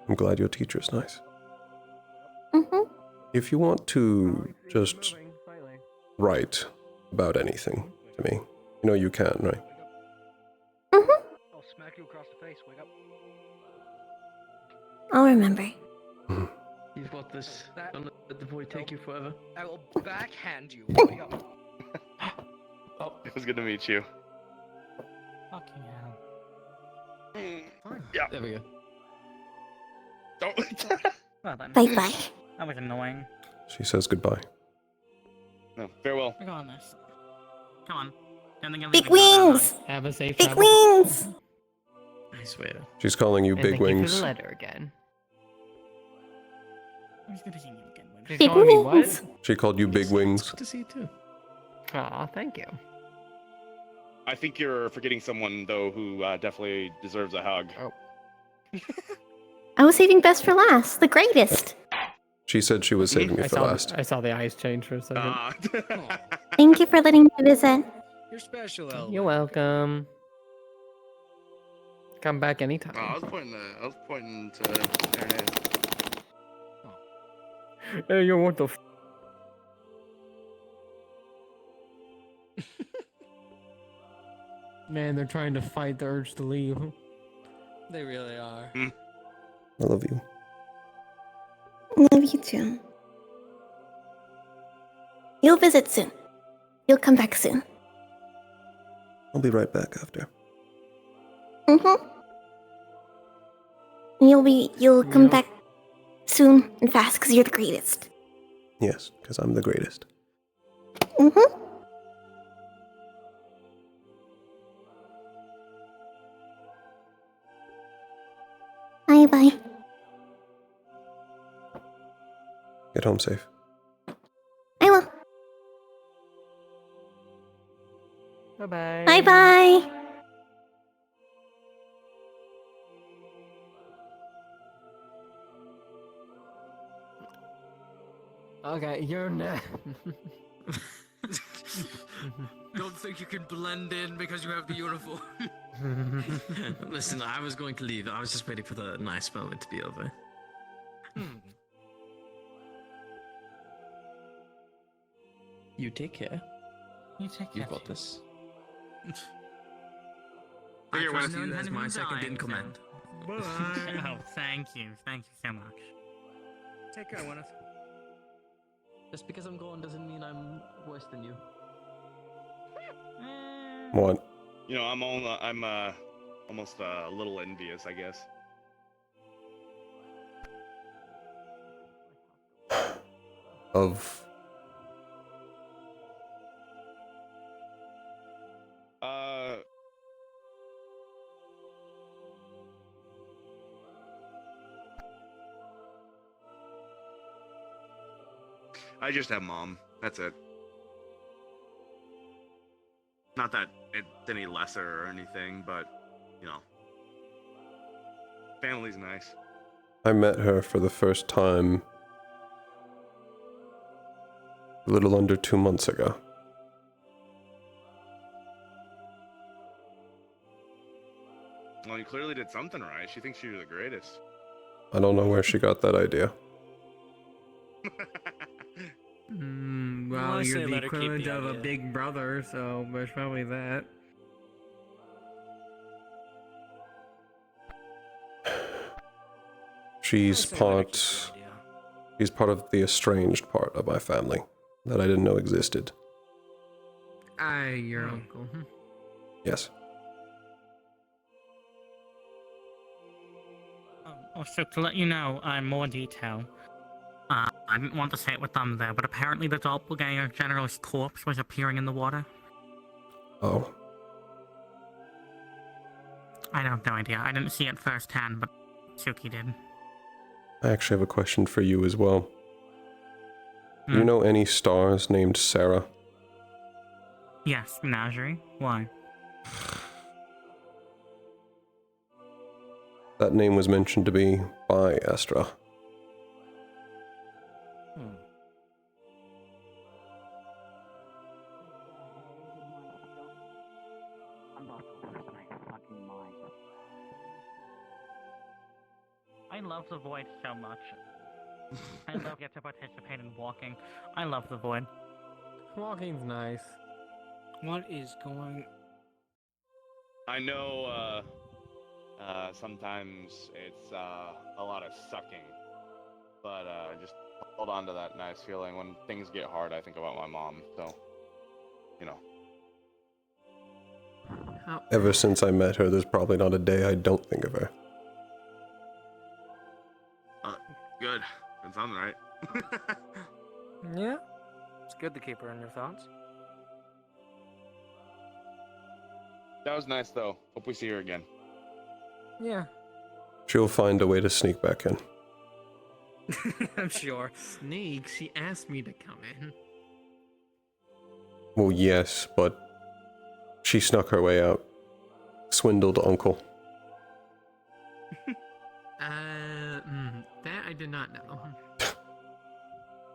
I'm glad your teacher's nice. Mm-hmm. If you want to just write about anything to me, you know you can, right? Mm-hmm. I'll smack you across the face. Wake up. I'll remember. You've got this. Don't let the boy take you forever. I will backhand you. Wake up. Oh, it was good to meet you. Fucking hell. Fine. Yeah. There we go. Don't. Well then. Bye-bye. That was annoying. She says goodbye. No, farewell. We're going this. Come on. Don't think I'm Big leaving without wings! that Have a safe Big travel. wings! I swear. She's calling you And Big thank you for Wings. the letter again. hug. It's good to see you again, Win. She's Big calling me wings. what? She called you Big Wings. Good to see you too. Aw, thank you. I think you're forgetting someone though who definitely deserves a hug. Oh. I was saving best for last. The greatest. She said she was saving I it for saw, last. I saw the eyes change for a second. Thank you for letting me visit. You're special, Elwood. You're welcome. Come back anytime. I was pointing to Ernest. Hey, you what the f- Man, they're trying to fight the urge to leave. They really are. I love you. Love you too. You'll visit soon. You'll come back soon. I'll be right back after. Mm-hmm. You'll come back soon and fast because you're the greatest. Yes, because I'm the greatest. Mm-hmm. Bye-bye. Get home safe. I will. Bye-bye. Bye-bye. Okay, you're next. Don't think you can blend in because you have the uniform. Listen, I was going to leave. I was just waiting for the nice moment to be over. You take care. You take care. You've got this. I Figure trust with you you as my second in so- command. Oh, thank you. Thank you so much. Take care, Gwyneth. Just because I'm gone doesn't mean I'm worse than you. What? You know, I'm almost a little envious, I guess. Of... I just have mom. That's it. Not that it's any lesser or anything, but, you know. Family's nice. I met her for the first time a little under 2 months ago. Well, you clearly did something right. She thinks you're the greatest. I don't know where she got that idea. Well, I say you're the let her keep equivalent the of a idea. big brother, so there's probably that. She's I say let her keep part the idea. He's part of the estranged part of my family that I didn't know existed. Your uncle. Yes. Also, to let you know, in more detail, I didn't want to say it with them there, but apparently the doppelganger general's corpse was appearing in the water. Oh. I have no idea. I didn't see it firsthand, but Suki did. I actually have a question for you as well. Do you know any stars named Sarah? Yes, Menagerie. Why? That name was mentioned to be by Estra. I love the void so much. I love get to participate in walking. I love the void. Walking's nice. What is going? I know, sometimes it's, a lot of sucking. But, just hold on to that nice feeling. When things get hard, I think about my mom, so, you know. Ever since I met her, there's probably not a day I don't think of her. Good. That sounds right. Yeah. It's good to keep her in your thoughts. That was nice, though. Hope we see her again. Yeah. She'll find a way to sneak back in. I'm sure. Sneak, she asked me to come in. Well, yes, but she snuck her way out. Swindled Uncle. That I did not know.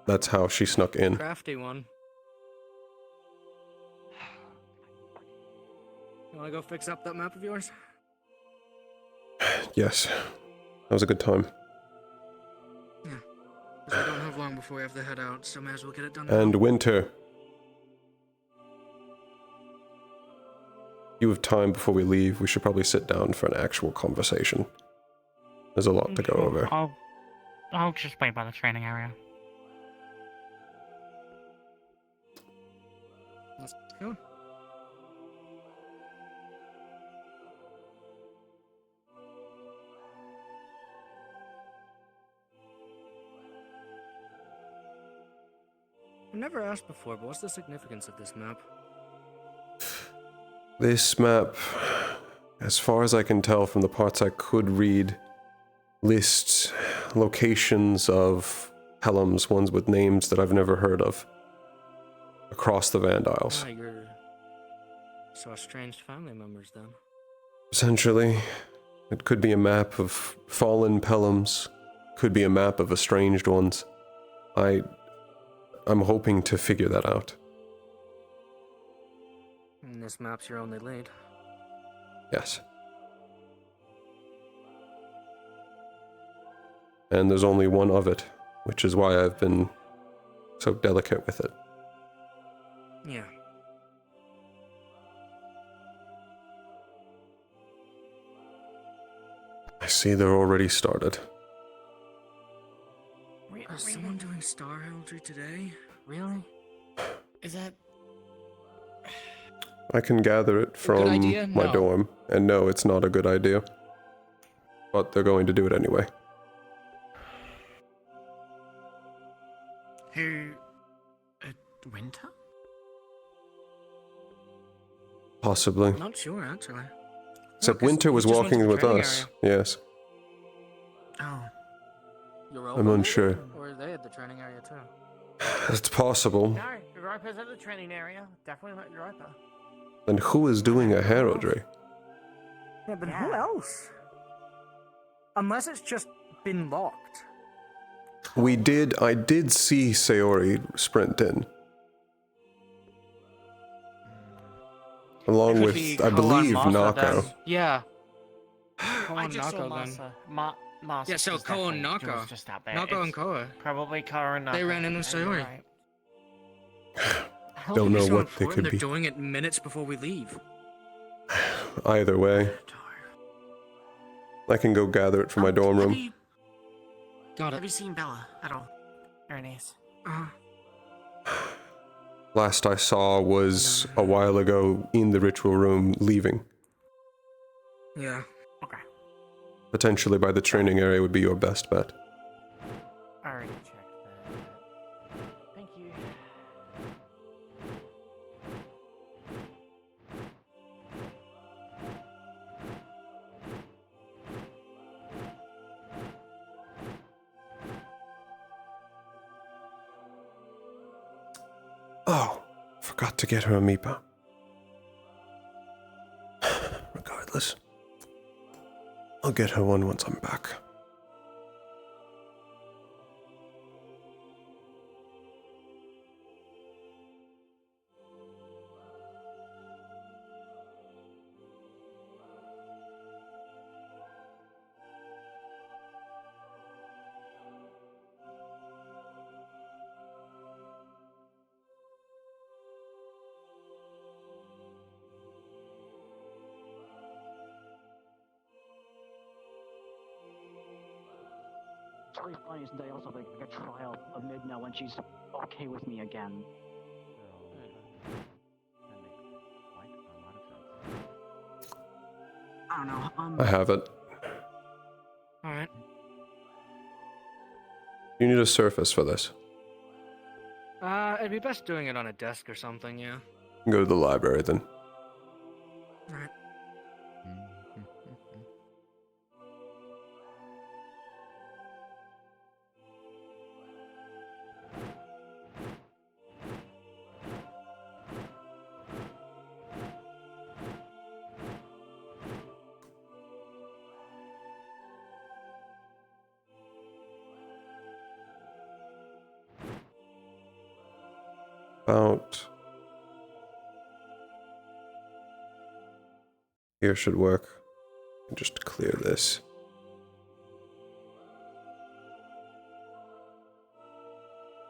That's how she snuck in. Crafty one. You wanna go fix up that map of yours? Yes. That was a good time. Yeah. 'Cause we don't have long before we have to head out, so may as well get it done. And Winter. You have time before we leave. We should probably sit down for an actual conversation. There's a lot to go over. I'll just wait by the training area. Let's go. I've never asked before, but what's the significance of this map? This map, as far as I can tell from the parts I could read, lists locations of Helms, ones with names that I've never heard of, across the Van Isles. Ah, you're so estranged family members then. Essentially, it could be a map of fallen Pelhams, could be a map of estranged ones. I'm hoping to figure that out. And this map's your only lead. Yes. And there's only one of it, which is why I've been so delicate with it. Yeah. I see they're already started. Is someone doing star heraldry today? Really? Is that... I can gather it from idea? my No. dorm, and no, it's not a good idea. But they're going to do it anyway. Who... Winter? Possibly. Not sure, actually. Except No, 'cause Winter was we just went to walking the with training us. Yes. Oh. You're I'm unsure. Or are they at the training area too? It's possible. No, Europa's at the training area. Definitely not Europa. Then who is doing a heraldry? Yeah, but who else? Unless it's just been locked. I did see Sayori sprint in. Along with, I believe, Nako. Yeah. I just saw Masa. Masa. Yeah, so was Ko and definitely- Nako. was just out there. Nako and It's Koa. Probably Koa and Nako. They ran into You're Sayori. right. Don't know So what they important, could they're be. doing it minutes before we leave. Either way. I can go gather it from my dorm room. Got it. Have you seen Bella at all? Ernest. Last I saw was a while ago in the ritual room leaving. Yeah. Okay. Potentially by the training area would be your best bet. I already checked that. Thank you. Oh, forgot to get her a Meepa. Regardless, I'll get her one once I'm back. It's really funny since I also have like a trial of Midna when she's okay with me again. I don't know. I have it. Alright. You need a surface for this. It'd be best doing it on a desk or something, yeah. Go to the library then. Alright. About here should work. Just clear this.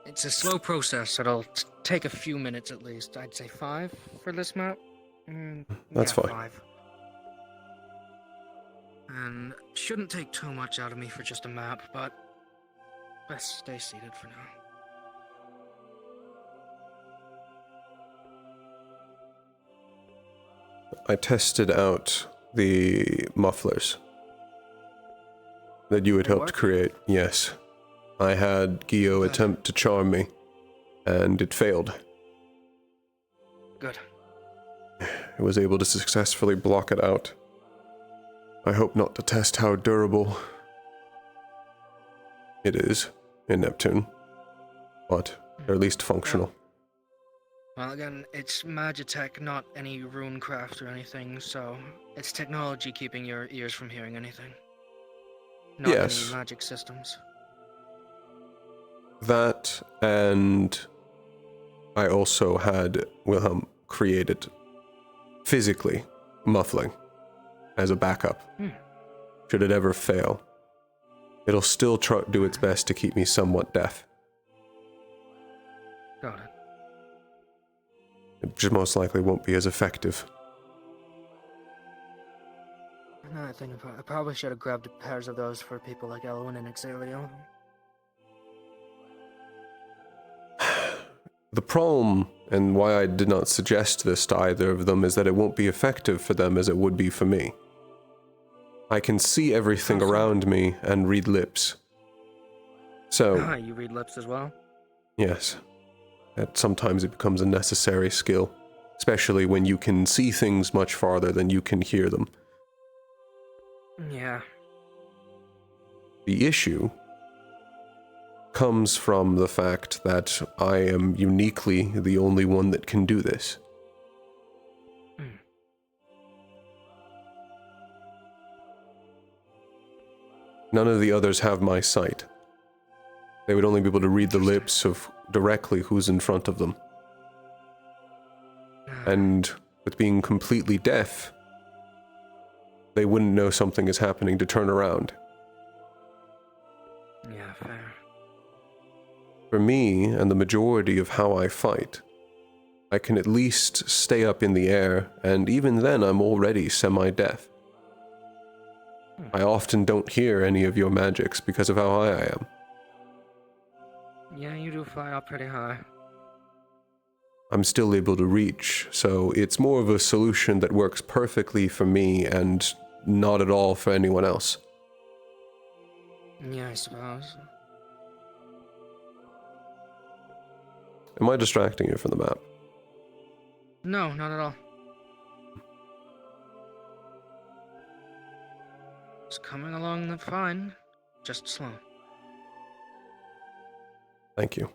It's a slow process. It'll take a few minutes at least. I'd say 5 for this map. That's yeah, fine. 5. And shouldn't take too much out of me for just a map, but best stay seated for now. I tested out the mufflers that you had helped create. Yes. I had Gio attempt to charm me, and it failed. Good. I was able to successfully block it out. I hope not to test how durable it is in Neptune, but they're at least functional. Well, again, it's Magitech, not any runecraft or anything, so it's technology keeping your ears from hearing anything. Not Yes. any magic systems. That, and I also had Wilhelm created physically muffling as a backup. Should it ever fail, it'll still do its best to keep me somewhat deaf. Got it. It just most likely won't be as effective. Now I think I probably should have grabbed pairs of those for people like Elwyn and Exalio. The problem, and why I did not suggest this to either of them, is that it won't be effective for them as it would be for me. I can see everything around me and read lips. So, You read lips as well? yes, that sometimes it becomes a necessary skill, especially when you can see things much farther than you can hear them. Yeah. The issue comes from the fact that I am uniquely the only one that can do this. None of the others have my sight. They would only be able to read the lips of directly who's in front of them. And with being completely deaf, they wouldn't know something is happening to turn around. Yeah, fair. For me, and the majority of how I fight, I can at least stay up in the air, and even then I'm already semi-deaf. I often don't hear any of your magics because of how high I am. Yeah, you do fly up pretty high. I'm still able to reach, so it's more of a solution that works perfectly for me and not at all for anyone else. Yeah, I suppose. Am I distracting you from the map? No, not at all. It's coming along fine, just slow. Thank you.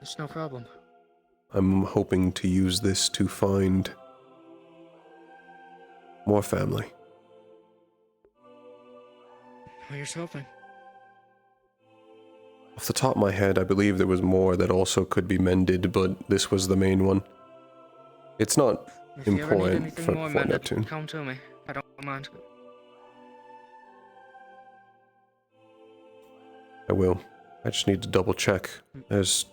It's no problem. I'm hoping to use this to find more family. Well, you're hoping. Off the top of my head, I believe there was more that also could be mended, but this was the main one. It's not If you ever need important anything for more mended, Neptune. come to me. I don't mind. I will. I just need to double check. There's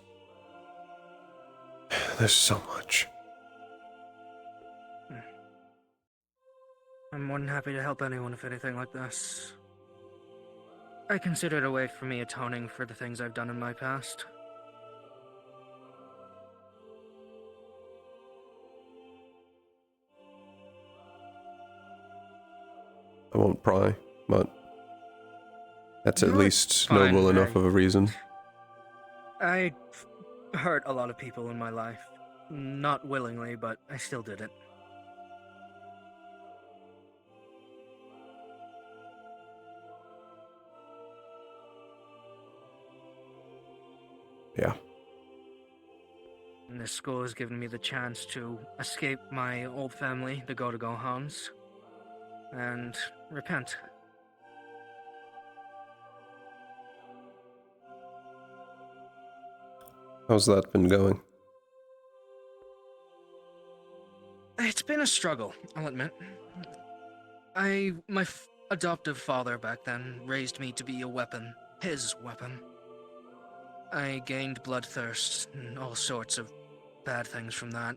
so much. I'm more than happy to help anyone with anything like this. I consider it a way for me atoning for the things I've done in my past. I won't pry, but that's at No, least it's fine. noble enough of a reason. I hurt a lot of people in my life. Not willingly, but I still did it. Yeah. And this school has given me the chance to escape my old family, the Gohans, and repent. How's that been going? It's been a struggle, I'll admit. My adoptive father back then raised me to be a weapon, his weapon. I gained bloodthirst and all sorts of bad things from that,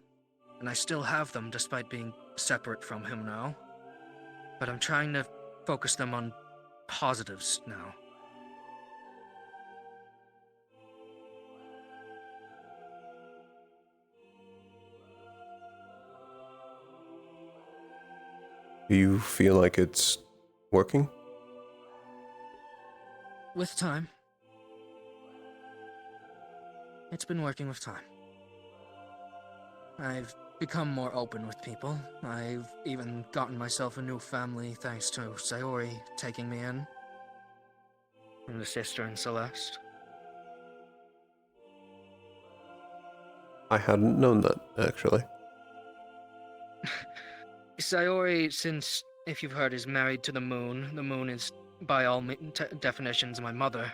and I still have them despite being separate from him now. But I'm trying to focus them on positives now. Do you feel like it's working? With time. It's been working with time. I've become more open with people. I've even gotten myself a new family thanks to Sayori taking me in. And the sister and Celeste. I hadn't known that, actually. Sayori, since, if you've heard, is married to the moon is, by all definitions, my mother.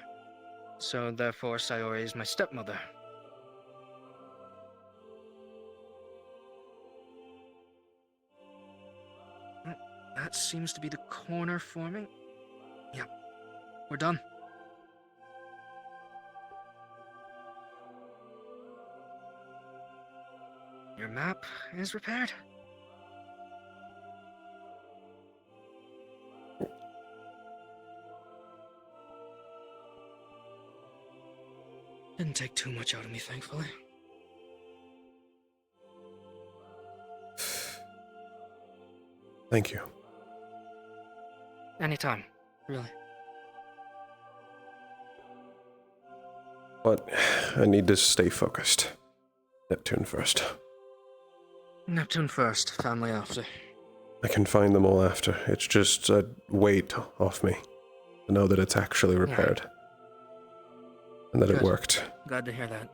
So therefore, Sayori is my stepmother. That seems to be the corner forming. Yep, we're done. Your map is repaired. Didn't take too much out of me, thankfully. Thank you. Anytime, really. But I need to stay focused. Neptune first. Neptune first, family after. I can find them all after. It's just a weight off me to know that it's actually repaired. Yeah. And that Good. It worked. Glad to hear that.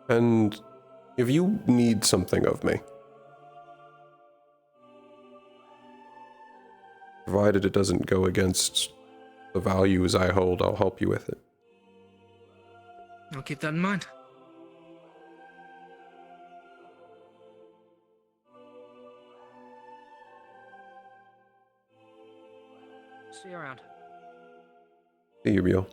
And if you need something of me, provided it doesn't go against the values I hold, I'll help you with it. I'll keep that in mind. See you around. See you, Biel.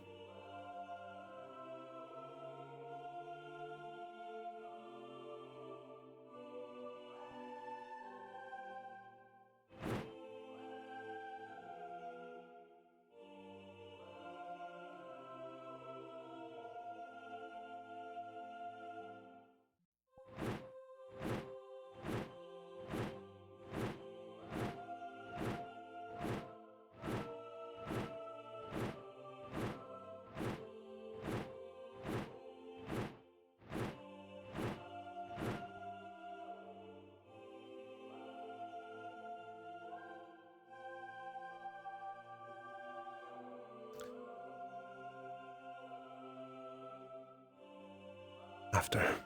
After.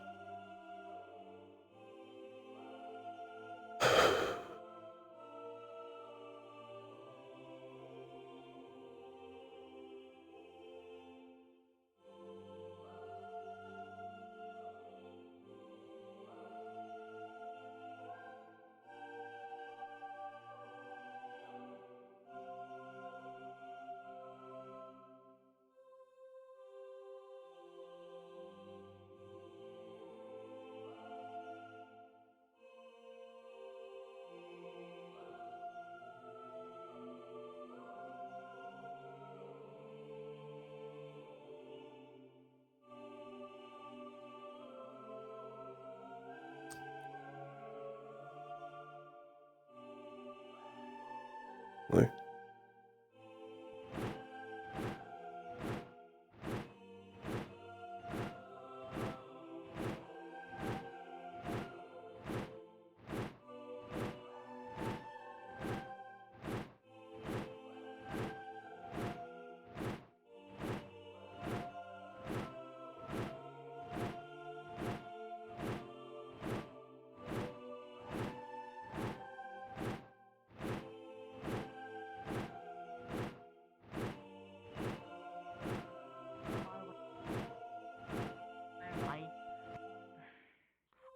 Really?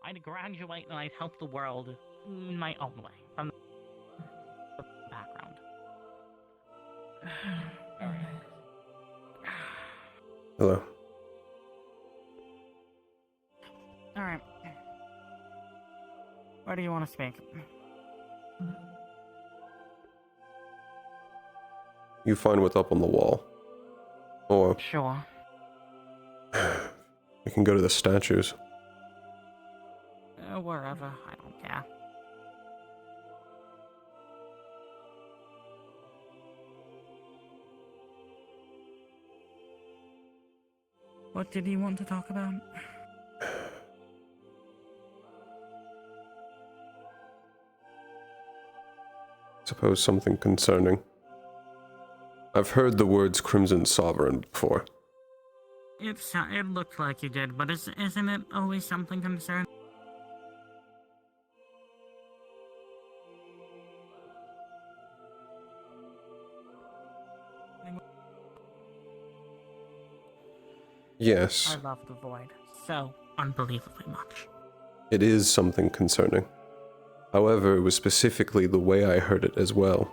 I'd graduate and I'd help the world in my own way, from the background. Hello. Alright. Where do you want to speak? You find what's up on the wall. Or Sure. we can go to the statues. Wherever, I don't care. What did you want to talk about? Suppose something concerning. I've heard the words Crimson Sovereign before. It looked like you did, but isn't it always something concerning? Yes. I love the Void so unbelievably much. It is something concerning. However, it was specifically the way I heard it as well.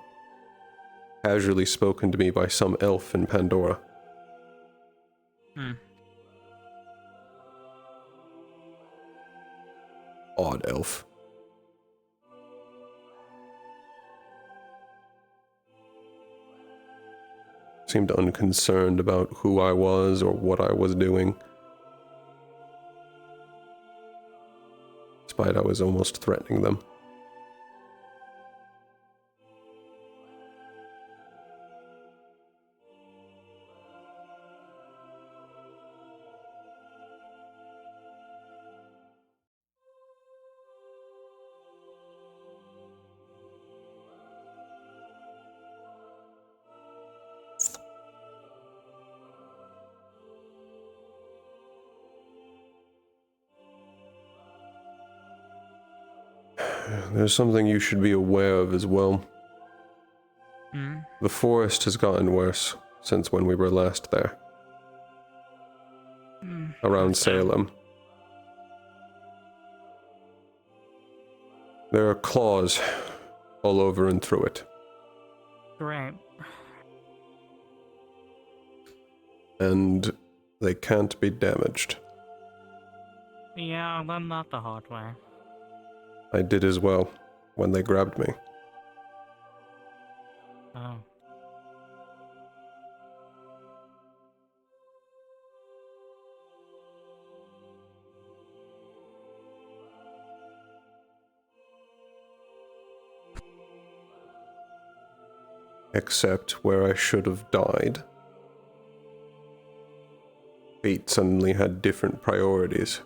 Casually spoken to me by some elf in Pandora. Odd elf. Seemed unconcerned about who I was or what I was doing. Despite I was almost threatening them. There's something you should be aware of as well. The forest has gotten worse since when we were last there. Around Salem. There are claws all over and through it. Great. And they can't be damaged. Yeah, then not the hard way. I did as well, when they grabbed me. Oh. Except where I should have died. Fate suddenly had different priorities.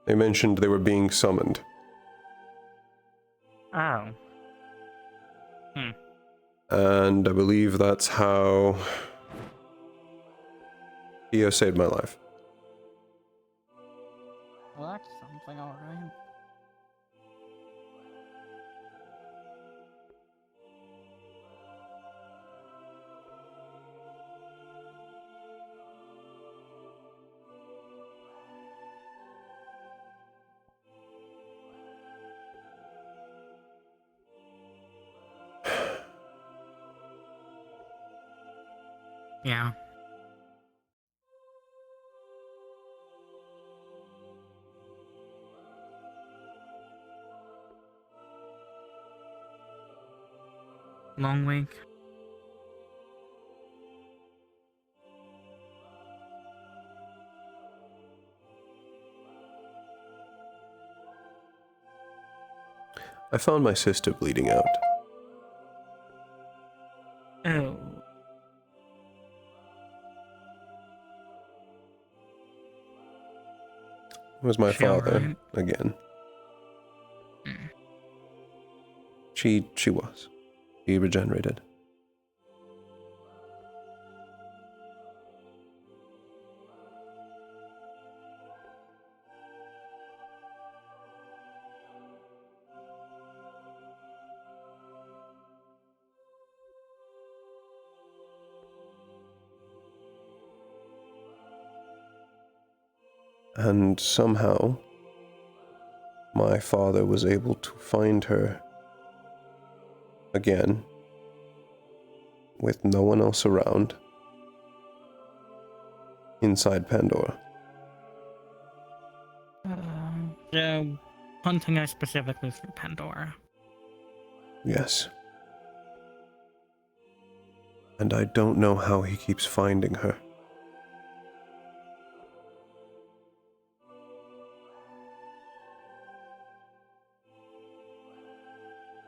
They mentioned they were being summoned. Oh. And I believe that's how Io saved my life. Well, that's something, alright. Yeah. Long week. I found my sister bleeding out. Oh. It was my She father alright? again. She was. He regenerated. And somehow, my father was able to find her again, with no one else around, inside Pandora. So, hunting her specifically for Pandora. Yes. And I don't know how he keeps finding her.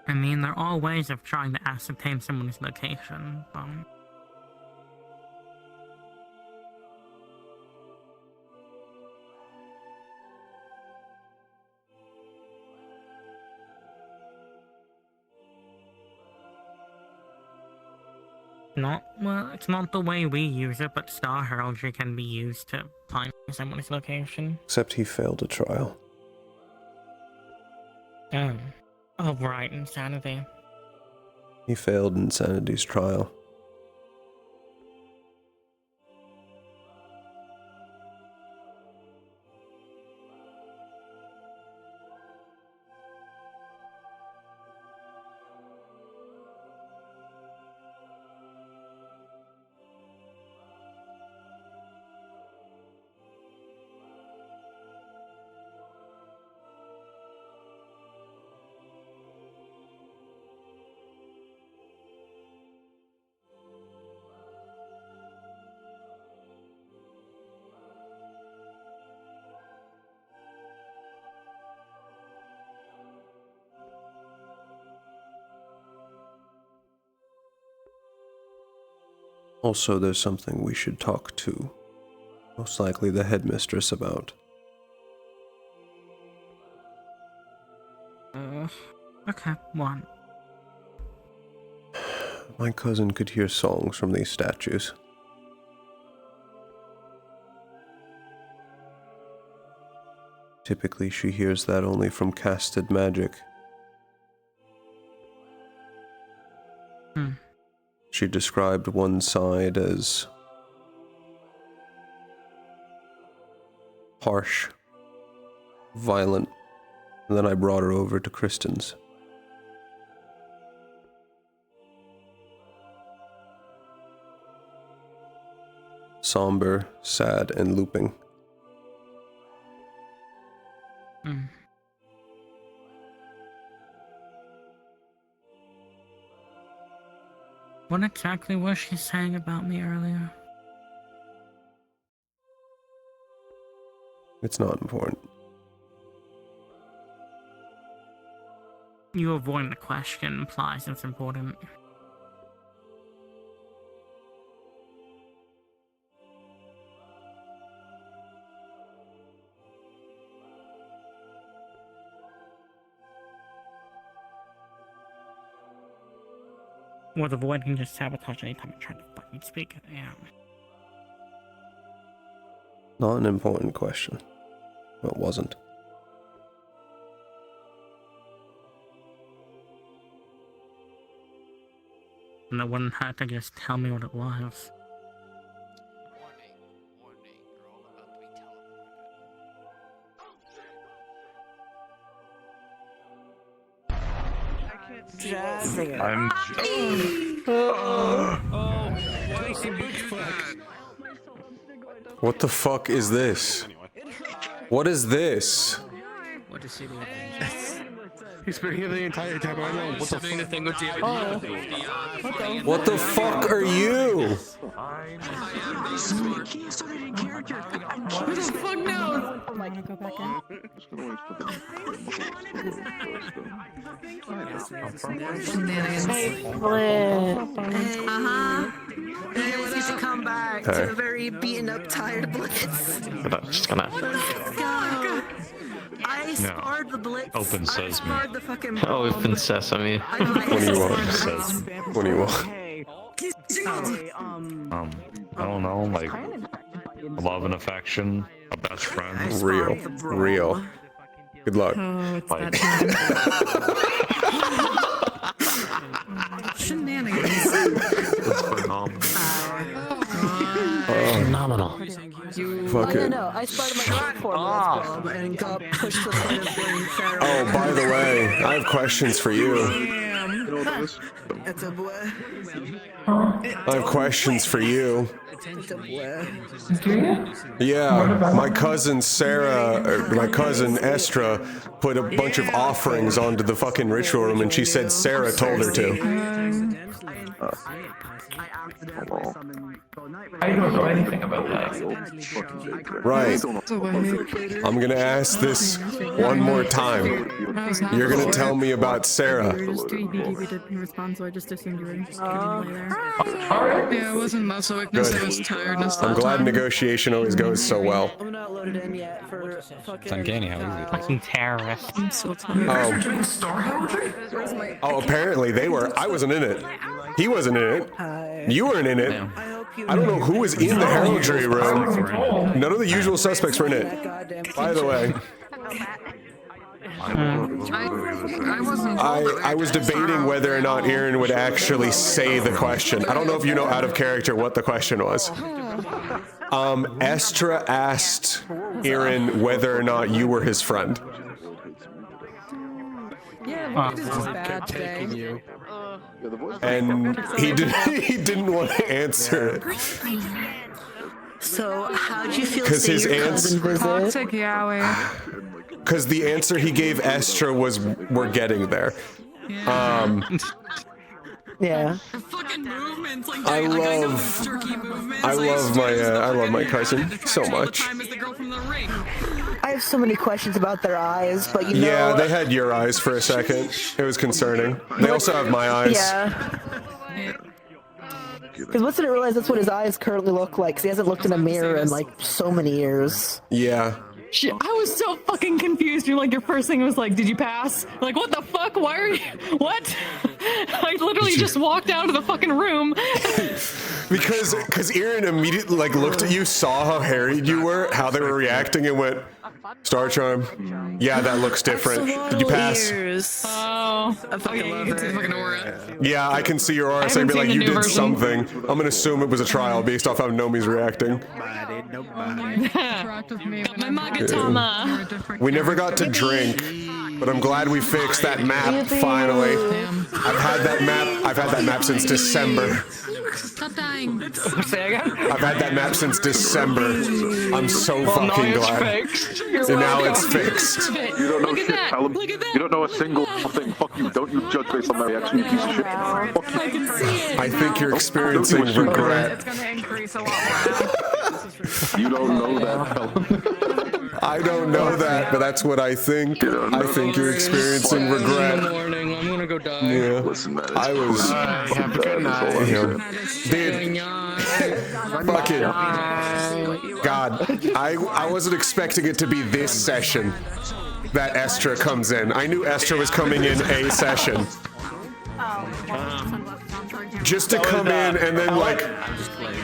I mean, there are ways of trying to ascertain someone's location, but... Well, it's not the way we use it, but star heraldry can be used to find someone's location. Except he failed a trial. Oh. Oh, right, insanity. He failed Insanity's trial. Also, there's something we should talk to, most likely the headmistress, about. Okay, one. My cousin could hear songs from these statues. Typically, she hears that only from casted magic. She described one side as harsh, violent, and then I brought her over to Kristen's. Somber, sad, and looping. What exactly was she saying about me earlier? It's not important. You avoiding the question implies it's important. Well, the void can just sabotage anytime I try to fucking speak. Yeah. Not an important question. It wasn't. No one had to just tell me what it was. I'm. What the fuck is this? What is this? What is he doing? He's been here the entire time. I know. What the fuck? What the fuck are you? Who the fuck knows? I want to go back in. You guys need to come back to the very beaten up, tired Blitz. Just gonna. I scarred the Blitz. Open sesame. I scarred the fucking Open sesame. What do you want? What do you want? I don't know, like love and affection, a best friend. Real. Good luck. Shenanigans. Phenomenal. Fuck it. No, I started my platform and got pushed to the point of getting Pharaoh. Oh, by the way, I have questions for you. It's a boy. I have questions for you. It's a boy. Yeah, my cousin Sarah, or my cousin Estra, put a bunch of offerings onto the fucking ritual room, and she said Sarah told her to. I don't know anything about that. Right. I'm gonna ask this one more time. You're gonna tell me about Sarah. We were just doing BD, we didn't respond, so I just assumed you were just giving me there. Yeah, it wasn't muscle weakness, it was tiredness. I'm glad negotiation always goes so well. I'm not loaded in yet for fucking. It's uncanny how easy it is. Fucking terrorist. I'm so tired. Oh, apparently they were. I wasn't in it. He wasn't in it. You weren't in it. I don't know who was in the heraldry room. None of the usual suspects were in it. By the way. I was debating whether or not Aaron would actually say the question. I don't know if you know out of character what the question was. Estra asked Aaron whether or not you were his friend. Yeah, this is bad today. And he didn't want to answer it. So, how'd you feel Because his answer, Toxic Yowie. because the answer he gave Estra was, "We're getting there." Yeah. Fucking movements, like I love my cousin so much. I have so many questions about their eyes, but you know. Yeah, they had your eyes for a second. It was concerning. They also have my eyes. Yeah. Because Woods didn't realize that's what his eyes currently look like, because he hasn't looked in a mirror in like so many years. Yeah. Shit, I was so fucking confused. You're like, your first thing was like, did you pass? Like, what the fuck? Why are you? What? I literally just walked out of the fucking room. Because Aaron immediately like looked at you, saw how harried you were, how they were reacting, and went, "Star Charm. Yeah, that looks different. Did you pass?" Oh, I fucking love it. Fucking aura. Yeah, I can see your aura, so I'd be like, "You did something." I'm gonna assume it was a trial based off how Nomi's reacting. Got my Magatama. We never got to drink, but I'm glad we fixed that map finally. I've had that map since December. Stop dying. Say again? I've had that map since December. I'm so fucking glad. And now it's fixed. You don't know Look at shit, that. Callum. Look at that. You don't know a single thing. Fuck you. Don't you judge based on my reaction, you piece of shit. Fuck you. I can see it. I think you're experiencing regret. It's gonna increase a lot more. You don't know that, Callum. I don't know that, but that's what I think. I think you're experiencing regret. Morning, I'm gonna go die. Yeah. Listen, man. I was. Have a good night. Dude. Fuck it. God, I wasn't expecting it to be this session that Estra comes in. I knew Estra was coming in a session. just to come in and then like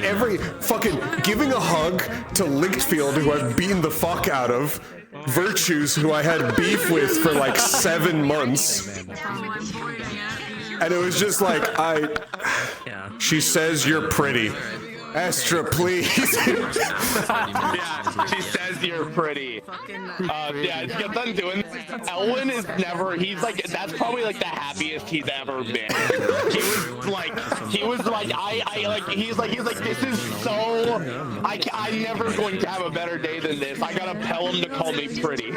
every fucking giving a hug to Lichtfield, who I've beaten the fuck out of, Virtues, who I had beef with for like 7 months, and it was just like she says you're pretty. Astra, please. Yeah, she says you're pretty. Yeah, get done doing this. Elwin is never, he's like, that's probably like the happiest he's ever been. He's like, this is so, I'm never going to have a better day than this. I gotta tell him to call me pretty.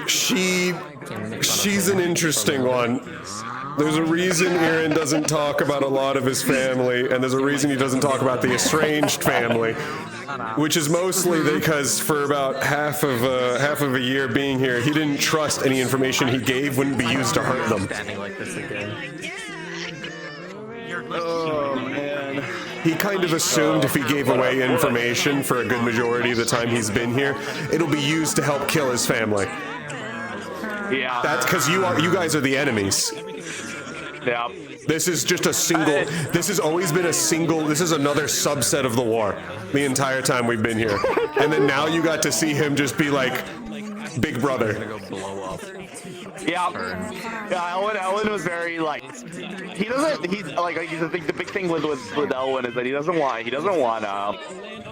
She's an interesting one. There's a reason Aaron doesn't talk about a lot of his family, and there's a reason he doesn't talk about the estranged family, which is mostly because for about half of a year being here, he didn't trust any information he gave wouldn't be used to hurt them. Oh man. He kind of assumed if he gave away information for a good majority of the time he's been here, it'll be used to help kill his family. Yeah. That's because you guys are the enemies. Yeah. This is just a single, this has always been a single, this is another subset of the war the entire time we've been here. And then now you got to see him just be like, big brother. Yeah, Elwin was very like, the big thing with Elwin is that he doesn't want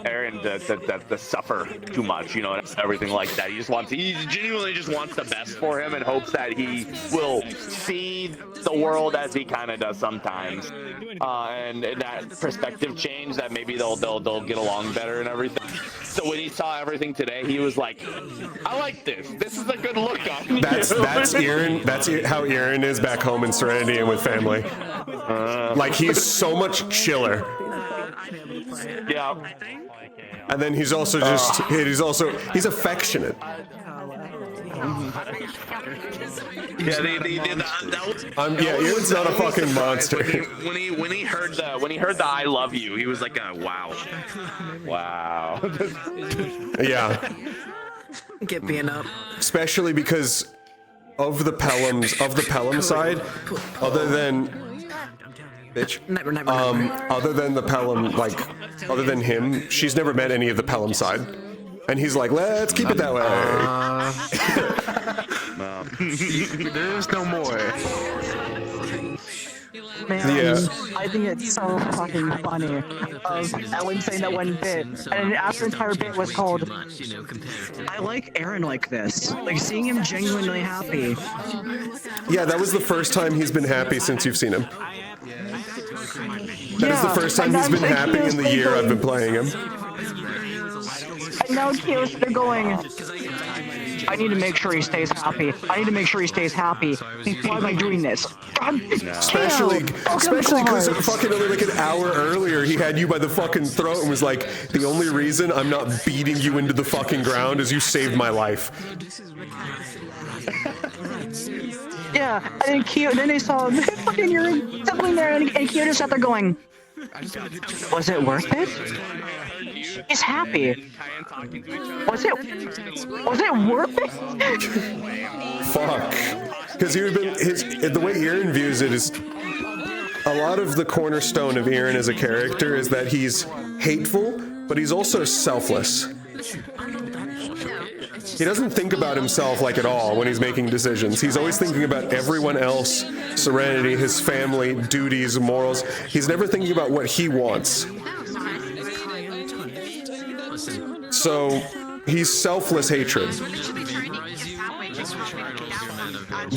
Aaron to suffer too much, you know, and everything like that. He genuinely just wants the best for him and hopes that he will see the world as he kind of does sometimes, and that perspective change, that maybe they'll get along better and everything. So when he saw everything today, he was like, I like this. This is a good look on you. That's Aaron. That's how Aaron is back home in Serenity and with family. Like, he's so much chiller. Yeah. And then he's also just, he's affectionate. Yeah, Aaron's not a fucking monster. When he heard the I love you, he was like, wow. Yeah. Get being up. Especially because of the Pelham side, other than other than the Pelham, like, other than him, she's never met any of the Pelham side. And he's like, let's keep it that way. There's no more. Man, Yeah. I think it's so fucking funny of Ellen saying that one bit, and then after the entire bit was called, I like Aaron like this. Like, seeing him genuinely happy. Yeah, that was the first time he's been happy since you've seen him. That is the first time he's been happy in the year I've been playing him. And now Kiyo's they're going, I need to make sure he stays happy. I need to make sure he stays happy. Why am I doing this? God, Especially because fucking only like an hour earlier he had you by the fucking throat and was like, the only reason I'm not beating you into the fucking ground is you saved my life. Yeah, and then they saw fucking you're sibling there, and Kiyo just sat there going, was it worth it? He's happy. Was it worth it? Fuck. Because the way Aaron views it is, a lot of the cornerstone of Aaron as a character is that he's hateful, but he's also selfless. He doesn't think about himself like at all when he's making decisions. He's always thinking about everyone else, Serenity, his family, duties, morals. He's never thinking about what he wants. So he's selfless hatred.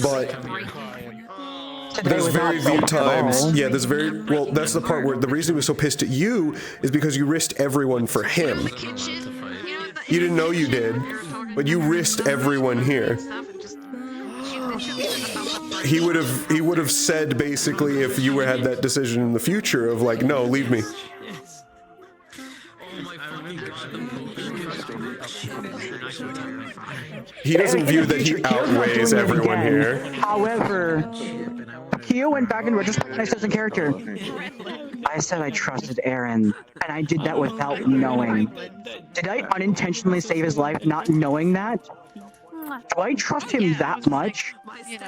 But there's very few times, that's the part where the reason he was so pissed at you is because you risked everyone for him. You didn't know you did, but you risked everyone here. He would have said basically, if you had that decision in the future of like, no, leave me. He doesn't view that he outweighs everyone here. However, Kiyo went back in retrospect and I said in character, I said I trusted Aaron, and I did that without knowing. Did I unintentionally save his life not knowing that? Do I trust him that much?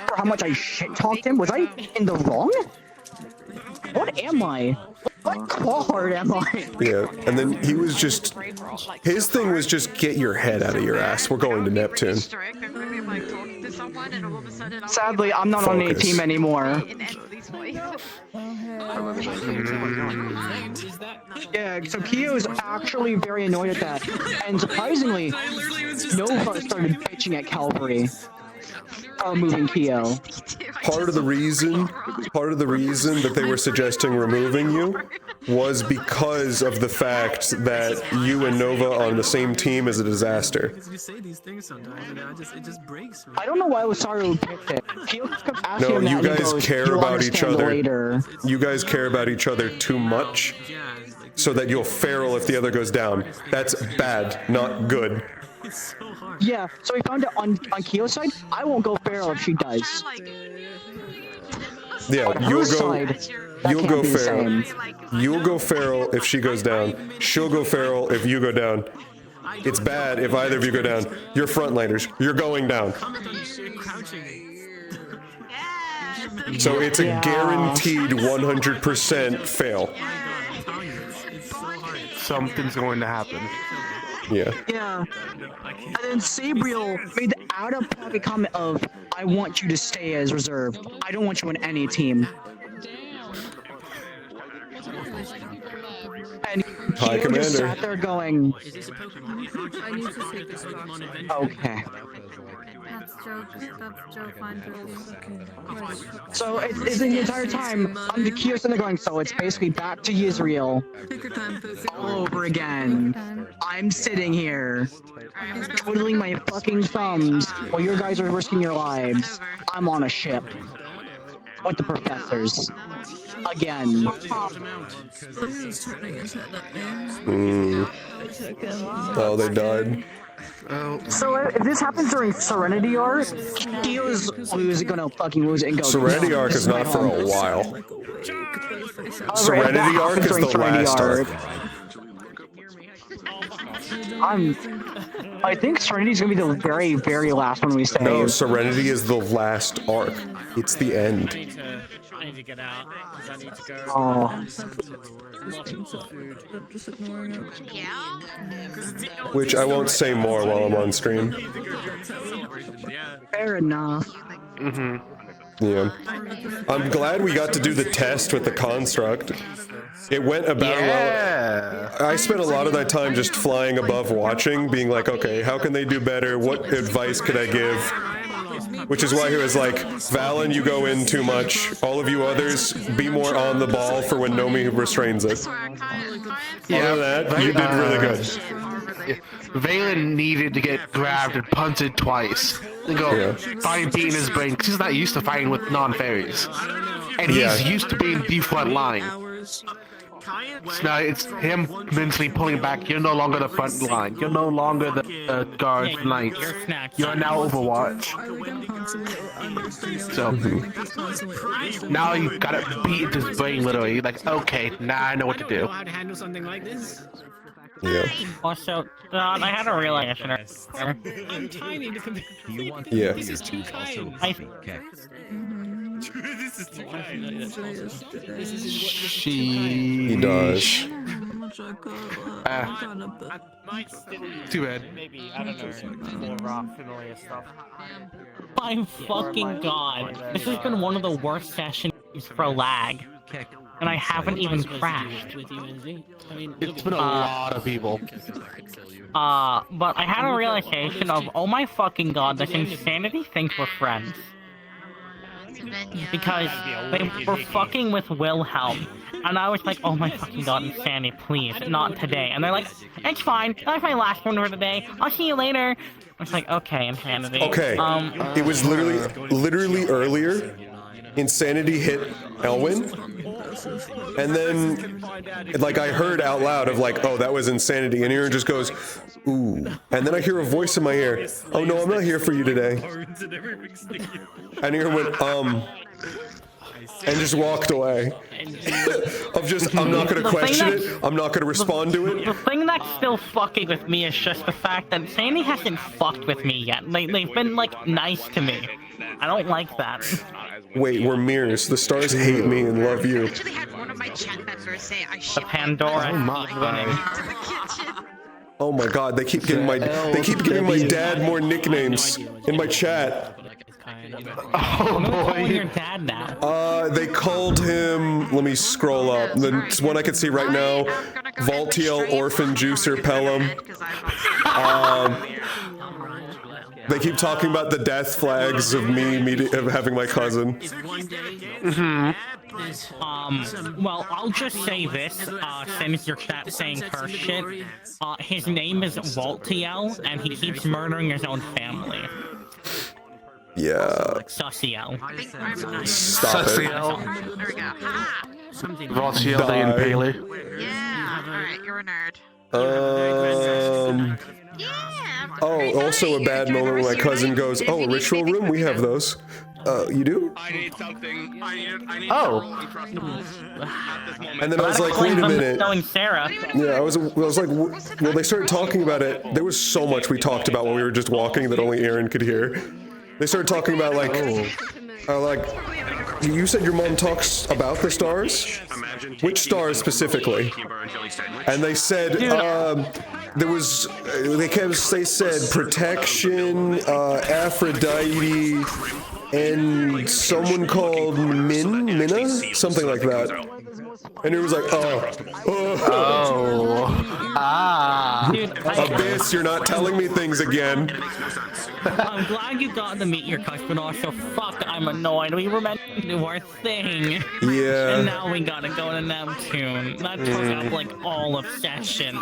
For how much I shit-talked him? Was I in the wrong? What am I? What card am I? Yeah, and then he was just... His thing was just get your head out of your ass. We're going to Neptune. Sadly, I'm not on any Focus. team anymore. Yeah, so Kyo is actually very annoyed at that. And surprisingly, Nova started bitching at Calvary for removing Kyo. Part of the reason that they were suggesting removing you was because of the fact that you and Nova on the same team is a disaster. You say these things sometimes, and it just breaks me. I don't know why Osaru picked it. Kyo kept asking No, him that you and he guys goes, care "You'll about each understand other. later." You guys care about each other too much, so that you'll feral if the other goes down. That's bad, not good. Yeah, so we found it on Kyo's side. I won't go feral if she does. Yeah, On her you'll side, that go can't be the feral. same. You'll go feral if she goes down. She'll go feral if you go down. It's bad if either of you go down. You're frontliners. You're going down. So it's a guaranteed 100% fail. Something's going to happen. Yeah. Yeah. And then Sabriel made the out-of-pocket comment of, "I want you to stay as reserve. I don't want you on any team." And High Kyo just Commander. sat there going, I need to take this okay. That's joke. That's joke. Fine, joke. So it's the entire time, I'm the Kyo sitting there going, so it's basically back to Yisrael all over again. I'm sitting here, twiddling my fucking thumbs while you guys are risking your lives. I'm on a ship with the professors. Again. Oh, they died. So if this happens during Serenity Arc, Kyo's gonna fucking lose it and go. Serenity Arc is not for a while. Serenity Arc is the last arc. I think Serenity's gonna be the very, very last one we save. No, Serenity is the last arc. It's the end. I need to get out because I need to go. Oh. Which I won't say more while I'm on stream. Fair enough. Yeah. I'm glad we got to do the test with the construct. It went about well. I spent a lot of that time just flying above watching, being like, okay, how can they do better? What advice could I give? Which is why he was like, Valen, you go in too much. All of you others, be more on the ball for when Nomi restrains it. Yeah, other than that, you did really good. Valen needed to get grabbed and punted twice. And go find beating his brain, because he's not used to fighting with non-fairies. And he's used to being the front line. So now it's him mentally pulling back. You're no longer the front line. You're no longer the guard knight. You're now Overwatch. So now you gotta beat into his brain literally. Like, okay, now I know what to do. How to handle something like this? Yeah. Also, I had a realization. I'm tiny to compare. Yeah. This is too kind. This is too kind. He does. Too bad. Maybe, I don't know, more raw familiar stuff. My fucking god. This has been one of the worst sessions for lag. And I haven't even crashed. It's been a lot of people. But I had a realization of, oh my fucking god, this Insanity thinks we're friends. Because they were fucking with Wilhelm. And I was like, oh my fucking god, Insanity, please, not today. And they're like, it's fine, that's my last one for today. I'll see you later. I was like, okay, Insanity. Okay, it was literally earlier. Insanity hit Elwyn, and then, like, I heard out loud of like, oh, that was Insanity, and Aaron just goes, ooh, and then I hear a voice in my ear, oh no, I'm not here for you today. And Aaron went, and just walked away. I'm not gonna question it. I'm not gonna respond to it. The thing that's still fucking with me is just the fact that Sandy hasn't fucked with me yet. They've been, like, nice to me. I don't like that. Wait, we're mirrors. The stars hate me and love you. actually had one of my chat members say I The Pandora keep winning. Oh my god, they keep giving my dad more nicknames in my chat. Oh boy. Your dad now. They called him, let me scroll up. The one I can see right now, Voltiel, Orphan Juicer, Pelham. They keep talking about the death flags of of having my cousin. Well, I'll just say this, since your chat's saying curse shit. His name is Voltiel, and he keeps murdering his own family. Yeah. Sussiel. Stop it. Voltiel the Impaler. Yeah, alright, you're a nerd. Oh, also a bad moment when my cousin goes, "Oh, a ritual room? We have those." You do? I need something. I need And then I was like, wait a minute. Knowing Sarah. Yeah, I was like, well, they started talking about it. There was so much we talked about when we were just walking that only Aaron could hear. They started talking about like, you said your mom talks about the stars? Which stars specifically? And they said, they said protection, Aphrodite, and someone called Minna? Something like that. And it was like, Abyss, you're not telling me things again. I'm glad you got to meet your cousin, but also, fuck, I'm annoyed. We were meant to do our thing. Yeah. And now we gotta go to Neptune. That took up, like, all of session.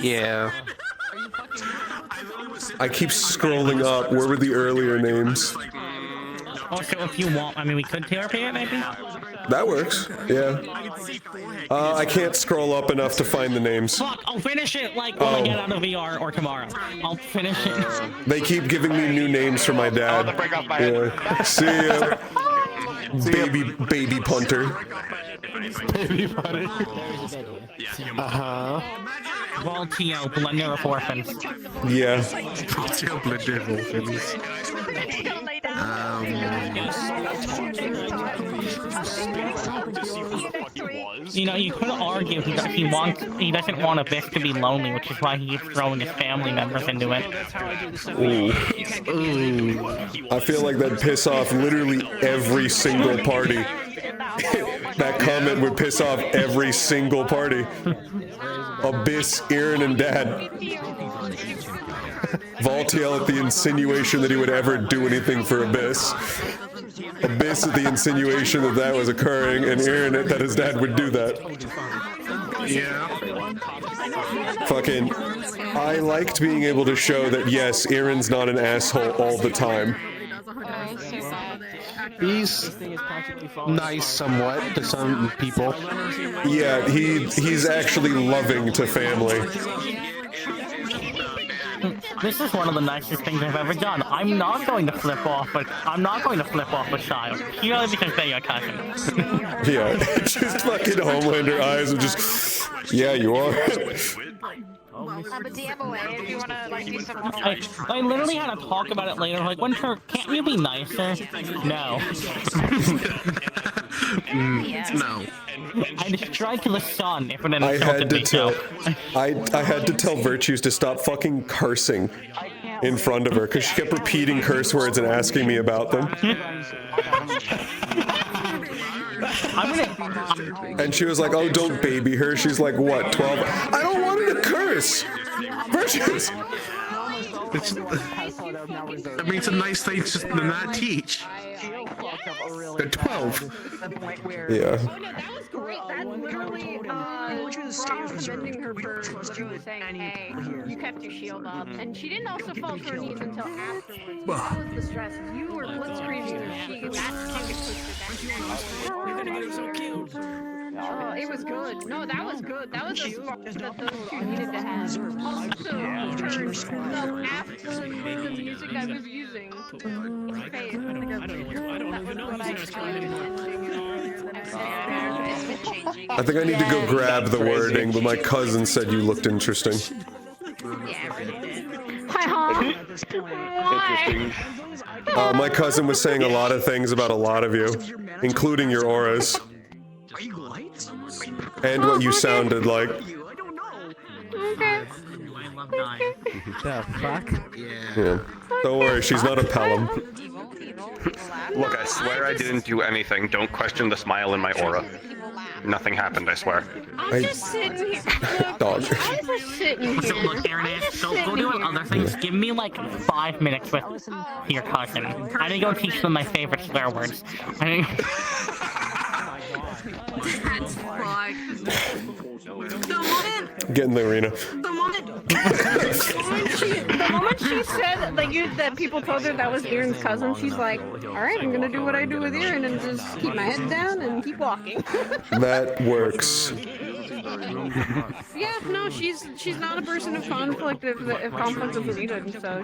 Yeah. I keep scrolling up. Where were the earlier names? Also, if you want, I mean, we could TRP it, maybe? That works. Yeah. I can't scroll up enough to find the names. Fuck, I'll finish it, like, when I get out of VR or tomorrow. I'll finish it. They keep giving me new names for my dad. Yeah. See ya. Baby punter. Baby punter. Voltio, blender of orphans. Yeah. Voltio, blender of orphans. You know, you could argue he doesn't want Abyss to be lonely, which is why he keeps throwing his family members into it. Ooh. I feel like that'd piss off literally every single party. That comment would piss off every single party. Abyss, Aaron, and Dad. Voltiel at the insinuation that he would ever do anything for Abyss. Abyss at the insinuation that that was occurring, and Aaron that his dad would do that. Yeah. Fucking, I liked being able to show that yes, Aaron's not an asshole all the time. He's nice somewhat to some people. Yeah, he's actually loving to family. This is one of the nicest things I've ever done. I'm not going to flip off a child. Purely because they're your cousin. Yeah, just fucking Homelander eyes and just, yeah, you are. But do you have a way if you want to, like, do some more? I literally had to talk about it later, like, Winter, can't you be nicer? No. No. I'd strike the sun if it I had to tell Virtues to stop fucking cursing in front of her, because she kept repeating curse words and asking me about them. And she was like, oh, don't baby her. She's like, what, 12? I don't want her to curse. Virtues. I mean, it's a nice thing to not teach. They're 12. Yeah. Defending her for saying, hey, you kept your shield up. And she didn't also fall to her knees until afterwards. That was the stress. You were blitzkrieging her. That can get pushed back. Oh, it was good. No, that was good. That was the spark that those two needed to have. Also, so after the music I was using, okay, I think I need to go grab the wording, but my cousin said you looked interesting. Hi, Why? My cousin was saying a lot of things about a lot of you, including your auras. And what you sounded like. Okay. The fuck? Yeah. Don't worry, she's not a Pelham. Look, I swear I didn't do anything. Don't question the smile in my aura. Nothing happened, I swear. I'm just sitting here. Dog. I'm just sitting here. So look, Aaron, go do other things. Give me like 5 minutes with your cousin. I need to go teach them my favorite swear words. That's fine. Get in the arena. The moment she said that people told her that was Aaron's cousin, she's like, all right, I'm gonna do what I do with Aaron and just keep my head down and keep walking. That works. Yeah, no, she's not a person of conflict if conflict is needed. So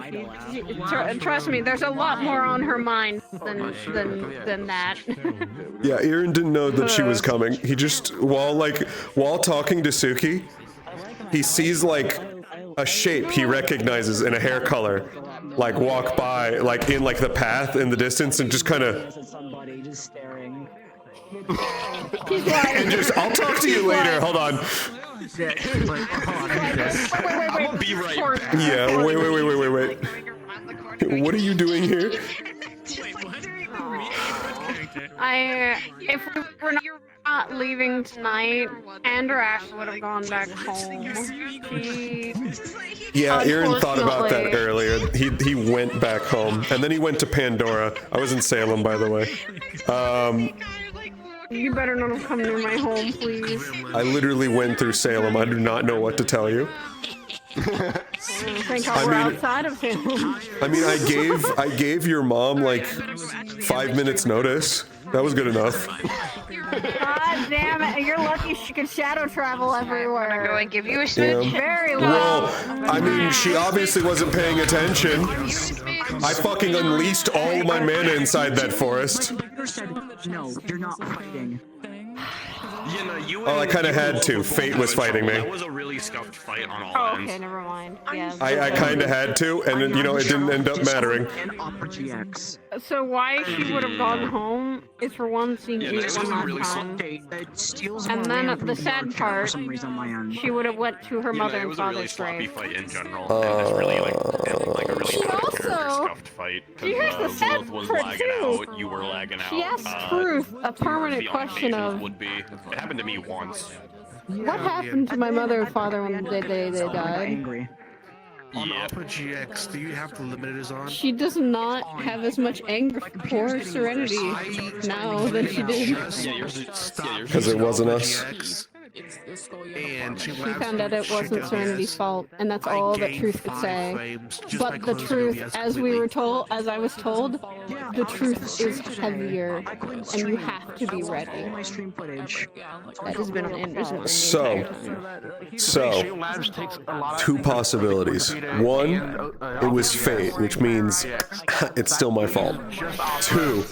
trust me, there's a lot more on her mind than that. Yeah, Aaron didn't know that she was coming. He just, while talking to Suki, he sees like a shape he recognizes in a hair color, like walk by, like in like the path in the distance, and just kind of. And just, I'll talk to you later. Hold on. I'm gonna be right back. Yeah. Wait. What are you doing here? If we were not leaving tonight, Andrew Ash would have gone back home. Yeah, Aaron thought about that earlier. He went back home, and then he went to Pandora. I was in Salem, by the way. You better not have come near my home, please. I literally went through Salem. I do not know what to tell you. Thank God we're outside of him. I mean, I gave your mom like 5 minutes notice. That was good enough. God damn it! You're lucky she could shadow travel everywhere. I'm going to give you a smooch. Yeah. Very lucky. Well, I mean, she obviously wasn't paying attention. I fucking unleashed all my mana inside that forest. No, you're not fighting. You know, Oh, I kind of had to. Fate was fighting me. That was a really scuffed fight on all Oh, ends. okay, never mind. Yeah. I kind of had to, and it didn't end up mattering. So why she would have gone home is for one seeing you one last time. And then the sad part, she would have went to her mother and father's grave. Fight in general. It was really like a really scuffed fight. Here's the sad Lilith was part lagging too. out, you were lagging out. She asked Truth a permanent the question of, would be. It happened to me once. what happened to my mother and father when they died? On Alpha GX, do you have the limiters on? She does not have as much anger for Serenity now than she did. Because it wasn't us. And She found out it wasn't Serenity's fault, and that's all that Truth could say. But the truth, as I was told, the truth is heavier, and you have to be ready. That has been on Anderson. So, two possibilities. One, it was fate, which means it's still my fault. Two,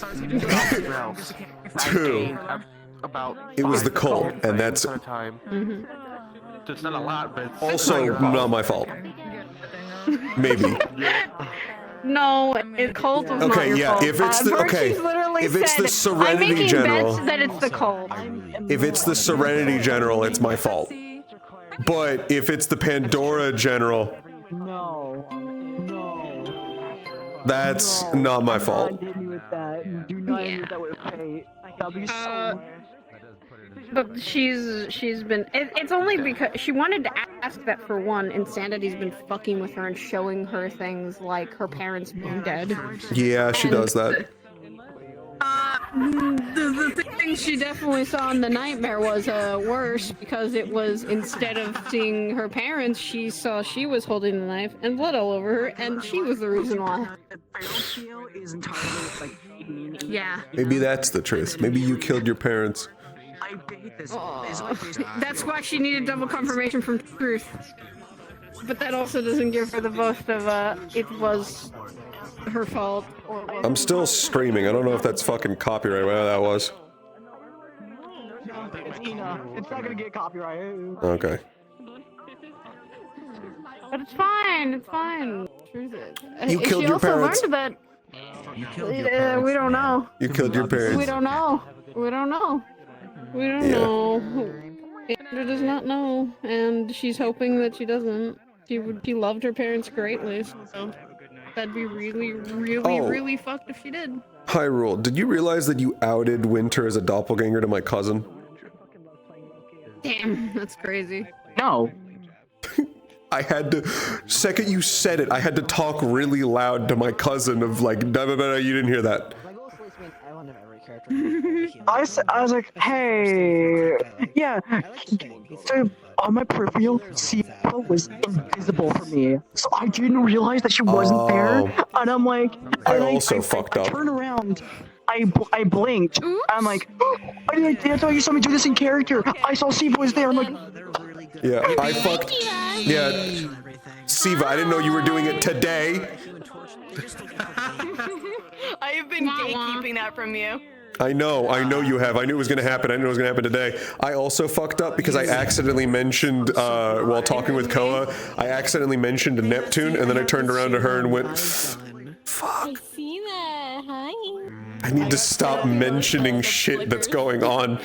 it was the cold, and that's It's not a lot, but it's also not my fault. Maybe. No, cold was not Okay, your yeah, fault. if it's the if it's the Serenity I'm General, making bets that it's the cold. if it's the Serenity General, it's my fault. But if it's the Pandora General, that's not my fault. But she's been. It's only because she wanted to ask that for one. Insanity's been fucking with her and showing her things like her parents being dead. Yeah, she does that. The thing she definitely saw in the nightmare was worse because it was instead of seeing her parents, she saw she was holding the knife and blood all over her, and she was the reason why. Yeah. Maybe that's the truth. Maybe you killed your parents. That's why she needed double confirmation from Truth. But that also doesn't give her the boast of it was her fault. I'm still streaming. I don't know if that's fucking copyright. Whatever that was. It's Ina. It's not gonna get copyrighted. Okay. But it's fine. It's fine. Truth is. You killed she your also parents. learned that. We don't know. You killed your parents. We don't know. We don't know. We don't know. Andrew does not know, and she's hoping that she doesn't. She loved her parents greatly, so that'd be really, really, really fucked if she did. Hyrule, did you realize that you outed Winter as a doppelganger to my cousin? Damn, that's crazy. No. I had to, second you said it, I had to talk really loud to my cousin of like, you didn't hear that. I was like, hey, yeah. So on my peripheral, Siva was invisible for me, so I didn't realize that she wasn't there. And I'm like, I also fucked up. I turned around. I blinked. I'm like, I thought you saw me do this in character. I saw Siva was there. I'm like, yeah, I fucked. Yeah, Siva, I didn't know you were doing it today. I have been gatekeeping that from you. I know you have. I knew it was gonna happen. I knew it was gonna happen today. I also fucked up because I accidentally mentioned, while talking with Koa, I accidentally mentioned Neptune, and then I turned around to her and went, fuck. I see that. Hi. I need to stop mentioning shit that's going on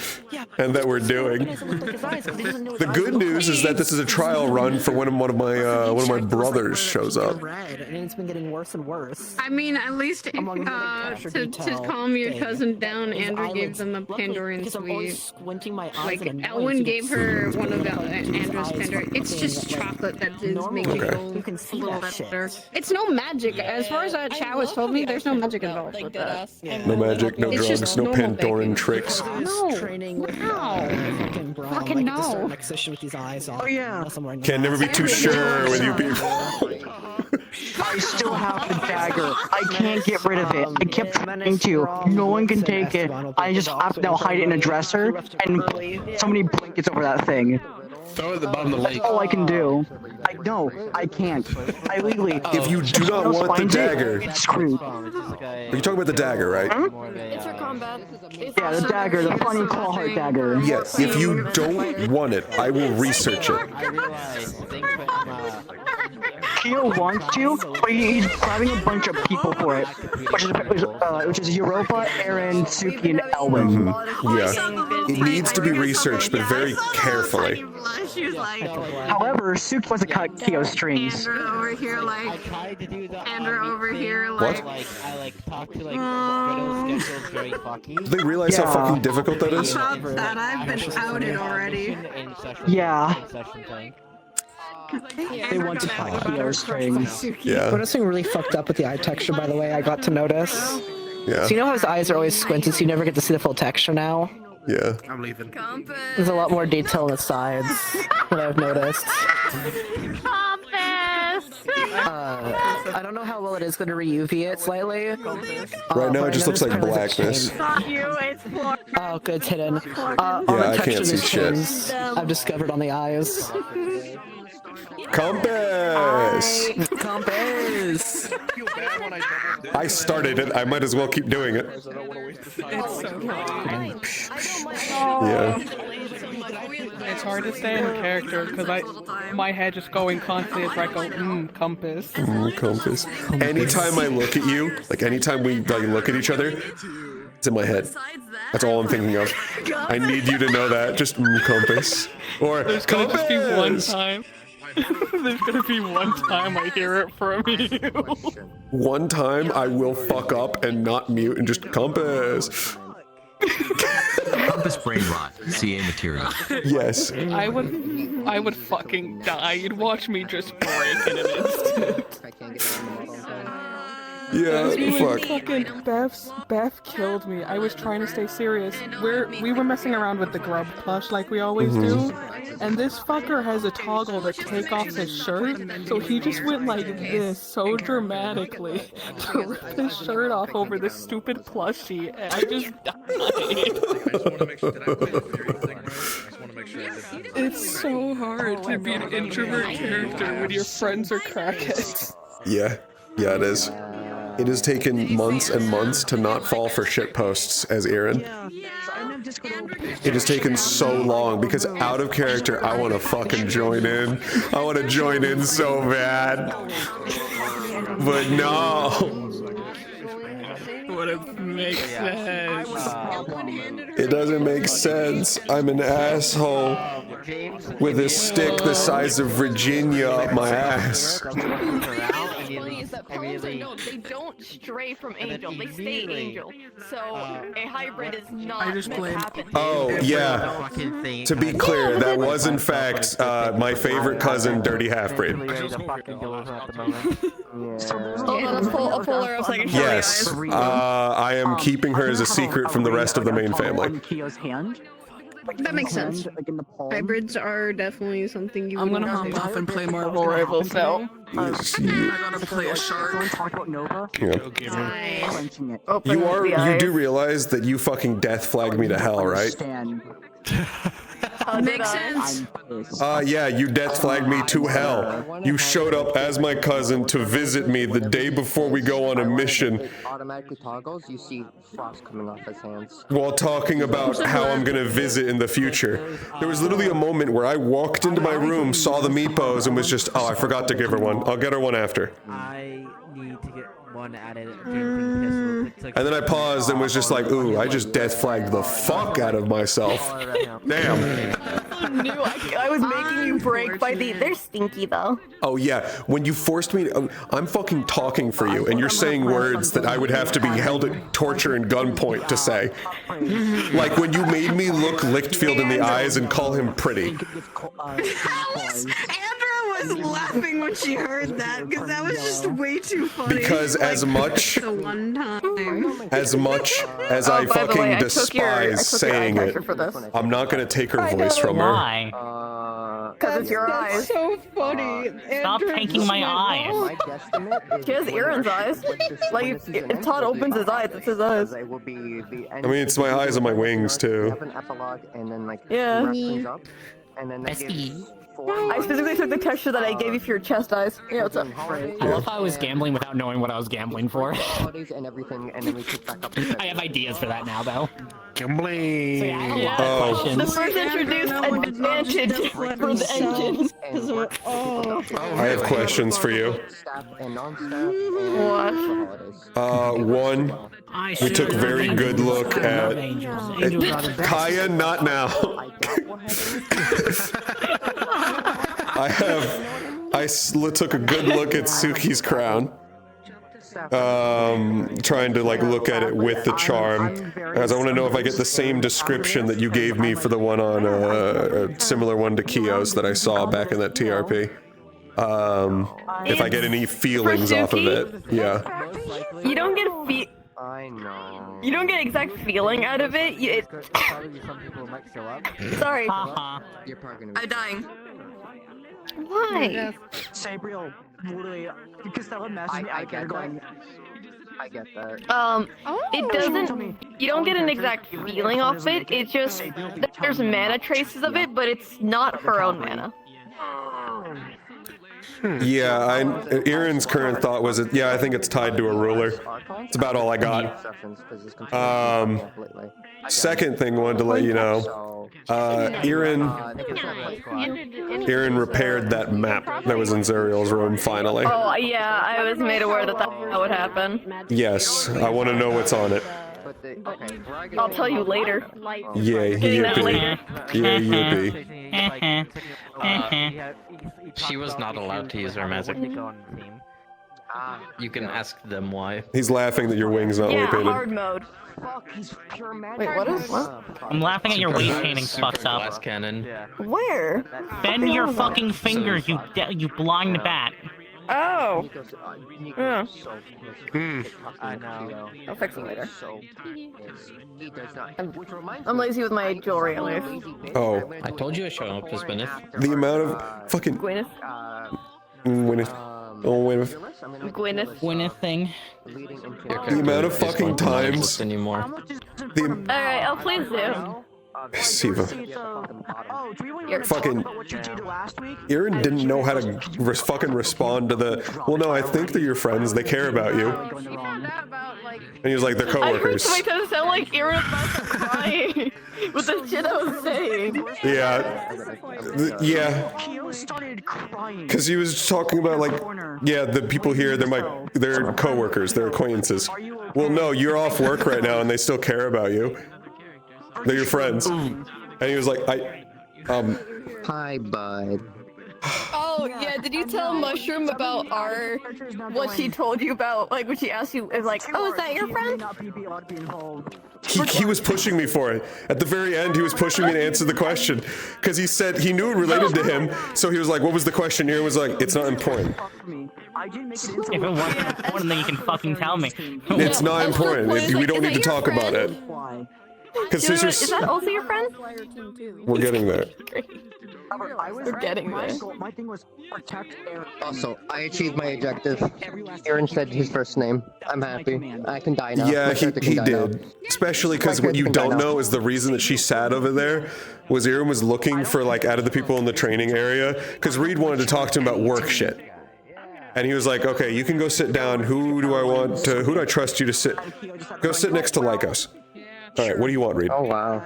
and that we're doing. The good news is that this is a trial run for when one of my brothers shows up. And it's been getting worse and worse. I mean, at least to calm your cousin down, Andrew gave them a Pandorian sweet. Squinting my eyes Like, Elwyn gave her one of Andrew's Pandorian. It's just chocolate that is making it a little better. It's no magic. As far as Chow has told me, there's no magic involved with that. No magic, no drugs, no Pandoran tricks. No. Fucking no. oh yeah. Can never be too sure with you people. I still have the dagger. I can't get rid of it. I kept trying to. No one can take it. I just have to now hide it in a dresser and so many blankets over that thing. Throw it at the bottom of the lake. That's all I can do. No, I can't. I legally. If you do not want the dagger, it's screwed. Are you talking about the dagger, right? It's for combat. Yeah, the dagger, the funny claw heart dagger. Yes. If you don't want it, I will research it. Keo wants to, but he's grabbing a bunch of people for it, which is Europa, Aaron, Suki, and Elwyn. Yeah. It needs to be researched, but very carefully. However, Suki wants to cut Keo's strings. Andrew over here, like. What? Do they realize how fucking difficult that is? Stop that, I've been outed already. Yeah. They want to cut Keo's strings. Yeah. But something really fucked up with the eye texture, by the way, I got to notice. Yeah. So you know how his eyes are always squinted, so you never get to see the full texture now? Yeah. I'm leaving. There's a lot more detail on the sides that I've noticed. I don't know how well it is going to re-UV it slightly. Right now, it just looks like blackness. Fuck you, it's Florida. Oh, good, it's hidden. Yeah, I can't see shit. I've discovered on the eyes. Compass! Compass! I started it, I might as well keep doing it. Yeah. It's hard to stay in character because my head just going constantly as I go, compass. Compass. Anytime I look at you, like anytime we look at each other, it's in my head. That's all I'm thinking of. I need you to know that. Just compass. Or There's gonna just be one time. There's gonna be one time I hear it from you. One time I will fuck up and not mute and just compass. Compass brain rot. CA material. Yes. I would fucking die. You'd watch me just break in an instant. Fucking Beth killed me. I was trying to stay serious. We were messing around with the grub plush like we always do, and this fucker has a toggle to take off his shirt, so he just went like this so dramatically to rip his shirt off over this stupid plushie, and I just died. It's so hard to be an introvert character when your friends are crackheads. Yeah, it is. It has taken months and months to not fall for shit posts as Aaron. It has taken so long because out of character, I want to fucking join in. I want to join in so bad. But no. Wouldn't make sense. It doesn't make sense. I'm an asshole with a stick the size of Virginia up my ass. They don't stray from Angel. They stay Angel. So a hybrid is not I just blame. Oh, yeah. To be clear, that was in fact my favorite cousin, Dirty Half-Breed. I'll pull her up so I can show Yes. you guys. I am keeping her as a secret from the rest of the main family. That makes sense. Hybrids are definitely something you. I'm gonna hop off and play Marvel Rivals now. I gotta play a shark. Yeah. You do realize that you fucking death flagged me to hell, right? Makes sense. Yeah, you death flagged me to hell. You showed up as my cousin to visit me the day before we go on a mission. Automatically toggles, you see frost coming off his hands. While talking about how I'm gonna visit in the future. There was literally a moment where I walked into my room, saw the meepos, and was just, oh, I forgot to give her one. I'll get her one after. I need to get one added. And then I paused and was just like, ooh, I just death flagged the fuck out of myself. Damn. I was making you break by the. They're stinky though. Oh yeah, when you forced me to, I'm fucking talking for you, and you're saying words that I would have to be held at torture and gunpoint to say. Like when you made me look Lichtfield in the eyes and call him pretty. Amber was laughing when she heard that because that was just way too funny. Because as much the one time. as I fucking despise saying it, I'm not gonna take her voice from her. Why? Because it's your That's eyes. so funny. Stop taking my eyes. She has Aaron's eyes. Like if Todd opens his eyes, it's his eyes. I mean, it's my eyes and my wings too. Yeah. Bestie. I specifically took the texture that I gave you for your chest eyes. Yeah, what's up? I love how I was gambling without knowing what I was gambling for. And everything, and then we pick back up. I have ideas for that now, though. Gambling. So yeah, I have a lot of questions. The first introduced advantage for the engine. I have questions for you. What? One, we took a very good look at Kaya, not now. I took a good look at Suki's crown. Trying to like look at it with the charm, as I want to know if I get the same description that you gave me for the one on a similar one to Kio's that I saw back in that TRP. If I get any feelings off of it, yeah. You don't get I know. You don't get exact feeling out of it. Sorry. You're probably gonna I'm dying. Why? Sabriel, literally, because that would I get that. I get that. It doesn't. You don't get an exact feeling off it. It's just there's mana traces of it, but it's not her own mana. Yeah, Aaron's current thought was, yeah, I think it's tied to a ruler. It's about all I got. Second thing, wanted to let you know, Aaron repaired that map that was in Zuriel's room finally. Oh yeah, I was made aware that would happen. Yes, I want to know what's on it. I'll tell you later. Yay, yippee. Yay, yippee. She was not allowed to use her magic. You can ask them why. He's laughing that your wing's not located. Hard mode. Wait, what? I'm laughing at your weight painting fucked up. Glass cannon. Where? Bend your fucking fingers, you blind bat. Oh. Yeah. I know. I'll fix it later. I'm lazy with my jewelry at least. Oh. I told you I showed up as Gwyneth. The amount of fucking Gwyneth. Gwyneth thing. The amount of fucking times. Anymore. Alright, oh please do. Siva. Fucking Aaron didn't know how to fucking respond to the. Well, no, I think they're your friends. They care about you. And he was like, they're coworkers. I heard somebody sound like Aaron about to crying with the shit I was saying. Yeah. Yeah. Because he was talking about like, yeah, the people here, they're coworkers, they're acquaintances. Well, no, you're off work right now, and they still care about you. They're your friends. And he was like, Hi, bud. Oh, yeah, did you tell Mushroom about what she told you about, like, when she asked you, like, oh, is that your friend? He was pushing me for it. At the very end, he was pushing me to answer the question. Because he said he knew it related to him, so he was like, what was the question? Aaron was like, it's not important. If it wasn't important, then you can fucking tell me. It's not important. We don't need to talk about it. Because Is that also your friend? We're getting there. We're getting there. My thing was protect Aaron. Also, I achieved my objective. Aaron said his first name. I'm happy. I can die now. Yeah, My character can he die did. now. Especially because what you don't know is the reason that she sat over there was Aaron was looking for, like, out of the people in the training area, because Reed wanted to talk to him about work shit. And he was like, okay, you can go sit down. Who do I trust you to sit? Go sit next to Lycos. All right, what do you want, Reed? Oh, wow.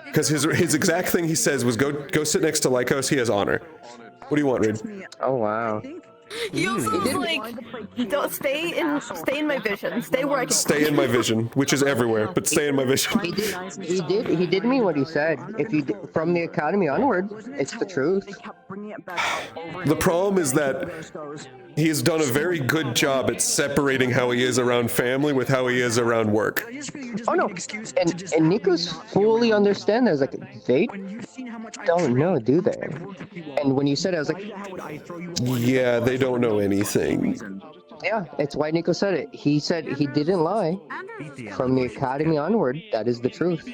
Because his exact thing he says was go sit next to Lycos. He has honor. What do you want, Reed? Oh, wow. He also was like, don't stay in my vision. Stay where I can. Stay in my vision, which is everywhere, but stay in my vision. He did mean what he said. If you from the academy onward, it's the truth. The problem is that he has done a very good job at separating how he is around family with how he is around work. Oh no, and Nico's fully understand that. I was like, they don't know, do they? And when you said it, I was like, yeah, they don't know anything. Yeah, it's why Nico said it. He said he didn't lie. From the academy onward, that is the truth.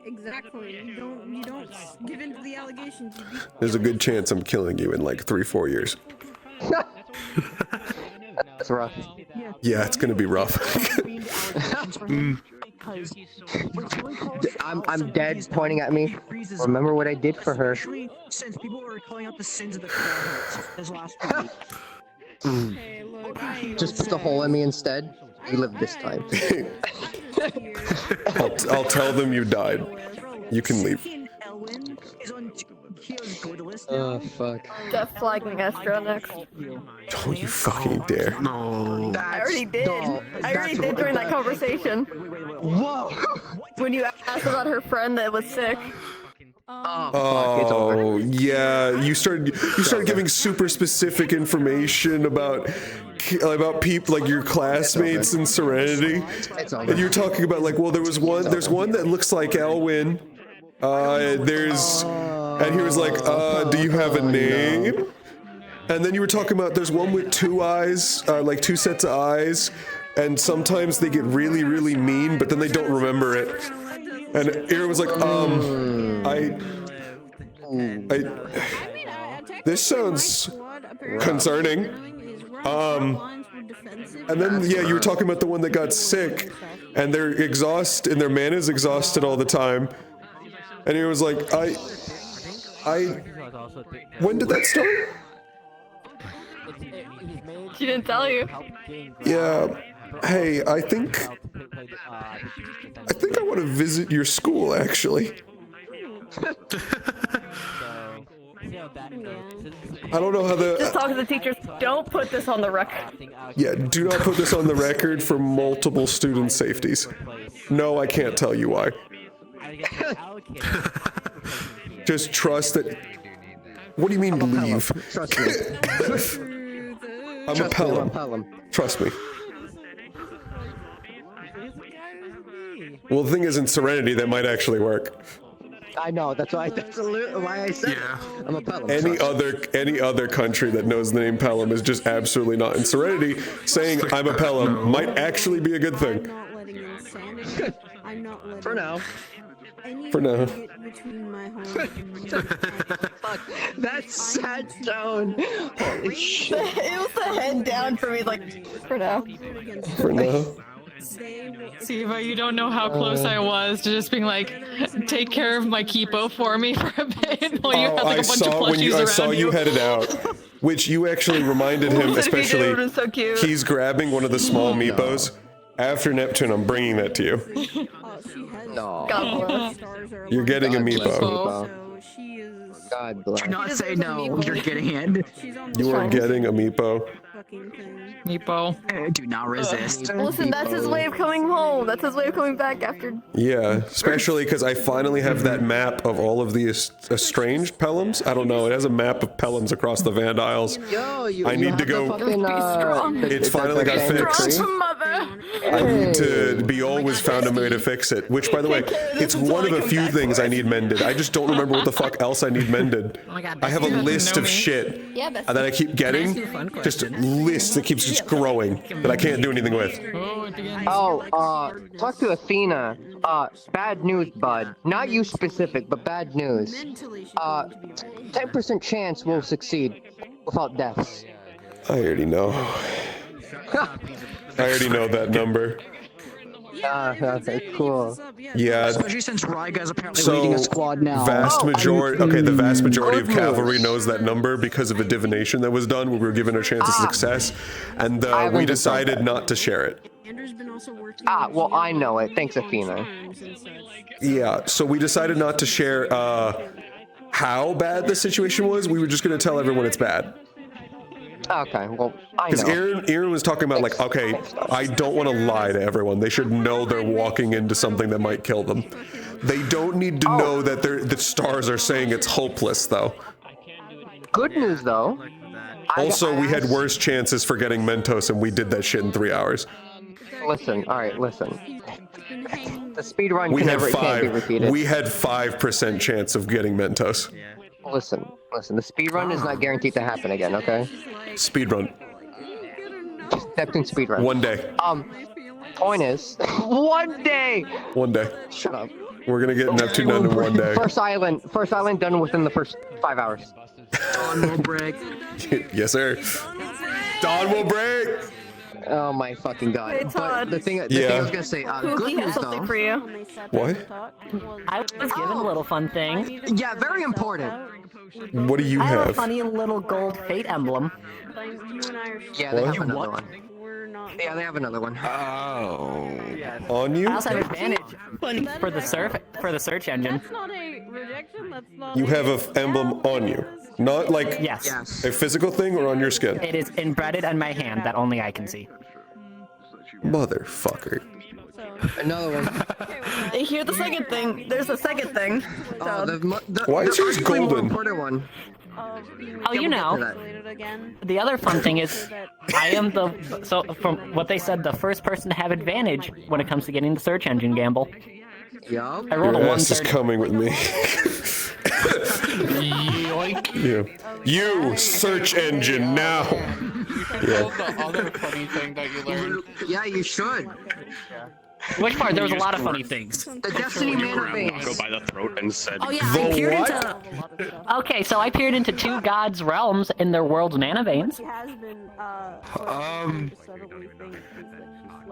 Exactly. You don't give in to the allegations. There's a good chance I'm killing you in like 3-4 years. That's rough. Yeah, it's gonna be rough. I'm dead, pointing at me. Remember what I did for her. Since people were calling out the sins of the cohorts this last week. Just put the hole in me instead. You live this time. I'll tell them you died. You can leave. Oh, fuck. Death flagging Astro next. Don't you fucking dare. No. I already did. I already did during that conversation. Whoa! When you asked about her friend that was sick. Oh, yeah. You started giving super specific information about people, like your classmates in Serenity. And you're talking about like, well, there's one that looks like Elwyn. And he was like, do you have a name? And then you were talking about there's one with 2 eyes, like 2 sets of eyes, and sometimes they get really, really mean, but then they don't remember it. And Aaron was like, this sounds concerning. And then, yeah, you were talking about the one that got sick, and they're exhausted, and their mana's exhausted all the time. And he was like, when did that start? She didn't tell you. Yeah. Hey, I think I want to visit your school, actually. I don't know how Just talk to the teachers. Don't put this on the record. Yeah, do not put this on the record for multiple student safeties. No, I can't tell you why. Just trust that. What do you mean leave? Trust me. I'm a Pelham. Trust me. Well, the thing is, in Serenity, that might actually work. I know. That's why I said it. I'm a Pelham. Any other country that knows the name Pelham is just absolutely not. In Serenity, saying I'm a Pelham might actually be a good thing. I'm not letting For now. For now. Between my home Fuck, that's sad tone. Holy shit. It was the head down for me, like, for now. For now. Siva, you don't know how close I was to just being like, take care of my keepo for me for a bit while you have like a bunch of plushies around I saw you headed out, which you actually reminded him, especially. So cute. He's grabbing one of the small meepos. After Neptune, I'm bringing that to you. No. You're getting a meepo. God bless. Do not say no. You're getting it. You are getting a meepo. Meepo. Do not resist. Listen, that's his way of coming home. That's his way of coming back after. Yeah, especially because I finally have that map of all of the estranged Pelhams. I don't know. It has a map of Pelhams across the Van Isles. I need to go. It's finally got fixed. Biol was found a way to fix it. Which, by the way, it's one of a few things I need mended. I just don't remember what the fuck else I need mended. I have a list of shit that I keep getting. Just a list that keeps just growing that I can't do anything with. Talk to Athena. Bad news, bud. Not you specific, but bad news. 10% chance we'll succeed without deaths. I already know. I already know that number. Okay, cool. Yeah. Especially since Ryga's apparently leading a squad now. The vast majority of cavalry knows that number because of a divination that was done where we were given a chance of success, and we decided not to share it. Well, I know it. Thanks, Athena. Yeah, so we decided not to share how bad the situation was. We were just going to tell everyone it's bad. Okay, well, I know. Because Aaron was talking about, like, okay, I don't want to lie to everyone. They should know they're walking into something that might kill them. They don't need to know that the stars are saying it's hopeless, though. Good news, though. Also, we had worse chances for getting Mentos, and we did that shit in 3 hours. Listen, alright, listen. The speed run can't be repeated. We had 5% chance of getting Mentos. Listen, the speed run is not guaranteed to happen again, okay? Speed run. Neptune speed run. One day. Point is, one day! One day. Shut up. We're gonna get Neptune done in one day. First island done within the first 5 hours. Dawn will break. Yes, sir. Dawn will break! Oh my fucking god. Hey, but the thing I was gonna say, good news though. For you. What? I was given a little fun thing. Yeah, very important. What do you I have a have? funny little gold fate emblem. Yeah, they have another one. Yeah, they have another one. Oh. On you? I also have advantage for the search engine. That's not a rejection. That's not. You have an emblem on you. Not like Yes. a physical thing or on your skin? It is embedded on my hand that only I can see. Motherfucker. Another one. You hear the second thing? There's a second thing. Why is yours golden? One. Oh, you know. The other fun thing is, I am so from what they said, the first person to have advantage when it comes to getting the search engine gamble. Yup. I rolled Your a ass is 1/3. coming with me. Yoink. Yeah. You search engine now. Yeah. The other funny thing that you learned. Yeah, you should. Which part? There was a lot of funny things. The Destiny Mana Veins. Go by the throat and said, Oh yeah, I peered into. Okay, so I peered into two gods' realms in their world's mana veins.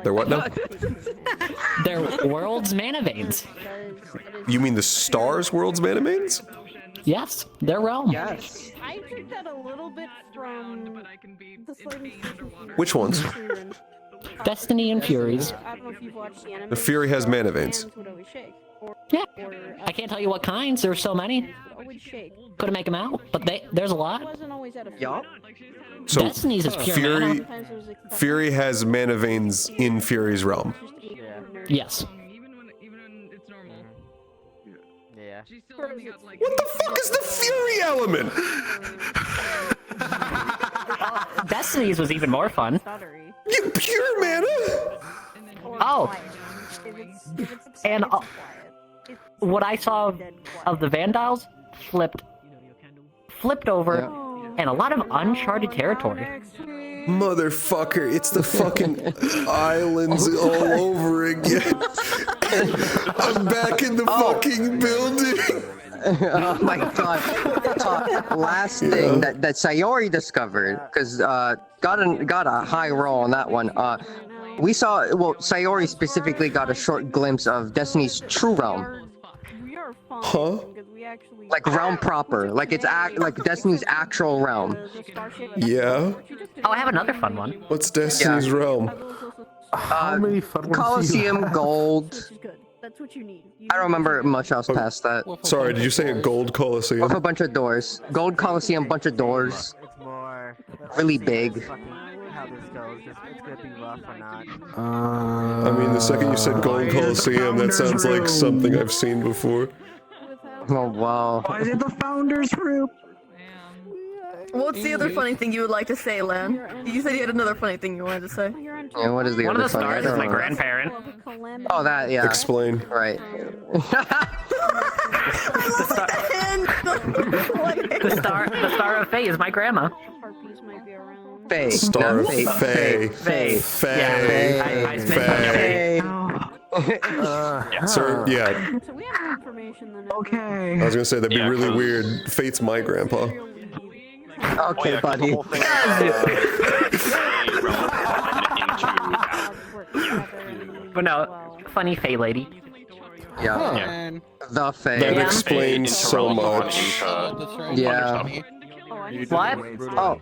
They're what now? Their world's mana veins. You mean the stars' world's mana veins? Yes, their realm. Yes. I took that a little bit from the Sliding Which ones? Destiny and Furies. I don't know if you've watched the anime. The Fury has mana veins. Yeah. I can't tell you what kinds. There's so many. Couldn't make them out, but there's a lot. Yup. So Destiny's is pure mana. Fury has mana veins in Fury's realm. Yes. Yeah. What the fuck is the Fury element? Destiny's was even more fun. You pure mana? Oh. And what I saw of the Vandiles flipped over, and a lot of uncharted territory. Motherfucker, it's the fucking islands all over again. I'm back in the fucking building. Oh my god. Last thing that Sayori discovered, because got a high roll on that one. We saw, well, Sayori specifically got a short glimpse of Destiny's true realm. Huh? Like realm proper, like it's like Destiny's actual realm. Yeah. Oh, I have another fun one. What's Destiny's realm? Coliseum Gold. That's what you need. I don't remember much else past that. Sorry, did you say a gold Coliseum? With a bunch of doors. Gold Coliseum, bunch of doors. Really big. I mean, the second you said gold Coliseum, that sounds like something I've seen before. Oh wow. Why is it the founders group? What's the other funny thing you would like to say, Lan? You said you had another funny thing you wanted to say. Yeah, what is the One other of the funny? stars is my grandparent. Oh, that, yeah. Explain. Right. The star of Faye is my grandma. Faye. Star of Faye. Faye. Faye. Sir, yeah. So we have information then. Okay. I was gonna say that'd be really weird. Fate's my grandpa. Okay, buddy. But no, funny Faye lady. Yeah. The Faye. That explains so much. Yeah. What? Oh,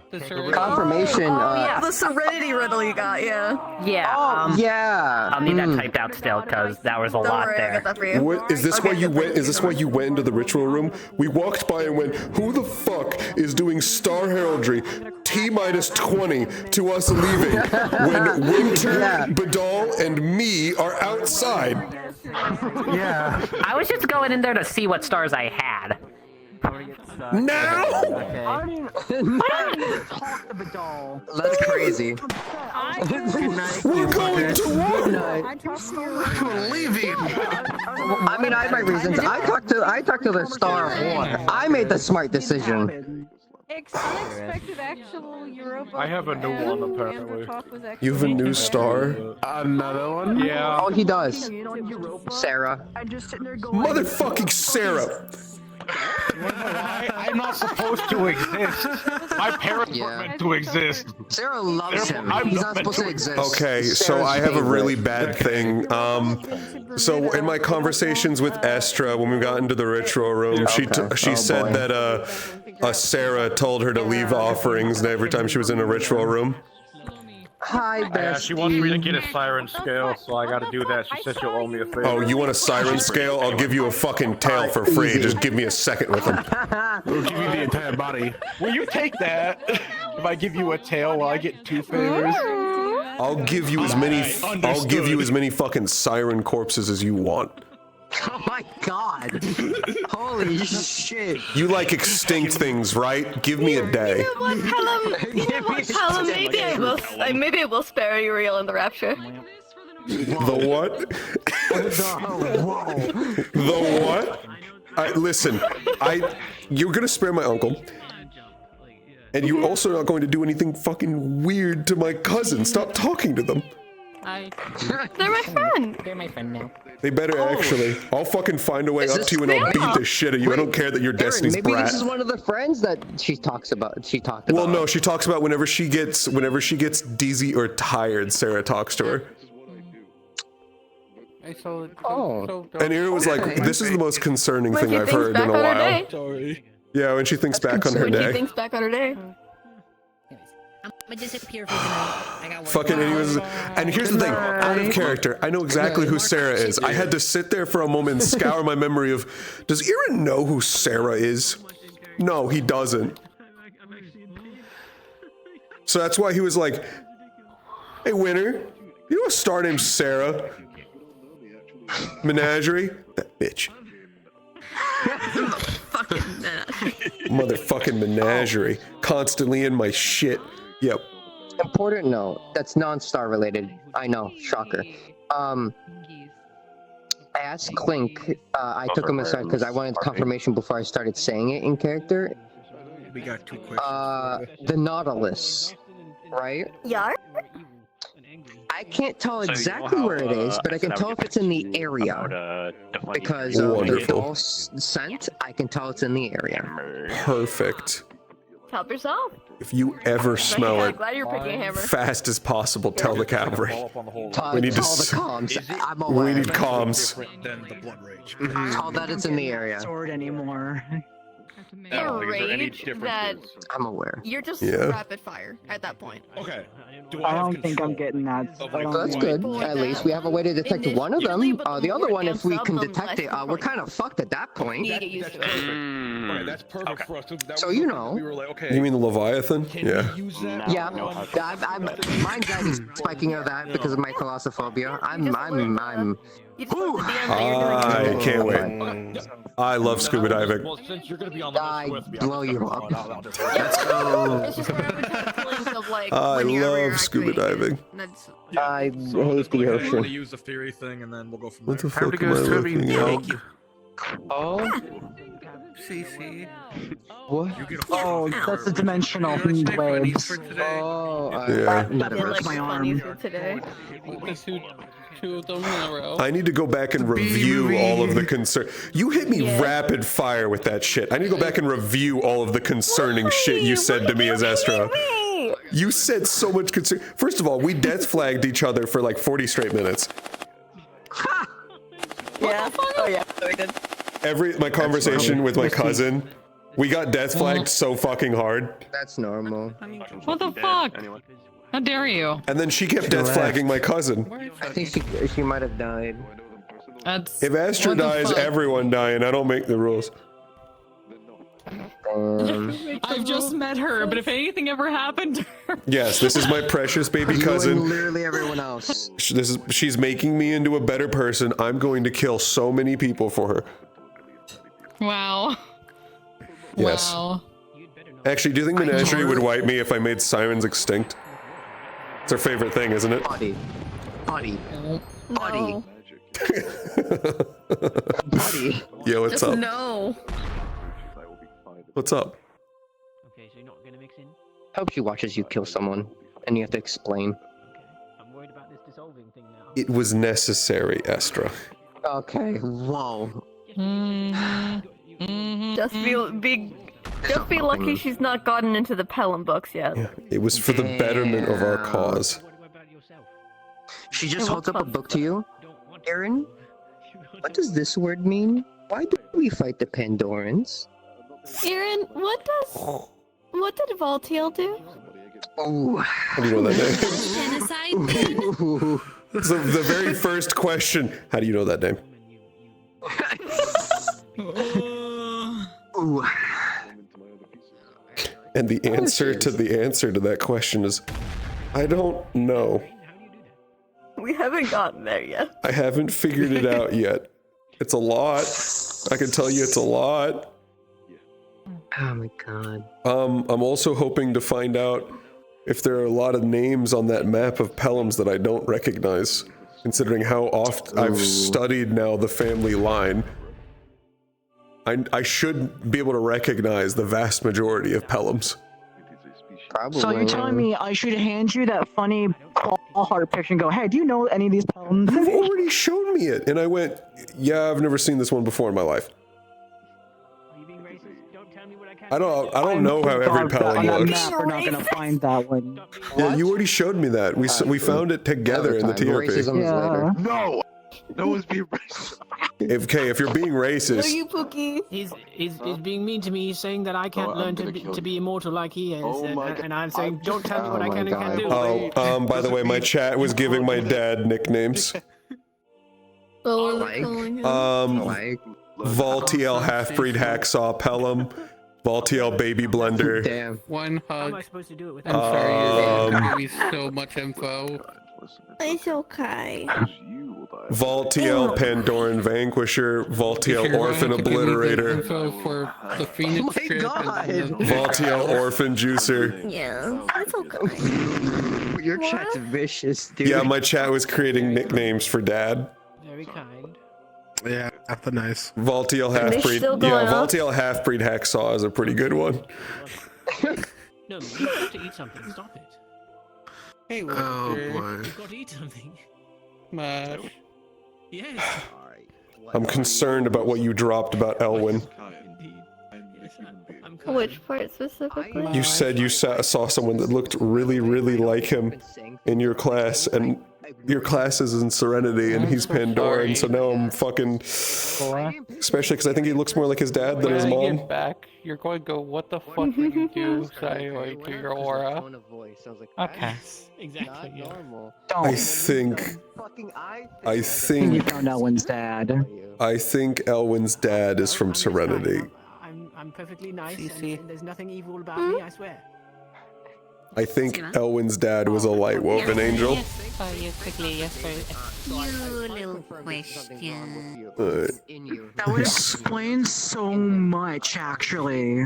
confirmation. The Serenity riddle you got, yeah. Yeah. Yeah. I'll need that typed out still, because that was a lot worry, I there. got that for you. What, is this why you went? Is this why you went into the ritual room? We walked by and went, "Who the fuck is doing star heraldry? T-minus 20 to us leaving when Winter, Badal, and me are outside." Yeah. I was just going in there to see what stars I had. Now? That's crazy. We're going to war. Leaving. I mean, I have my reasons. I talked to the Star of War. I made the smart decision. Unexpected actual Europa. I have a new one apparently. You have a new star? Another one? Yeah. Oh, he does. Sarah. Motherfucking Sarah. I'm not supposed to exist. My parents weren't meant to exist. Sarah loves him. I'm He's not not supposed to exist. Okay, so Sarah's I have a favorite. really bad thing. So in my conversations with Estra, when we got into the ritual room, she said that Sarah told her to leave offerings every time she was in a ritual room. Hi, bestie. Yeah, she wants me to get a siren scale, so I gotta do that. She says she'll owe me a favor. Oh, you want a siren scale? I'll give you a fucking tail for free. Just give me a second with them. We'll give you the entire body. Will you take that? If I give you a tail, will I get 2 favors? I'll give you as many. I'll give you as many fucking siren corpses as you want. Oh my god. Holy shit. You like extinct things, right? Give me a day. Helen, maybe I will spare Uriel in the rapture. The what? The what? Listen, you're gonna spare my uncle, and you're also not going to do anything fucking weird to my cousin. Stop talking to them. They're my friend. They're my friend now. They better actually. I'll fucking find a way up to you and I'll beat the shit out of you. I don't care that you're Destiny's maybe brat. this is one of the friends that she talked about. Well, no, she talks about whenever she gets dizzy or tired, Sarah talks to her. And Erin was like, "This is the most concerning thing I've heard in a while." Yeah, when she thinks back on her day. When she thinks back on her day. I'm gonna disappear for tonight. I got one. Fucking, and here's the thing, out of character, I know exactly who Sarah is. I had to sit there for a moment and scour my memory of, does Aaron know who Sarah is? No, he doesn't. So that's why he was like, "Hey, Winter, you know a star named Sarah? Menagerie? That bitch. Motherfucking menagerie. Constantly in my shit. Yep. Important note, that's non-star related. I know, shocker. asked Clink. I took him aside because I wanted confirmation before I started saying it in character. We got 2 questions. The Nautilus, right? Yeah. I can't tell exactly where it is, but I can tell if it's in the area. Because of the false scent, I can tell it's in the area. Perfect. Help yourself. If you ever smell it, Glad you're picking a hammer. fast as possible, tell the cavalry. We need to tell the comms. I'm aware. We need comms. Than the blood rage. Tell that it's in the area. Sword anymore. A rage that I'm aware. you're just Yeah. rapid fire at that point. Okay. I don't think I'm getting that. So that's good. At least we have a way to detect one of them. The other one, if we can detect it, we're kind of fucked at that point. You get used to it. Okay, that's perfect for us. So you know. We were like, okay. You mean the Leviathan? Yeah. Yeah, my anxiety's spiking of that because of my colossophobia. I'm. I can't wait. I love scuba diving. Well, since you're gonna be on the I list with blow you up. Let's go. It's just whenever feelings of like I whenever you're love scuba diving. That's I hate the I'm gonna ocean. use the theory thing, and then we'll go from What there. the fuck am I looking at? Oh. CC. What? Oh, that's the dimensional waves. Oh, Yeah. Metaverse. My arm. today. Two of them in a row. I need to go back and review all of the concern. You hit me rapid fire with that shit. I need to go back and review all of the concerning shit you said to me as Estra. You said so much concern. First of all, we death flagged each other for like 40 straight minutes. Yeah. Oh yeah. We did. My conversation with my cousin, we got death flagged so fucking hard. That's normal. What the fuck? How dare you? And then she kept death flagging my cousin. I think she might have died. That's. If Astra what the dies, fuck? everyone dying. I don't make the rules. I've just met her, but if anything ever happened to her. Yes, this is my precious baby You cousin. and literally everyone else. She's making me into a better person. I'm going to kill so many people for her. Wow. Yes. Wow. Actually, do you think Menagerie would wipe me if I made sirens extinct? It's her favorite thing, isn't it? Buddy. Buddy. No. Buddy. Yo, what's up? No. What's up? Okay, so you're not gonna mix in? Hope she watches you kill someone, and you have to explain. I'm worried about this dissolving thing now. It was necessary, Estra. Okay. Whoa. Just be lucky she's not gotten into the Pelham books yet. Yeah, it was for the betterment of our cause. She just holds up a book to you. Aaron, what does this word mean? Why do we fight the Pandorans? Aaron, what did Voltiel do? Oh. How do you know that name? Genocide? That's the very first question. How do you know that name? Ooh. And the answer to that question is, I don't know. We haven't gotten there yet. I haven't figured it out yet. It's a lot. I can tell you it's a lot. Oh my god. I'm also hoping to find out if there are a lot of names on that map of Pelhams that I don't recognize, considering how oft I've studied now the family line. I should be able to recognize the vast majority of Pelhams. Probably. So you're telling me I should hand you that funny ball heart picture and go, hey, do you know any of these poems? You've already shown me it. And I went, yeah, I've never seen this one before in my life. I don't know how every Pelham looks. We're not gonna find that one. Yeah, you already showed me that. We found it together in the TRP. Racism is later. No! No one's being racist. If you're being racist, you, Pookie? He's being mean to me, saying that I can't learn to be immortal like he is, and I'm saying, don't tell me what I can and can't do. oh, by the way, my chat was giving my dad nicknames. Oh, what are they calling him? Voltiel half-breed hacksaw Pelham, Voltiel baby blender. Damn. One How hug. am I supposed to do it with I'm sorry, you're giving me so much info. It's okay. Voltiel Pandoran Vanquisher, Voltiel Orphan Obliterator, Info for the Phoenix trip. Voltiel Orphan Juicer. Yeah, it's okay. Your chat's vicious, dude. Yeah, my chat was creating nicknames for Dad. Very kind. Yeah, that's nice. Valtiel half-breed. still Yeah, going up? Valtiel half-breed hacksaw is a pretty good one. No, you have to eat something. Stop it. Hey, Oh Walker. boy. You've got to eat something. Mush. Yes. I'm concerned about what you dropped about Elwyn. Which part specifically? You said you saw someone that looked really, really like him in your class, and your class is in Serenity, and he's Pandora, and so now I'm fucking... Especially because I think he looks more like his dad than his When I mom. get back, you're going to go, what the fuck did you do, Sayori, to your aura? Okay. Exactly. Yeah. I think You found Elwyn's dad. I think Elwyn's dad is from Serenity. I'm perfectly nice, and there's nothing evil about me, I swear. I think Elwyn's dad was a light woven angel. You quickly, yes, You little question. That would explain so much, actually.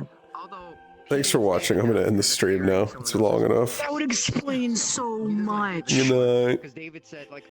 Thanks for watching. I'm gonna end the stream now. It's long enough. That would explain so much. Good night.